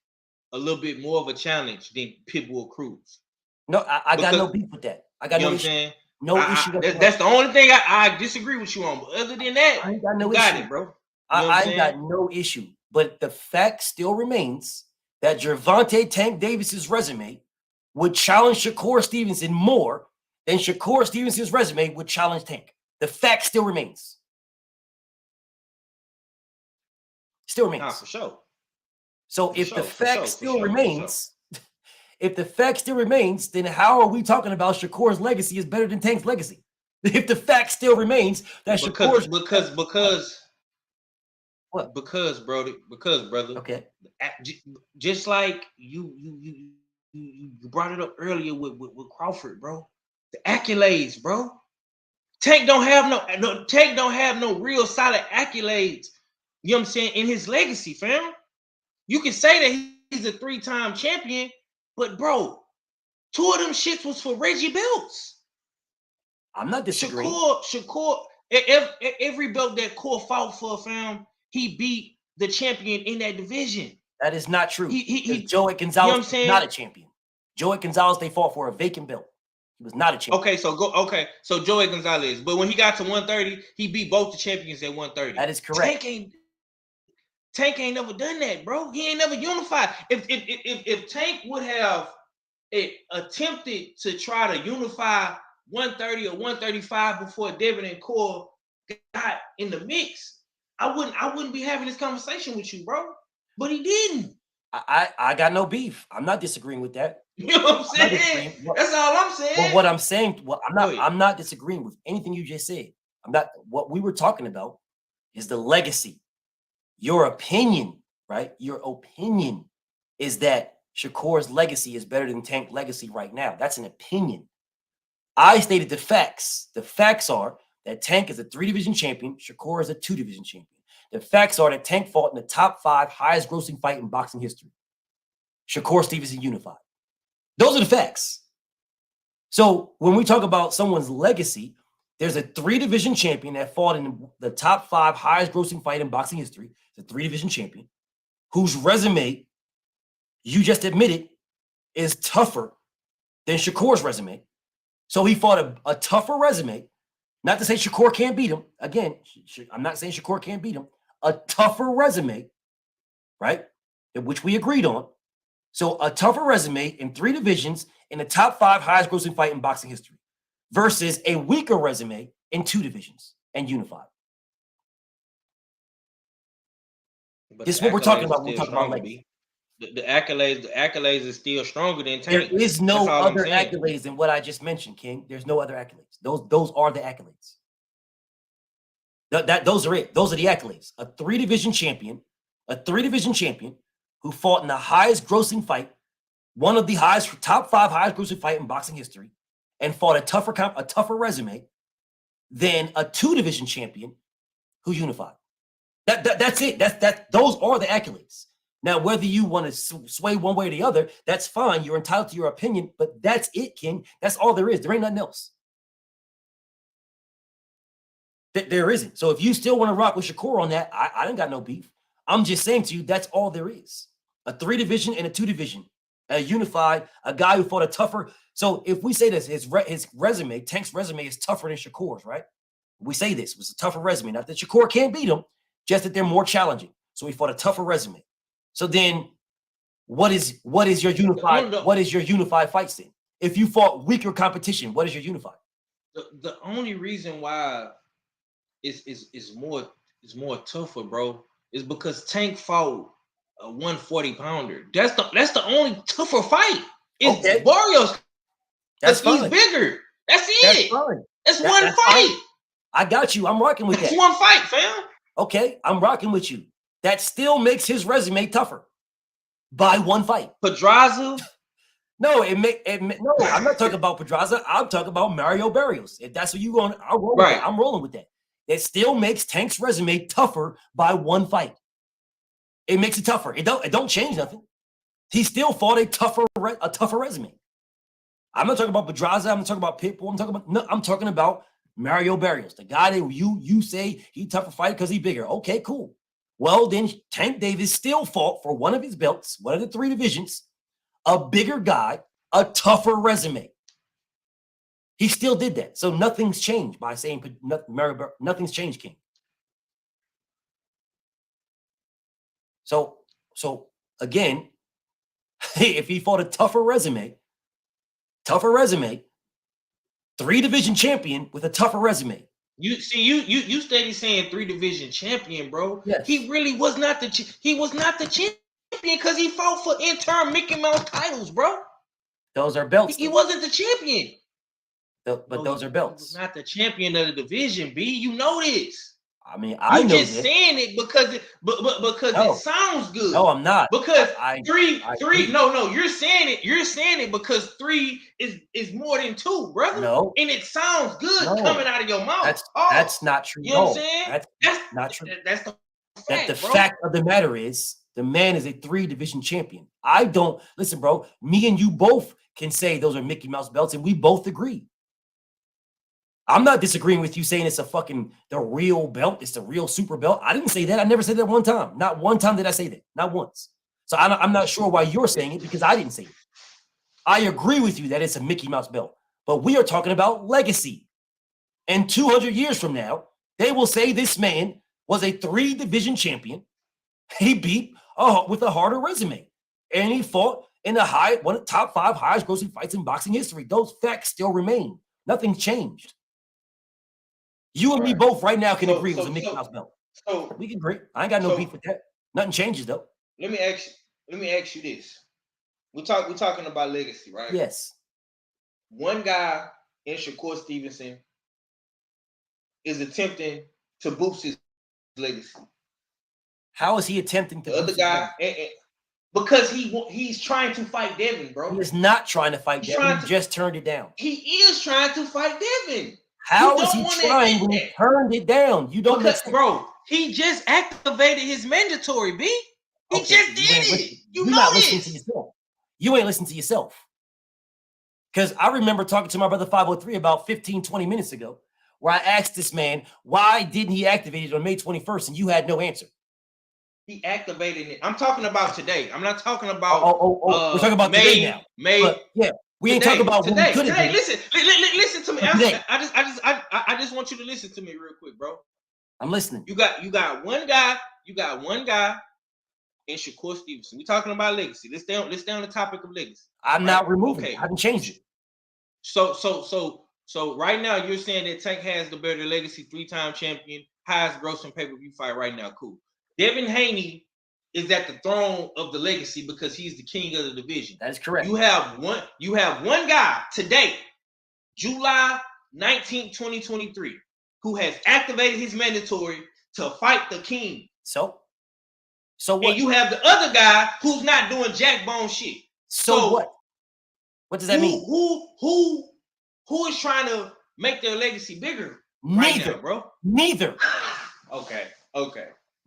a little bit more of a challenge than Pitbull Cruz. No, I got no beef with that. I got no issue. Saying? No issue. That's the only thing I disagree with you on. But other than that, I ain't got no you got issue. it, bro. I ain't got no issue. But the fact still remains that Gervonta Tank Davis's resume would challenge Shakur Stevenson more than Shakur Stevenson's resume would challenge Tank. The fact still remains. Still remains. Nah, for sure. So if the fact still remains, if the fact still remains, then how are we talking about Shakur's legacy is better than Tank's legacy? If the fact still remains that Shakur's because brother. Okay. Just like you brought it up earlier with Crawford, bro. The accolades, bro. Tank don't have no real solid accolades. You know what I'm saying? In his legacy, fam. You can say that he's a 3-time champion, but bro, 2 of them shits was for Reggie belts. I'm not disagreeing. Shakur, every belt that Core fought for, fam, he beat the champion in that division. That is not true. Joey Gonzalez was not a champion. Joey Gonzalez, they fought for a vacant belt. He was not a champion. So Joey Gonzalez, but when he got to 130, he beat both the champions at 130. That is correct. Tank ain't never done that, bro. He ain't never unified. If Tank would have attempted to try to unify 130 or 135 before Devin and Core got in the mix, I wouldn't be having this conversation with you, bro. But he didn't. I got no beef. I'm not disagreeing with that. You know what I'm saying? That's all I'm saying. But what I'm saying, I'm not disagreeing with anything you just said. What we were talking about is the legacy. Your opinion, right? Your opinion is that Shakur's legacy is better than Tank's legacy right now. That's an opinion. I stated the facts. The facts are that Tank is a 3-division champion. Shakur is a 2-division champion. The facts are that Tank fought in the top 5 highest grossing fight in boxing history. Shakur Stevenson unified. Those are the facts. So when we talk about someone's legacy, there's a 3-division champion that fought in the top 5 highest grossing fight in boxing history. The 3-division champion whose resume, you just admitted, is tougher than Shakur's resume. So he fought a tougher resume. Not to say Shakur can't beat him. Again, I'm not saying Shakur can't beat him. A tougher resume, right? Which we agreed on. So a tougher resume in 3 divisions in the top 5 highest grossing fight in boxing history versus a weaker resume in 2 divisions and unified. But this is what we're talking about. We're talking about legacy. The accolades is still stronger than Tank. There is no other accolades than what I just mentioned, King. There's no other accolades. Those are the accolades. Those are it. Those are the accolades. A 3-division champion who fought in the highest grossing fight, one of the top 5 highest grossing fight in boxing history, and fought a tougher resume than a 2-division champion who unified. That's it. Those are the accolades. Now, whether you want to sway one way or the other, that's fine. You're entitled to your opinion, but that's it, King. That's all there is. There ain't nothing else. There isn't. So if you still want to rock with Shakur on that, I didn't got no beef. I'm just saying to you, that's all there is. A 3-division and a 2-division, a unified, a guy who fought a tougher. So if we say this, his resume, Tank's resume is tougher than Shakur's, right? We say this was a tougher resume. Not that Shakur can't beat him, just that they're more challenging. So he fought a tougher resume. So then what is your unified? What is your unified fight then? If you fought weaker competition, what is your unified? The only reason why it's more tougher, bro, is because Tank fought a 140 pounder. That's the only tougher fight. Is Barrios. That's he's fine. bigger. That's it. That's fine. That's one that's fight. Fine. I got you. I'm rocking with that. That's one fight, fam. Okay, I'm rocking with you. That still makes his resume tougher by one fight. Pedraza? No, no, I'm not talking about Pedraza. I'm talking about Mario Barrios. If that's what you going, I'm rolling with that. It still makes Tank's resume tougher by one fight. It makes it tougher. It don't change nothing. He still fought a tougher resume. I'm not talking about Pedraza. I'm not talking about Pitbull. I'm talking about Mario Barrios, the guy that you say he tougher fight because he's bigger. Okay, cool. Well, then Tank Davis still fought for one of his belts, one of the 3 divisions, a bigger guy, a tougher resume. He still did that. So nothing's changed by saying nothing's changed, King. So again, if he fought a tougher resume, 3-division champion with a tougher resume. You steady saying 3-division champion, bro. Yes. He really was not the champion because he fought for interim Mickey Mouse titles, bro. Those are belts. He wasn't the champion. But those are belts. He was not the champion of the division, B. You know this. I mean, I know just saying it because it sounds good. No, I'm not. Because three. No, you're saying it. You're saying it because 3 is more than 2, brother. No, and it sounds good coming out of your mouth. That's not true. You know what I'm saying? That's not true. That's the fact. The fact of the matter is, the man is a 3-division champion. I don't listen, bro. Me and you both can say those are Mickey Mouse belts, and we both agree. I'm not disagreeing with you saying it's the real belt. It's the real super belt. I didn't say that. I never said that one time. Not one time did I say that. Not once. So I'm not sure why you're saying it because I didn't say it. I agree with you that it's a Mickey Mouse belt, but we are talking about legacy. And 200 years from now, they will say this man was a 3-division champion. He beat with a harder resume, and he fought in one of the top 5 highest grossing fights in boxing history. Those facts still remain. Nothing changed. You and me both right now can agree it was a Mickey Mouse belt. So we can agree. I ain't got no beef with that. Nothing changes though. Let me ask you this. We're talking about legacy, right? Yes. One guy in Shakur Stevenson is attempting to boost his legacy. How is he attempting to the other guy? Because he's trying to fight Devin, bro. He is not trying to fight Devin. He just turned it down. He is trying to fight Devin. How is he trying when he turned it down? You don't bro. He just activated his mandatory, B. He just did it. You're not listening to yourself. You ain't listening to yourself. Because I remember talking to my brother 503 about 15, 20 minutes ago, where I asked this man, why didn't he activate it on May 21st? And you had no answer. He activated it. I'm talking about today. I'm not talking about. We're talking about May, today now. May. But, yeah. We ain't talking about today. Today. Listen to me. I just want you to listen to me real quick, bro. I'm listening. You got one guy. You got one guy in Shakur Stevenson. We're talking about legacy. Let's stay on the topic of legacy. I'm not removing it. I haven't changed it. So right now you're saying that Tank has the better legacy, 3-time champion, highest grossing pay-per-view fight right now. Cool. Devin Haney is at the throne of the legacy because he's the king of the division. That is correct. You have one guy today, July 19th, 2023, who has activated his mandatory to fight the king. So what? And you have the other guy who's not doing jack bone shit. So what? What does that mean? Who is trying to make their legacy bigger? Neither, right now, bro. Neither. Okay.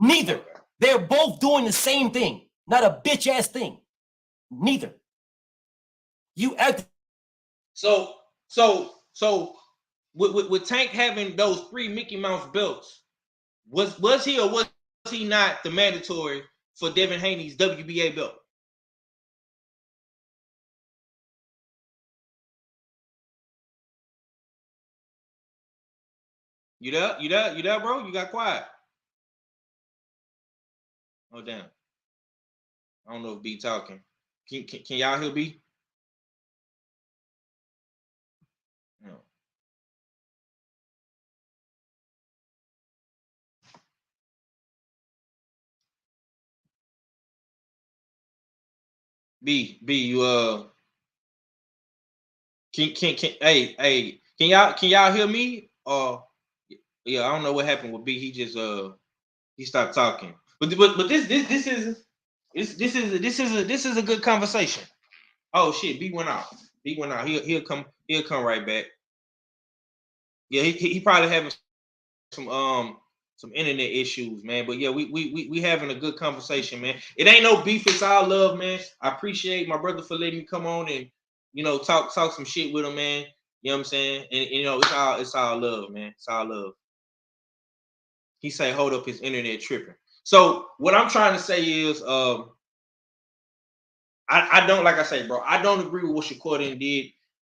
Neither. Okay. They're both doing the same thing, not a bitch ass thing. Neither. You act. So with Tank having those 3 Mickey Mouse belts, was he or was he not the mandatory for Devin Haney's WBA belt? You there, bro? You got quiet. Oh damn! I don't know if B talking. Can y'all hear B? No. B, you can y'all hear me? Yeah, I don't know what happened with B. He just he stopped talking. But this is a good conversation. Oh shit, B went out. B went out. He'll come right back. Yeah, he probably having some internet issues, man. But yeah, we having a good conversation, man. It ain't no beef, it's all love, man. I appreciate my brother for letting me come on and talk some shit with him, man. You know what I'm saying? And it's all love, man. It's all love. He say hold up, his internet tripping. So what I'm trying to say is I don't, like I say, bro, I don't agree with what Shakur did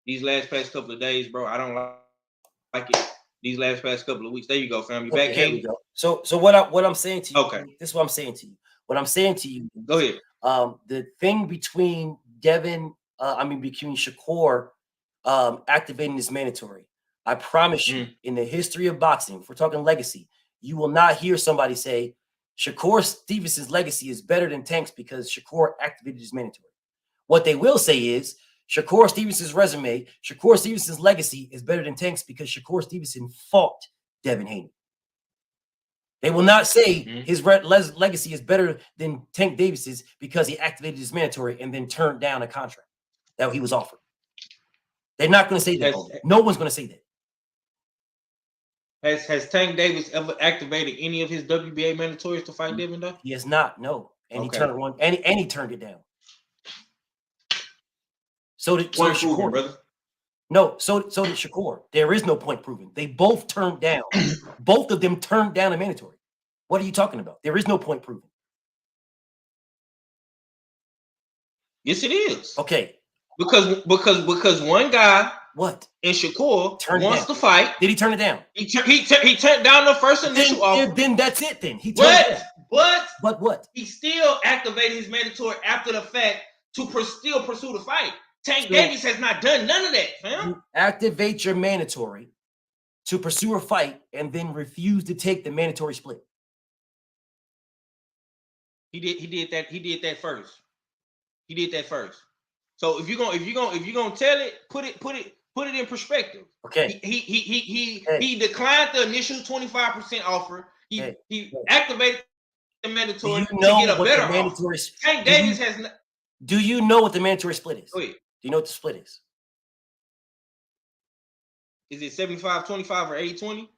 these past couple of days, bro. I don't like it these past couple of weeks. There you go, fam. You back, Here we go. So what I'm saying to you, okay. This is what I'm saying to you. What I'm saying to you, go ahead. The thing between between Shakur activating this mandatory, I promise you, in the history of boxing, if we're talking legacy, you will not hear somebody say Shakur Stevenson's legacy is better than Tank's because Shakur activated his mandatory. What they will say is Shakur Stevenson's resume, Shakur Stevenson's legacy is better than Tank's because Shakur Stevenson fought Devin Haney. They will not say his legacy is better than Tank Davis's because he activated his mandatory and then turned down a contract that he was offered. They're not going to say that. No one's going to say that. Has Tank Davis ever activated any of his WBA mandatories to fight Devin though? He has not, no. And he turned one, and he turned it down. So did Shakur, brother. No, so did Shakur. There is no point proven. They both turned down. Both of them turned down a mandatory. What are you talking about? There is no point proven. Yes, it is. Okay. Because one guy in Shakur wants to fight. Did he turn it down? He turned down the first initial offer. Then that's it. Then he turned it down. But what? He still activated his mandatory after the fact to still pursue the fight. Tank Davis has not done none of that, fam. You activate your mandatory to pursue a fight and then refuse to take the mandatory split. He did that first. He did that first. So if you're gonna tell it, put it in perspective. Okay. He declined the initial 25% offer. He activated the mandatory to get a better offer. Tank Davis has not. Do you know what the mandatory split is? Go ahead. Do you know what the split is? Is it 75-25 or 80-20?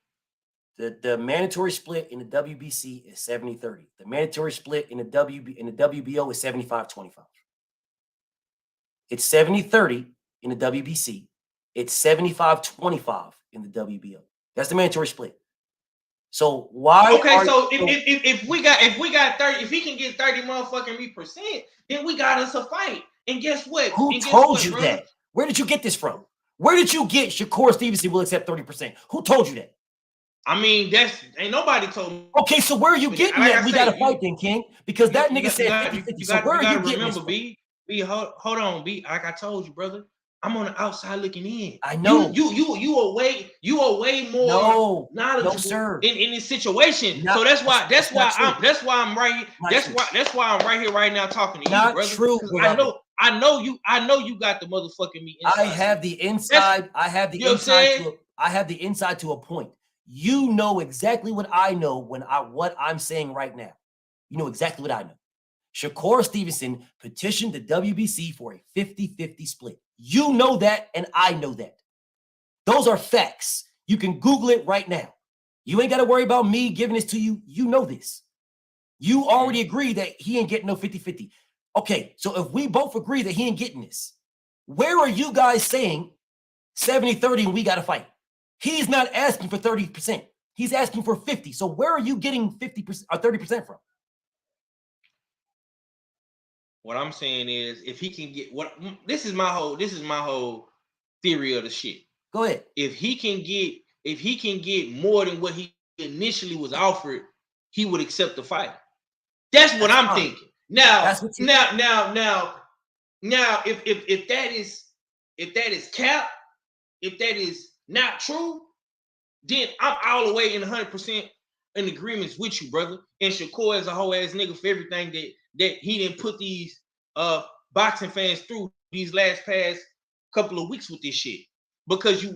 The mandatory split in the WBC is 70-30. The mandatory split in the WBO is 75-25. It's 70-30 in the WBC. It's 75-25 in the WBO. That's the mandatory split. So why? Okay, so if we got 30, if he can get 30 motherfucking %, then we got us a fight. And guess what? Who told you that? Where did you get this from? Where did you get Shakur Stevenson will accept 30%? Who told you that? I mean, ain't nobody told me. Okay, so where are you getting that? We got to fight then, King, because that nigga said 50-50. So where are you getting this from? B, hold on, B. Like I told you, brother, I'm on the outside looking in. I know. You are way more knowledgeable in this situation. So that's why I'm right here. That's why I'm right here right now talking to you, brother. True. I know you got the motherfucking me inside. I have the inside. I have the inside. I have the inside to a point. You know exactly what I know what I'm saying right now. You know exactly what I know. Shakur Stevenson petitioned the WBC for a 50-50 split. You know that, and I know that. Those are facts. You can Google it right now. You ain't got to worry about me giving this to you. You know this. You already agree that he ain't getting no 50-50. Okay, so if we both agree that he ain't getting this, where are you guys saying 70-30 and we got to fight? He's not asking for 30%. He's asking for 50. So where are you getting 50% or 30% from? What I'm saying is, if he can get this is my whole theory of the shit. Go ahead. If he can get more than what he initially was offered, he would accept the fight. That's what I'm thinking. Now, if that is cap, if that is not true, then I'm all the way in 100% in agreements with you, brother. And Shakur is a whole ass nigga for everything that he didn't put these boxing fans through these past couple of weeks with this shit because you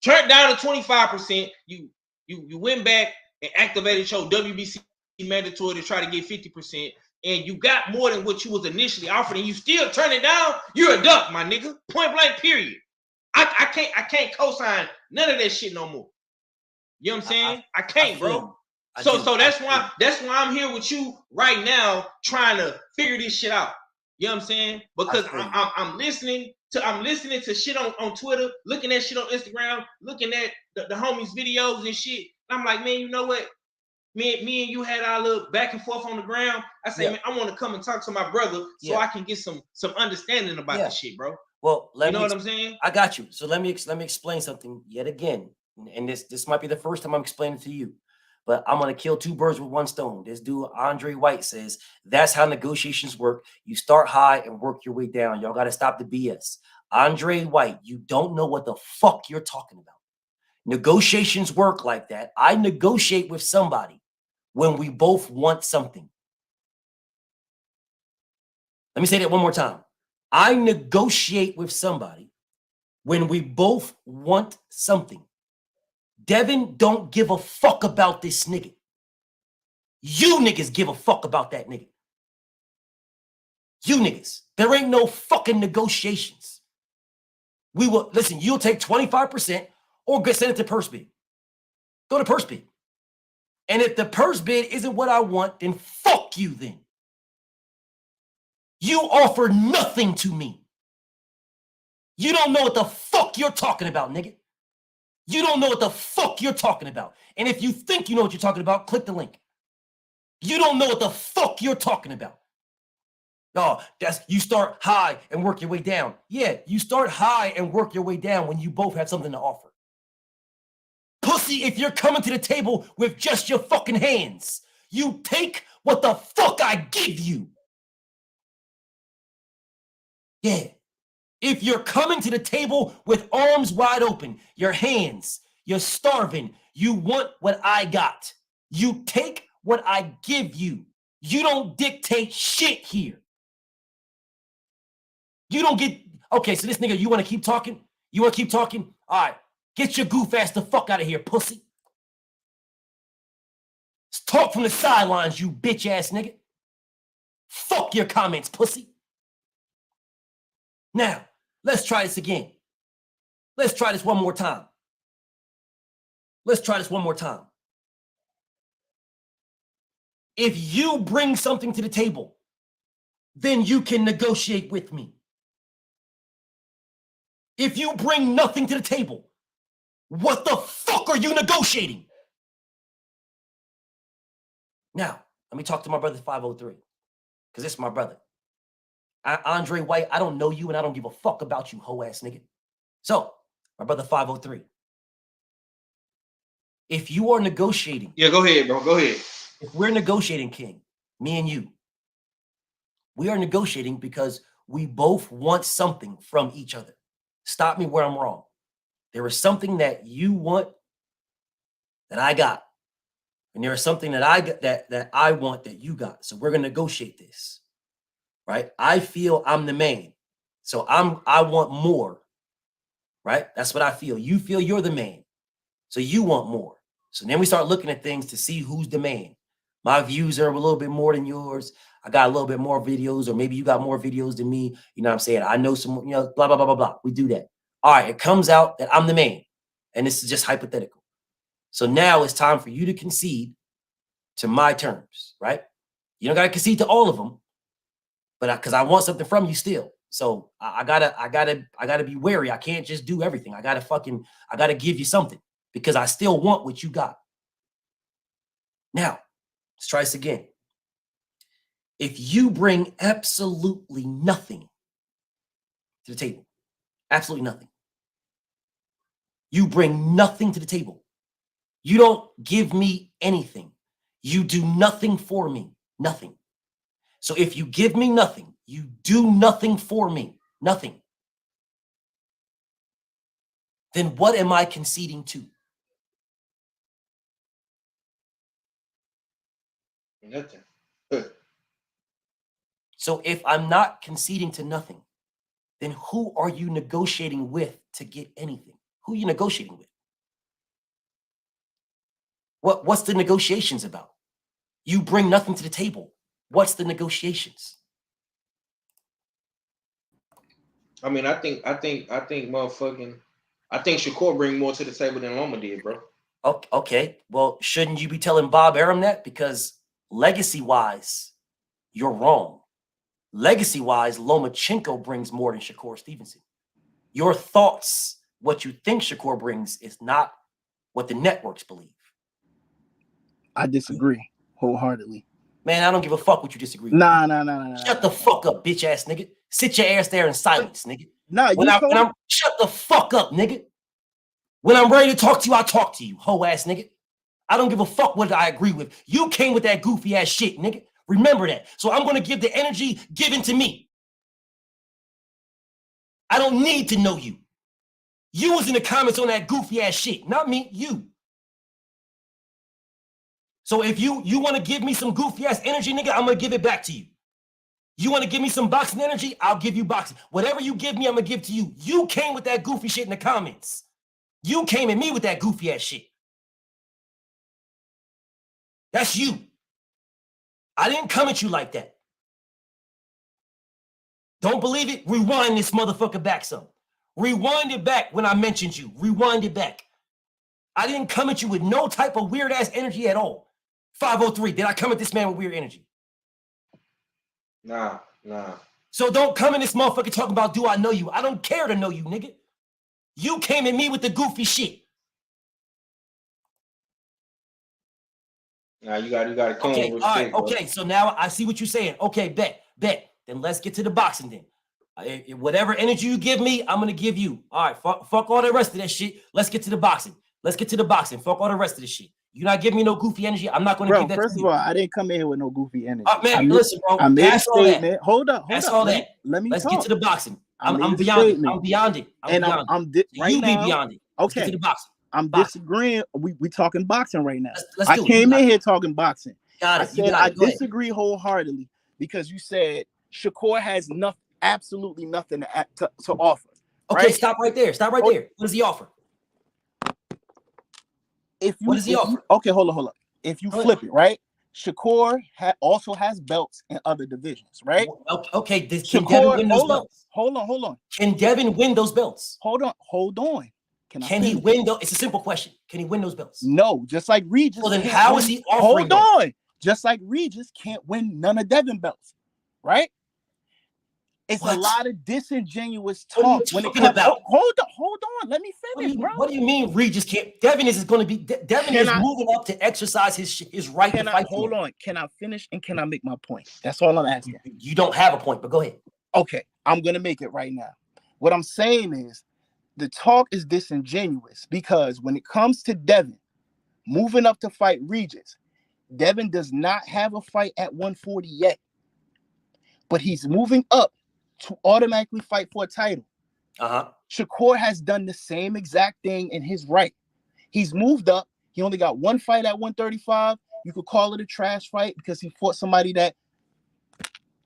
turned down to 25%. You went back and activated your WBC mandatory to try to get 50%, and you got more than what you was initially offered, and you still turn it down. You're a duck, my nigga. Point blank. Period. I can't co-sign none of that shit no more. You know what I'm saying? I can't, bro. So that's why I'm here with you right now, trying to figure this shit out. You know what I'm saying? Because I'm listening to shit on Twitter, looking at shit on Instagram, looking at the homies' videos and shit. And I'm like, man, you know what? Me and you had our little back and forth on the ground. I say, man, I want to come and talk to my brother so I can get some understanding about this shit, bro. Well, you know what I'm saying? I got you. So let me explain something yet again. And this might be the first time I'm explaining to you, but I'm going to kill two birds with one stone. This dude, Andre White, says that's how negotiations work. You start high and work your way down. Y'all got to stop the BS. Andre White, you don't know what the fuck you're talking about. Negotiations work like that. I negotiate with somebody when we both want something. Let me say that one more time. I negotiate with somebody when we both want something. Devin don't give a fuck about this nigga. You niggas give a fuck about that nigga. You niggas. There ain't no fucking negotiations. We will, listen, you'll take 25% or send it to purse bid. Go to purse bid. And if the purse bid isn't what I want, then fuck you then. You offer nothing to me. You don't know what the fuck you're talking about, nigga. You don't know what the fuck you're talking about. And if you think you know what you're talking about, click the link. You don't know what the fuck you're talking about. No, you start high and work your way down. Yeah, you start high and work your way down when you both have something to offer. Pussy, if you're coming to the table with just your fucking hands, you take what the fuck I give you. Yeah. If you're coming to the table with arms wide open, your hands, you're starving, you want what I got. You take what I give you. You don't dictate shit here. You don't get, okay, so this nigga, you want to keep talking? You want to keep talking? All right, get your goof ass the fuck out of here, pussy. Let's talk from the sidelines, you bitch ass nigga. Fuck your comments, pussy. Now, let's try this again. Let's try this one more time. Let's try this one more time. If you bring something to the table, then you can negotiate with me. If you bring nothing to the table, what the fuck are you negotiating? Now, let me talk to my brother 503, because this is my brother. Andre White, I don't know you and I don't give a fuck about you, hoe ass nigga. So, my brother 503. If you are negotiating. Yeah, go ahead, bro. Go ahead. If we're negotiating, King, me and you, we are negotiating because we both want something from each other. Stop me where I'm wrong. There is something that you want that I got. And there is something that I got that I want that you got. So we're gonna negotiate this. Right? I feel I'm the man. So I want more. Right? That's what I feel. You feel you're the man. So you want more. So then we start looking at things to see who's the man. My views are a little bit more than yours. I got a little bit more videos, or maybe you got more videos than me. You know what I'm saying? I know some, you know, blah, blah, blah, blah, blah. We do that. All right, it comes out that I'm the man. And this is just hypothetical. So now it's time for you to concede to my terms, right? You don't got to concede to all of them, but because I want something from you still. So I gotta be wary. I can't just do everything. I gotta give you something because I still want what you got. Now, let's try this again. If you bring absolutely nothing to the table, absolutely nothing. You bring nothing to the table. You don't give me anything. You do nothing for me, nothing. So if you give me nothing, you do nothing for me, nothing. Then what am I conceding to? Nothing. So if I'm not conceding to nothing, then who are you negotiating with to get anything? Who are you negotiating with? What's the negotiations about? You bring nothing to the table. What's the negotiations? I mean, I think Shakur bring more to the table than Loma did, bro. Okay. Well, shouldn't you be telling Bob Arum that? Because legacy-wise, you're wrong. Legacy-wise, Lomachenko brings more than Shakur Stevenson. Your thoughts, what you think Shakur brings, is not what the networks believe. I disagree wholeheartedly. Man, I don't give a fuck what you disagree with. Nah. Shut the fuck up, bitch ass nigga. Sit your ass there in silence, nigga. Nah, shut the fuck up, nigga. When I'm ready to talk to you, I'll talk to you, hoe ass nigga. I don't give a fuck what I agree with. You came with that goofy ass shit, nigga. Remember that. So I'm gonna give the energy given to me. I don't need to know you. You was in the comments on that goofy ass shit, not me, you. So if you want to give me some goofy ass energy, nigga, I'm gonna give it back to you. You want to give me some boxing energy? I'll give you boxing. Whatever you give me, I'm gonna give to you. You came with that goofy shit in the comments. You came at me with that goofy ass shit. That's you. I didn't come at you like that. Don't believe it? Rewind this motherfucker back some. Rewind it back when I mentioned you. Rewind it back. I didn't come at you with no type of weird ass energy at all. 503, did I come at this man with weird energy? Nah. So don't come in this motherfucker talking about, do I know you? I don't care to know you, nigga. You came at me with the goofy shit. Nah, you got to come Okay, with all respect, right, okay. So now I see what you're saying. Okay, bet. Then let's get to the boxing then. Whatever energy you give me, I'm gonna give you. All right, fuck all the rest of that shit. Let's get to the boxing. Fuck all the rest of the shit. You're not giving me no goofy energy. I'm not gonna give that first to of you. all, I didn't come in here with no goofy energy. Man, listen, bro. I made That's a statement. all that. Hold up. That's all that. Let me Let's talk. get to the boxing. I'm beyond statement. it. I'm beyond it. Right now, beyond it. Let's get to the boxing. I'm disagreeing. We talking boxing right now. Let's I do it. came in here talking boxing. Got it. I said I disagree wholeheartedly because you said Shakur has absolutely nothing to offer. Okay, right? stop right there. Stop right there. What does he offer? What does he offer? Okay, hold on. If you flip it, right? Shakur also has belts in other divisions, right? Okay, can Devin win those belts? Hold on. Can Devin win those belts? Hold on. Can he win those? It's a simple question. Can he win those belts? No, just like Regis. Well, then how is he offering? Hold on. Just like Regis can't win none of Devin belts, right? It's a lot of disingenuous talk when it comes. Hold on. Let me finish, bro. What do you mean Regis can't? Devin is going to be. Devin is moving up to exercise his right to fight. Hold on. Can I finish and can I make my point? That's all I'm asking. You don't have a point, but go ahead. Okay, I'm gonna make it right now. What I'm saying is, the talk is disingenuous because when it comes to Devin moving up to fight Regis, Devin does not have a fight at 140 yet, but he's moving up to automatically fight for a title. Shakur has done the same exact thing in his right. He's moved up. He only got one fight at 135. You could call it a trash fight because he fought somebody that,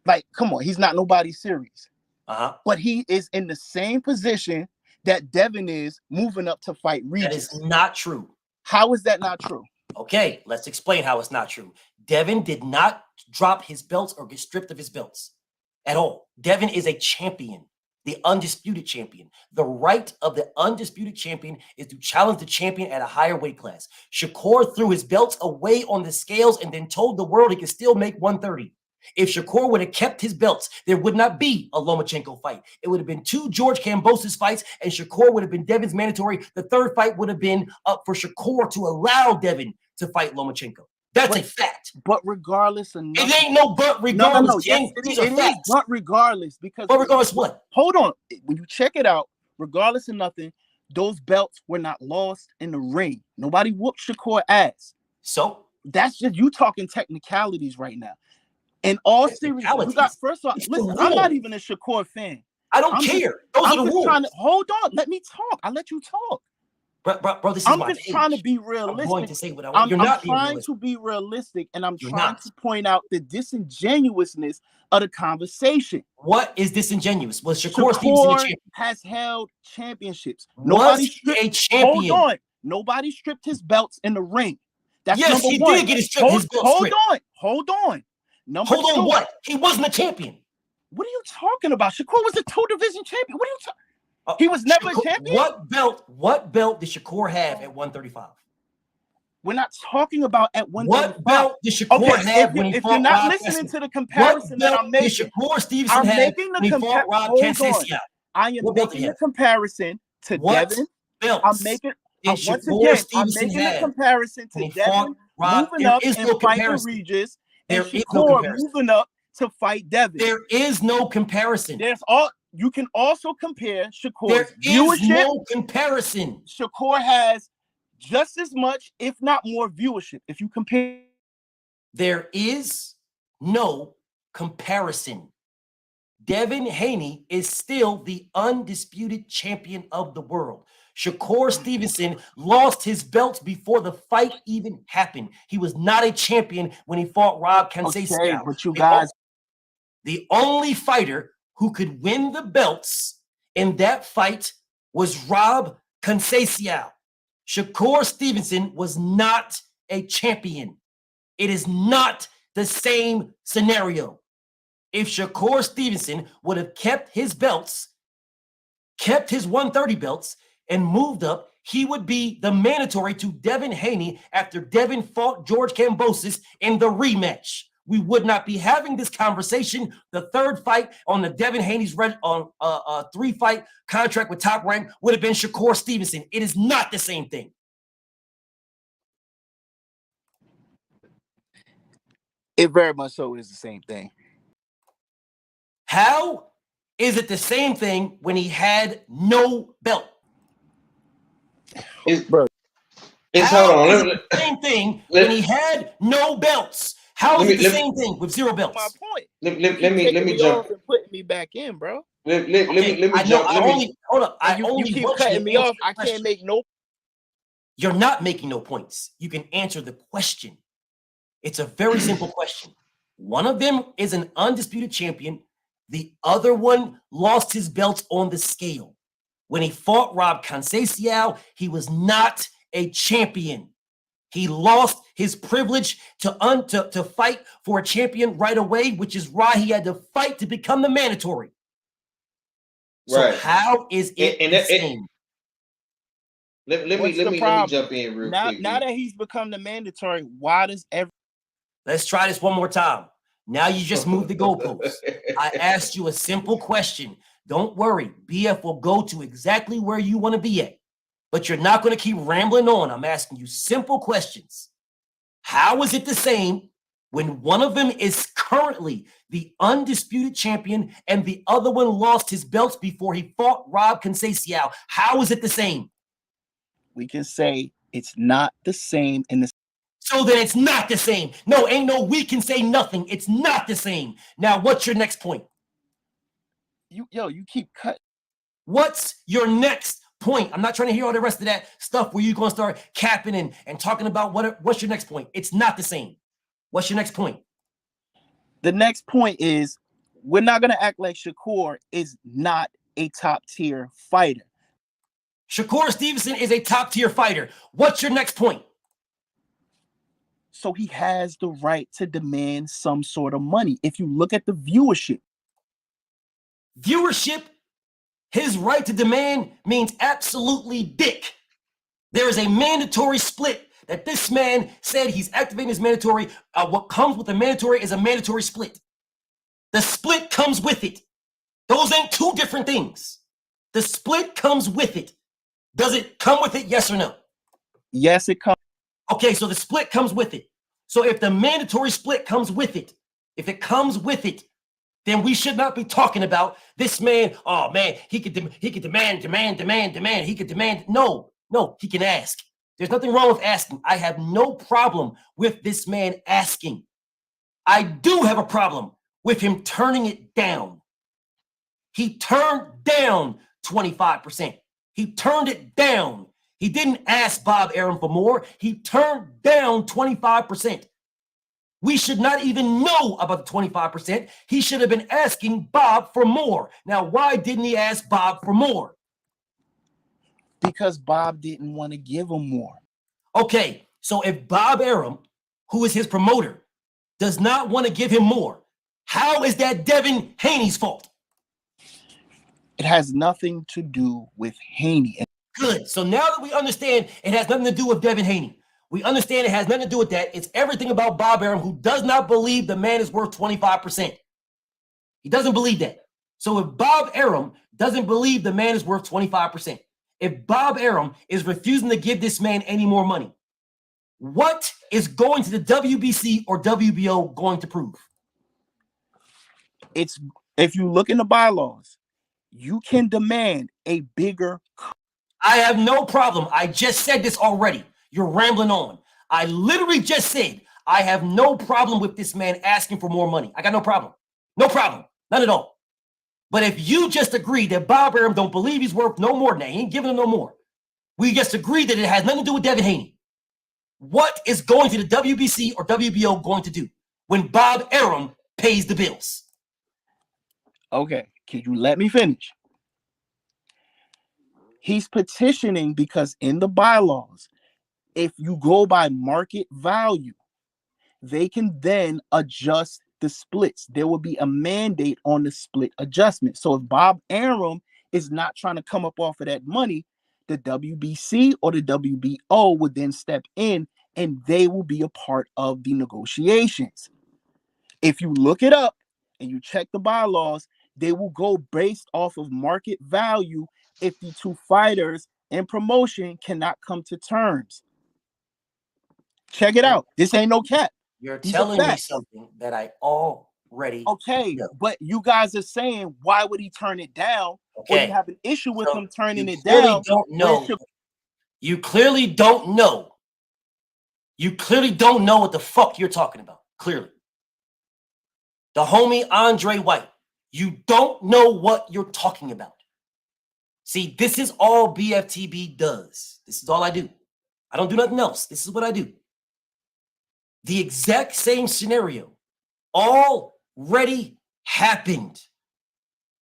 like, come on, he's not nobody's series. But he is in the same position that Devin is moving up to fight Regis. That is not true. How is that not true? Okay, let's explain how it's not true. Devin did not drop his belts or get stripped of his belts at all. Devin is a champion, the undisputed champion. The right of the undisputed champion is to challenge the champion at a higher weight class. Shakur threw his belts away on the scales and then told the world he could still make 130. If Shakur would have kept his belts, there would not be a Lomachenko fight. It would have been 2 George Kambosos fights, and Shakur would have been Devin's mandatory. The third fight would have been up for Shakur to allow Devin to fight Lomachenko. That's a fact. But regardless of nothing, it ain't no but regardless. No. Yes, these are facts. But regardless, because regardless what? Hold on. When you check it out, regardless of nothing, those belts were not lost in the ring. Nobody whooped Shakur ass. So that's just you talking technicalities right now. In all seriousness, first of all, listen, I'm not even a Shakur fan. I don't care. Those are the rules. Hold on, let me talk. I'll let you talk. Bro, this is I'm just trying to be realistic. I'm going to say what I want. I'm trying to be realistic, and I'm trying to point out the disingenuousness of the conversation. What is disingenuous? Was Shakur Stevenson a champion? Has held championships. Was he a champion? Hold on. Nobody stripped his belts in the ring. That's yes, number he one. did get his belt stripped. Hold on. Number hold on, two. what? He wasn't a champion. What are you talking about? Shakur was a 2-division champion. What are you talking? He was never a champion. What belt did Shakur have at 135? We're not talking about at 135. What belt did Shakur have when he fought Rob? If you're not listening to the comparison that I'm making, Shakur Stevenson have when he fought Rob Cansesial? I am making a comparison to Devin. I'm making once again. I'm making a comparison to Devin moving up and fighting Regis, and Shakur moving up to fight Devin. There is no comparison. You can also compare Shakur's there viewership. Is no comparison. Shakur has just as much, if not more, viewership. If you compare, there is no comparison. Devin Haney is still the undisputed champion of the world. Shakur Stevenson lost his belts before the fight even happened. He was not a champion when he fought Rob Cansesial. Okay, but you guys, the only fighter who could win the belts in that fight was Rob Cansesial. Shakur Stevenson was not a champion. It is not the same scenario. If Shakur Stevenson would have kept his belts, kept his 130 belts, and moved up, he would be the mandatory to Devin Haney after Devin fought George Kambosos in the rematch. We would not be having this conversation. The third fight on the Devin Haney's three-fight contract with Top Rank would have been Shakur Stevenson. It is not the same thing. It very much so is the same thing. How is it the same thing when he had no belt? Hold on. Is it the same thing when he had no belts? How is it the same thing with zero belts? My point. Let me jump and putting me back in, bro. Let me jump. Hold up. You keep cutting me off. I can't make no. You're not making no points. You can answer the question. It's a very simple question. One of them is an undisputed champion. The other one lost his belts on the scale. When he fought Rob Cansesial, he was not a champion. He lost his privilege to fight for a champion right away, which is why he had to fight to become the mandatory. So how is it the same? Let me jump in real quick. Now that he's become the mandatory, why does Let's try this one more time. Now you just moved the goalposts. I asked you a simple question. Don't worry. BF will go to exactly where you want to be at. But you're not going to keep rambling on. I'm asking you simple questions. How is it the same when one of them is currently the undisputed champion and the other one lost his belts before he fought Rob Cansesial? How is it the same? We can say it's not the same in the. So then it's not the same. No, ain't no we can say nothing. It's not the same. Now, what's your next point? You keep cutting. What's your next point? I'm not trying to hear all the rest of that stuff where you're going to start capping and talking about what's your next point. It's not the same. What's your next point? The next point is we're not going to act like Shakur is not a top tier fighter. Shakur Stevenson is a top tier fighter. What's your next point? So he has the right to demand some sort of money. If you look at the viewership, his right to demand means absolutely dick. There is a mandatory split that this man said he's activating his mandatory. What comes with the mandatory is a mandatory split. The split comes with it. Those ain't two different things. The split comes with it. Does it come with it? Yes or no? Yes, it comes. Okay, so the split comes with it. So if the mandatory split comes with it, then we should not be talking about this man. Oh man, he could demand. He could demand. No, he can ask. There's nothing wrong with asking. I have no problem with this man asking. I do have a problem with him turning it down. He turned down 25%. He turned it down. He didn't ask Bob Arum for more. He turned down 25%. We should not even know about the 25%. He should have been asking Bob for more. Now, why didn't he ask Bob for more? Because Bob didn't want to give him more. Okay, so if Bob Arum, who is his promoter, does not want to give him more, how is that Devin Haney's fault? It has nothing to do with Haney. Good. So now that we understand it has nothing to do with Devin Haney, we understand it has nothing to do with that. It's everything about Bob Arum, who does not believe the man is worth 25%. He doesn't believe that. So if Bob Arum doesn't believe the man is worth 25%, if Bob Arum is refusing to give this man any more money, what is going to the WBC or WBO going to prove? It's, if you look in the bylaws, you can demand a bigger. I have no problem. I just said this already. You're rambling on. I literally just said I have no problem with this man asking for more money. I got no problem. No problem. None at all. But if you just agree that Bob Arum don't believe he's worth no more than that, he ain't giving him no more. We just agreed that it has nothing to do with Devin Haney. What is going to the WBC or WBO going to do when Bob Arum pays the bills? Okay, can you let me finish? He's petitioning because in the bylaws, if you go by market value, they can then adjust the splits. There will be a mandate on the split adjustment. So if Bob Arum is not trying to come up off of that money, the WBC or the WBO would then step in and they will be a part of the negotiations. If you look it up and you check the bylaws, they will go based off of market value if the two fighters in promotion cannot come to terms. Check it out. This ain't no cap. You're telling me something that I already know. But you guys are saying, why would he turn it down? Okay. Or you have an issue with him turning it down. Don't know. You clearly don't know. You clearly don't know what the fuck you're talking about. Clearly. The homie Andre White. You don't know what you're talking about. See, this is all BFTB does. This is all I do. I don't do nothing else. This is what I do. The exact same scenario already happened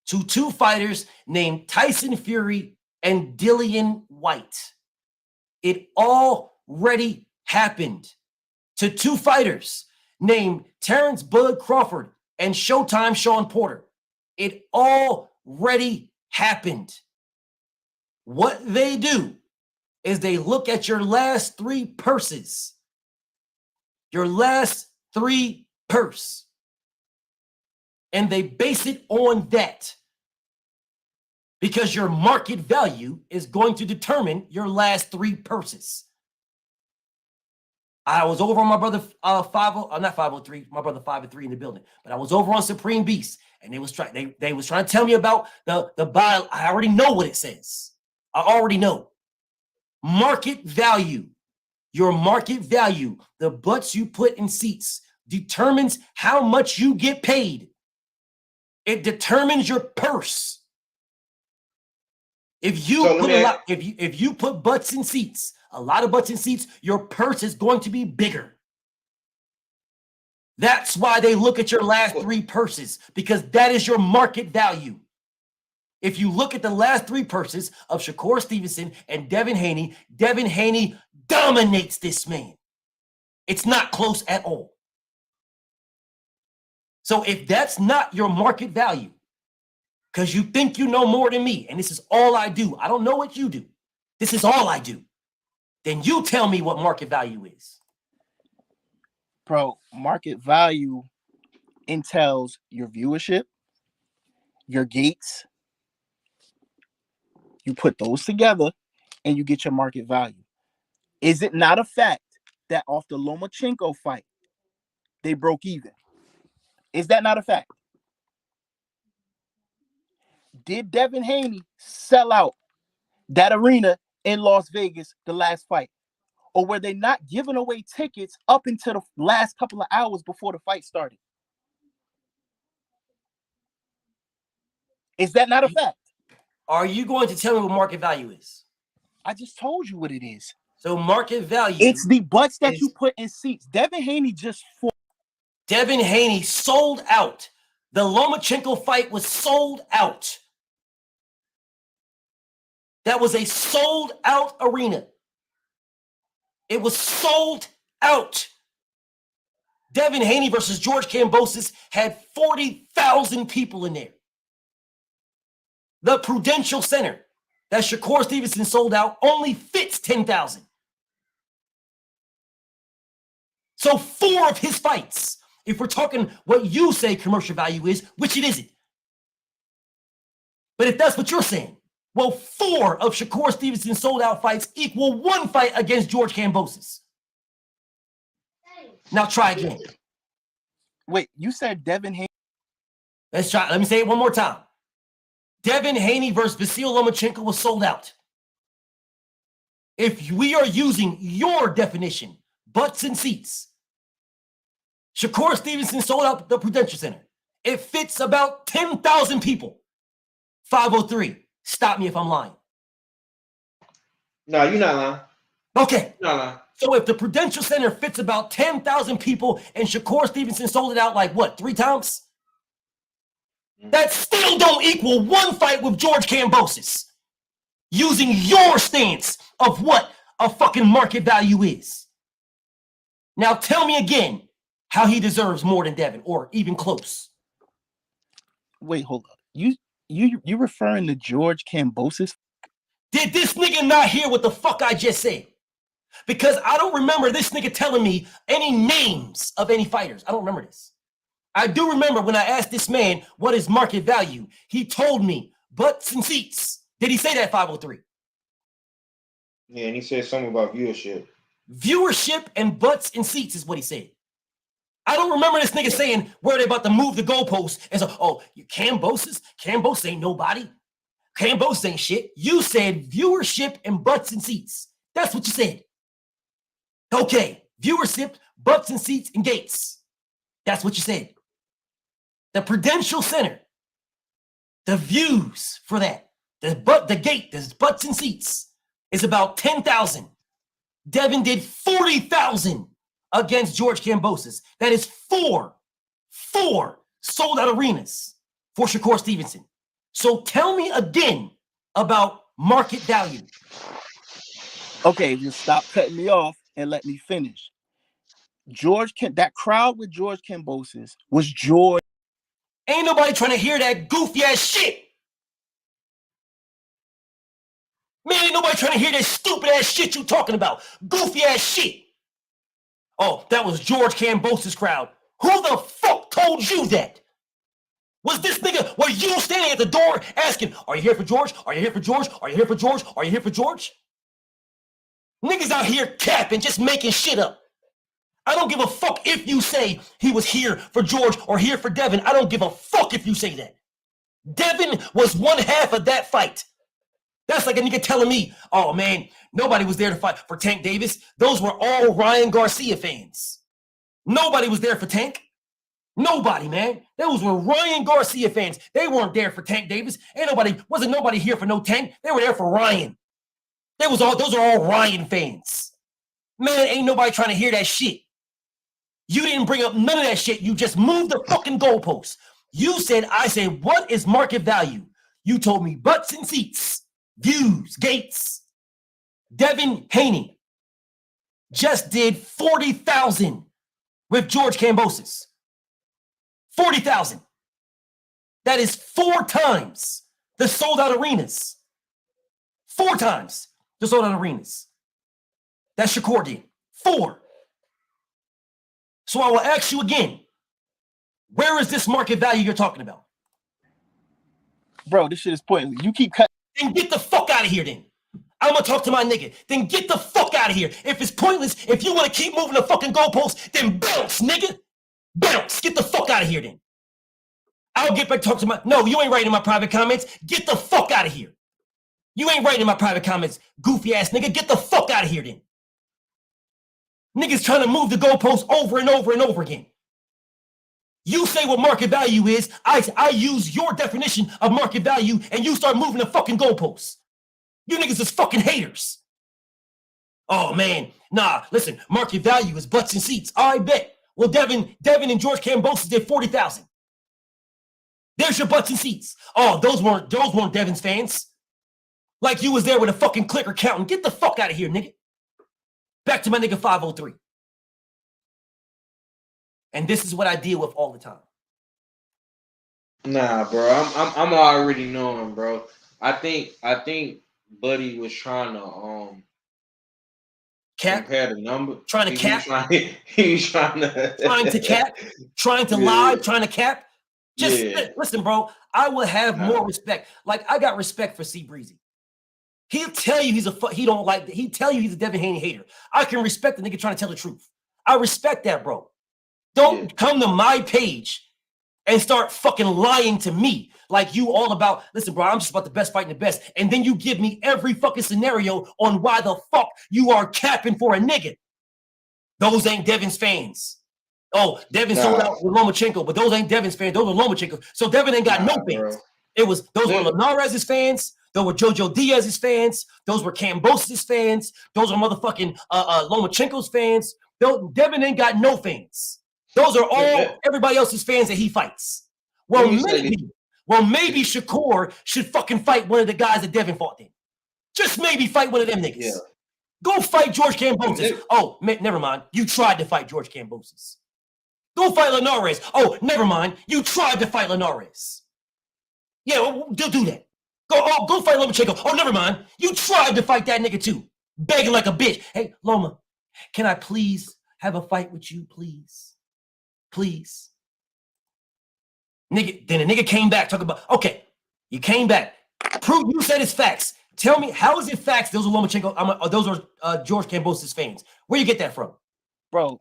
to two fighters named Tyson Fury and Dillian White. It already happened to two fighters named Terrence Bud Crawford and Showtime Sean Porter. It already happened. What they do is they look at your last three purses. Your last three purse. And they base it on that. Because your market value is going to determine your last three purses. I was over on my brother not 503, my brother 503 in the building, but I was over on Supreme Beast, and they was trying to tell me about the buy. I already know what it says. I already know. Market value. Your market value, the butts you put in seats, determines how much you get paid. It determines your purse. If you put butts in seats, a lot of butts in seats, your purse is going to be bigger. That's why they look at your last three purses, because that is your market value. If you look at the last three purses of Shakur Stevenson and Devin Haney dominates this man. It's not close at all. So if that's not your market value, because you think you know more than me, and this is all I do, I don't know what you do, this is all I do, then you tell me what market value is. Bro, market value entails your viewership, your gates. You put those together and you get your market value. Is it not a fact that off the Lomachenko fight, they broke even? Is that not a fact? Did Devin Haney sell out that arena in Las Vegas the last fight? Or were they not giving away tickets up until the last couple of hours before the fight started? Is that not a fact? Are you going to tell me what market value is? I just told you what it is. So market value. It's the butts that you put in seats. Devin Haney just fought. Devin Haney sold out. The Lomachenko fight was sold out. That was a sold out arena. It was sold out. Devin Haney versus George Kambosos had 40,000 people in there. The Prudential Center that Shakur Stevenson sold out only fits 10,000. So 4 of his fights, if we're talking what you say commercial value is, which it isn't. But if that's what you're saying, well, 4 of Shakur Stevenson's sold out fights equal 1 fight against George Kambosos. Now try again. Wait, you said Devin Haney? Let's try. Let me say it one more time. Devin Haney versus Vasyl Lomachenko was sold out. If we are using your definition, butts and seats, Shakur Stevenson sold out the Prudential Center. It fits about 10,000 people. 503. Stop me if I'm lying. No, you're not lying. Okay. You're not lying. So if the Prudential Center fits about 10,000 people and Shakur Stevenson sold it out like what, 3 times? That still don't equal 1 fight with George Kambosos. Using your stance of what a fucking market value is. Now tell me again how he deserves more than Devin or even close. Wait, hold up. You referring to George Kambosos? Did this nigga not hear what the fuck I just said? Because I don't remember this nigga telling me any names of any fighters. I don't remember this. I do remember when I asked this man what is market value, he told me butts and seats. Did he say that, 503? Yeah, and he said something about viewership. Viewership and butts and seats is what he said. I don't remember this nigga saying where they about to move the goalposts and so, oh, you Kambosos? Kambosos ain't nobody. Kambosos ain't shit. You said viewership and butts and seats. That's what you said. Okay, viewership, butts and seats and gates. That's what you said. The Prudential Center, the views for that, the gate, the butts and seats is about 10,000. Devin did 40,000 against George Kambosos. That is 4 sold out arenas for Shakur Stevenson. So tell me again about market value. Okay, just stop cutting me off and let me finish. That crowd with George Kambosos was George. Ain't nobody trying to hear that goofy ass shit. Man, ain't nobody trying to hear that stupid ass shit you talking about. Goofy ass shit. Oh, that was George Kambosos' crowd. Who the fuck told you that? Was this nigga, were you standing at the door asking, are you here for George? Are you here for George? Are you here for George? Are you here for George? Niggas out here capping, just making shit up. I don't give a fuck if you say he was here for George or here for Devin. I don't give a fuck if you say that. Devin was 1/2 of that fight. That's like a nigga telling me, oh man, nobody was there to fight for Tank Davis. Those were all Ryan Garcia fans. Nobody was there for Tank. Nobody, man. Those were Ryan Garcia fans. They weren't there for Tank Davis. Wasn't nobody here for no Tank. They were there for Ryan. Those are all Ryan fans. Man, ain't nobody trying to hear that shit. You didn't bring up none of that shit. You just moved the fucking goalposts. I said, what is market value? You told me butts and seats, views, gates. Devin Haney just did 40,000 with George Kambosos. 40,000. That is 4 times the sold out arenas. 4 times the sold out arenas. That Shakur did. 4. So I will ask you again, where is this market value you're talking about? Bro, this shit is pointless. You keep cutting. Then get the fuck out of here then. I'm going to talk to my nigga. Then get the fuck out of here. If it's pointless, if you want to keep moving the fucking goalposts, then bounce, nigga. Bounce. Get the fuck out of here then. I'll get back to talk to my... No, you ain't writing in my private comments. Get the fuck out of here. You ain't writing in my private comments, goofy ass nigga. Get the fuck out of here then. Niggas trying to move the goalposts over and over and over again. You say what market value is. I use your definition of market value and you start moving the fucking goalposts. You niggas is fucking haters. Oh man, nah, listen, market value is butts and seats. I bet. Well, Devin and George Kambosos did 40,000. There's your butts and seats. Oh, those weren't Devin's fans. Like you was there with a fucking clicker counting. Get the fuck out of here, nigga. Back to my nigga 503. And this is what I deal with all the time. Nah, bro. I'm already knowing, bro. I think Buddy was trying to cap, compare the number. Trying to cap. He was trying to cap, trying to lie, trying to cap. Just listen, bro. I will have more respect. Like I got respect for C Breezy. He'll tell you he don't like. He'll tell you he's a Devin Haney hater. I can respect the nigga trying to tell the truth. I respect that, bro. Don't come to my page and start fucking lying to me like you all about, listen, bro, I'm just about the best fighting the best. And then you give me every fucking scenario on why the fuck you are capping for a nigga. Those ain't Devin's fans. Oh, Devin sold out with Lomachenko, but those ain't Devin's fans. Those are Lomachenko. So Devin ain't got no fans. Bro. Those were Linares' fans. Those were Jojo Diaz's fans. Those were Kambosos' fans. Those are motherfucking Lomachenko's fans. Devin ain't got no fans. Those are all everybody else's fans that he fights. Well, maybe Shakur should fucking fight one of the guys that Devin fought then. Just maybe fight one of them niggas. Yeah. Go fight George Kambosos. Oh, never mind. You tried to fight George Kambosos. Go fight Linares. Oh, never mind. You tried to fight Linares. Yeah, well, do that. Go fight Lomachenko. Oh, never mind. You tried to fight that nigga too. Begging like a bitch. Hey, Loma, can I please have a fight with you, please? Please. Nigga, then a nigga came back talking about, okay, you came back. Prove you said it's facts. Tell me, how is it facts? Those are Lomachenko, those are George Kambosos fans. Where you get that from? Bro,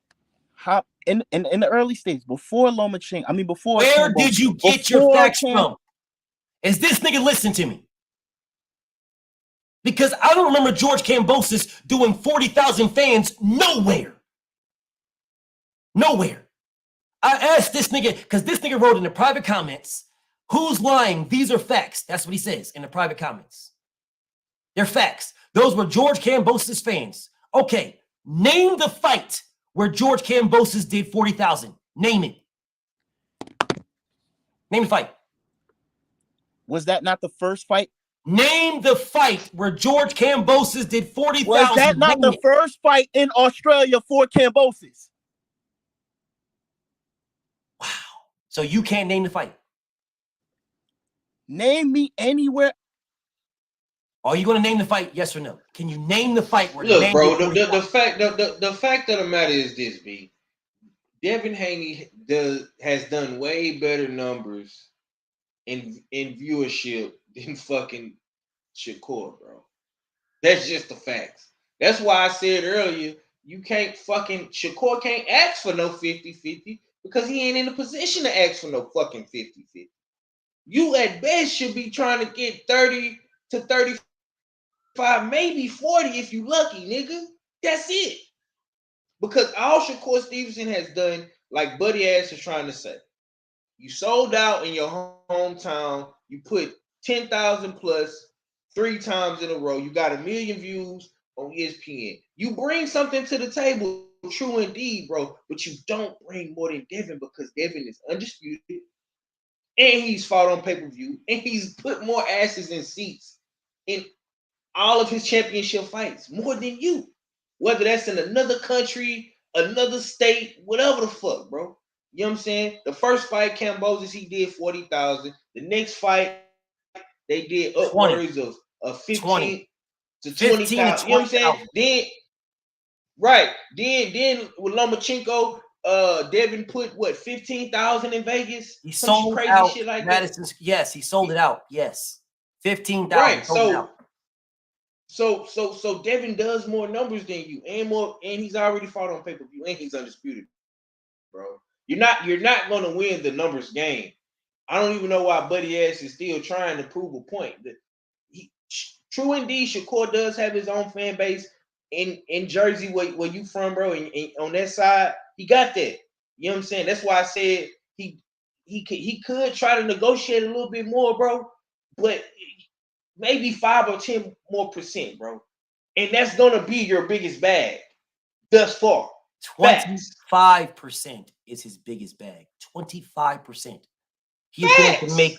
how in the early stages, before Lomachenko, before where did you get your facts from? Is this nigga listening to me? Because I don't remember George Kambosos doing 40,000 fans nowhere. Nowhere. I asked this nigga, because this nigga wrote in the private comments, who's lying? These are facts. That's what he says in the private comments. They're facts. Those were George Kambosos fans. Okay, name the fight where George Kambosos did 40,000. Name it. Name the fight. Was that not the first fight? Name the fight where George Kambosos did 40,000. Was that not the first fight in Australia for Kambosos? Wow. So you can't name the fight? Name me anywhere. Are you going to name the fight? Yes or no? Can you name the fight? Where look, bro, the fact of the matter is this, B. Devin Haney has done way better numbers in viewership than fucking Shakur, bro. That's just the facts. That's why I said earlier, Shakur can't ask for no 50-50 because he ain't in a position to ask for no fucking 50-50. You at best should be trying to get 30 to 35, maybe 40 if you lucky, nigga. That's it. Because all Shakur Stevenson has done, like Buddy Ass is trying to say, you sold out in your hometown, you put 10,000 plus 3 times in a row, you got 1 million views on ESPN. You bring something to the table, true indeed, bro, but you don't bring more than Devin because Devin is undisputed and he's fought on pay-per-view and he's put more asses in seats in all of his championship fights, more than you. Whether that's in another country, another state, whatever the fuck, bro. You know what I'm saying? The first fight, Kambosos, he did 40,000. The next fight, they did upwards of 15 to 20,000. You know what I'm saying? Then with Lomachenko, Devin put what 15,000 in Vegas. He sold crazy out shit like Madison's. Yes, he sold it out. Yes, 15,000. Right. So Devin does more numbers than you, and he's already fought on pay-per-view, and he's undisputed, bro. You're not gonna win the numbers game. I don't even know why Buddy Ass is still trying to prove a point. True indeed, Shakur does have his own fan base in Jersey, where you from, bro, and on that side, he got that. You know what I'm saying? That's why I said he could try to negotiate a little bit more, bro, but maybe 5 or 10 more %, bro. And that's gonna be your biggest bag thus far. 25% is his biggest bag. 25%. He is going to make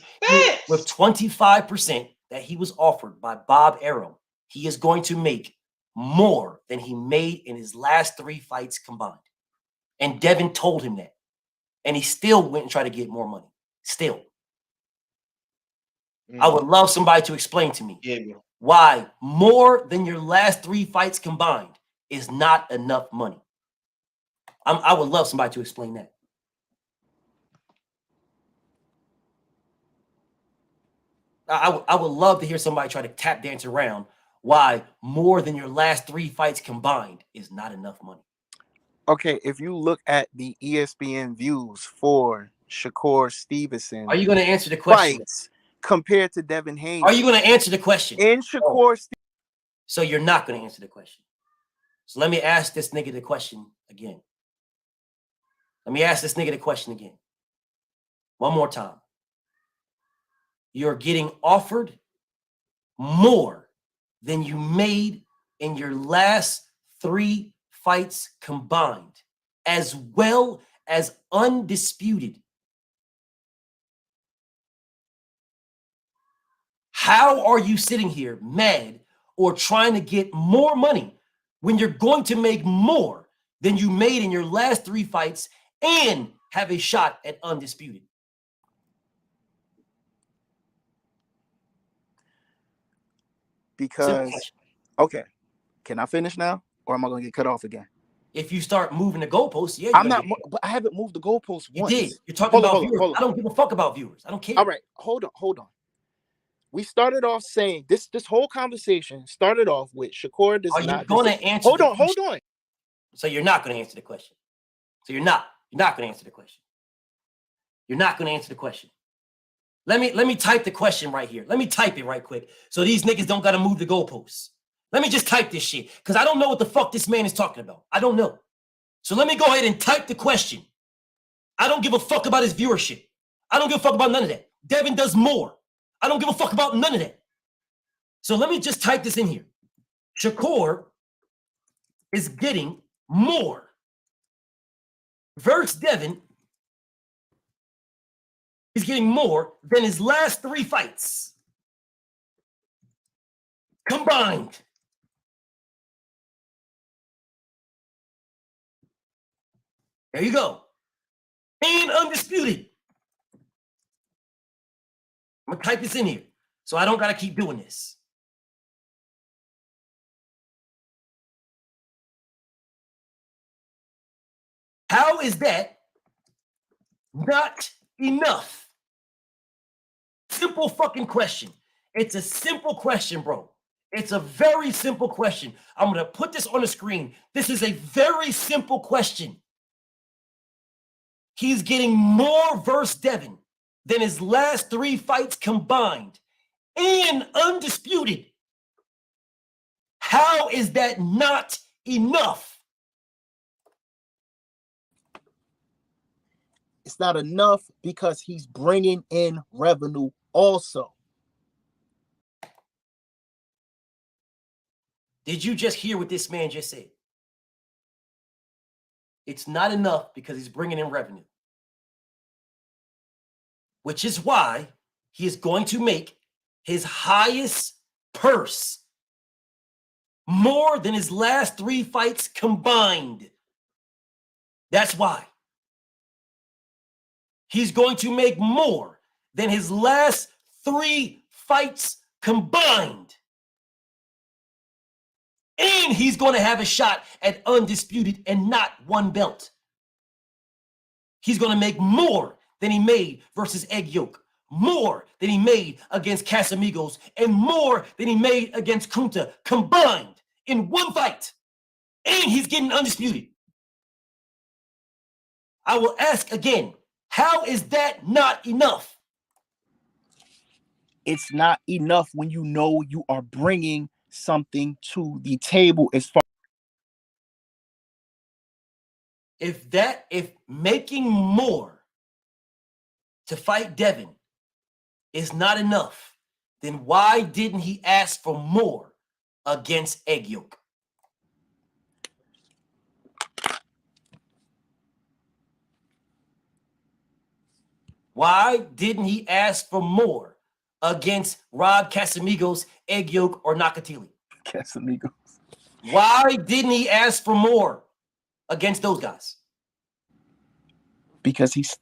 with 25% that he was offered by Bob Arum. He is going to make more than he made in his last 3 fights combined. And Devin told him that. And he still went and tried to get more money. Still. I would love somebody to explain to me why more than your last 3 fights combined is not enough money. I would love somebody to explain that. I would love to hear somebody try to tap dance around why more than your last 3 fights combined is not enough money. Okay, if you look at the ESPN views for Shakur Stevenson, are you going to answer the question? Fights compared to Devin Haney. Are you going to answer the question? In Shakur So you're not going to answer the question. So let me ask this nigga the question again. Let me ask this nigga the question again. One more time. You're getting offered more than you made in your last 3 fights combined, as well as undisputed. How are you sitting here mad or trying to get more money when you're going to make more than you made in your last 3 fights and have a shot at undisputed? Because, okay, can I finish now, or am I going to get cut off again? If you start moving the goalposts, yeah, I'm not. But I haven't moved the goalposts once. You did. You're talking about viewers. I don't give a fuck about viewers. I don't care. All right, hold on. We started off saying this whole conversation started off with Shakur does not. Are you going to answer? Hold on. So you're not going to answer the question. So you're not going to answer the question. You're not going to answer the question. Let me type the question right here. Let me type it right quick so these niggas don't got to move the goalposts. Let me just type this shit because I don't know what the fuck this man is talking about. I don't know. So let me go ahead and type the question. I don't give a fuck about his viewership. I don't give a fuck about none of that. Devin does more. I don't give a fuck about none of that. So let me just type this in here. Shakur is getting more versus Devin. He's getting more than his last 3 fights combined. There you go. And undisputed. I'm going to type this in here so I don't got to keep doing this. How is that not enough? Simple fucking question. It's a simple question, bro. It's a very simple question. I'm going to put this on the screen. This is a very simple question. He's getting more versus Devin than his last 3 fights combined and undisputed. How is that not enough? It's not enough because he's bringing in revenue also. Did you just hear what this man just said? It's not enough because he's bringing in revenue. Which is why he is going to make his highest purse more than his last 3 fights combined. That's why. He's going to make more than his last 3 fights combined. And he's going to have a shot at undisputed and not 1 belt. He's going to make more than he made versus Egg Yolk, more than he made against Casamigos, and more than he made against Kunta combined in 1 fight. And he's getting undisputed. I will ask again, how is that not enough? It's not enough when you know you are bringing something to the table as far. If making more to fight Devin is not enough, then why didn't he ask for more against Egg Yolk? Why didn't he ask for more against Rob Casamigos, Egg Yolk, or Nakatili? Casamigos. Why didn't he ask for more against those guys? Because he's,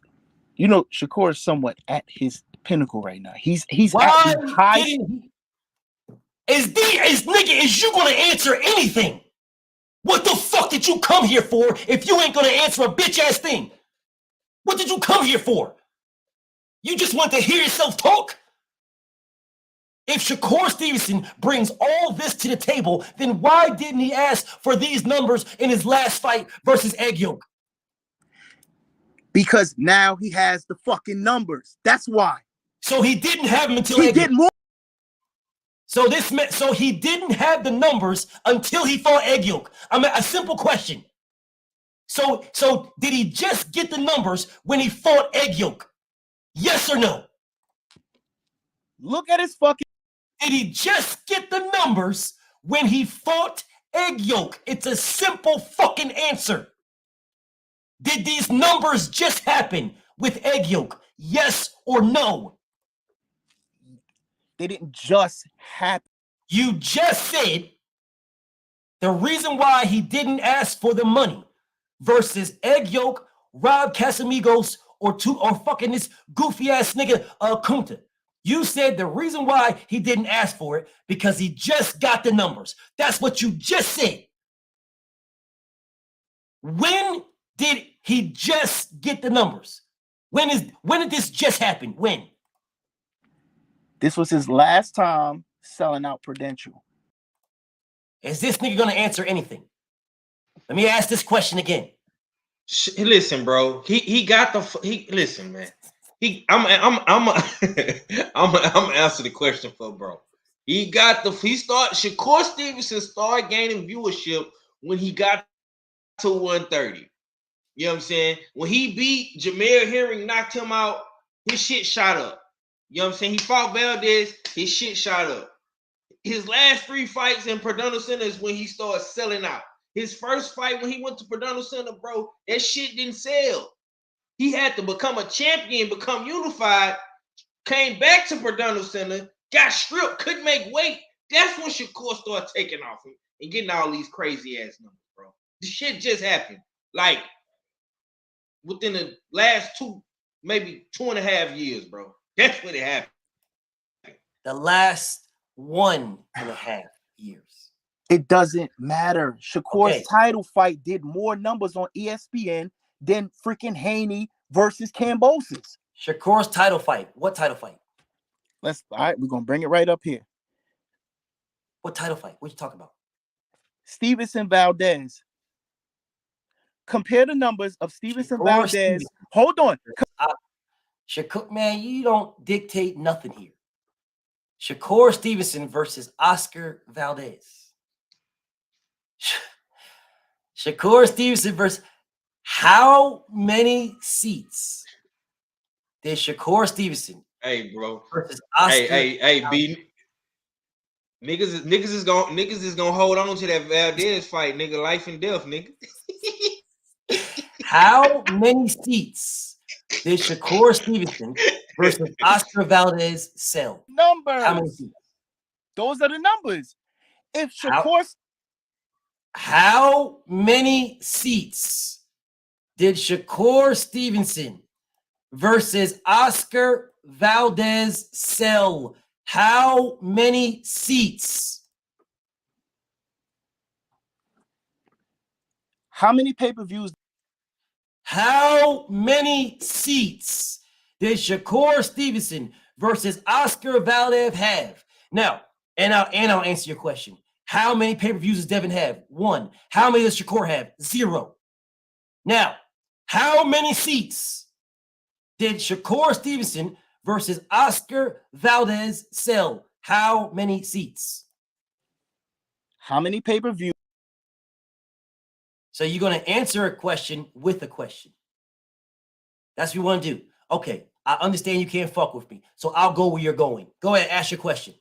you know, Shakur is somewhat at his pinnacle right now. He's Why at the high. didn't he? Is you gonna answer anything? What the fuck did you come here for if you ain't gonna answer a bitch ass thing? What did you come here for? You just want to hear yourself talk? If Shakur Stevenson brings all this to the table, then why didn't he ask for these numbers in his last fight versus Egg Yolk? Because now he has the fucking numbers. That's why. So he didn't have them until he Egg did Yolk. more. So he didn't have the numbers until he fought Egg Yolk. I mean, a simple question. So did he just get the numbers when he fought Egg Yolk? Yes or no? Look at his fucking. Did he just get the numbers when he fought Egg Yolk? It's a simple fucking answer. Did these numbers just happen with Egg Yolk? Yes or no? They didn't just happen. You just said the reason why he didn't ask for the money versus Egg Yolk, Rob Casamigos, or fucking this goofy ass nigga Kunta. You said the reason why he didn't ask for it because he just got the numbers. That's what you just said. When did he just get the numbers? When did this just happen? When? This was his last time selling out Prudential. Is this nigga gonna answer anything? Let me ask this question again. Listen, bro. He got the listen, man. I'm answer the question for bro. Shakur Stevenson started gaining viewership when he got to 130. You know what I'm saying? When he beat Jameer Herring, knocked him out, his shit shot up. You know what I'm saying? He fought Valdez, his shit shot up. His last 3 fights in Prudential Center is when he started selling out. His first fight when he went to Prudential Center, bro, that shit didn't sell. He had to become a champion, become unified, came back to Prudential Center, got stripped, couldn't make weight. That's when Shakur started taking off and getting all these crazy ass numbers, bro. This shit just happened. Like within the last maybe 2.5 years, bro. That's what it happened. The last 1.5 years. It doesn't matter. Shakur's title fight did more numbers on ESPN than freaking Haney versus Kambosos. Shakur's title fight. What title fight? All right, we're gonna bring it right up here. What title fight? What you talking about? Stevenson Valdez. Compare the numbers of Stevenson Valdez. Hold on. Shakur, man, you don't dictate nothing here. Shakur Stevenson versus Oscar Valdez. Shakur Stevenson versus how many seats did Shakur Stevenson? Hey, bro. Versus Oscar hey, B. Niggas is gonna hold on to that Valdez fight, nigga. Life and death, nigga. How many seats did Shakur Stevenson versus Oscar Valdez sell? Numbers. How many seats? Those are the numbers. If Shakur, how many seats did Shakur Stevenson versus Oscar Valdez sell? How many seats? How many pay-per-views? How many seats did Shakur Stevenson versus Oscar Valdez have? Now, and I'll answer your question. How many pay-per-views does Devin have? 1. How many does Shakur have? 0. Now, how many seats did Shakur Stevenson versus Oscar Valdez sell? How many seats? How many pay-per-views? So you're going to answer a question with a question. That's what you want to do. Okay, I understand you can't fuck with me, so I'll go where you're going. Go ahead, ask your question.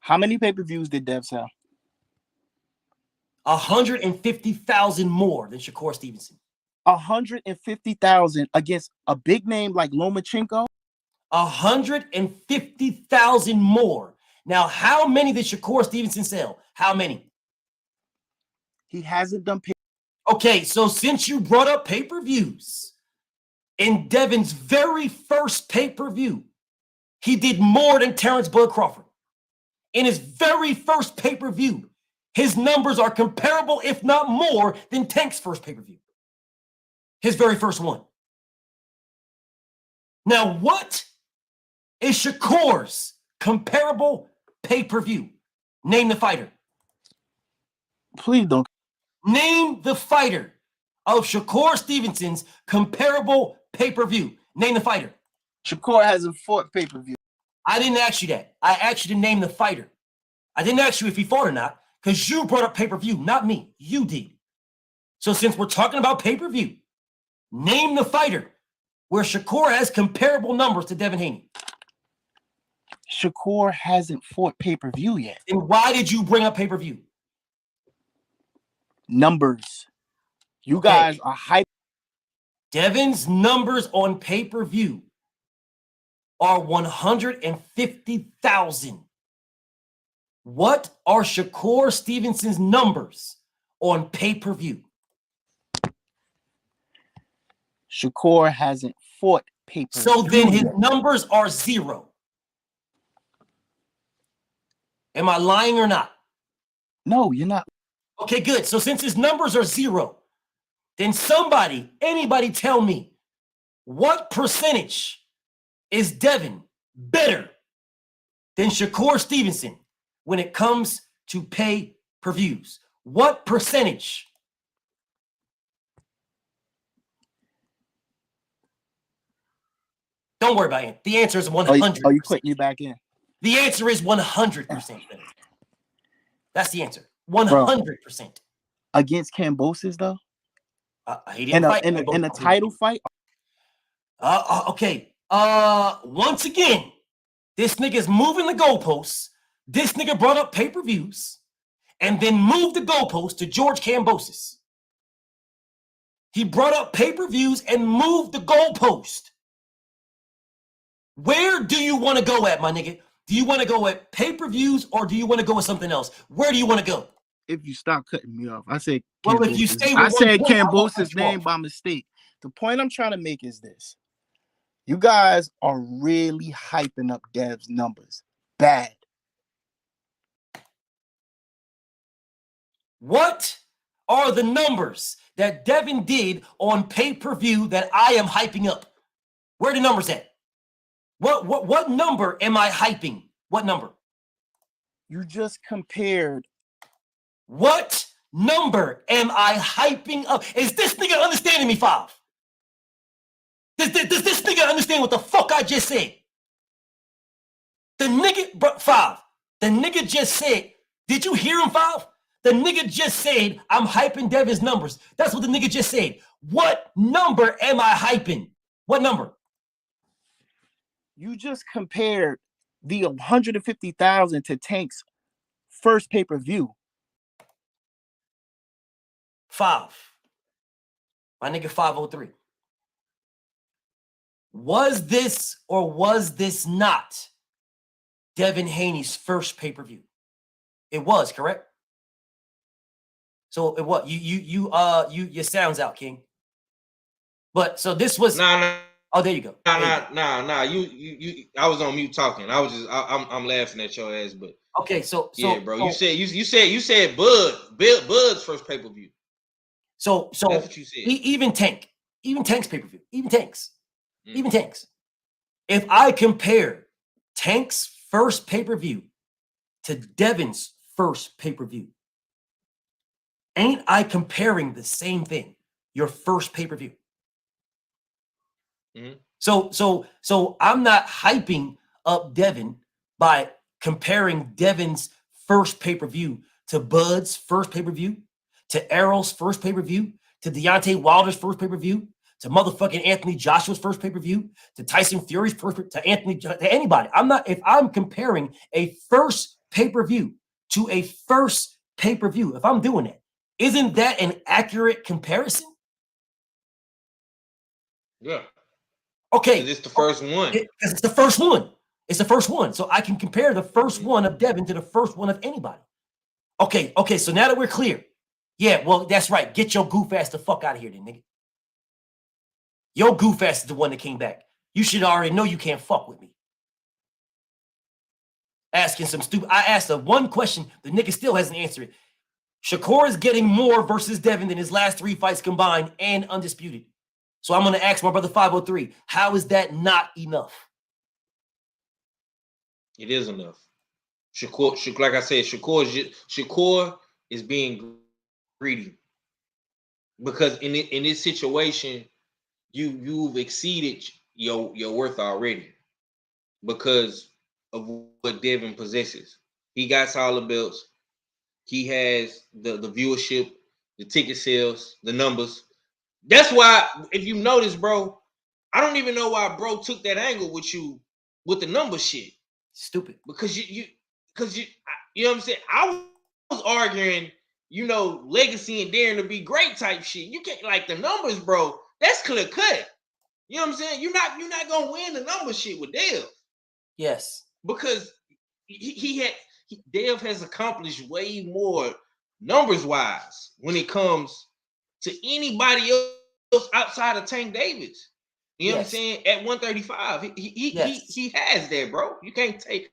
How many pay-per-views did Dev sell? 150,000 more than Shakur Stevenson. 150,000 against a big name like Lomachenko. 150,000 more. Now, how many did Shakur Stevenson sell? How many? He hasn't done. Okay, so since you brought up pay-per-views, in Devin's very first pay-per-view, he did more than Terrence Bud Crawford. In his very first pay-per-view, his numbers are comparable, if not more, than Tank's first pay-per-view. His very first one. Now, what is Shakur's comparable pay-per-view? Name the fighter. Please don't. Name the fighter of Shakur Stevenson's comparable pay-per-view. Name the fighter. Shakur hasn't fought pay-per-view. I didn't ask you that. I asked you to name the fighter. I didn't ask you if he fought or not, because you brought up pay-per-view, not me. You did. So since we're talking about pay-per-view, name the fighter where Shakur has comparable numbers to Devin Haney. Shakur hasn't fought pay-per-view yet. And why did you bring up pay-per-view? Numbers. You guys are hype. Devin's numbers on pay-per-view are 150,000. What are Shakur Stevenson's numbers on pay-per-view? Shakur hasn't fought pay-per-view. So then his numbers are 0. Am I lying or not? No, you're not. Okay, good. So since his numbers are 0, then anybody tell me what percentage is Devin better than Shakur Stevenson when it comes to pay-per-views? What percentage? Don't worry about it. The answer is 100%. Oh, you putting me back in? The answer is 100% better. That's the answer. 100%. Against Kambosos, though? He didn't fight in a title fight? Okay. Once again, this nigga's moving the goalposts. This nigga brought up pay-per-views and then moved the goalpost to George Kambosos. He brought up pay-per-views and moved the goalpost. Where do you want to go at, my nigga? Do you want to go at pay-per-views or do you want to go with something else? Where do you want to go? If you stop cutting me off, I said. Well, if you stay with I said point, Kambosos' name by mistake. The point I'm trying to make is this: you guys are really hyping up Dev's numbers. Bad. What are the numbers that Devin did on pay-per-view that I am hyping up? Where are the numbers at? What number am I hyping? What number? You just compared. What number am I hyping up? Is this nigga understanding me, Five? Does this nigga understand what the fuck I just said? The nigga, Five, the nigga just said, did you hear him, Five? The nigga just said, I'm hyping Devin's numbers. That's what the nigga just said. What number am I hyping? What number? You just compared the 150,000 to Tank's first pay-per-view. Five. My nigga 503. Was this or was this not Devin Haney's first pay-per-view? It was, correct? So what? Your sound's out, King. But so this was Oh, there you go. Nah. You. I was on mute talking. I was just. I'm laughing at your ass, but okay. So yeah, bro. You said Bud's first pay per view. So that's what you said. Even Tank's pay per view, even Tank's. If I compare Tank's first pay per view to Devin's first pay per view, ain't I comparing the same thing? Your first pay per view. So I'm not hyping up Devin by comparing Devin's first pay-per-view to Bud's first pay-per-view, to Errol's first pay-per-view, to Deontay Wilder's first pay-per-view, to motherfucking Anthony Joshua's first pay-per-view, to Tyson Fury's first, to anybody. If I'm comparing a first pay-per-view to a first pay-per-view, if I'm doing that, isn't that an accurate comparison? Yeah. Okay. It's the first one. Because it's the first one. It's the first one. So I can compare the first one of Devin to the first one of anybody. Okay. So now that we're clear. Yeah, well, that's right. Get your goof ass the fuck out of here then, nigga. Your goof ass is the one that came back. You should already know you can't fuck with me. Asking some stupid. I asked one question. The nigga still hasn't answered it. Shakur is getting more versus Devin than his last 3 fights combined and undisputed. So I'm going to ask my brother 503, how is that not enough? It is enough. Shakur, like I said, Shakur is being greedy because in this situation, you've exceeded your worth already because of what Devin possesses. He got all the belts. He has the viewership, the ticket sales, the numbers. That's why, if you notice, bro, I don't even know why bro took that angle with you with the number shit. Stupid. Because you know what I'm saying? I was arguing, Legacy and daring to be great type shit. You can't like the numbers, bro. That's clear cut. You know what I'm saying? You're not gonna win the number shit with Dev. Yes. Because Dev has accomplished way more numbers wise when it comes to anybody else outside of Tank Davis. You know what I'm saying? At 135, he has that, bro. You can't take.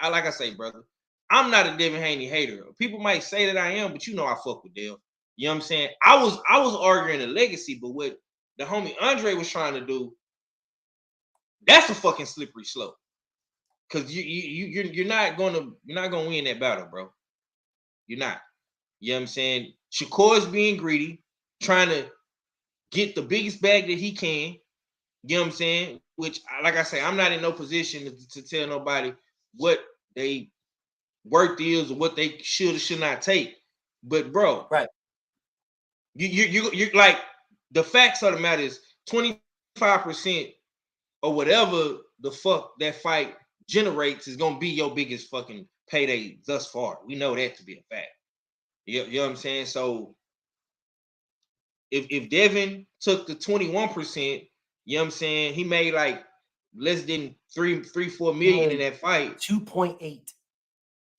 Like I say, brother. I'm not a Devin Haney hater. People might say that I am, but I fuck with Dev. You know what I'm saying? I was arguing a legacy, but what the homie Andre was trying to do, that's a fucking slippery slope. Cause you're not gonna win that battle, bro. You're not. You know what I'm saying? Shakur's being greedy, trying to get the biggest bag that he can. You know what I'm saying? Which, like I say, I'm not in no position to tell nobody what they worth is or what they should or should not take. But bro, right? You're like, the facts of the matter is 25% or whatever the fuck that fight generates is gonna be your biggest fucking payday thus far. We know that to be a fact. You know what I'm saying? So if Devin took the 21%, you know what I'm saying, he made like less than 3-4 million in that fight. 2.8.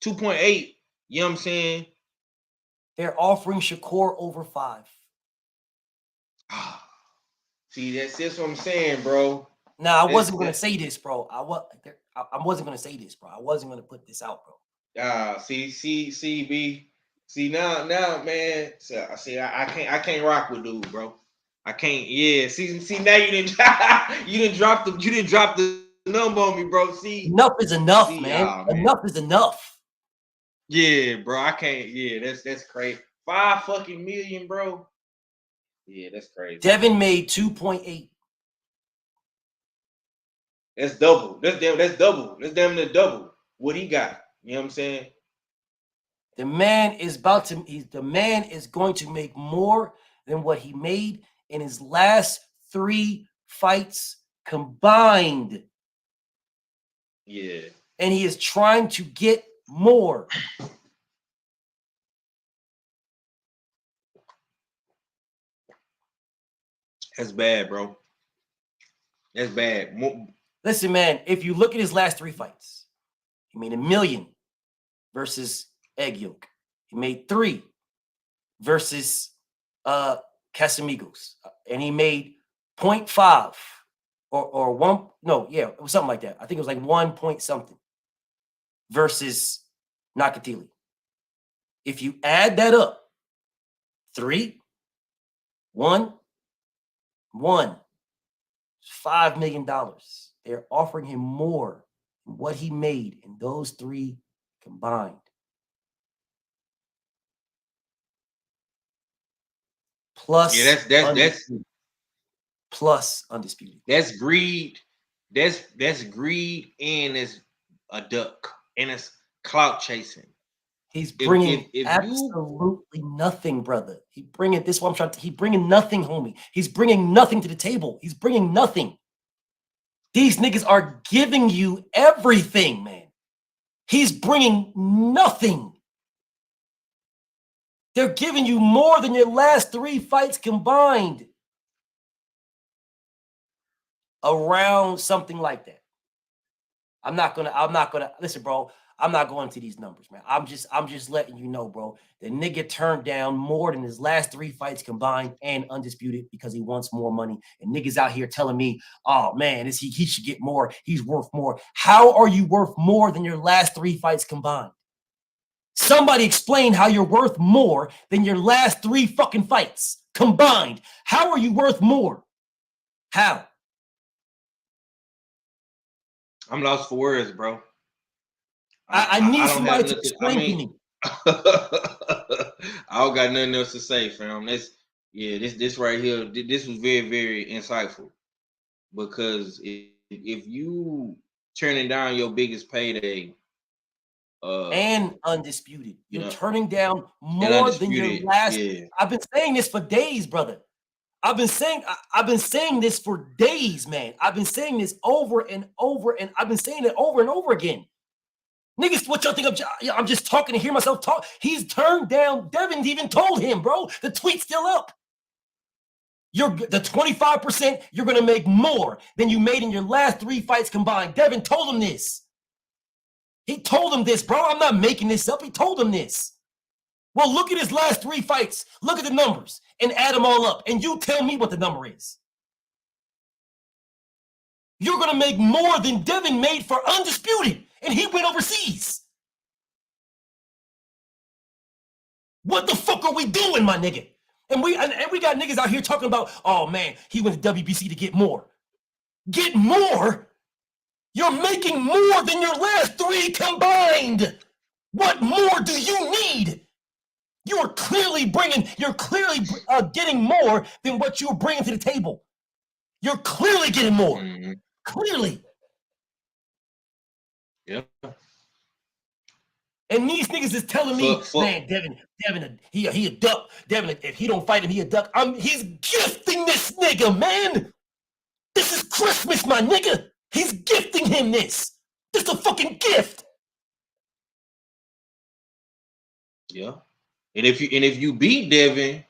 2.8. You know what I'm saying? They're offering Shakur over 5. See, that's what I'm saying, bro. Now, I wasn't going to say this, bro. I wasn't going to say this, bro. I wasn't going to put this out, bro. See, B. See now, man. So I can't rock with dude, bro. I can't. Yeah. See. Now you didn't drop the number on me, bro. See, enough is enough, man. Enough is enough. Yeah, bro. I can't. Yeah, that's crazy. 5 fucking million, bro. Yeah, that's crazy. Devin made 2.8. That's double. That's double. That's damn near double what he got. You know what I'm saying? The man is going to make more than what he made in his last 3 fights combined. Yeah. And he is trying to get more. That's bad, bro. That's bad. Listen, man, if you look at his last 3 fights, he made $1 million versus Egg Yolk. He made 3 versus Casamigos. And he made 0.5 or 1. No, yeah, it was something like that. I think it was like 1 point something versus Nakatili. If you add that up, 3, 1, $1, $5 million. They're offering him more than what he made in those 3 combined. Plus, yeah, that's plus undisputed. That's greed. That's greed, and it's a duck, and it's clout chasing. He's bringing absolutely nothing, brother. He bringing nothing, homie. He's bringing nothing to the table. He's bringing nothing. These niggas are giving you everything, man. He's bringing nothing. They're giving you more than your last 3 fights combined. around something like that. I'm not gonna listen, bro. I'm not going to these numbers, man. I'm just letting you know, bro. The nigga turned down more than his last 3 fights combined and undisputed because he wants more money. And niggas out here telling me, oh man, he should get more. He's worth more. How are you worth more than your last 3 fights combined? Somebody explain how you're worth more than your last 3 fucking fights combined. How are you worth more? How? I'm lost for words, bro. I need somebody to explain to me. I don't got nothing else to say, fam. This right here. This was very, very insightful because if you turning down your biggest payday, and undisputed, you're turning down more than your last. Yeah. I've been saying this for days, brother. I've been saying this for days, man. I've been saying this over and over, and I've been saying it over and over again. Niggas, what y'all think I'm just talking to hear myself talk? He's turned down. Devin even told him, bro. The tweet's still up. You're the 25%, you're gonna make more than you made in your last 3 fights combined. Devin told him this. He told him this, bro. I'm not making this up. He told him this. Well, look at his last 3 fights. Look at the numbers and add them all up. And you tell me what the number is. You're going to make more than Devin made for undisputed. And he went overseas. What the fuck are we doing, my nigga? And we got niggas out here talking about, oh man, he went to WBC to get more. Get more? You're making more than your last 3 combined. What more do you need? You're clearly getting more than what you were bringing to the table. You're clearly getting more. Mm-hmm. Clearly. Yeah. And these niggas is telling me, man, Devin, he a duck. Devin, if he don't fight him, he a duck. He's gifting this nigga, man. This is Christmas, my nigga. He's gifting him this. This is a fucking gift. Yeah. And if you beat Devin,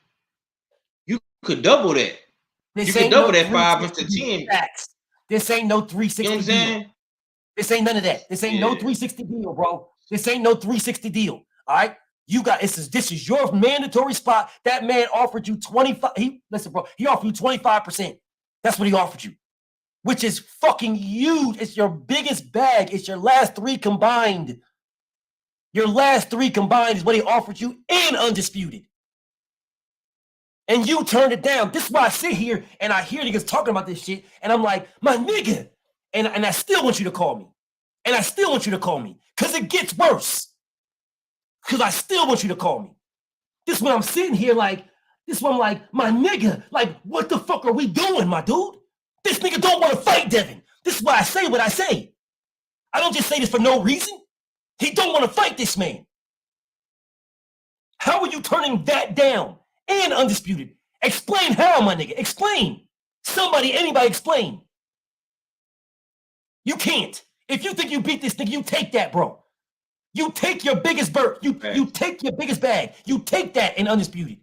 you could double that. You could double that 5 into 10. This ain't no 360 You know what I'm deal. saying? This ain't none of that. This ain't no 360 deal, bro. This ain't no 360 deal. All right. You got this is your mandatory spot. That man offered you 25. Listen, bro, he offered you 25%. That's what he offered you, which is fucking huge. It's your biggest bag. It's your last 3 combined. Your last 3 combined is what he offered you in undisputed. And you turned it down. This is why I sit here and I hear niggas talking about this shit. And I'm like, my nigga. And I still want you to call me. And I still want you to call me. Because it gets worse. Because I still want you to call me. This is when I'm sitting here like, this is when I'm like, my nigga, like, what the fuck are we doing, my dude? This nigga don't want to fight Devin. This is why I say what I say. I don't just say this for no reason. He don't want to fight this man. How are you turning that down and undisputed? Explain how, my nigga. Explain. Somebody, anybody explain. You can't. If you think you beat this nigga, you take that, bro. You take your biggest berth. You take your biggest bag. You take that in undisputed.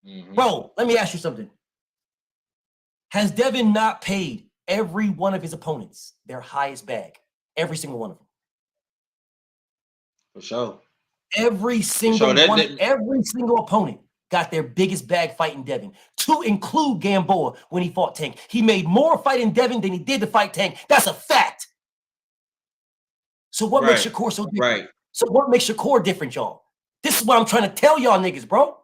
Mm-hmm. Bro, let me ask you something. Has Devin not paid every one of his opponents their highest bag? Every single one of them. For sure. Every single every single opponent got their biggest bag fighting Devin, to include Gamboa when he fought Tank. He made more fighting Devin than he did to fight Tank. That's a fact. So what makes Shakur so different? Right. So what makes Shakur different, y'all? This is what I'm trying to tell y'all niggas, bro.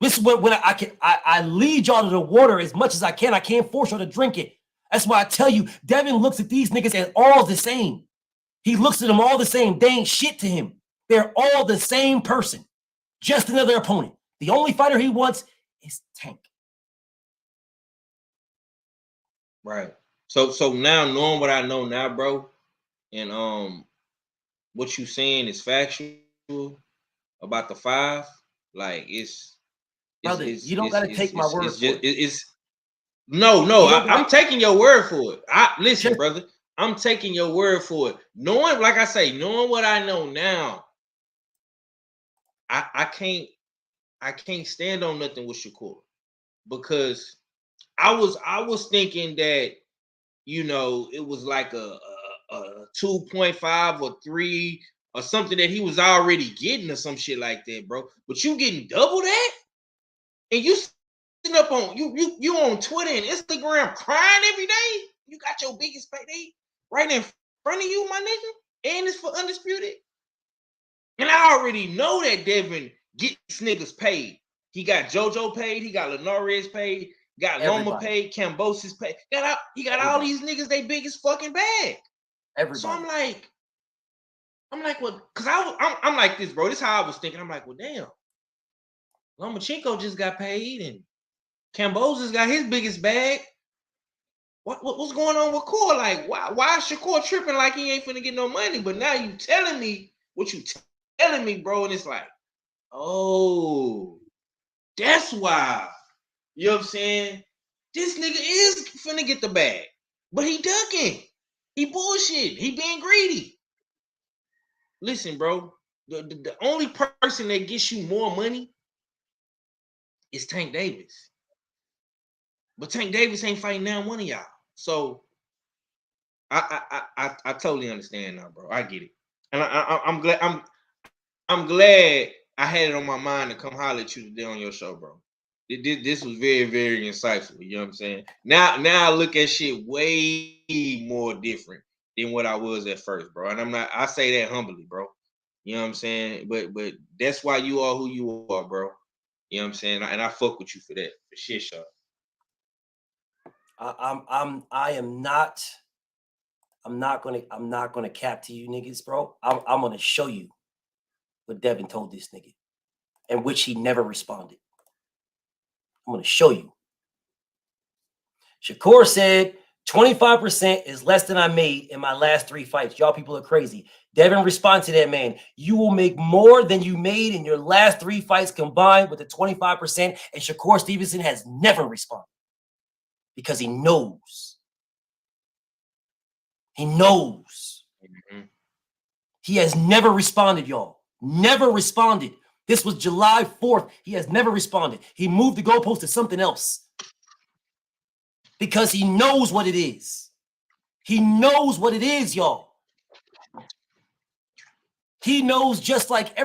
This is when I lead y'all to the water as much as I can. I can't force y'all to drink it. That's why I tell you, Devin looks at these niggas as all the same. He looks at them all the same. They ain't shit to him. They're all the same person. Just another opponent. The only fighter he wants is Tank. Right. So now knowing what I know now, bro, and what you saying is factual about the 5. Like brother, you don't gotta take my word for it. I'm taking your word for it. Listen, brother, I'm taking your word for it. Knowing, like I say, knowing what I know now, I can't stand on nothing with Shakur because I was thinking that, you know, it was like a 2.5 or 3 or something that he was already getting or some shit like that, bro. But you getting double that, and you sitting up on you on Twitter and Instagram crying every day. You got your biggest payday right in front of you, my nigga, and it's for Undisputed. And I already know that Devin gets niggas paid. He got JoJo paid. He got Linares paid. Got Loma paid. Cambosis paid. He got all these niggas they biggest fucking bag. Everybody. So I'm like, well, cause I'm like this, bro. This is how I was thinking. I'm like, well, damn. Lomachenko just got paid, and Cambosis got his biggest bag. What's going on with Core? Like, why is Shakur tripping like he ain't finna get no money? But now you telling me what you telling me, bro, and it's like, oh, that's why. You know what I'm saying? This nigga is finna get the bag, but he ducking. He bullshit. He being greedy. Listen, bro, the only person that gets you more money is Tank Davis. But Tank Davis ain't fighting now one of y'all. So I totally understand now, bro. I get it. And I'm glad I had it on my mind to come holler at you today on your show, bro. This was very, very insightful. You know what I'm saying? Now I look at shit way more different than what I was at first, bro. And I say that humbly, bro. You know what I'm saying? But that's why you are who you are, bro. You know what I'm saying? And I fuck with you for that. For shit, Shaw. I'm not gonna cap to you niggas, bro. I'm gonna show you what Devin told this nigga, and which he never responded. I'm gonna show you. Shakur said 25% is less than I made in my last 3 fights. Y'all people are crazy. Devin responded to that man. You will make more than you made in your last 3 fights combined with the 25%. And Shakur Stevenson has never responded because he knows. He knows. Mm-hmm. He has never responded, y'all. Never responded. This was July 4th. He has never responded. He moved the goalpost to something else because he knows what it is. He knows what it is, y'all. He knows just like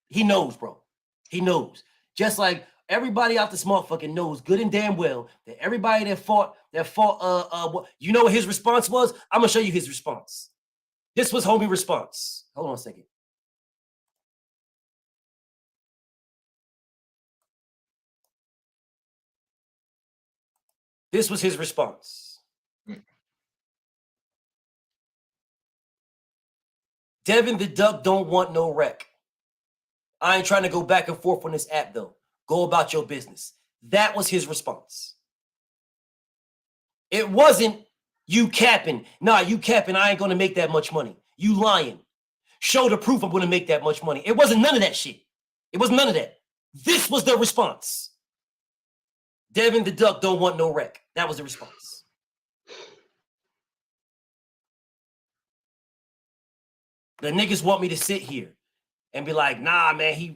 he knows, bro. He knows. Just like everybody out this motherfucking knows good and damn well that everybody that fought, you know what his response was? I'm gonna show you his response. This was homie response. Hold on a second. This was his response. Devin the Duck don't want no wreck. I ain't trying to go back and forth on this app, though. Go about your business. That was his response. It wasn't you capping. Nah, you capping. I ain't going to make that much money. You lying. Show the proof I'm going to make that much money. It wasn't none of that shit. It was none of that. This was the response. Devin the Duck don't want no wreck. That was the response. The niggas want me to sit here and be like, nah, man,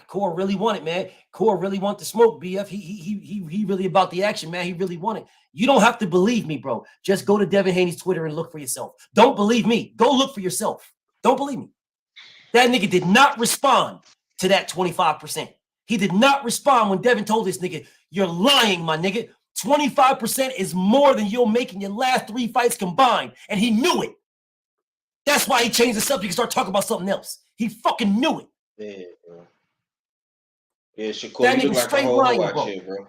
Core really want it, man. Core really want the smoke, BF. He really about the action, man. He really want it. You don't have to believe me, bro. Just go to Devin Haney's Twitter and look for yourself. Don't believe me. Go look for yourself. Don't believe me. That nigga did not respond to that 25%. He did not respond when Devin told this nigga, you're lying, my nigga. 25% is more than you'll make in your last 3 fights combined. And he knew it. That's why he changed the subject and started talking about something else. He fucking knew it. Yeah, bro. Yeah, Shakur, that you nigga look like straight a whole lying, out bro. here, bro.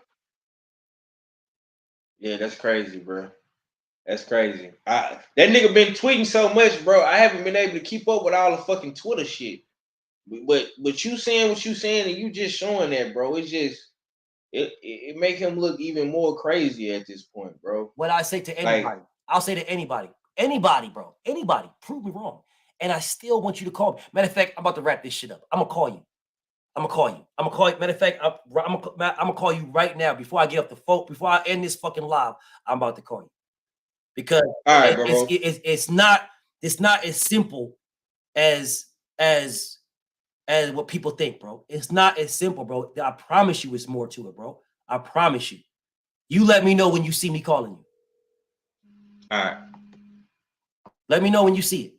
Yeah, that's crazy, bro. That's crazy. That nigga been tweeting so much, bro. I haven't been able to keep up with all the fucking Twitter shit. But you saying what you saying and you just showing that, bro. It's just it make him look even more crazy at this point, bro. What I say to anybody, like, I'll say to anybody, bro, anybody, prove me wrong. And I still want you to call me. Matter of fact, I'm about to wrap this shit up. I'm gonna call you. Matter of fact, I'm gonna call you right now before I get up the phone. Before I end this fucking live, I'm about to call you because all right, it's not as simple as what people think, bro. It's not as simple, bro. I promise you, it's more to it, bro. I promise you. You let me know when you see me calling you. All right. Let me know when you see it.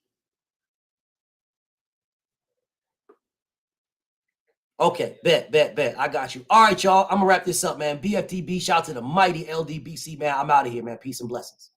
Okay, bet. I got you. All right, y'all. I'm gonna wrap this up, man. BFTB, shout out to the mighty LDBC, man. I'm out of here, man. Peace and blessings.